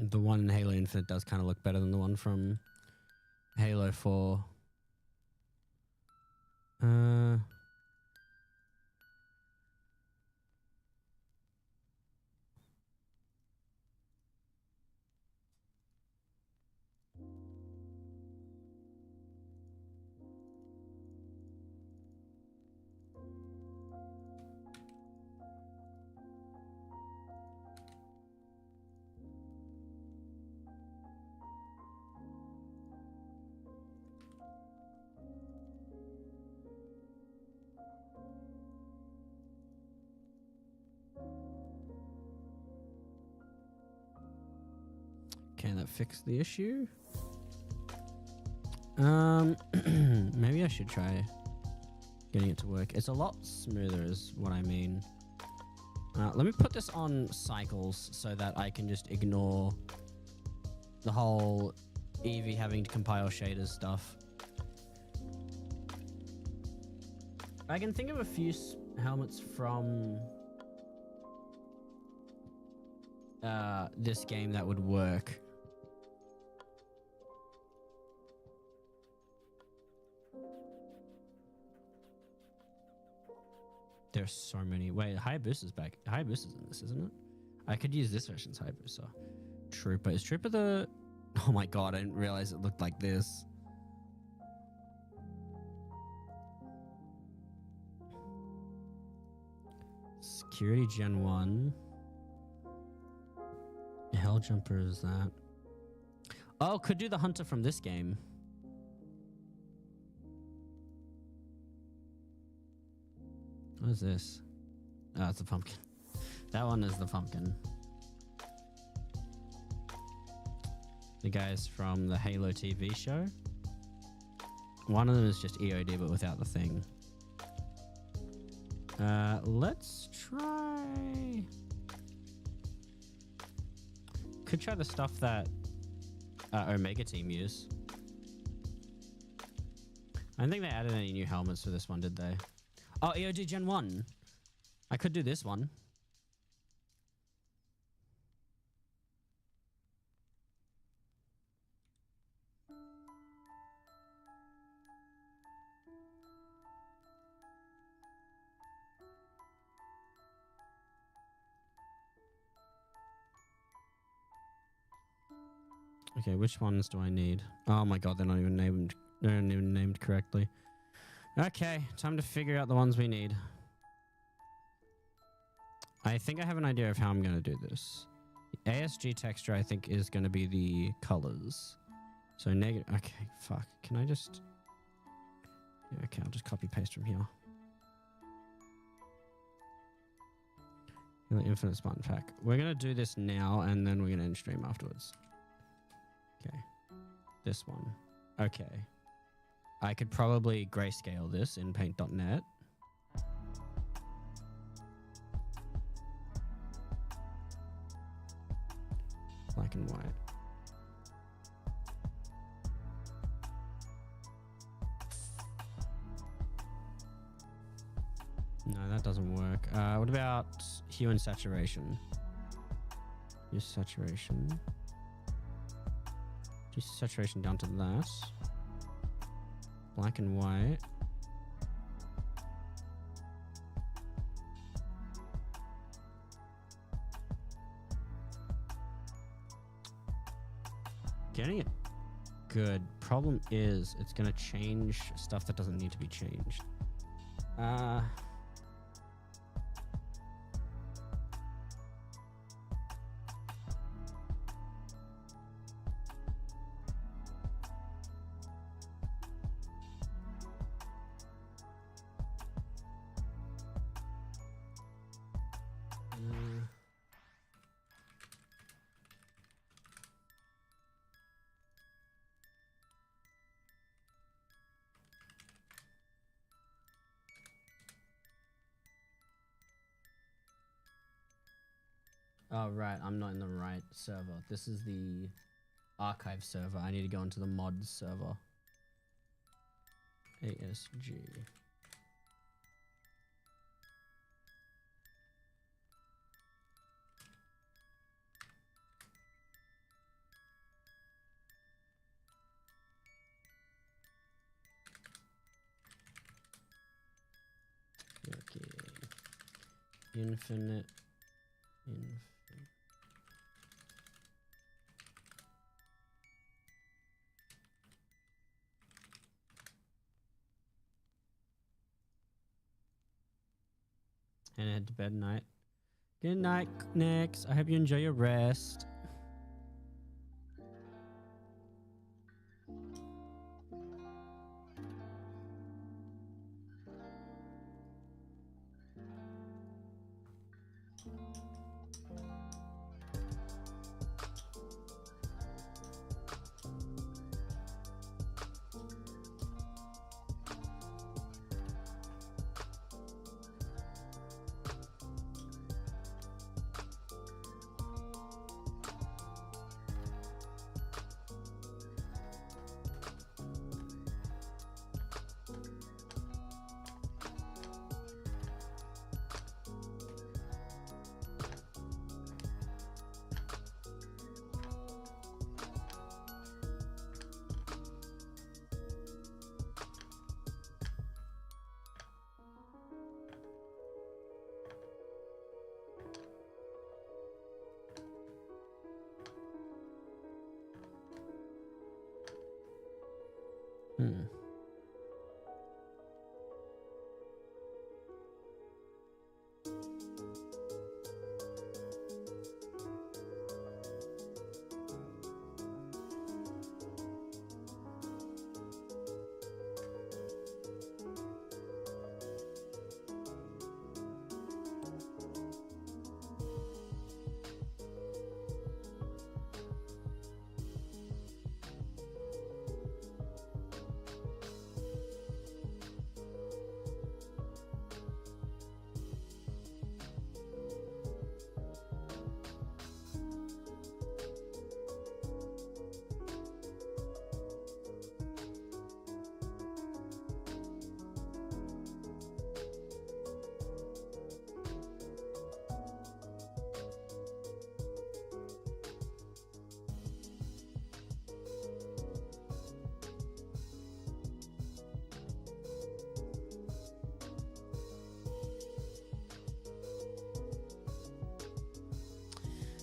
The one in Halo Infinite does kind of look better than the one from Halo 4. Okay, that fixed the issue. Maybe I should try getting it to work. It's a lot smoother is what I mean. Let me put this on cycles so that I can just ignore the whole Eevee having to compile shaders stuff. I can think of a few helmets from this game that would work. There's so many. Wait, Hayabusa's back. Hayabusa's in this, isn't it? I could use this version's Hayabusa. Trooper. Is Trooper the... Oh my god, I didn't realize it looked like this. Security Gen 1. Hell Jumper is that. Oh, could do the Hunter from this game. What is this? Oh, it's a pumpkin. That one is the pumpkin. The guys from the Halo TV show. One of them is just EOD, but without the thing. Let's try... Could try the stuff that Omega Team use. I don't think they added any new helmets for this one, did they? Oh, EOD Gen 1. I could do this one. Okay, which ones do I need? Oh my god, they're not even named. They're not even named correctly. Okay, time to figure out the ones we need. I think I have an idea of how I'm going to do this. The ASG texture, I think, is going to be the colors. So negative... Okay, fuck. Can I just... Yeah, okay, I'll just copy paste from here. The infinite Spartan pack. We're going to do this now, and then we're going to end stream afterwards. Okay. This one. Okay. I could probably grayscale this in paint.net. Black and white. No, that doesn't work. What about hue and saturation? Use saturation. Use saturation down to that. Black and white. Getting it good. Problem is, it's going to change stuff that doesn't need to be changed. Oh, right. I'm not in the right server. This is the archive server. I need to go into the mods server. ASG. Okay. Infinite. And head to bed night. Good night, Nex. I hope you enjoy your rest. Hmm.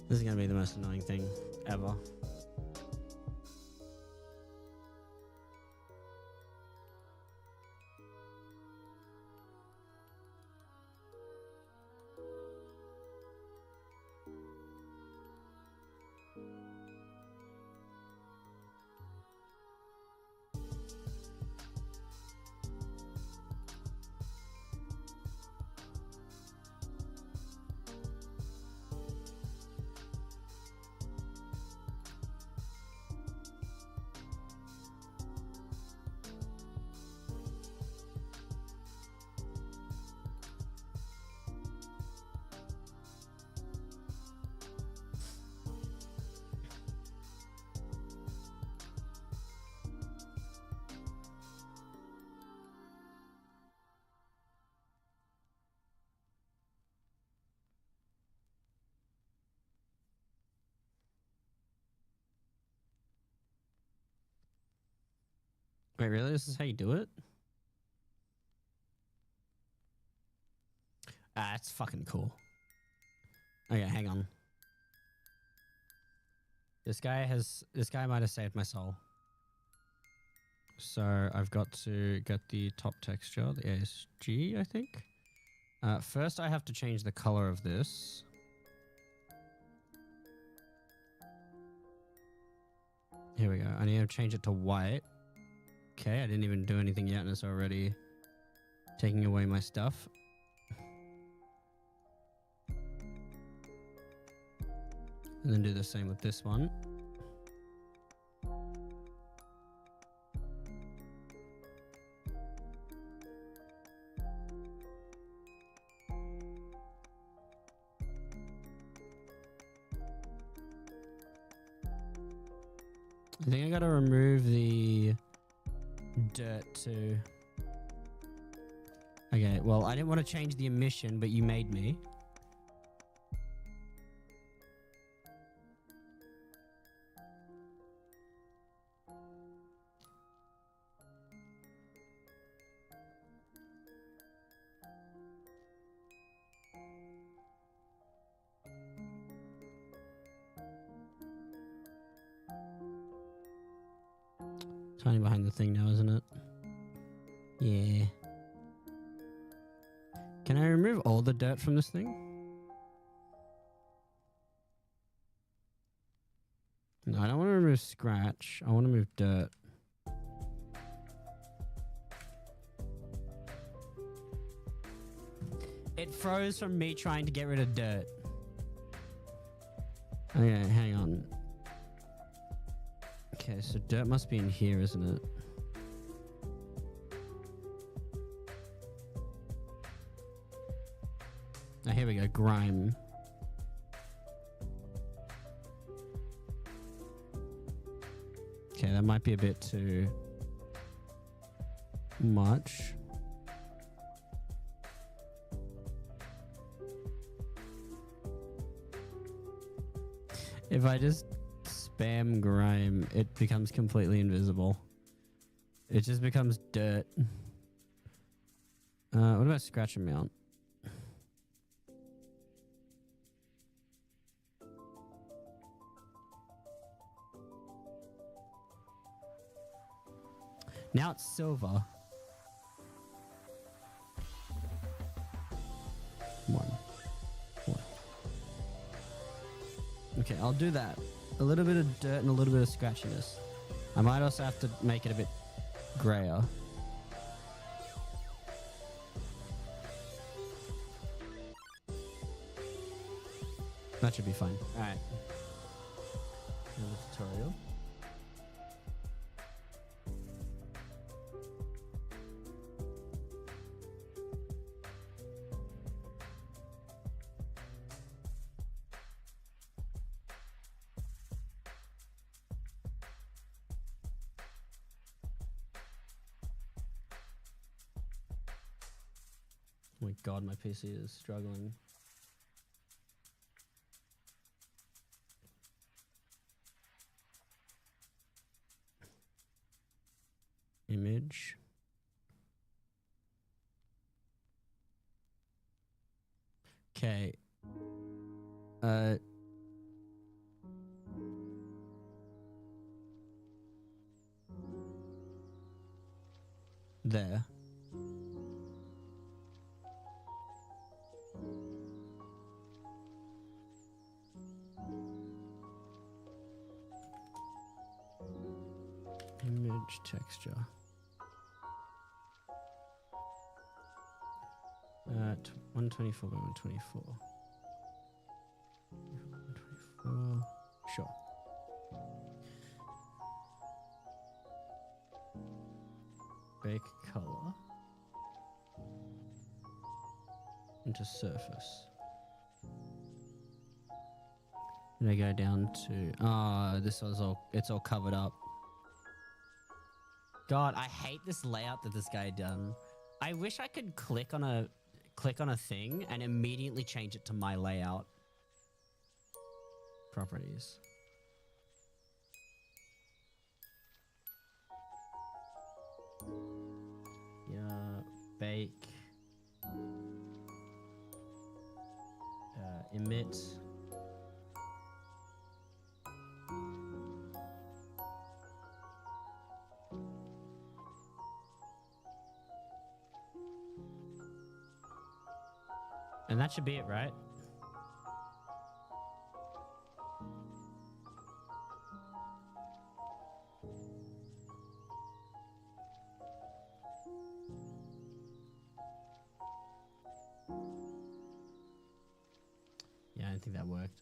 This is gonna be the most annoying thing ever. Wait, really? This is how you do it? Ah, that's fucking cool. Okay, hang on. This guy might have saved my soul. So I've got to get the top texture, the ASG, I think. First I have to change the color of this. Here we go. I need to change it to white. Okay, I didn't even do anything yet and it's already taking away my stuff. And then do the same with this one. I think I gotta remove the dirt too. Okay, well, I didn't want to change the emission, but you made me. Tiny behind the thing now, isn't it? Yeah. Can I remove all the dirt from this thing? No, I don't want to remove scratch. I want to remove dirt. It froze from me trying to get rid of dirt. Okay, hang on. Okay, so dirt must be in here, isn't it? Oh, here we go, grime. Okay, that might be a bit too much. If I just spam grime, it becomes completely invisible. It just becomes dirt. What about scratch and mount? Now it's silver. 1. 4. Okay, I'll do that. A little bit of dirt and a little bit of scratchiness. I might also have to make it a bit grayer. That should be fine. Alright. Another tutorial. Oh my god, my PC is struggling. Image. Okay. There. Image texture. 124 by 124. 124. Sure. Bake color into surface. And I go down to this was all, it's all covered up. God, I hate this layout that this guy done. I wish I could click on a thing and immediately change it to my layout. Properties. Yeah, bake. Emit. And that should be it, right? Yeah, I don't think that worked.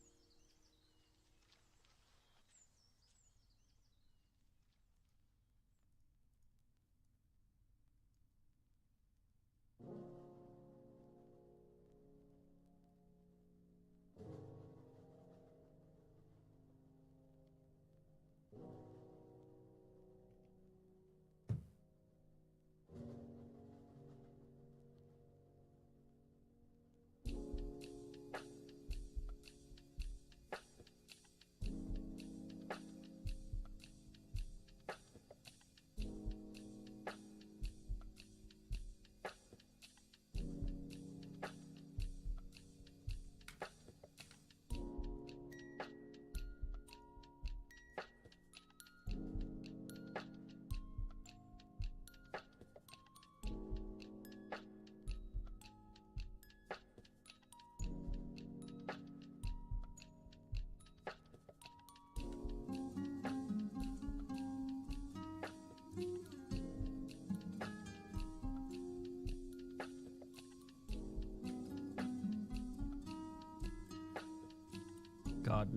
God.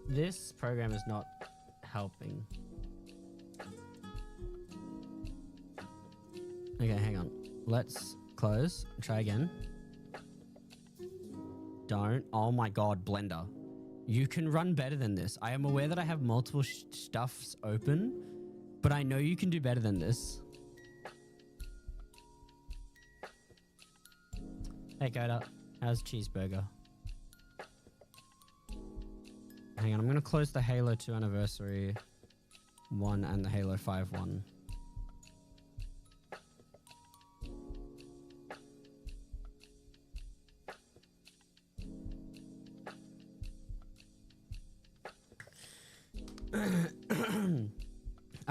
This program is not helping. Okay, hang on. Let's close. Try again. Don't. Oh my god, Blender. You can run better than this. I am aware that I have multiple stuffs open, but I know you can do better than this. Hey, Coda. How's cheeseburger? Hang on, I'm going to close the Halo 2 Anniversary 1 and the Halo 5 1.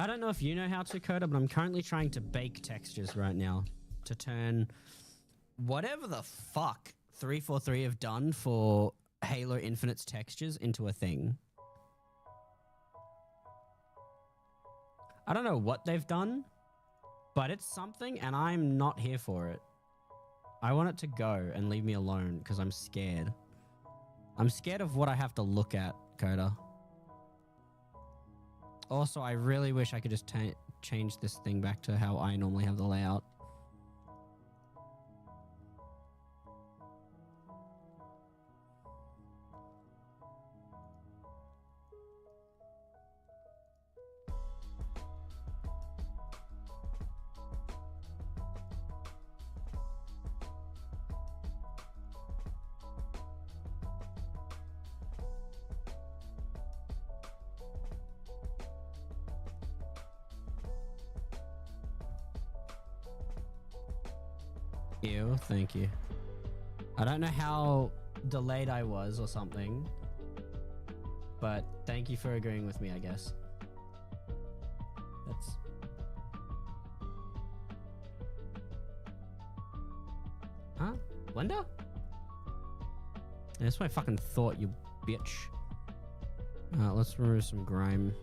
I don't know if you know how to, Coda, but I'm currently trying to bake textures right now to turn whatever the fuck 343 have done for Halo Infinite's textures into a thing. I don't know what they've done, but it's something and I'm not here for it. I want it to go and leave me alone because I'm scared. I'm scared of what I have to look at, Coda. Also, I really wish I could just change this thing back to how I normally have the layout. Ew, thank you. I don't know how delayed I was or something, but thank you for agreeing with me, I guess. That's... Huh? Blender? That's what I fucking thought, you bitch. Let's remove some grime.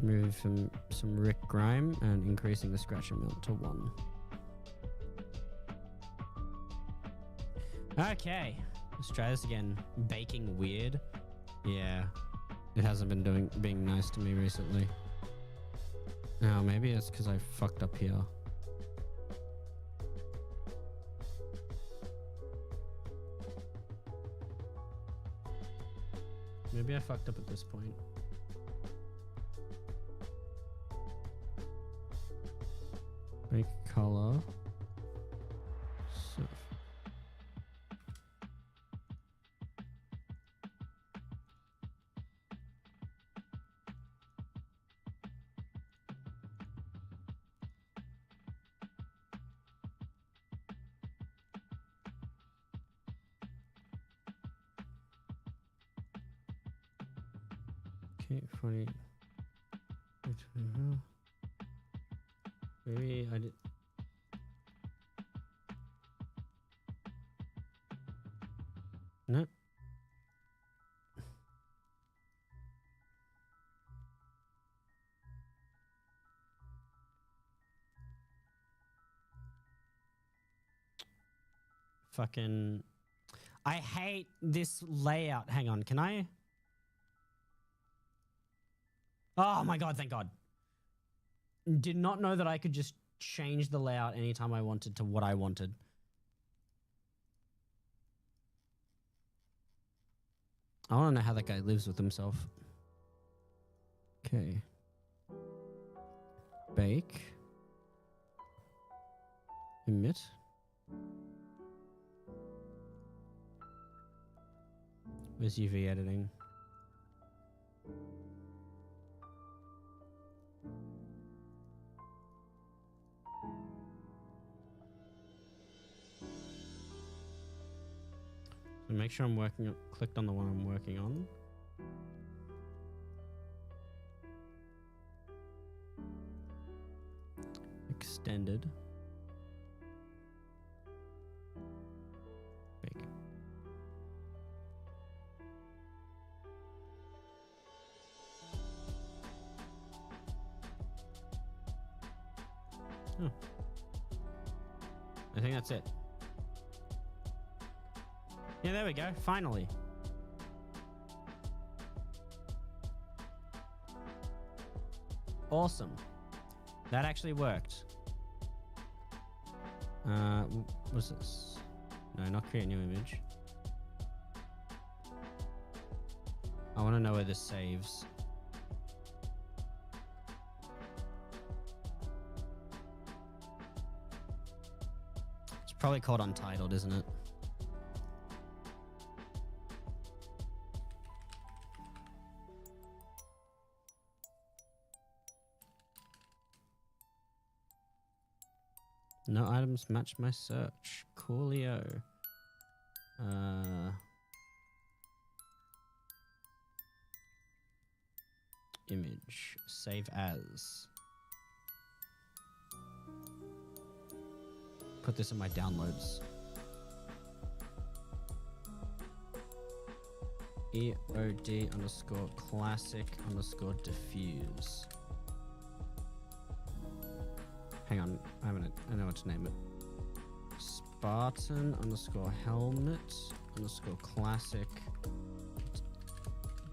Remove some Rick grime and increasing the scratch amount to 1. Okay, let's try this again. Baking weird. Yeah, it hasn't been being nice to me recently. Now maybe it's because I fucked up here. Maybe I fucked up at this point. Make color. So. Okay, funny. Maybe I did. No. Fucking. I hate this layout. Hang on, can I? Oh my god, thank god. Did not know that I could just change the layout anytime I wanted to what I wanted. I want to know how that guy lives with himself. Okay. Bake. Emit. Where's UV editing? So make sure I'm clicked on the one I'm working on. Extended. Bake. Oh. I think that's it. Yeah, there we go. Finally. Awesome. That actually worked. What's this? No, not create new image. I want to know where this saves. It's probably called Untitled, isn't it? No items match my search. Coolio. image, save as. Put this in my downloads. EOD underscore classic underscore diffuse. Hang on, I know what to name it. Spartan underscore helmet underscore classic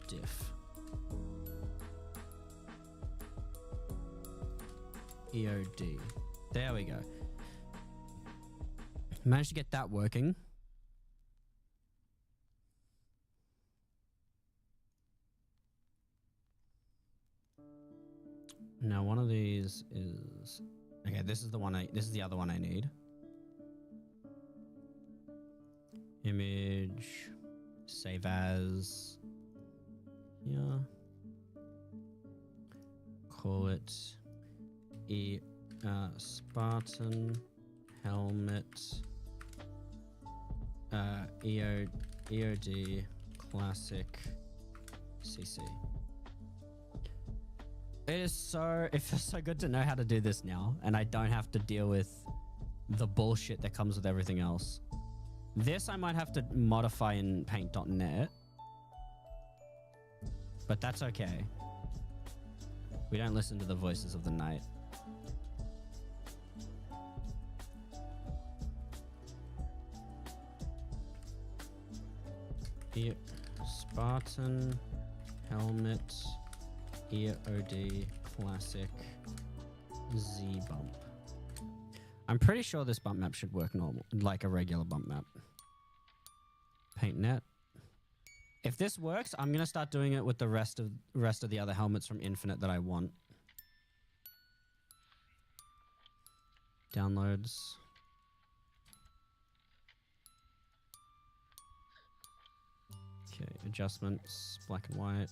diff. EOD. There we go. Managed to get that working. Now one of these is okay. This is the one. This is the other one I need. Image, save as. Yeah. Call it Spartan helmet. EOD classic CC. It feels so good to know how to do this now, and I don't have to deal with the bullshit that comes with everything else. This I might have to modify in paint.net, but that's okay. We don't listen to the voices of the night. Spartan helmet EOD classic Z bump. I'm pretty sure this bump map should work normal, like a regular bump map. Paint.net. If this works, I'm gonna start doing it with the rest of the other helmets from Infinite that I want. Downloads. Okay, adjustments, black and white.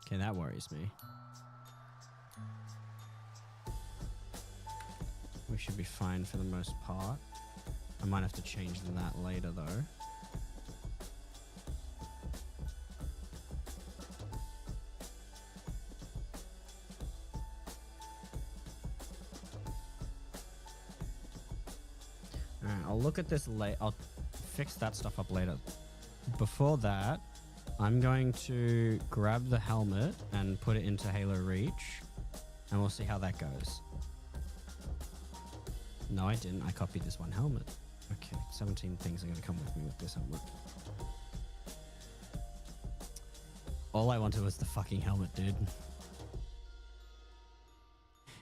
Okay, that worries me. We should be fine for the most part. I might have to change that later though. Alright, I'll look at this later. I'll fix that stuff up later. Before that, I'm going to grab the helmet and put it into Halo Reach, and we'll see how that goes. No, I didn't. I copied this one helmet. Okay, 17 things are going to come with me with this helmet. All I wanted was the fucking helmet, dude.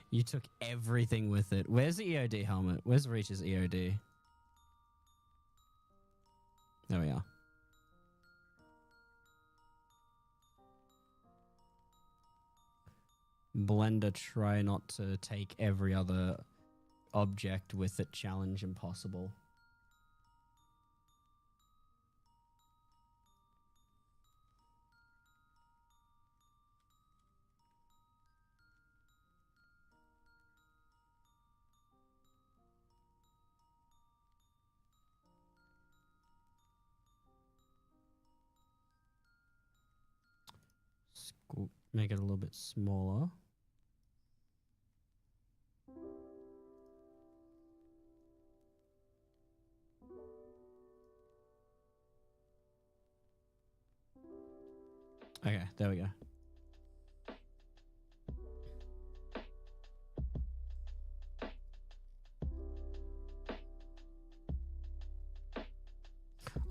You took everything with it. Where's the EOD helmet? Where's Reach's EOD? There we are. Blender, try not to take every other object with it. Challenge impossible. Make it a little bit smaller. Okay, there we go.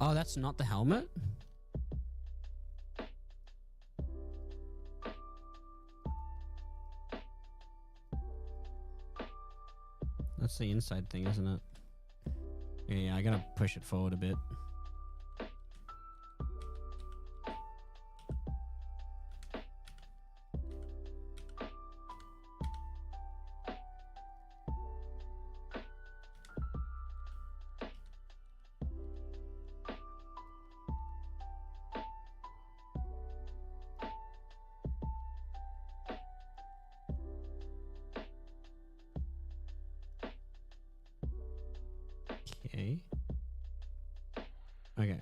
Oh, that's not the helmet? That's the inside thing, isn't it? Yeah, I gotta push it forward a bit. Okay.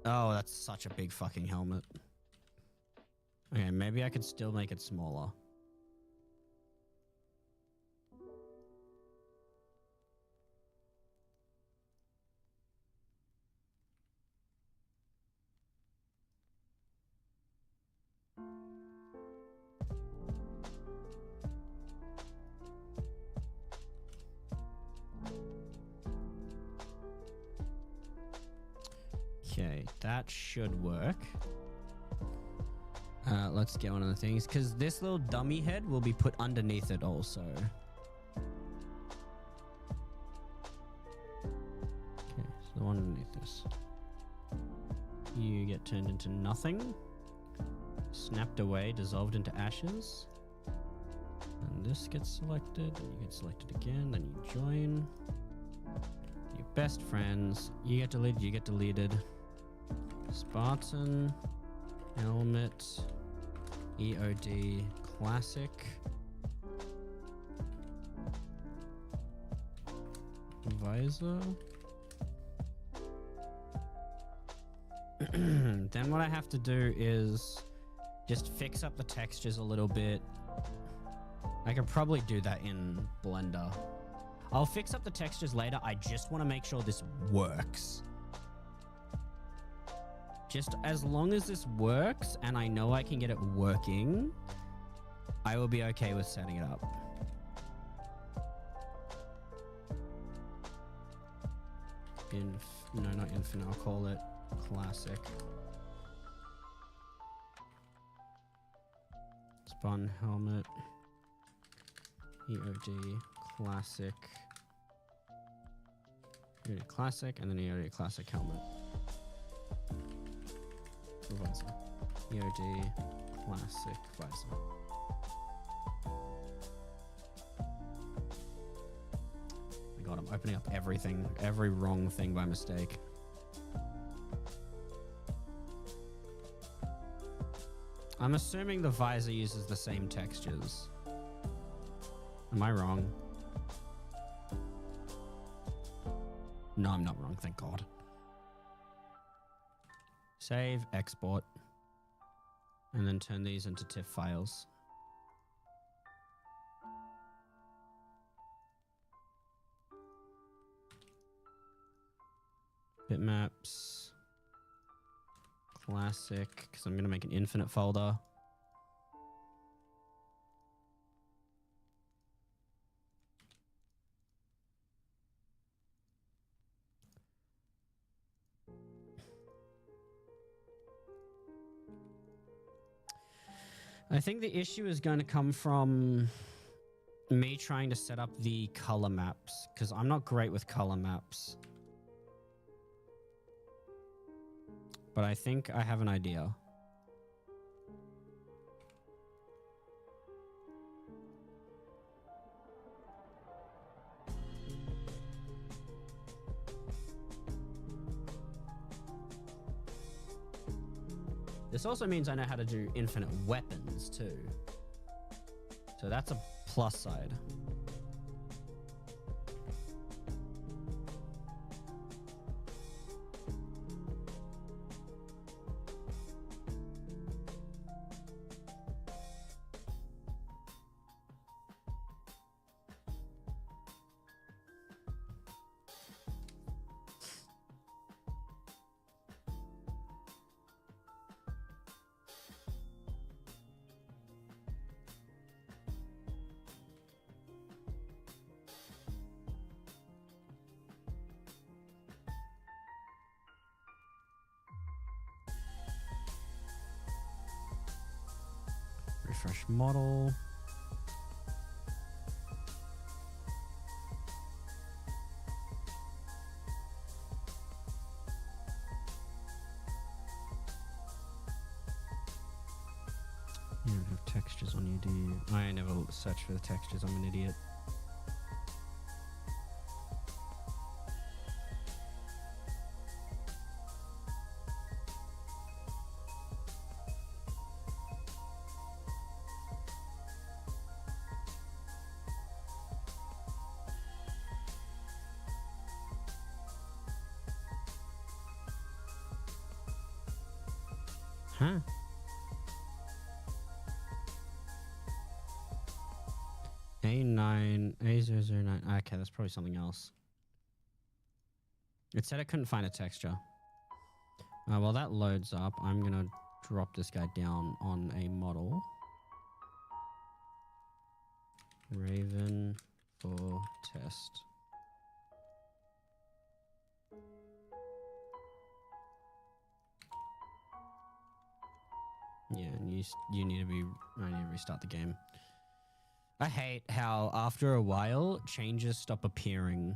Oh, that's such a big fucking helmet. Okay, maybe I could still make it smaller. Okay, that should work. Let's get one of the things, because this little dummy head will be put underneath it also. Okay, so the one underneath this. You get turned into nothing. Snapped away, dissolved into ashes. And this gets selected, and you get selected again, then you join. Your best friends. You get deleted, you get deleted. Spartan, helmet, EOD, classic. Visor. Then what I have to do is just fix up the textures a little bit. I could probably do that in Blender. I'll fix up the textures later. I just want to make sure this works. Just as long as this works and I know I can get it working, I will be okay with setting it up. No, not infinite. I'll call it classic. Spun helmet. EOD classic. EOD classic, and then EOD classic helmet. Visor. EOD classic visor. My god, I'm opening up everything, every wrong thing by mistake. I'm assuming the visor uses the same textures. Am I wrong? No, I'm not wrong, thank God. Save, export, and then turn these into TIFF files. Bitmaps, classic, because I'm going to make an infinite folder. I think the issue is going to come from me trying to set up the color maps, because I'm not great with color maps. But I think I have an idea. This also means I know how to do infinite weapons too. So that's a plus side. Refresh model. You don't have textures on you, do you? I never search for the textures. I'm an idiot. Huh? A009. Okay, that's probably something else. It said it couldn't find a texture. While that loads up, I'm gonna drop this guy down on a model. Raven for test. Yeah, and you need to be. I need to restart the game. I hate how after a while changes stop appearing.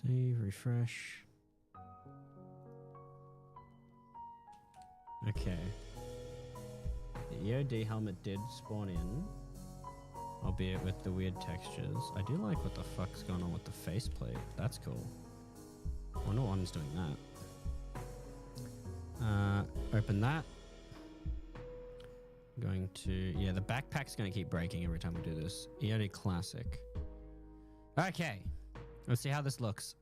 Save, refresh. Okay. The EOD helmet did spawn in, albeit with the weird textures. I do like what the fuck's going on with the faceplate. That's cool. I wonder what one's doing that. Open that. Going to... Yeah, the backpack's going to keep breaking every time we do this. EOD Classic. Okay. Let's see how this looks.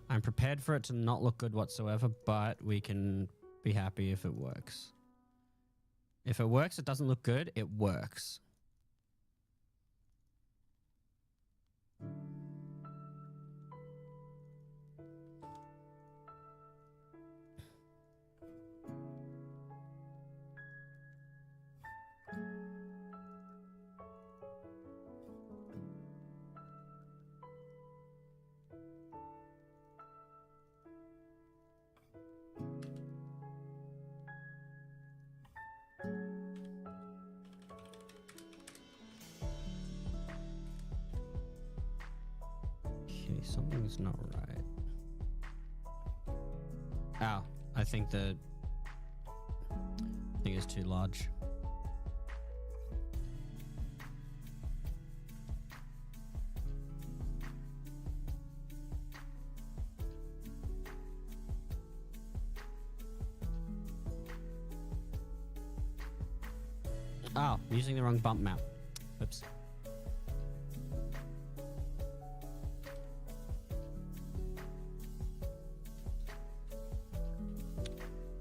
I'm prepared for it to not look good whatsoever, but we can be happy if it works. If it works, it doesn't look good, it works. Okay, something's not right. Ow, I think the thing is too large. Oh, I'm using the wrong bump map. Oops.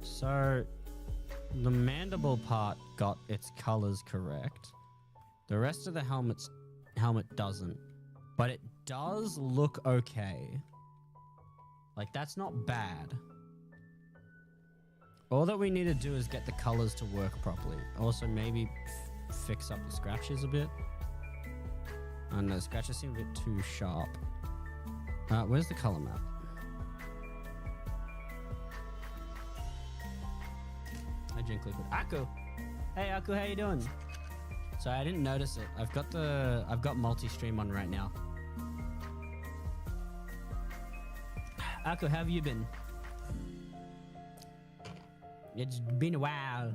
So, the mandible part got its colors correct. The rest of the helmet doesn't, but it does look okay. Like, that's not bad. All that we need to do is get the colors to work properly. Also, maybe fix up the scratches a bit. And the scratches seem a bit too sharp. Where's the color map? I drink liquid. Aku! Hey Aku, how you doing? Sorry, I didn't notice it. I've got multi-stream on right now. Aku, how have you been? It's been a while.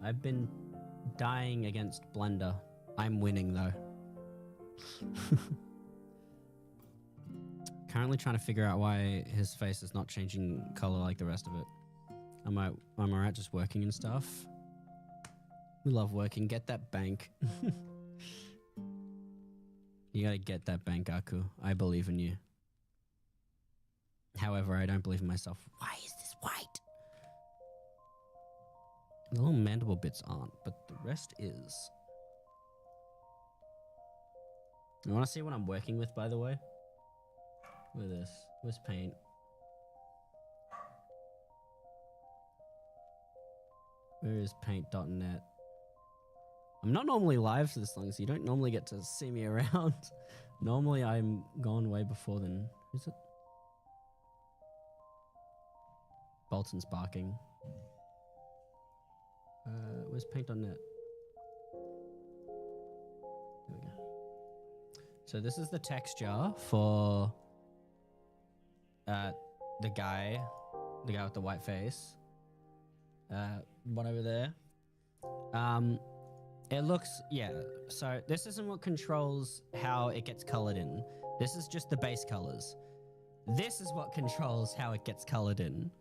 I've been dying against Blender. I'm winning though. Currently trying to figure out why his face is not changing color like the rest of it. Am I right just working and stuff? We love working. Get that bank. You gotta get that bank, Aku. I believe in you. However, I don't believe in myself. Why is this white? The little mandible bits aren't, but the rest is. You want to see what I'm working with, by the way? Look at this. Where's paint? Where is paint.net? I'm not normally live for this long, so you don't normally get to see me around. Normally I'm gone way before then. Is it? Bolton's barking. Where's paint.net? There we go. So this is the texture for the guy with the white face. One over there. It looks, yeah. So this isn't what controls how it gets colored in. This is just the base colors. This is what controls how it gets colored in.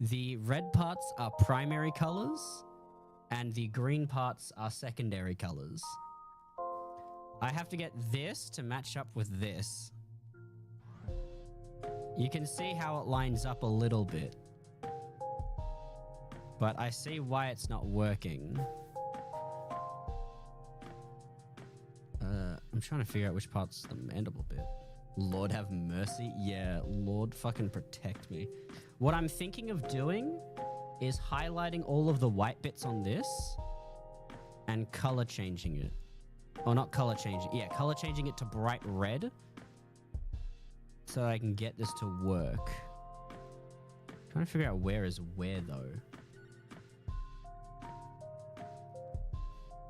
The red parts are primary colors, and the green parts are secondary colors. I have to get this to match up with this. You can see how it lines up a little bit, but I see why it's not working. I'm trying to figure out which part's the mandible bit. Lord have mercy. Yeah, Lord fucking protect me. What I'm thinking of doing is highlighting all of the white bits on this and color changing it. Or not color changing. Yeah, color changing it to bright red so I can get this to work. Trying to figure out where is where though.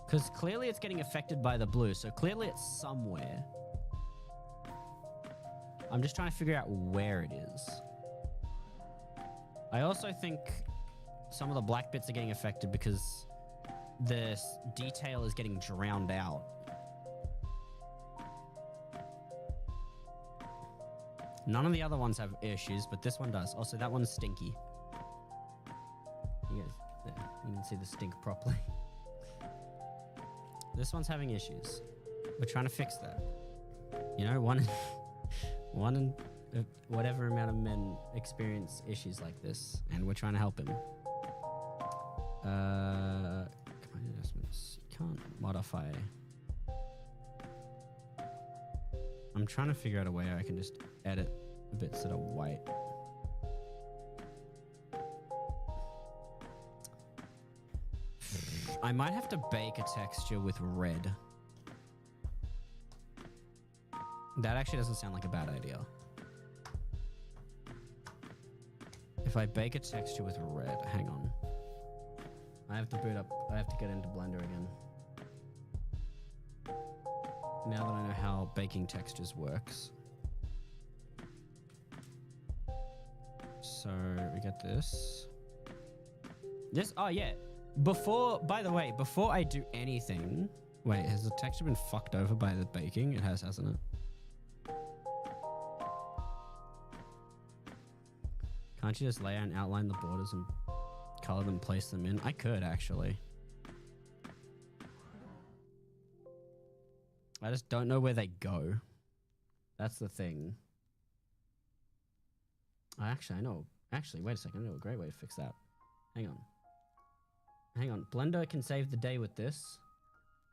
Because clearly it's getting affected by the blue, so clearly it's somewhere. I'm just trying to figure out where it is. I also think some of the black bits are getting affected because the detail is getting drowned out. None of the other ones have issues, but this one does. Also, that one's stinky. You guys, there, you can see the stink properly. This one's having issues. We're trying to fix that. You know, one in whatever amount of men experience issues like this, and we're trying to help him. Command adjustments. You can't modify. I'm trying to figure out a way I can just edit the bits that are white. I might have to bake a texture with red. That actually doesn't sound like a bad idea. If I bake a texture with red, hang on. I have to boot up, I have to get into Blender again. Now that I know how baking textures works. So we get this. This, oh yeah. By the way, before I do anything, wait, has the texture been fucked over by the baking? It has, hasn't it? Can't you just lay out and outline the borders and color them, place them in? I could, actually. I just don't know where they go. That's the thing. I know. Actually, wait a second. I know a great way to fix that. Hang on. Hang on. Blender can save the day with this.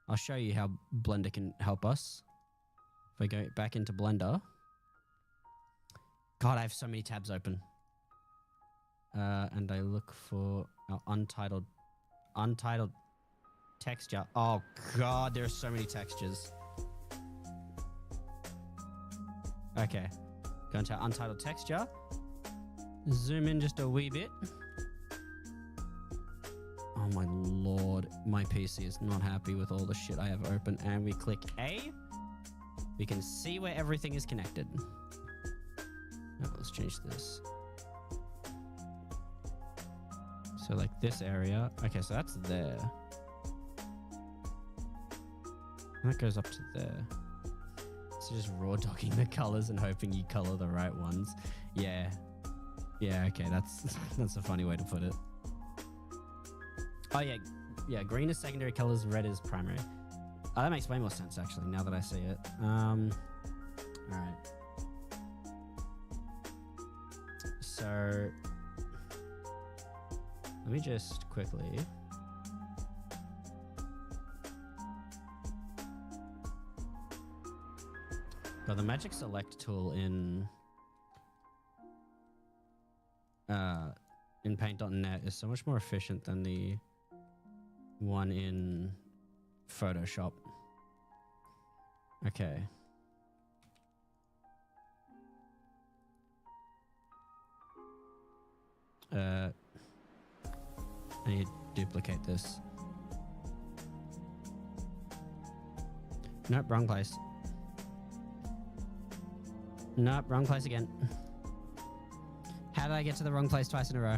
I'll show you how Blender can help us. If I go back into Blender. God, I have so many tabs open. And I look for our untitled texture. Oh God, there are so many textures. Okay. Go into untitled texture. Zoom in just a wee bit. Oh my Lord. My PC is not happy with all the shit I have open. And we click A. We can see where everything is connected. Oh, let's change this. So like this area. Okay, so that's there. And that goes up to there. So just raw dogging the colors and hoping you color the right ones. Yeah. Yeah, okay, that's a funny way to put it. Oh yeah, yeah, green is secondary colors, red is primary. Oh, that makes way more sense actually, now that I see it. Alright. So let me just quickly But the magic select tool in paint.net is so much more efficient than the one in Photoshop. Okay. I need to duplicate this. Nope, wrong place. Nope, wrong place again. How did I get to the wrong place twice in a row?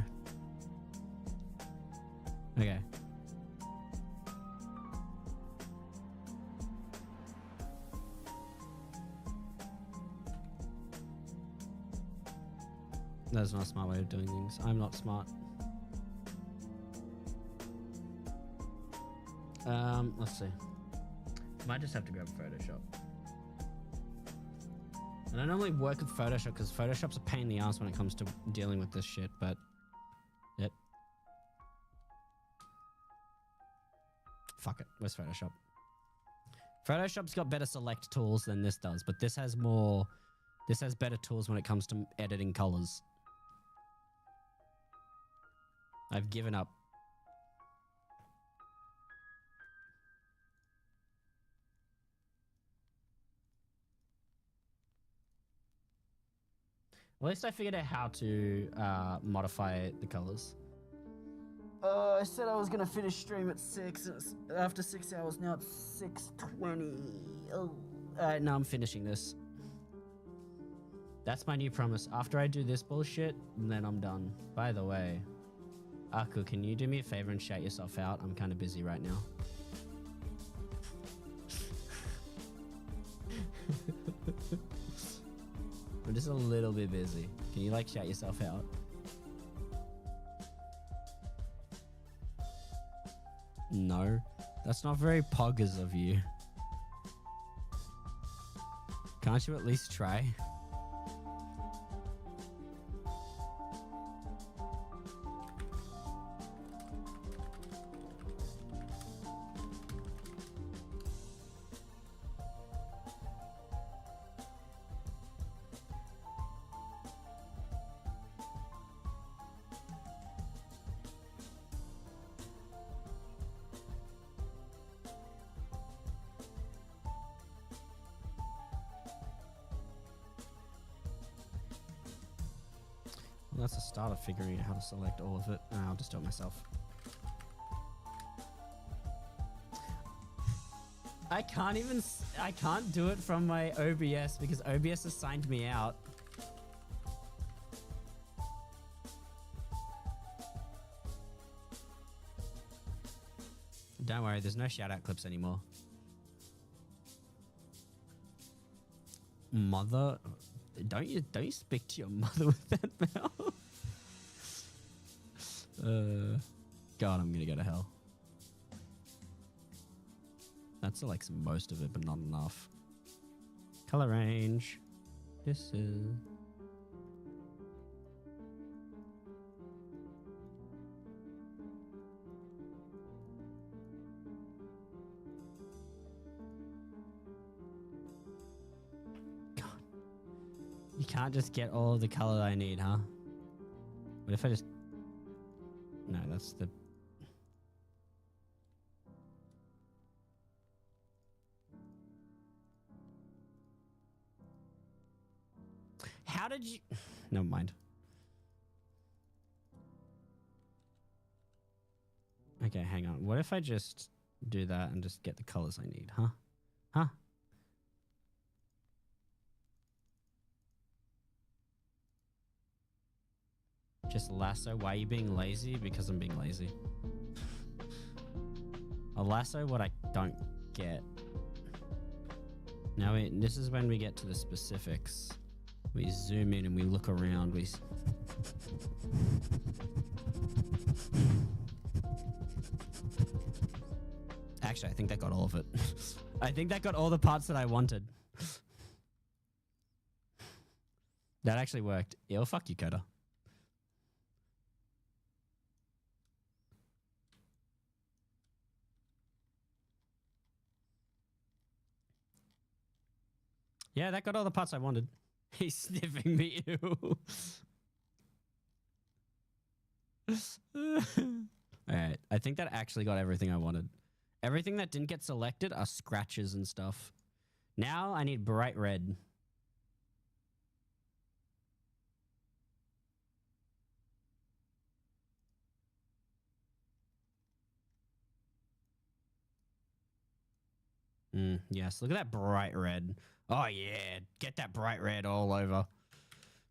Okay. That's not a smart way of doing things. I'm not smart. Let's see. Might just have to grab Photoshop. And I normally work with Photoshop because Photoshop's a pain in the ass when it comes to dealing with this shit, but yep. Fuck it. Where's Photoshop? Photoshop's got better select tools than this does, but this has better tools when it comes to editing colors. I've given up. At least I figured out how to modify the colors. I said I was gonna finish stream at 6. After 6 hours, now it's 6:20. Oh. Alright, now I'm finishing this. That's my new promise. After I do this bullshit, then I'm done. By the way, Aku, can you do me a favor and shout yourself out? I'm kind of busy right now. I'm just a little bit busy. Can you like shout yourself out? No, that's not very poggers of you. Can't you at least try? Well, that's a start of figuring out how to select all of it. I'll just do it myself. I can't do it from my OBS because OBS has signed me out. Don't worry, there's no shout out clips anymore. Mother, don't you speak to your mother with that mouth? God, I'm gonna go to hell. That selects most of it, but not enough. Color range. This is... God. You can't just get all of the color I need, huh? What if I just... No, that's the... How did you... Never mind. Okay, hang on. What if I just do that and just get the colors I need, huh? Huh? Just lasso. Why are you being lazy? Because I'm being lazy. A lasso what I don't get. Now, this is when we get to the specifics. We zoom in and we look around. Actually, I think that got all of it. I think that got all the parts that I wanted. That actually worked. Yo, fuck you, Coda. Yeah, that got all the parts I wanted. He's sniffing me. Ew. Alright, I think that actually got everything I wanted. Everything that didn't get selected are scratches and stuff. Now I need bright red. Yes, look at that bright red. Oh yeah, get that bright red all over.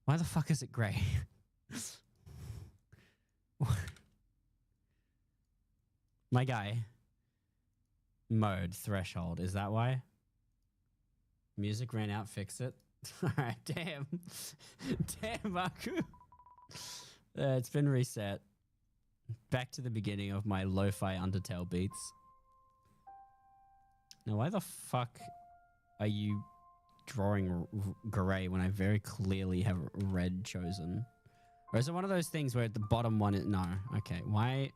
Why the fuck is it grey? My guy. Mode, threshold. Is that why? Music ran out, fix it. Alright, damn. Damn, Marku. It's been reset. Back to the beginning of my lo-fi Undertale beats. Now, why the fuck are you drawing grey when I very clearly have red chosen? Or is it one of those things where at the bottom one is... No. Okay, why...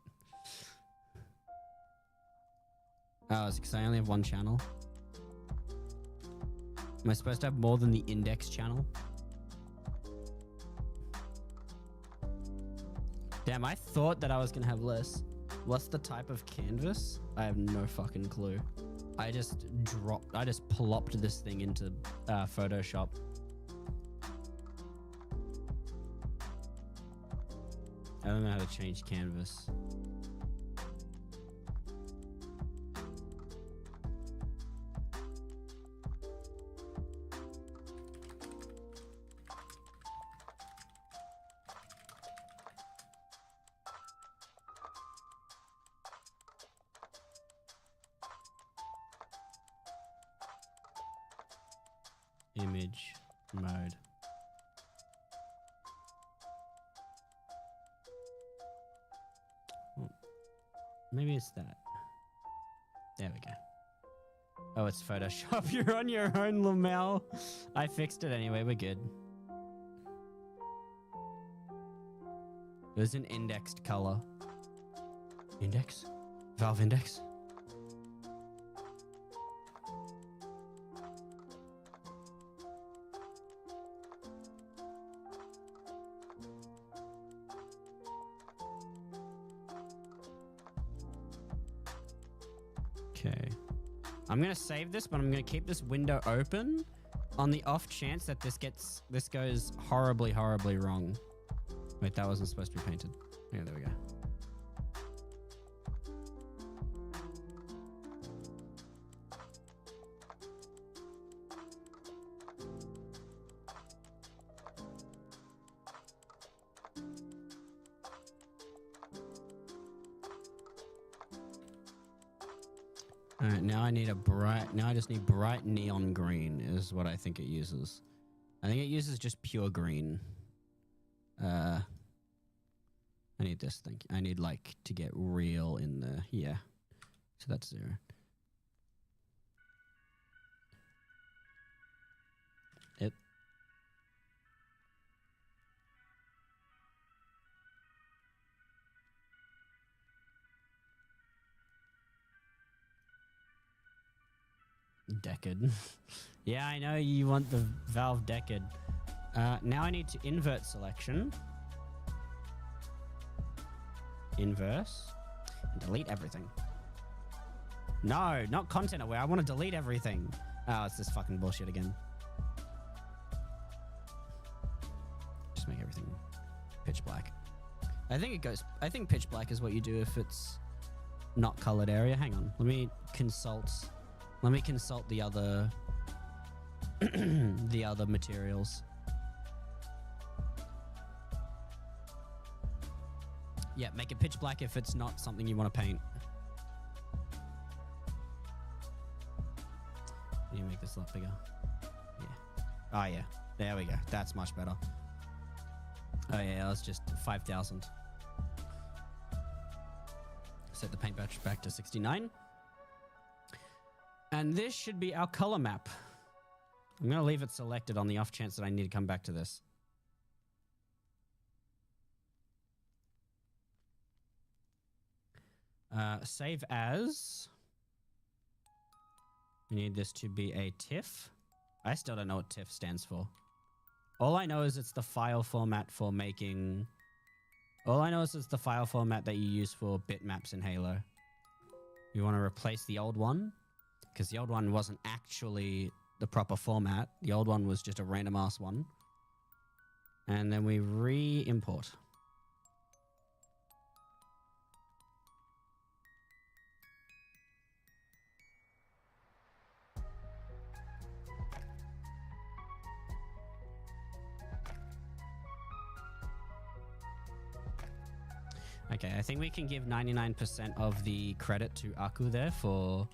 Oh, it's because I only have one channel. Am I supposed to have more than the index channel? Damn, I thought that I was going to have less. What's the type of canvas? I have no fucking clue. I just plopped this thing into Photoshop. I don't know how to change canvas. Image mode. Well, maybe it's that. There we go. Oh, it's Photoshop. You're on your own, Lamel. I fixed it anyway. We're good. It was an indexed color. Index? Valve index? Okay. I'm going to save this, but I'm going to keep this window open on the off chance that this goes horribly, horribly wrong. Wait, that wasn't supposed to be painted. Yeah, there we go. All right, now I just need bright neon green is what I think it uses. I think it uses just pure green. I need this thing. I need like to get real in the, yeah. So that's 0. Yep. Decad. Yeah, I know you want the Valve Decad. Now I need to invert selection. Inverse. And delete everything. No, not content aware. I want to delete everything. Oh, it's this fucking bullshit again. Just make everything pitch black. I think pitch black is what you do if it's not colored area. Hang on. Let me consult the other the other materials. Yeah, make it pitch black if it's not something you want to paint. Can you make this a lot bigger? Yeah. Oh yeah. There we go. That's much better. Oh yeah, that was just 5,000. Set the paint batch back to 69. And this should be our color map. I'm going to leave it selected on the off chance that I need to come back to this. Save as. We need this to be a TIFF. I still don't know what TIFF stands for. All I know is it's the file format for making... All I know is it's the file format that you use for bitmaps in Halo. You want to replace the old one, because the old one wasn't actually the proper format. The old one was just a random ass one. And then we re-import. Okay, I think we can give 99% of the credit to Aku there for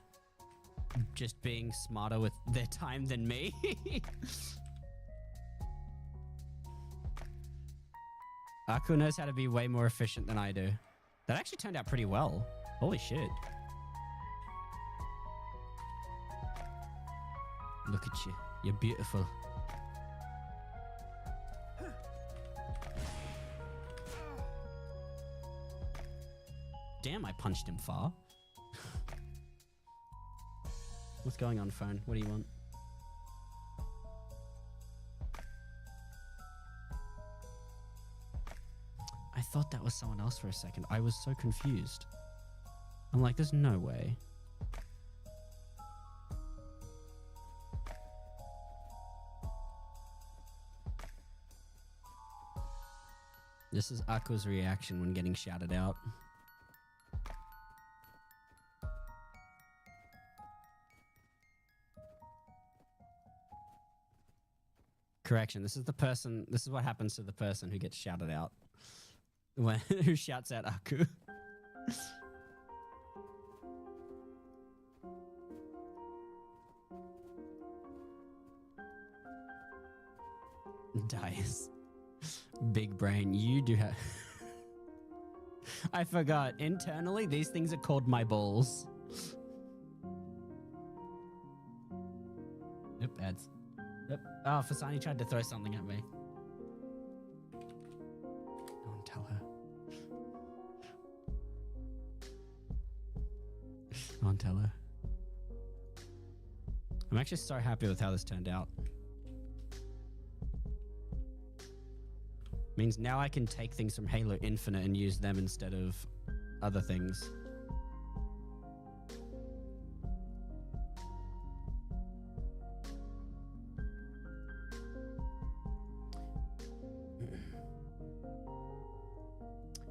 just being smarter with their time than me. Aku knows how to be way more efficient than I do. That actually turned out pretty well. Holy shit. Look at you. You're beautiful. Damn, I punched him far. What's going on, phone? What do you want? I thought that was someone else for a second. I was so confused. I'm like, there's no way. This is Aku's reaction when getting shouted out. Correction, this is what happens to the person who gets shouted out. Who shouts out Aku. Dice. Big brain, you do have... I forgot, internally these things are called my balls. Yep, ads. Yep. Oh, Fasani tried to throw something at me. Go and tell her. Go and tell her. I'm actually so happy with how this turned out. Means now I can take things from Halo Infinite and use them instead of other things.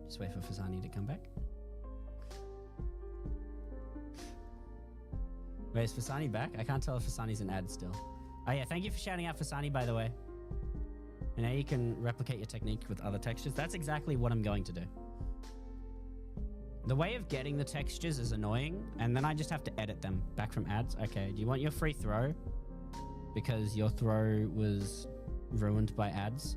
Just wait for Fasani to come back. Wait, is Fasani back? I can't tell if Fasani's an ad still. Oh yeah, thank you for shouting out Fasani, by the way. And now you can replicate your technique with other textures. That's exactly what I'm going to do. The way of getting the textures is annoying, and then I just have to edit them back from ads. Okay, do you want your free throw? Because your throw was ruined by ads.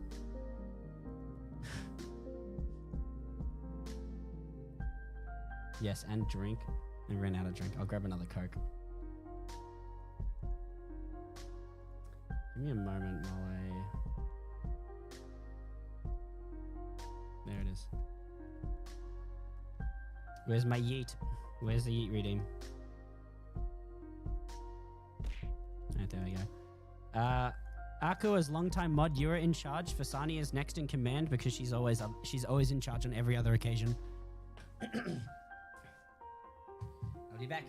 Yes, and drink. I ran out of drink. I'll grab another Coke. Give me a moment while I... There it is. Where's my yeet? Where's the yeet redeem? Alright, there we go. Aku as longtime mod, you're in charge. Fasani is next in command because she's always in charge on every other occasion. I'll be back.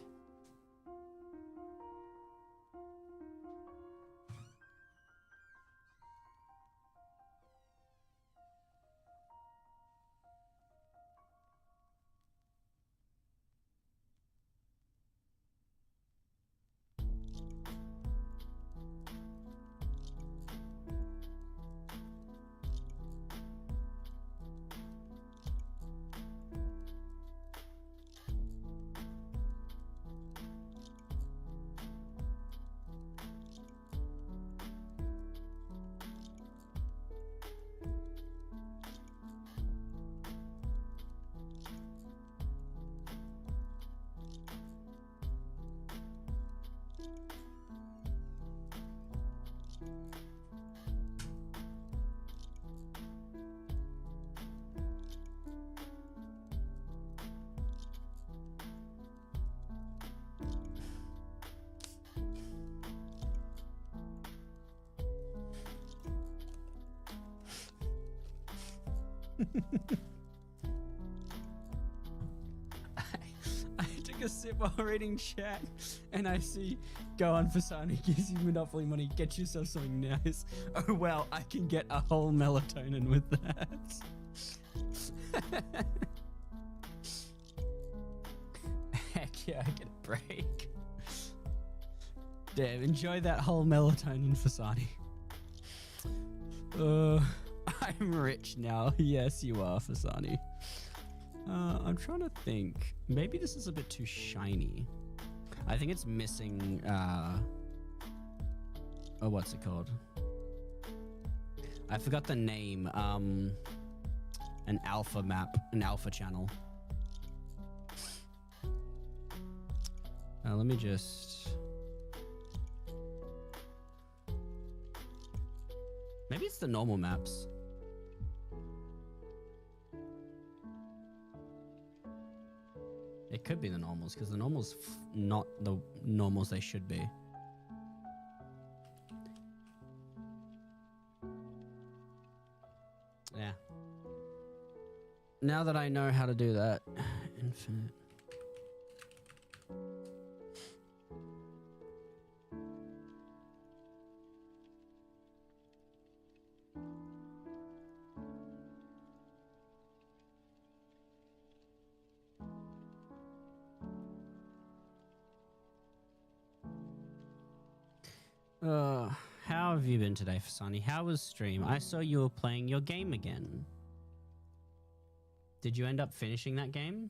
I took a sip while reading chat, and I see, go on Fasani, gives you Monopoly money, get yourself something nice. Oh wow, I can get a whole melatonin with that. Heck yeah, I get a break. Damn, enjoy that whole melatonin, Fasani. I'm rich now. Yes, you are, Fasani. I'm trying to think. Maybe this is a bit too shiny. I think it's missing, oh, what's it called? I forgot the name. An alpha map, an alpha channel. Let me just... Maybe it's the normal maps. It could be the normals, because the normals not the normals they should be. Yeah. Now that I know how to do that, infinite. How have you been today, Fasani? How was stream? I saw you were playing your game again. Did you end up finishing that game?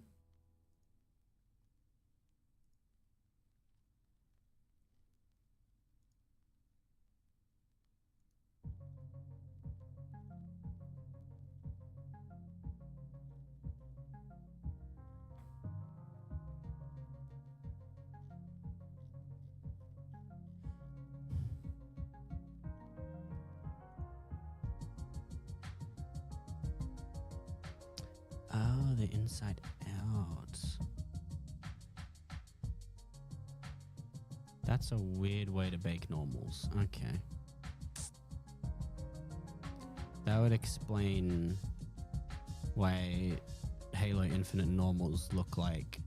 Oh, the inside out. That's a weird way to bake normals. Okay. That would explain why Halo Infinite normals look like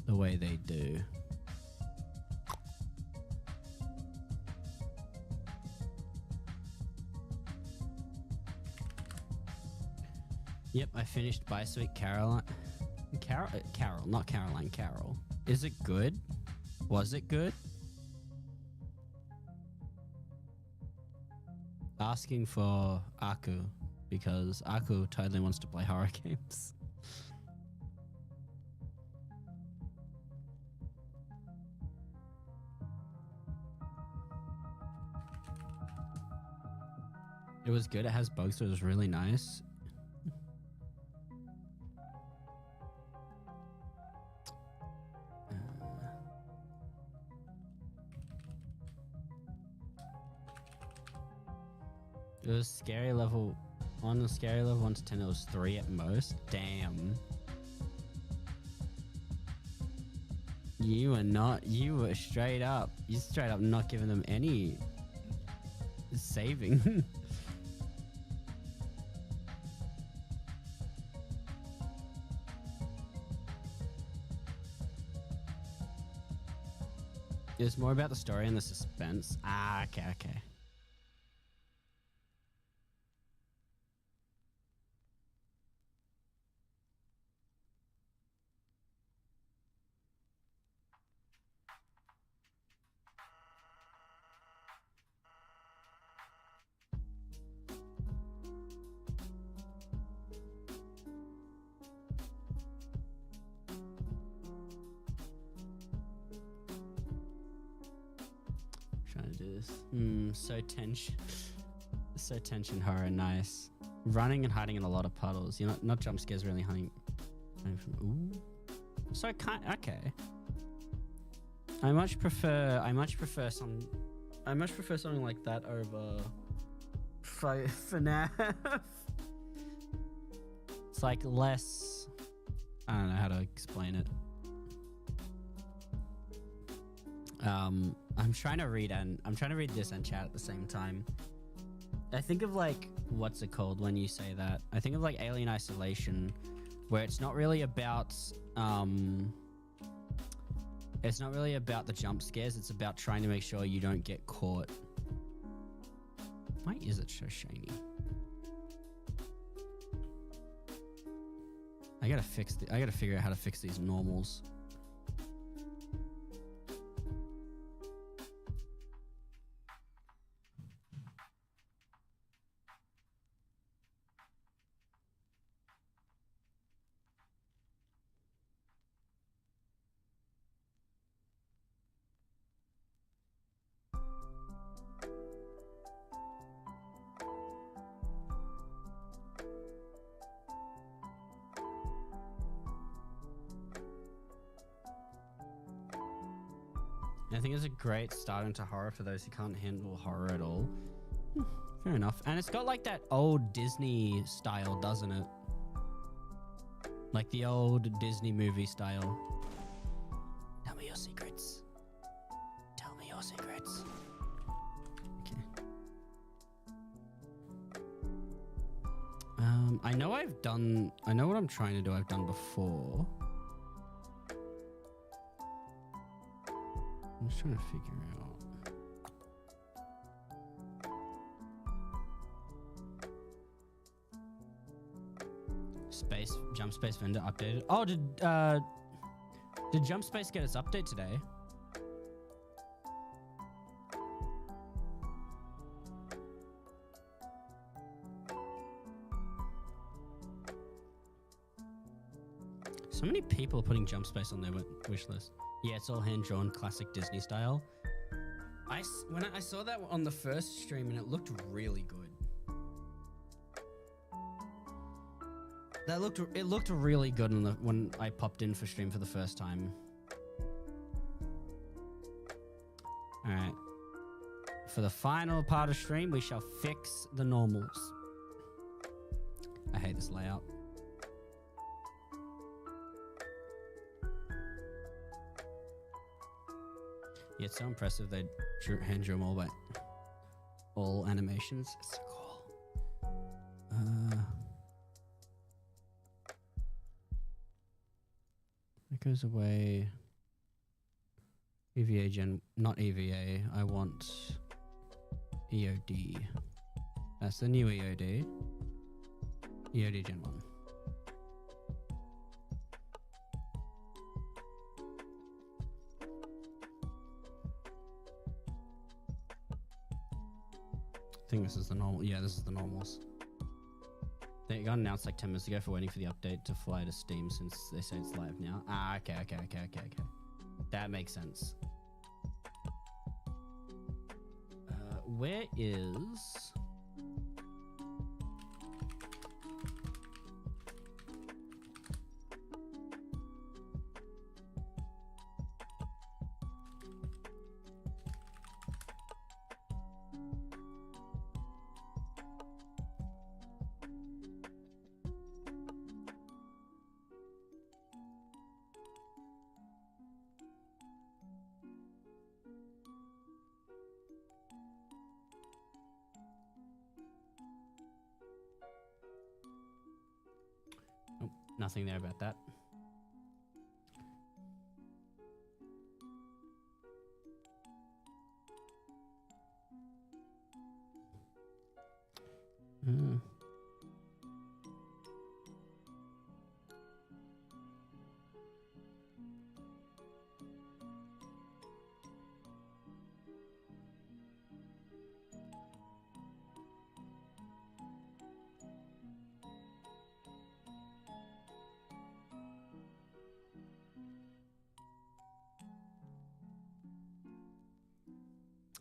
the way they do. Yep, I finished By Sweet Caroline. Carol, not Caroline, Carol. Is it good? Was it good? Asking for Aku, because Aku totally wants to play horror games. It was good. It has bugs, so it was really nice. It was scary level, on the scary level 1 to 10, it was 3 at most. Damn. You were straight up not giving them any saving. It was more about the story and the suspense. Ah, okay. Trying to do this. So tension horror, nice. Running and hiding in a lot of puddles. You're not jump scares, really hiding from. Ooh. So okay. I much prefer something like that over FNAF. It's like less. I don't know how to explain it. I'm trying to read this and chat at the same time. I think of like, what's it called when you say that? I think of like Alien Isolation, where it's not really about the jump scares. It's about trying to make sure you don't get caught. Why is it so shiny? I gotta figure out how to fix these normals. I think it's a great start into horror for those who can't handle horror at all. Fair enough. And it's got like that old Disney style, doesn't it? Like the old Disney movie style. Tell me your secrets. Tell me your secrets. Okay. I know what I'm trying to do I've done before. I'm just trying to figure out. Jump Space vendor updated. Oh, did Jump Space get its update today? So many people are putting Jump Space on their wish list. Yeah, it's all hand-drawn, classic Disney style. When I saw that on the first stream, and it looked really good. It looked really good when I popped in for stream for the first time. All right. For the final part of stream, we shall fix the normals. I hate this layout. Yeah, it's so impressive they hand drew them all animations. It's so cool. It goes away. EVA Gen, not EVA. I want EOD. That's the new EOD. EOD Gen 1. I think this is the normal. Yeah, this is the normals. They got announced like 10 minutes ago for waiting for the update to fly to Steam since they say it's live now. Ah, okay. That makes sense. Where is... Nothing there about that.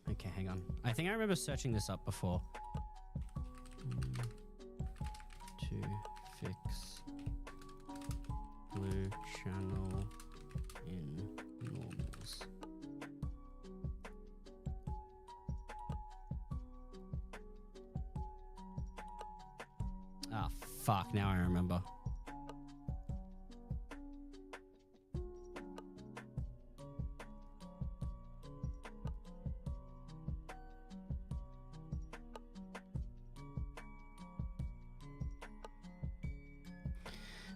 Okay, hang on. I think I remember searching this up before. To fix blue channel in normals. Ah, fuck. Now I remember.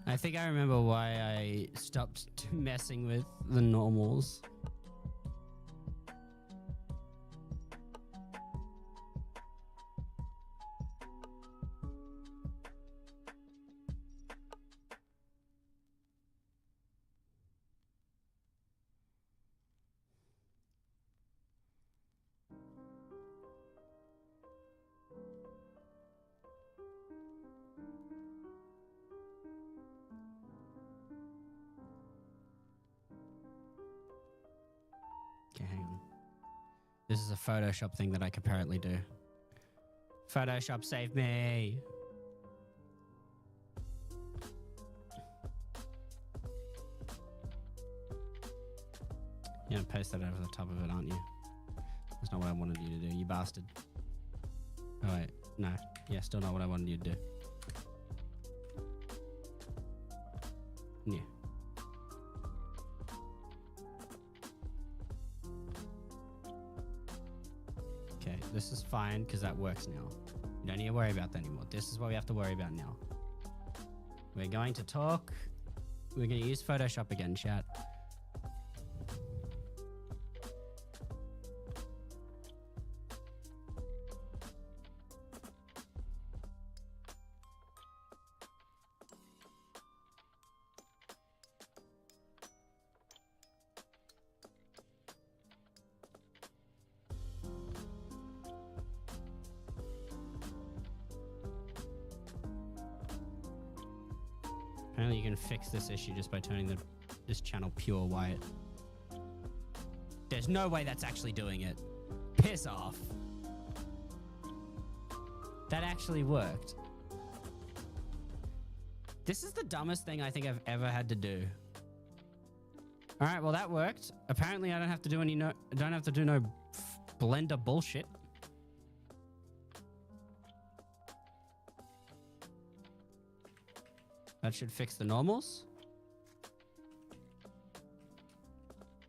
I think I remember why I stopped messing with the normals. Okay, hang on. This is a Photoshop thing that I can apparently do. Photoshop, save me. You're gonna paste that over the top of it, aren't you? That's not what I wanted you to do, you bastard. Oh wait, no. Yeah, still not what I wanted you to do. Yeah. Okay, this is fine because that works now. You don't need to worry about that anymore. This is what we have to worry about now. We're going to talk. We're going to use Photoshop again, chat. Apparently you can fix this issue just by turning this channel pure white. There's no way that's actually doing it. Piss off. That actually worked. This is the dumbest thing I think I've ever had to do. All right, well that worked. Apparently I don't have to do no Blender bullshit. That should fix the normals.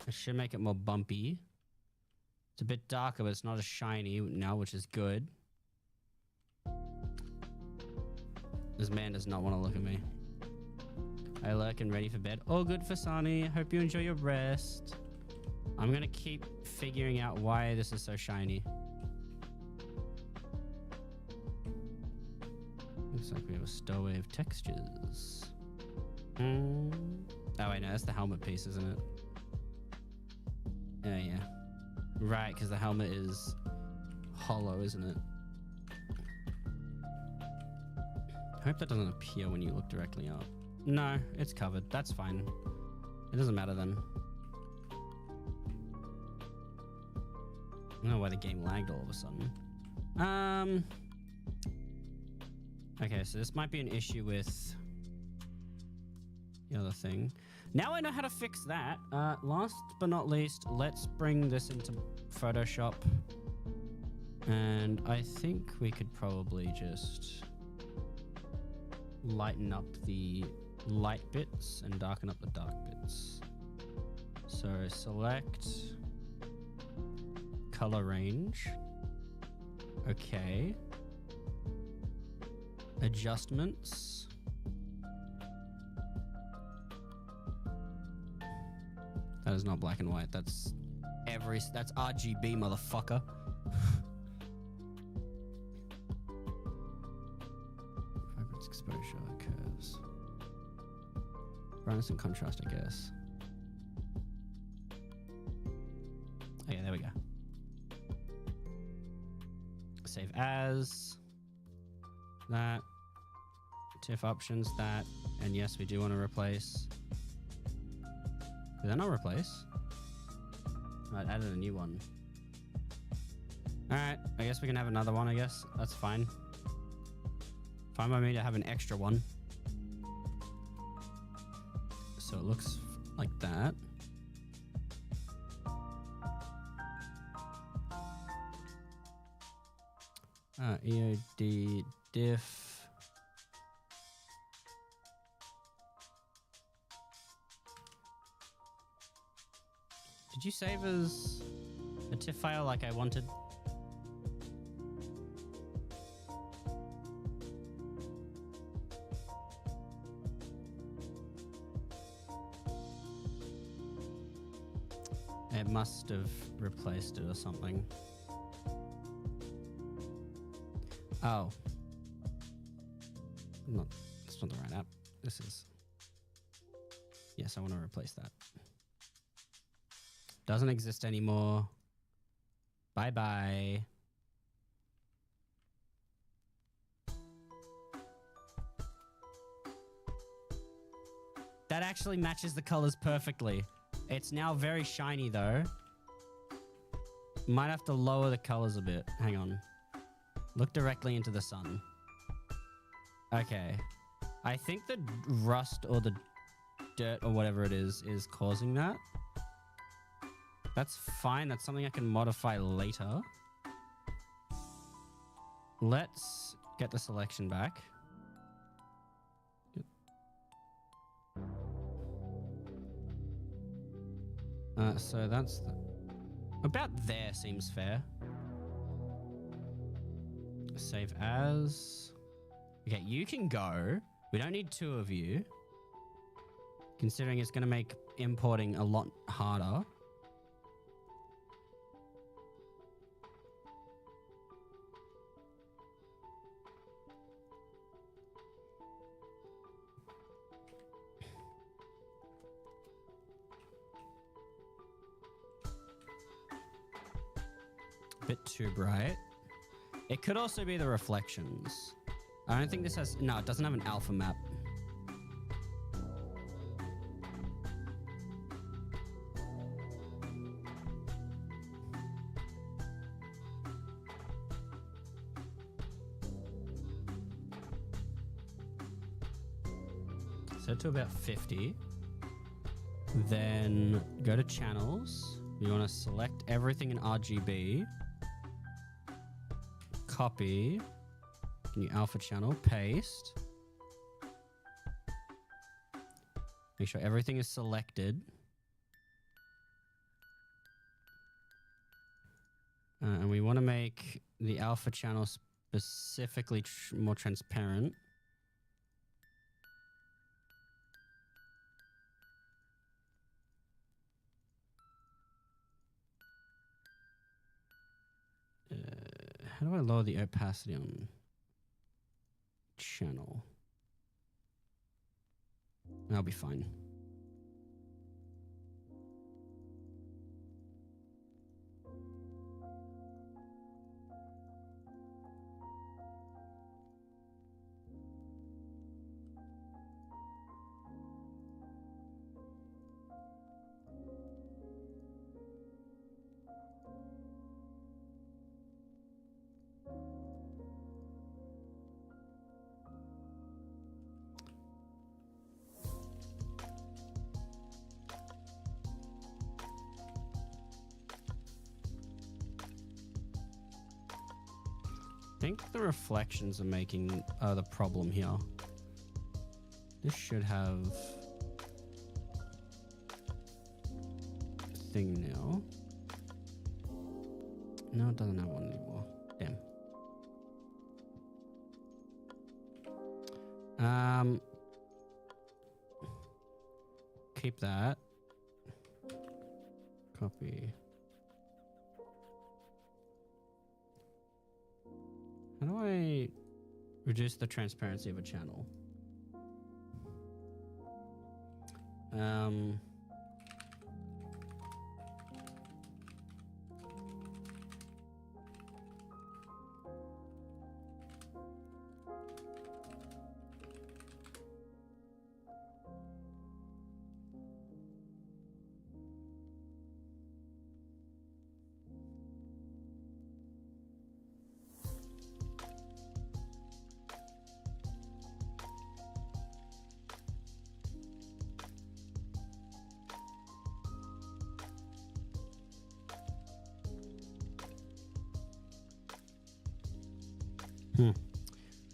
It should make it more bumpy. It's a bit darker, but it's not as shiny now, which is good. This man does not want to look at me. I lurk and ready for bed. All good for Sunny. Hope you enjoy your rest. I'm going to keep figuring out why this is so shiny. Looks like we have a stowaway of textures. Oh wait, no, that's the helmet piece, isn't it? Yeah. Right, because the helmet is hollow, isn't it? I hope that doesn't appear when you look directly up. No, it's covered. That's fine. It doesn't matter then. I don't know why the game lagged all of a sudden. Okay, so this might be an issue with the other thing. Now I know how to fix that. Last but not least, let's bring this into Photoshop. And I think we could probably just lighten up the light bits and darken up the dark bits. So select color range. Okay. Adjustments. That is not black and white. That's RGB, motherfucker. Vibrance, exposure, curves. Brightness and contrast, I guess. Okay, there we go. Save as. That. TIFF options, that. And yes, we do want to replace. Did that not replace? I added a new one. Alright, I guess we can have another one, I guess. That's fine. Fine by me to have an extra one. So it looks like that. EOD diff. Did you save as a TIFF file like I wanted? It must have replaced it or something. Oh. No, it's not the right app. This is. Yes, I want to replace that. Doesn't exist anymore. Bye-bye. That actually matches the colors perfectly. It's now very shiny though. Might have to lower the colors a bit. Hang on. Look directly into the sun. Okay. I think the rust or the dirt or whatever it is causing that. That's fine. That's something I can modify later. Let's get the selection back. So that's about there seems fair. Save as. Okay, you can go. We don't need two of you. Considering it's going to make importing a lot harder. Bit too bright. It could also be the reflections. I don't think this has... No, it doesn't have an alpha map. Set to about 50. Then go to channels. You want to select everything in RGB. Copy. New alpha channel. Paste. Make sure everything is selected. And we want to make the alpha channel specifically more transparent. How do I lower the opacity on channel? That'll be fine. I think the reflections are making the problem here. This should have a thing now. No, it doesn't have one anymore. Damn. Keep that. Copy. How do I reduce the transparency of a channel?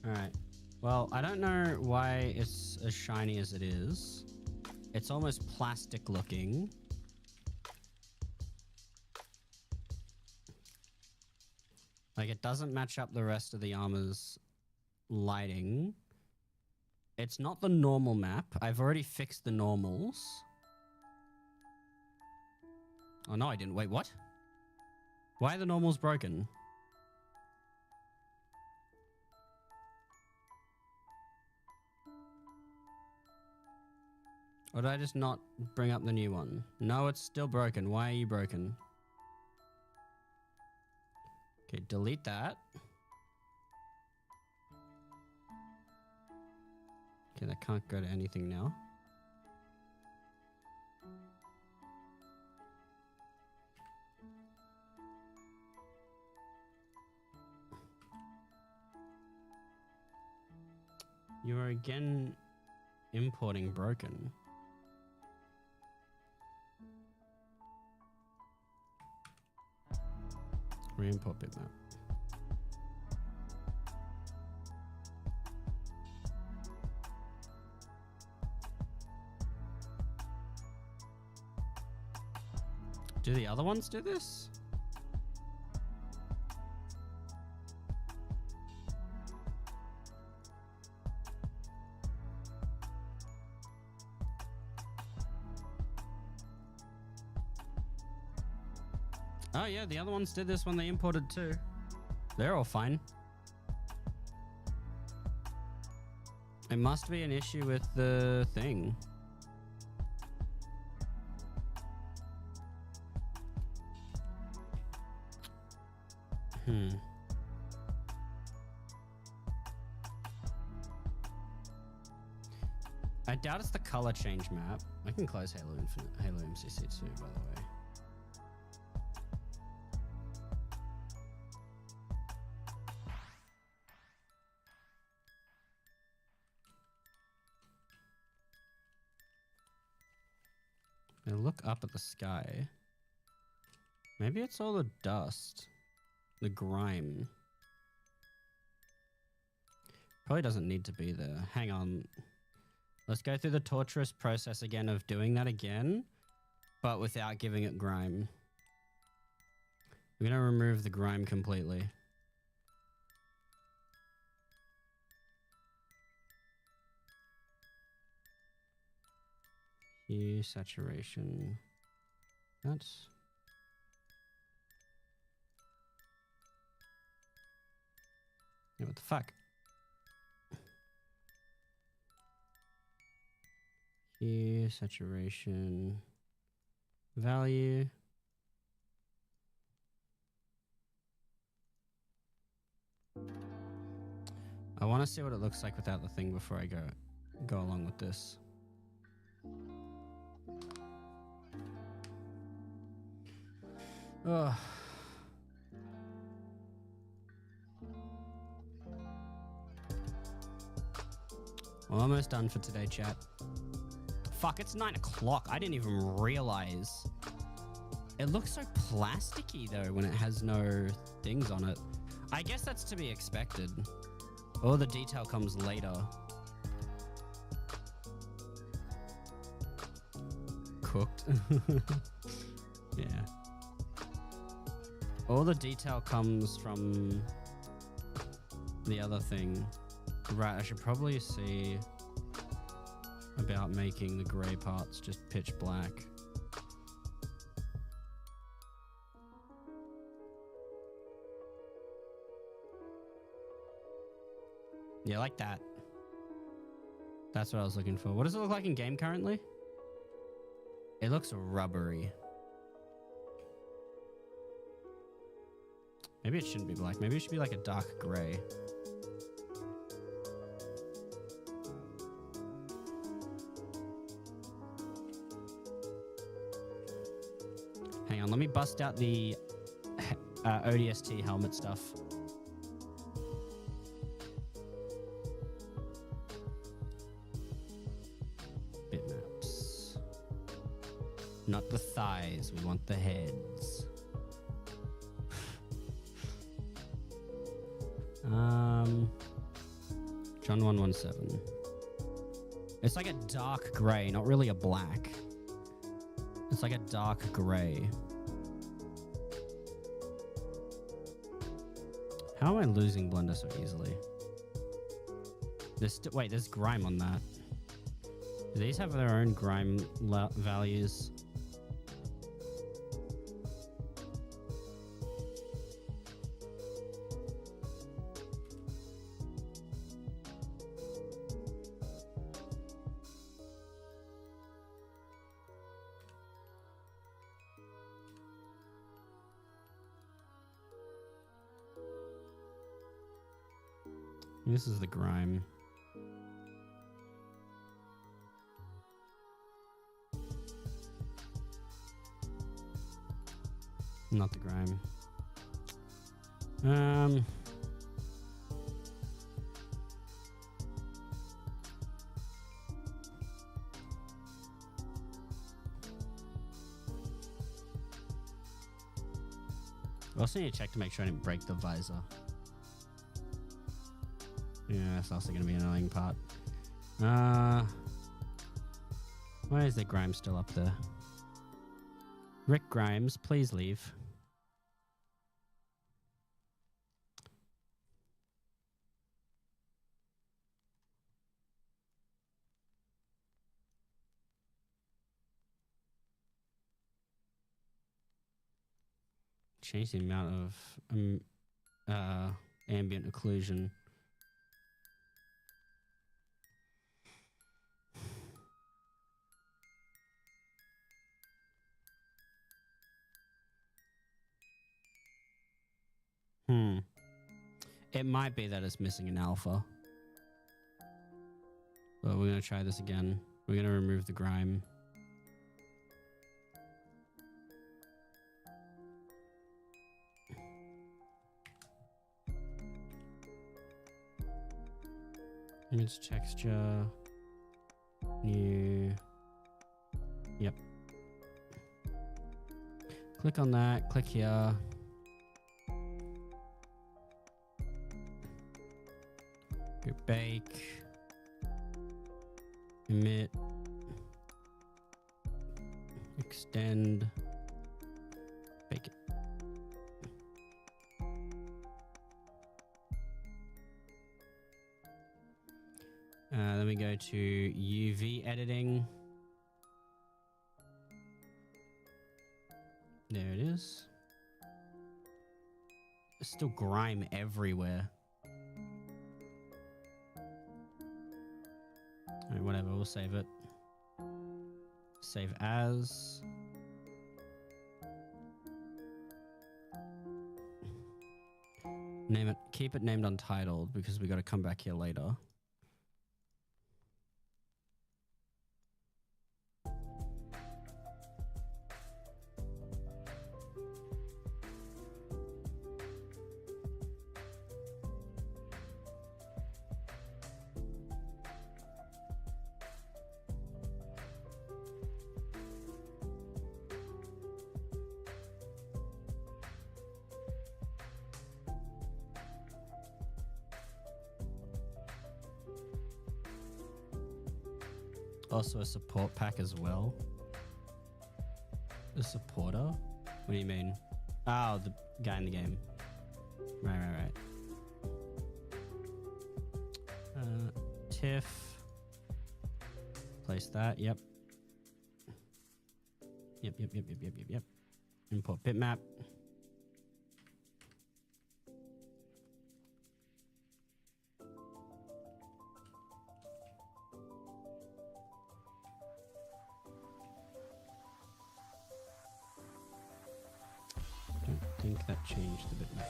Alright. Well, I don't know why it's as shiny as it is. It's almost plastic looking. Like, it doesn't match up the rest of the armor's lighting. It's not the normal map. I've already fixed the normals. Oh, no, I didn't. Wait, what? Why are the normals broken? Or did I just not bring up the new one? No, it's still broken. Why are you broken? Okay, delete that. Okay, that can't go to anything now. You are again importing broken. Re-import bitmap. Do the other ones do this? Oh yeah, the other ones did this when they imported too. They're all fine. It must be an issue with the thing. I doubt it's the color change map. I can close Halo Infinite, Halo MCC too, by the way. I look up at the sky. Maybe it's all the dust. The grime. Probably doesn't need to be there. Hang on. Let's go through the torturous process again of doing that again, but without giving it grime. We're going to remove the grime completely. Hue, saturation. That's... Yeah, what the fuck? Hue, saturation, value. I want to see what it looks like without the thing before I go along with this. Ugh. We're almost done for today, chat. Fuck, it's 9 o'clock. I didn't even realize. It looks so plasticky, though, when it has no things on it. I guess that's to be expected. All the detail comes later. Cooked. Yeah. All the detail comes from the other thing. Right, I should probably see about making the grey parts just pitch black. Yeah, like that. That's what I was looking for. What does it look like in game currently? It looks rubbery. Maybe it shouldn't be black. Maybe it should be like a dark grey. Hang on, let me bust out the ODST helmet stuff. Bitmaps. Not the thighs, we want the heads. John 117. It's like a dark grey, not really a black. It's like a dark grey. How am I losing Blender so easily? Wait, there's grime on that. Do these have their own grime values? This is the grime. Not the grime. I also need to check to make sure I didn't break the visor. Yeah, that's also going to be an annoying part. Why is the grime still up there? Rick Grimes, please leave. Change the amount of ambient occlusion. It might be that it's missing an alpha. But we're going to try this again. We're going to remove the grime. Image texture. New. Yep. Click on that. Click here. Go bake. Emit. Extend. Bake it. Then we go to UV editing. There it is. There's still grime everywhere. Alright, whatever, we'll save it. Save as. Name it, keep it named untitled because we got to come back here later. Also a support pack as well. A supporter? What do you mean? Oh, the guy in the game. Right. TIFF. Place that, yep. Yep. Import bitmap. I think that changed the bitmap.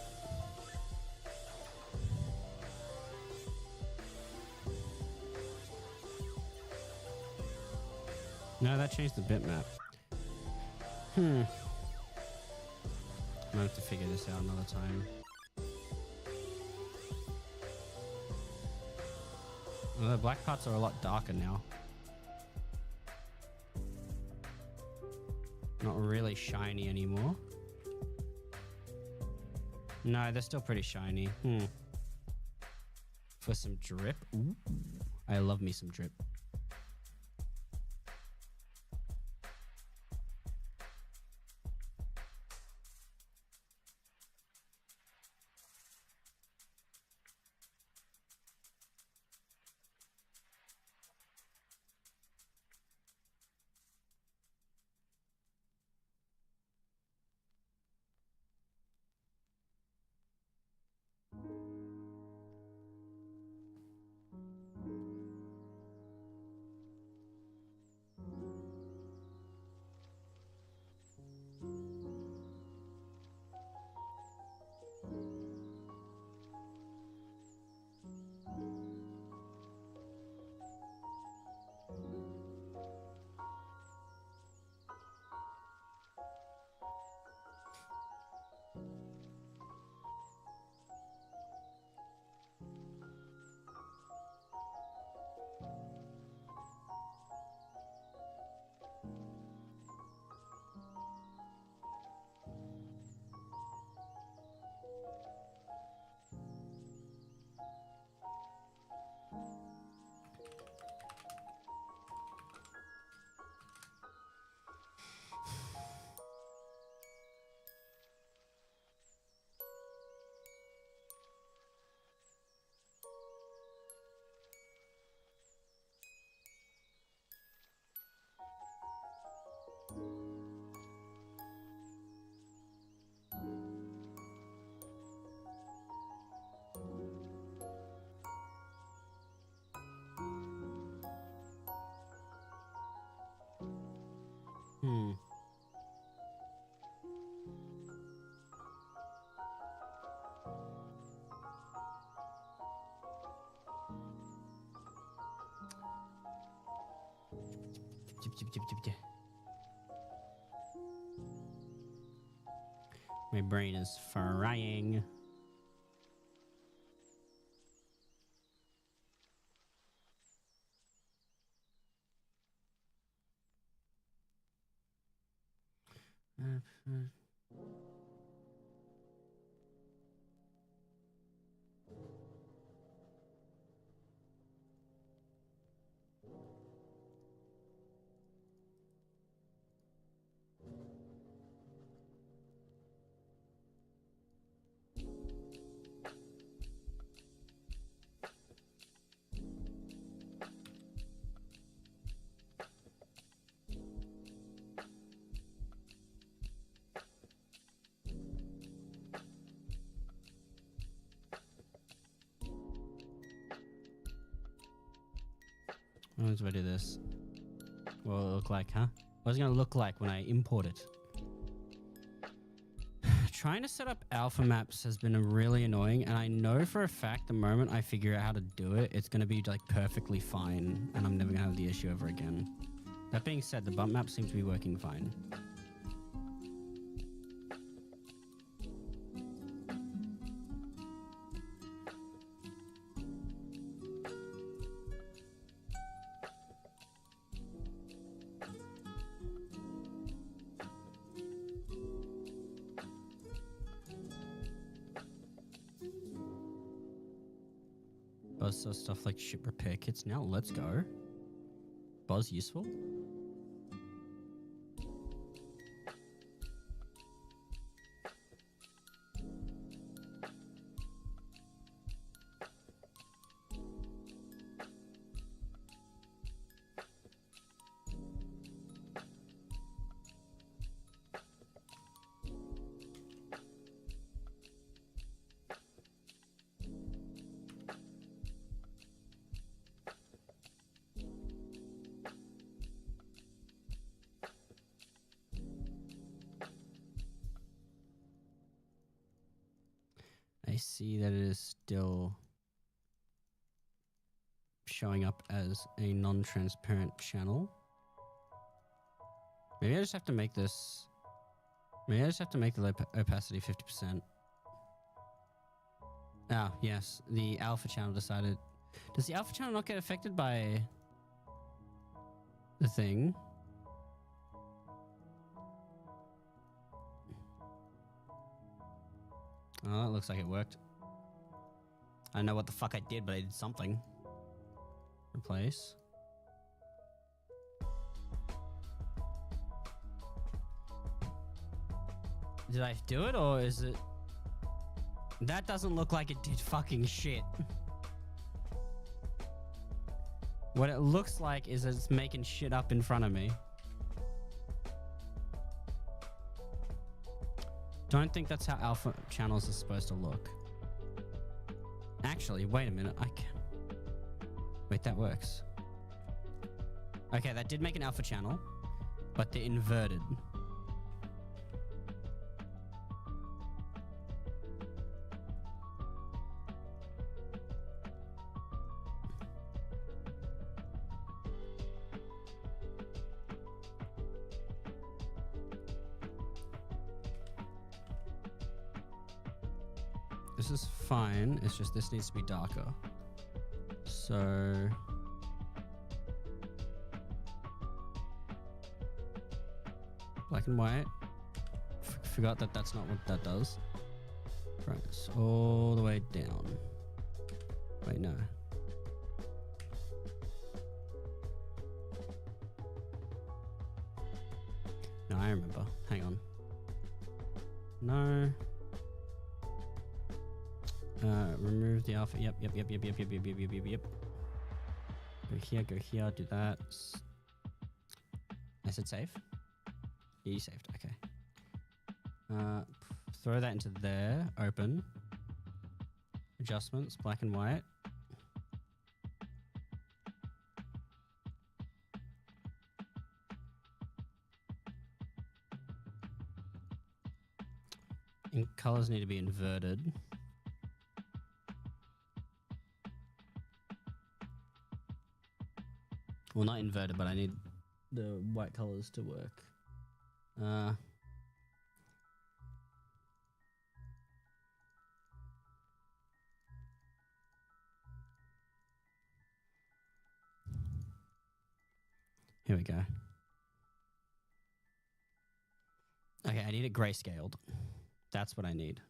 No, that changed the bitmap. Might have to figure this out another time. Well, the black parts are a lot darker now. Not really shiny anymore. No, they're still pretty shiny. For some drip. Ooh, I love me some drip. My brain is frying. What do I do this? What will it look like, huh? What's it going to look like when I import it? Trying to set up alpha maps has been really annoying, and I know for a fact the moment I figure out how to do it, it's going to be like perfectly fine, and I'm never going to have the issue ever again. That being said, the bump maps seem to be working fine. So stuff like ship repair kits now. Let's go. Buzz useful. I see that it is still showing up as a non-transparent channel. Maybe I just have to make this... Maybe I just have to make the opacity 50%. Ah, yes. The alpha channel decided... Does the alpha channel not get affected by the thing? Oh, it looks like it worked. I don't know what the fuck I did, but I did something. Replace. Did I do it, or is it... That doesn't look like it did fucking shit. What it looks like is it's making shit up in front of me. Don't think that's how alpha channels are supposed to look. Actually, wait a minute. I can... Wait, that works. Okay, that did make an alpha channel, but they're inverted. This is fine, it's just this needs to be darker. So... Black and white. Forgot that that's not what that does. Right, it's all the way down. Wait, no. No, I remember. Hang on. No. Remove the alpha. Yep. Go here, do that. I said save? Yeah, you saved, okay. Throw that into there, open. Adjustments, black and white. And colors need to be inverted. Well, not inverted, but I need the white colors to work. Here we go. Okay, I need it grayscaled. That's what I need.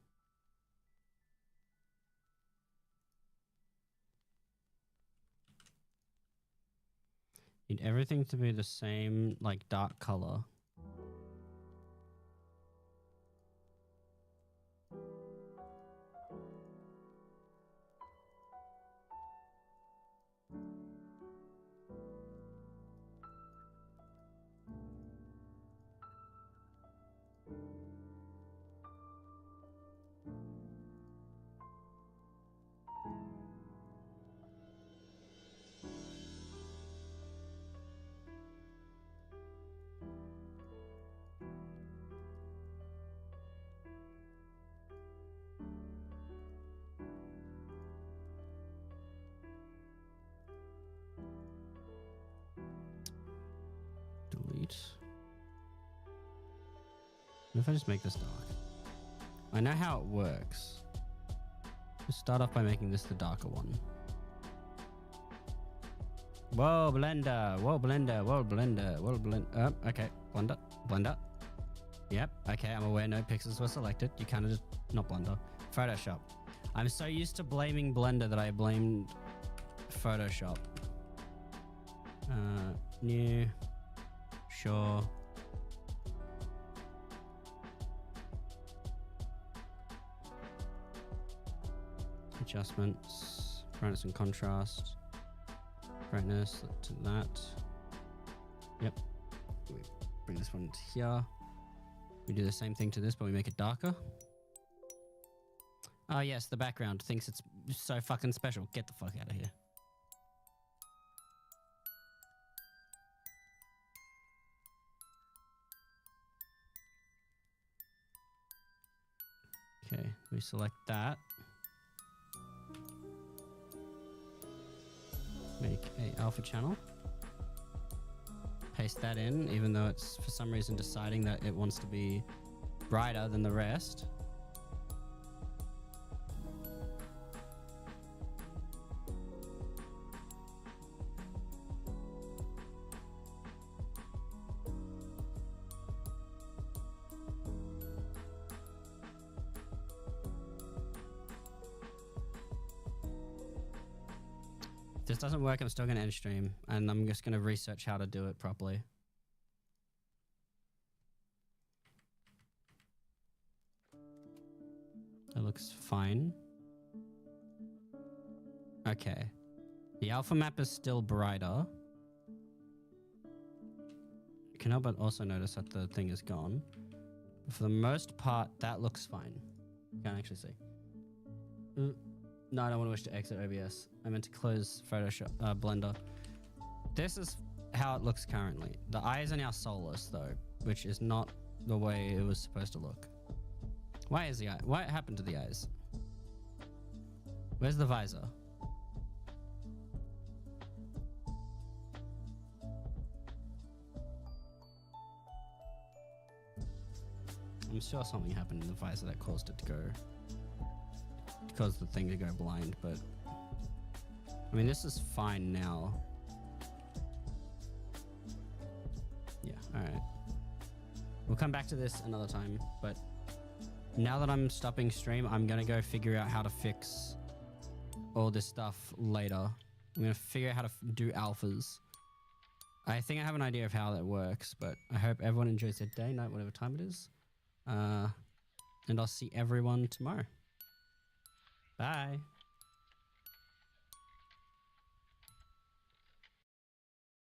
Need everything to be the same, like, dark color. Delete. What if I just make this dark? I know how it works. Just start off by making this the darker one. Whoa, blender. Whoa, blender. Whoa, blender. Whoa, blender. Okay, blender. Blender. Yep. Okay, I'm aware no pixels were selected. You kind of just... Not blender. Photoshop. I'm so used to blaming Blender that I blamed Photoshop. New. Sure. Adjustments. Brightness and contrast. Brightness to that. Yep. We bring this one to here. We do the same thing to this, but we make it darker. Oh yes, the background thinks it's so fucking special. Get the fuck out of here. Okay, we select that. Make a alpha channel. Paste that in, even though it's for some reason deciding that it wants to be brighter than the rest. If this doesn't work, I'm still going to end stream, and I'm just going to research how to do it properly. That looks fine. Okay. The alpha map is still brighter. You can help but also notice that the thing is gone. But for the most part, that looks fine. You can't actually see. No, I don't want to wish to exit OBS. I meant to close Photoshop, Blender. This is how it looks currently. The eyes are now soulless though, which is not the way it was supposed to look. Why is the eye? What happened to the eyes? Where's the visor? I'm sure something happened in the visor that caused it to go... caused the thing to go blind, but... I mean, this is fine now. Yeah, alright. We'll come back to this another time, but... now that I'm stopping stream, I'm gonna go figure out how to fix all this stuff later. I'm gonna figure out how to do alphas. I think I have an idea of how that works, but I hope everyone enjoys their day, night, whatever time it is. And I'll see everyone tomorrow. Bye.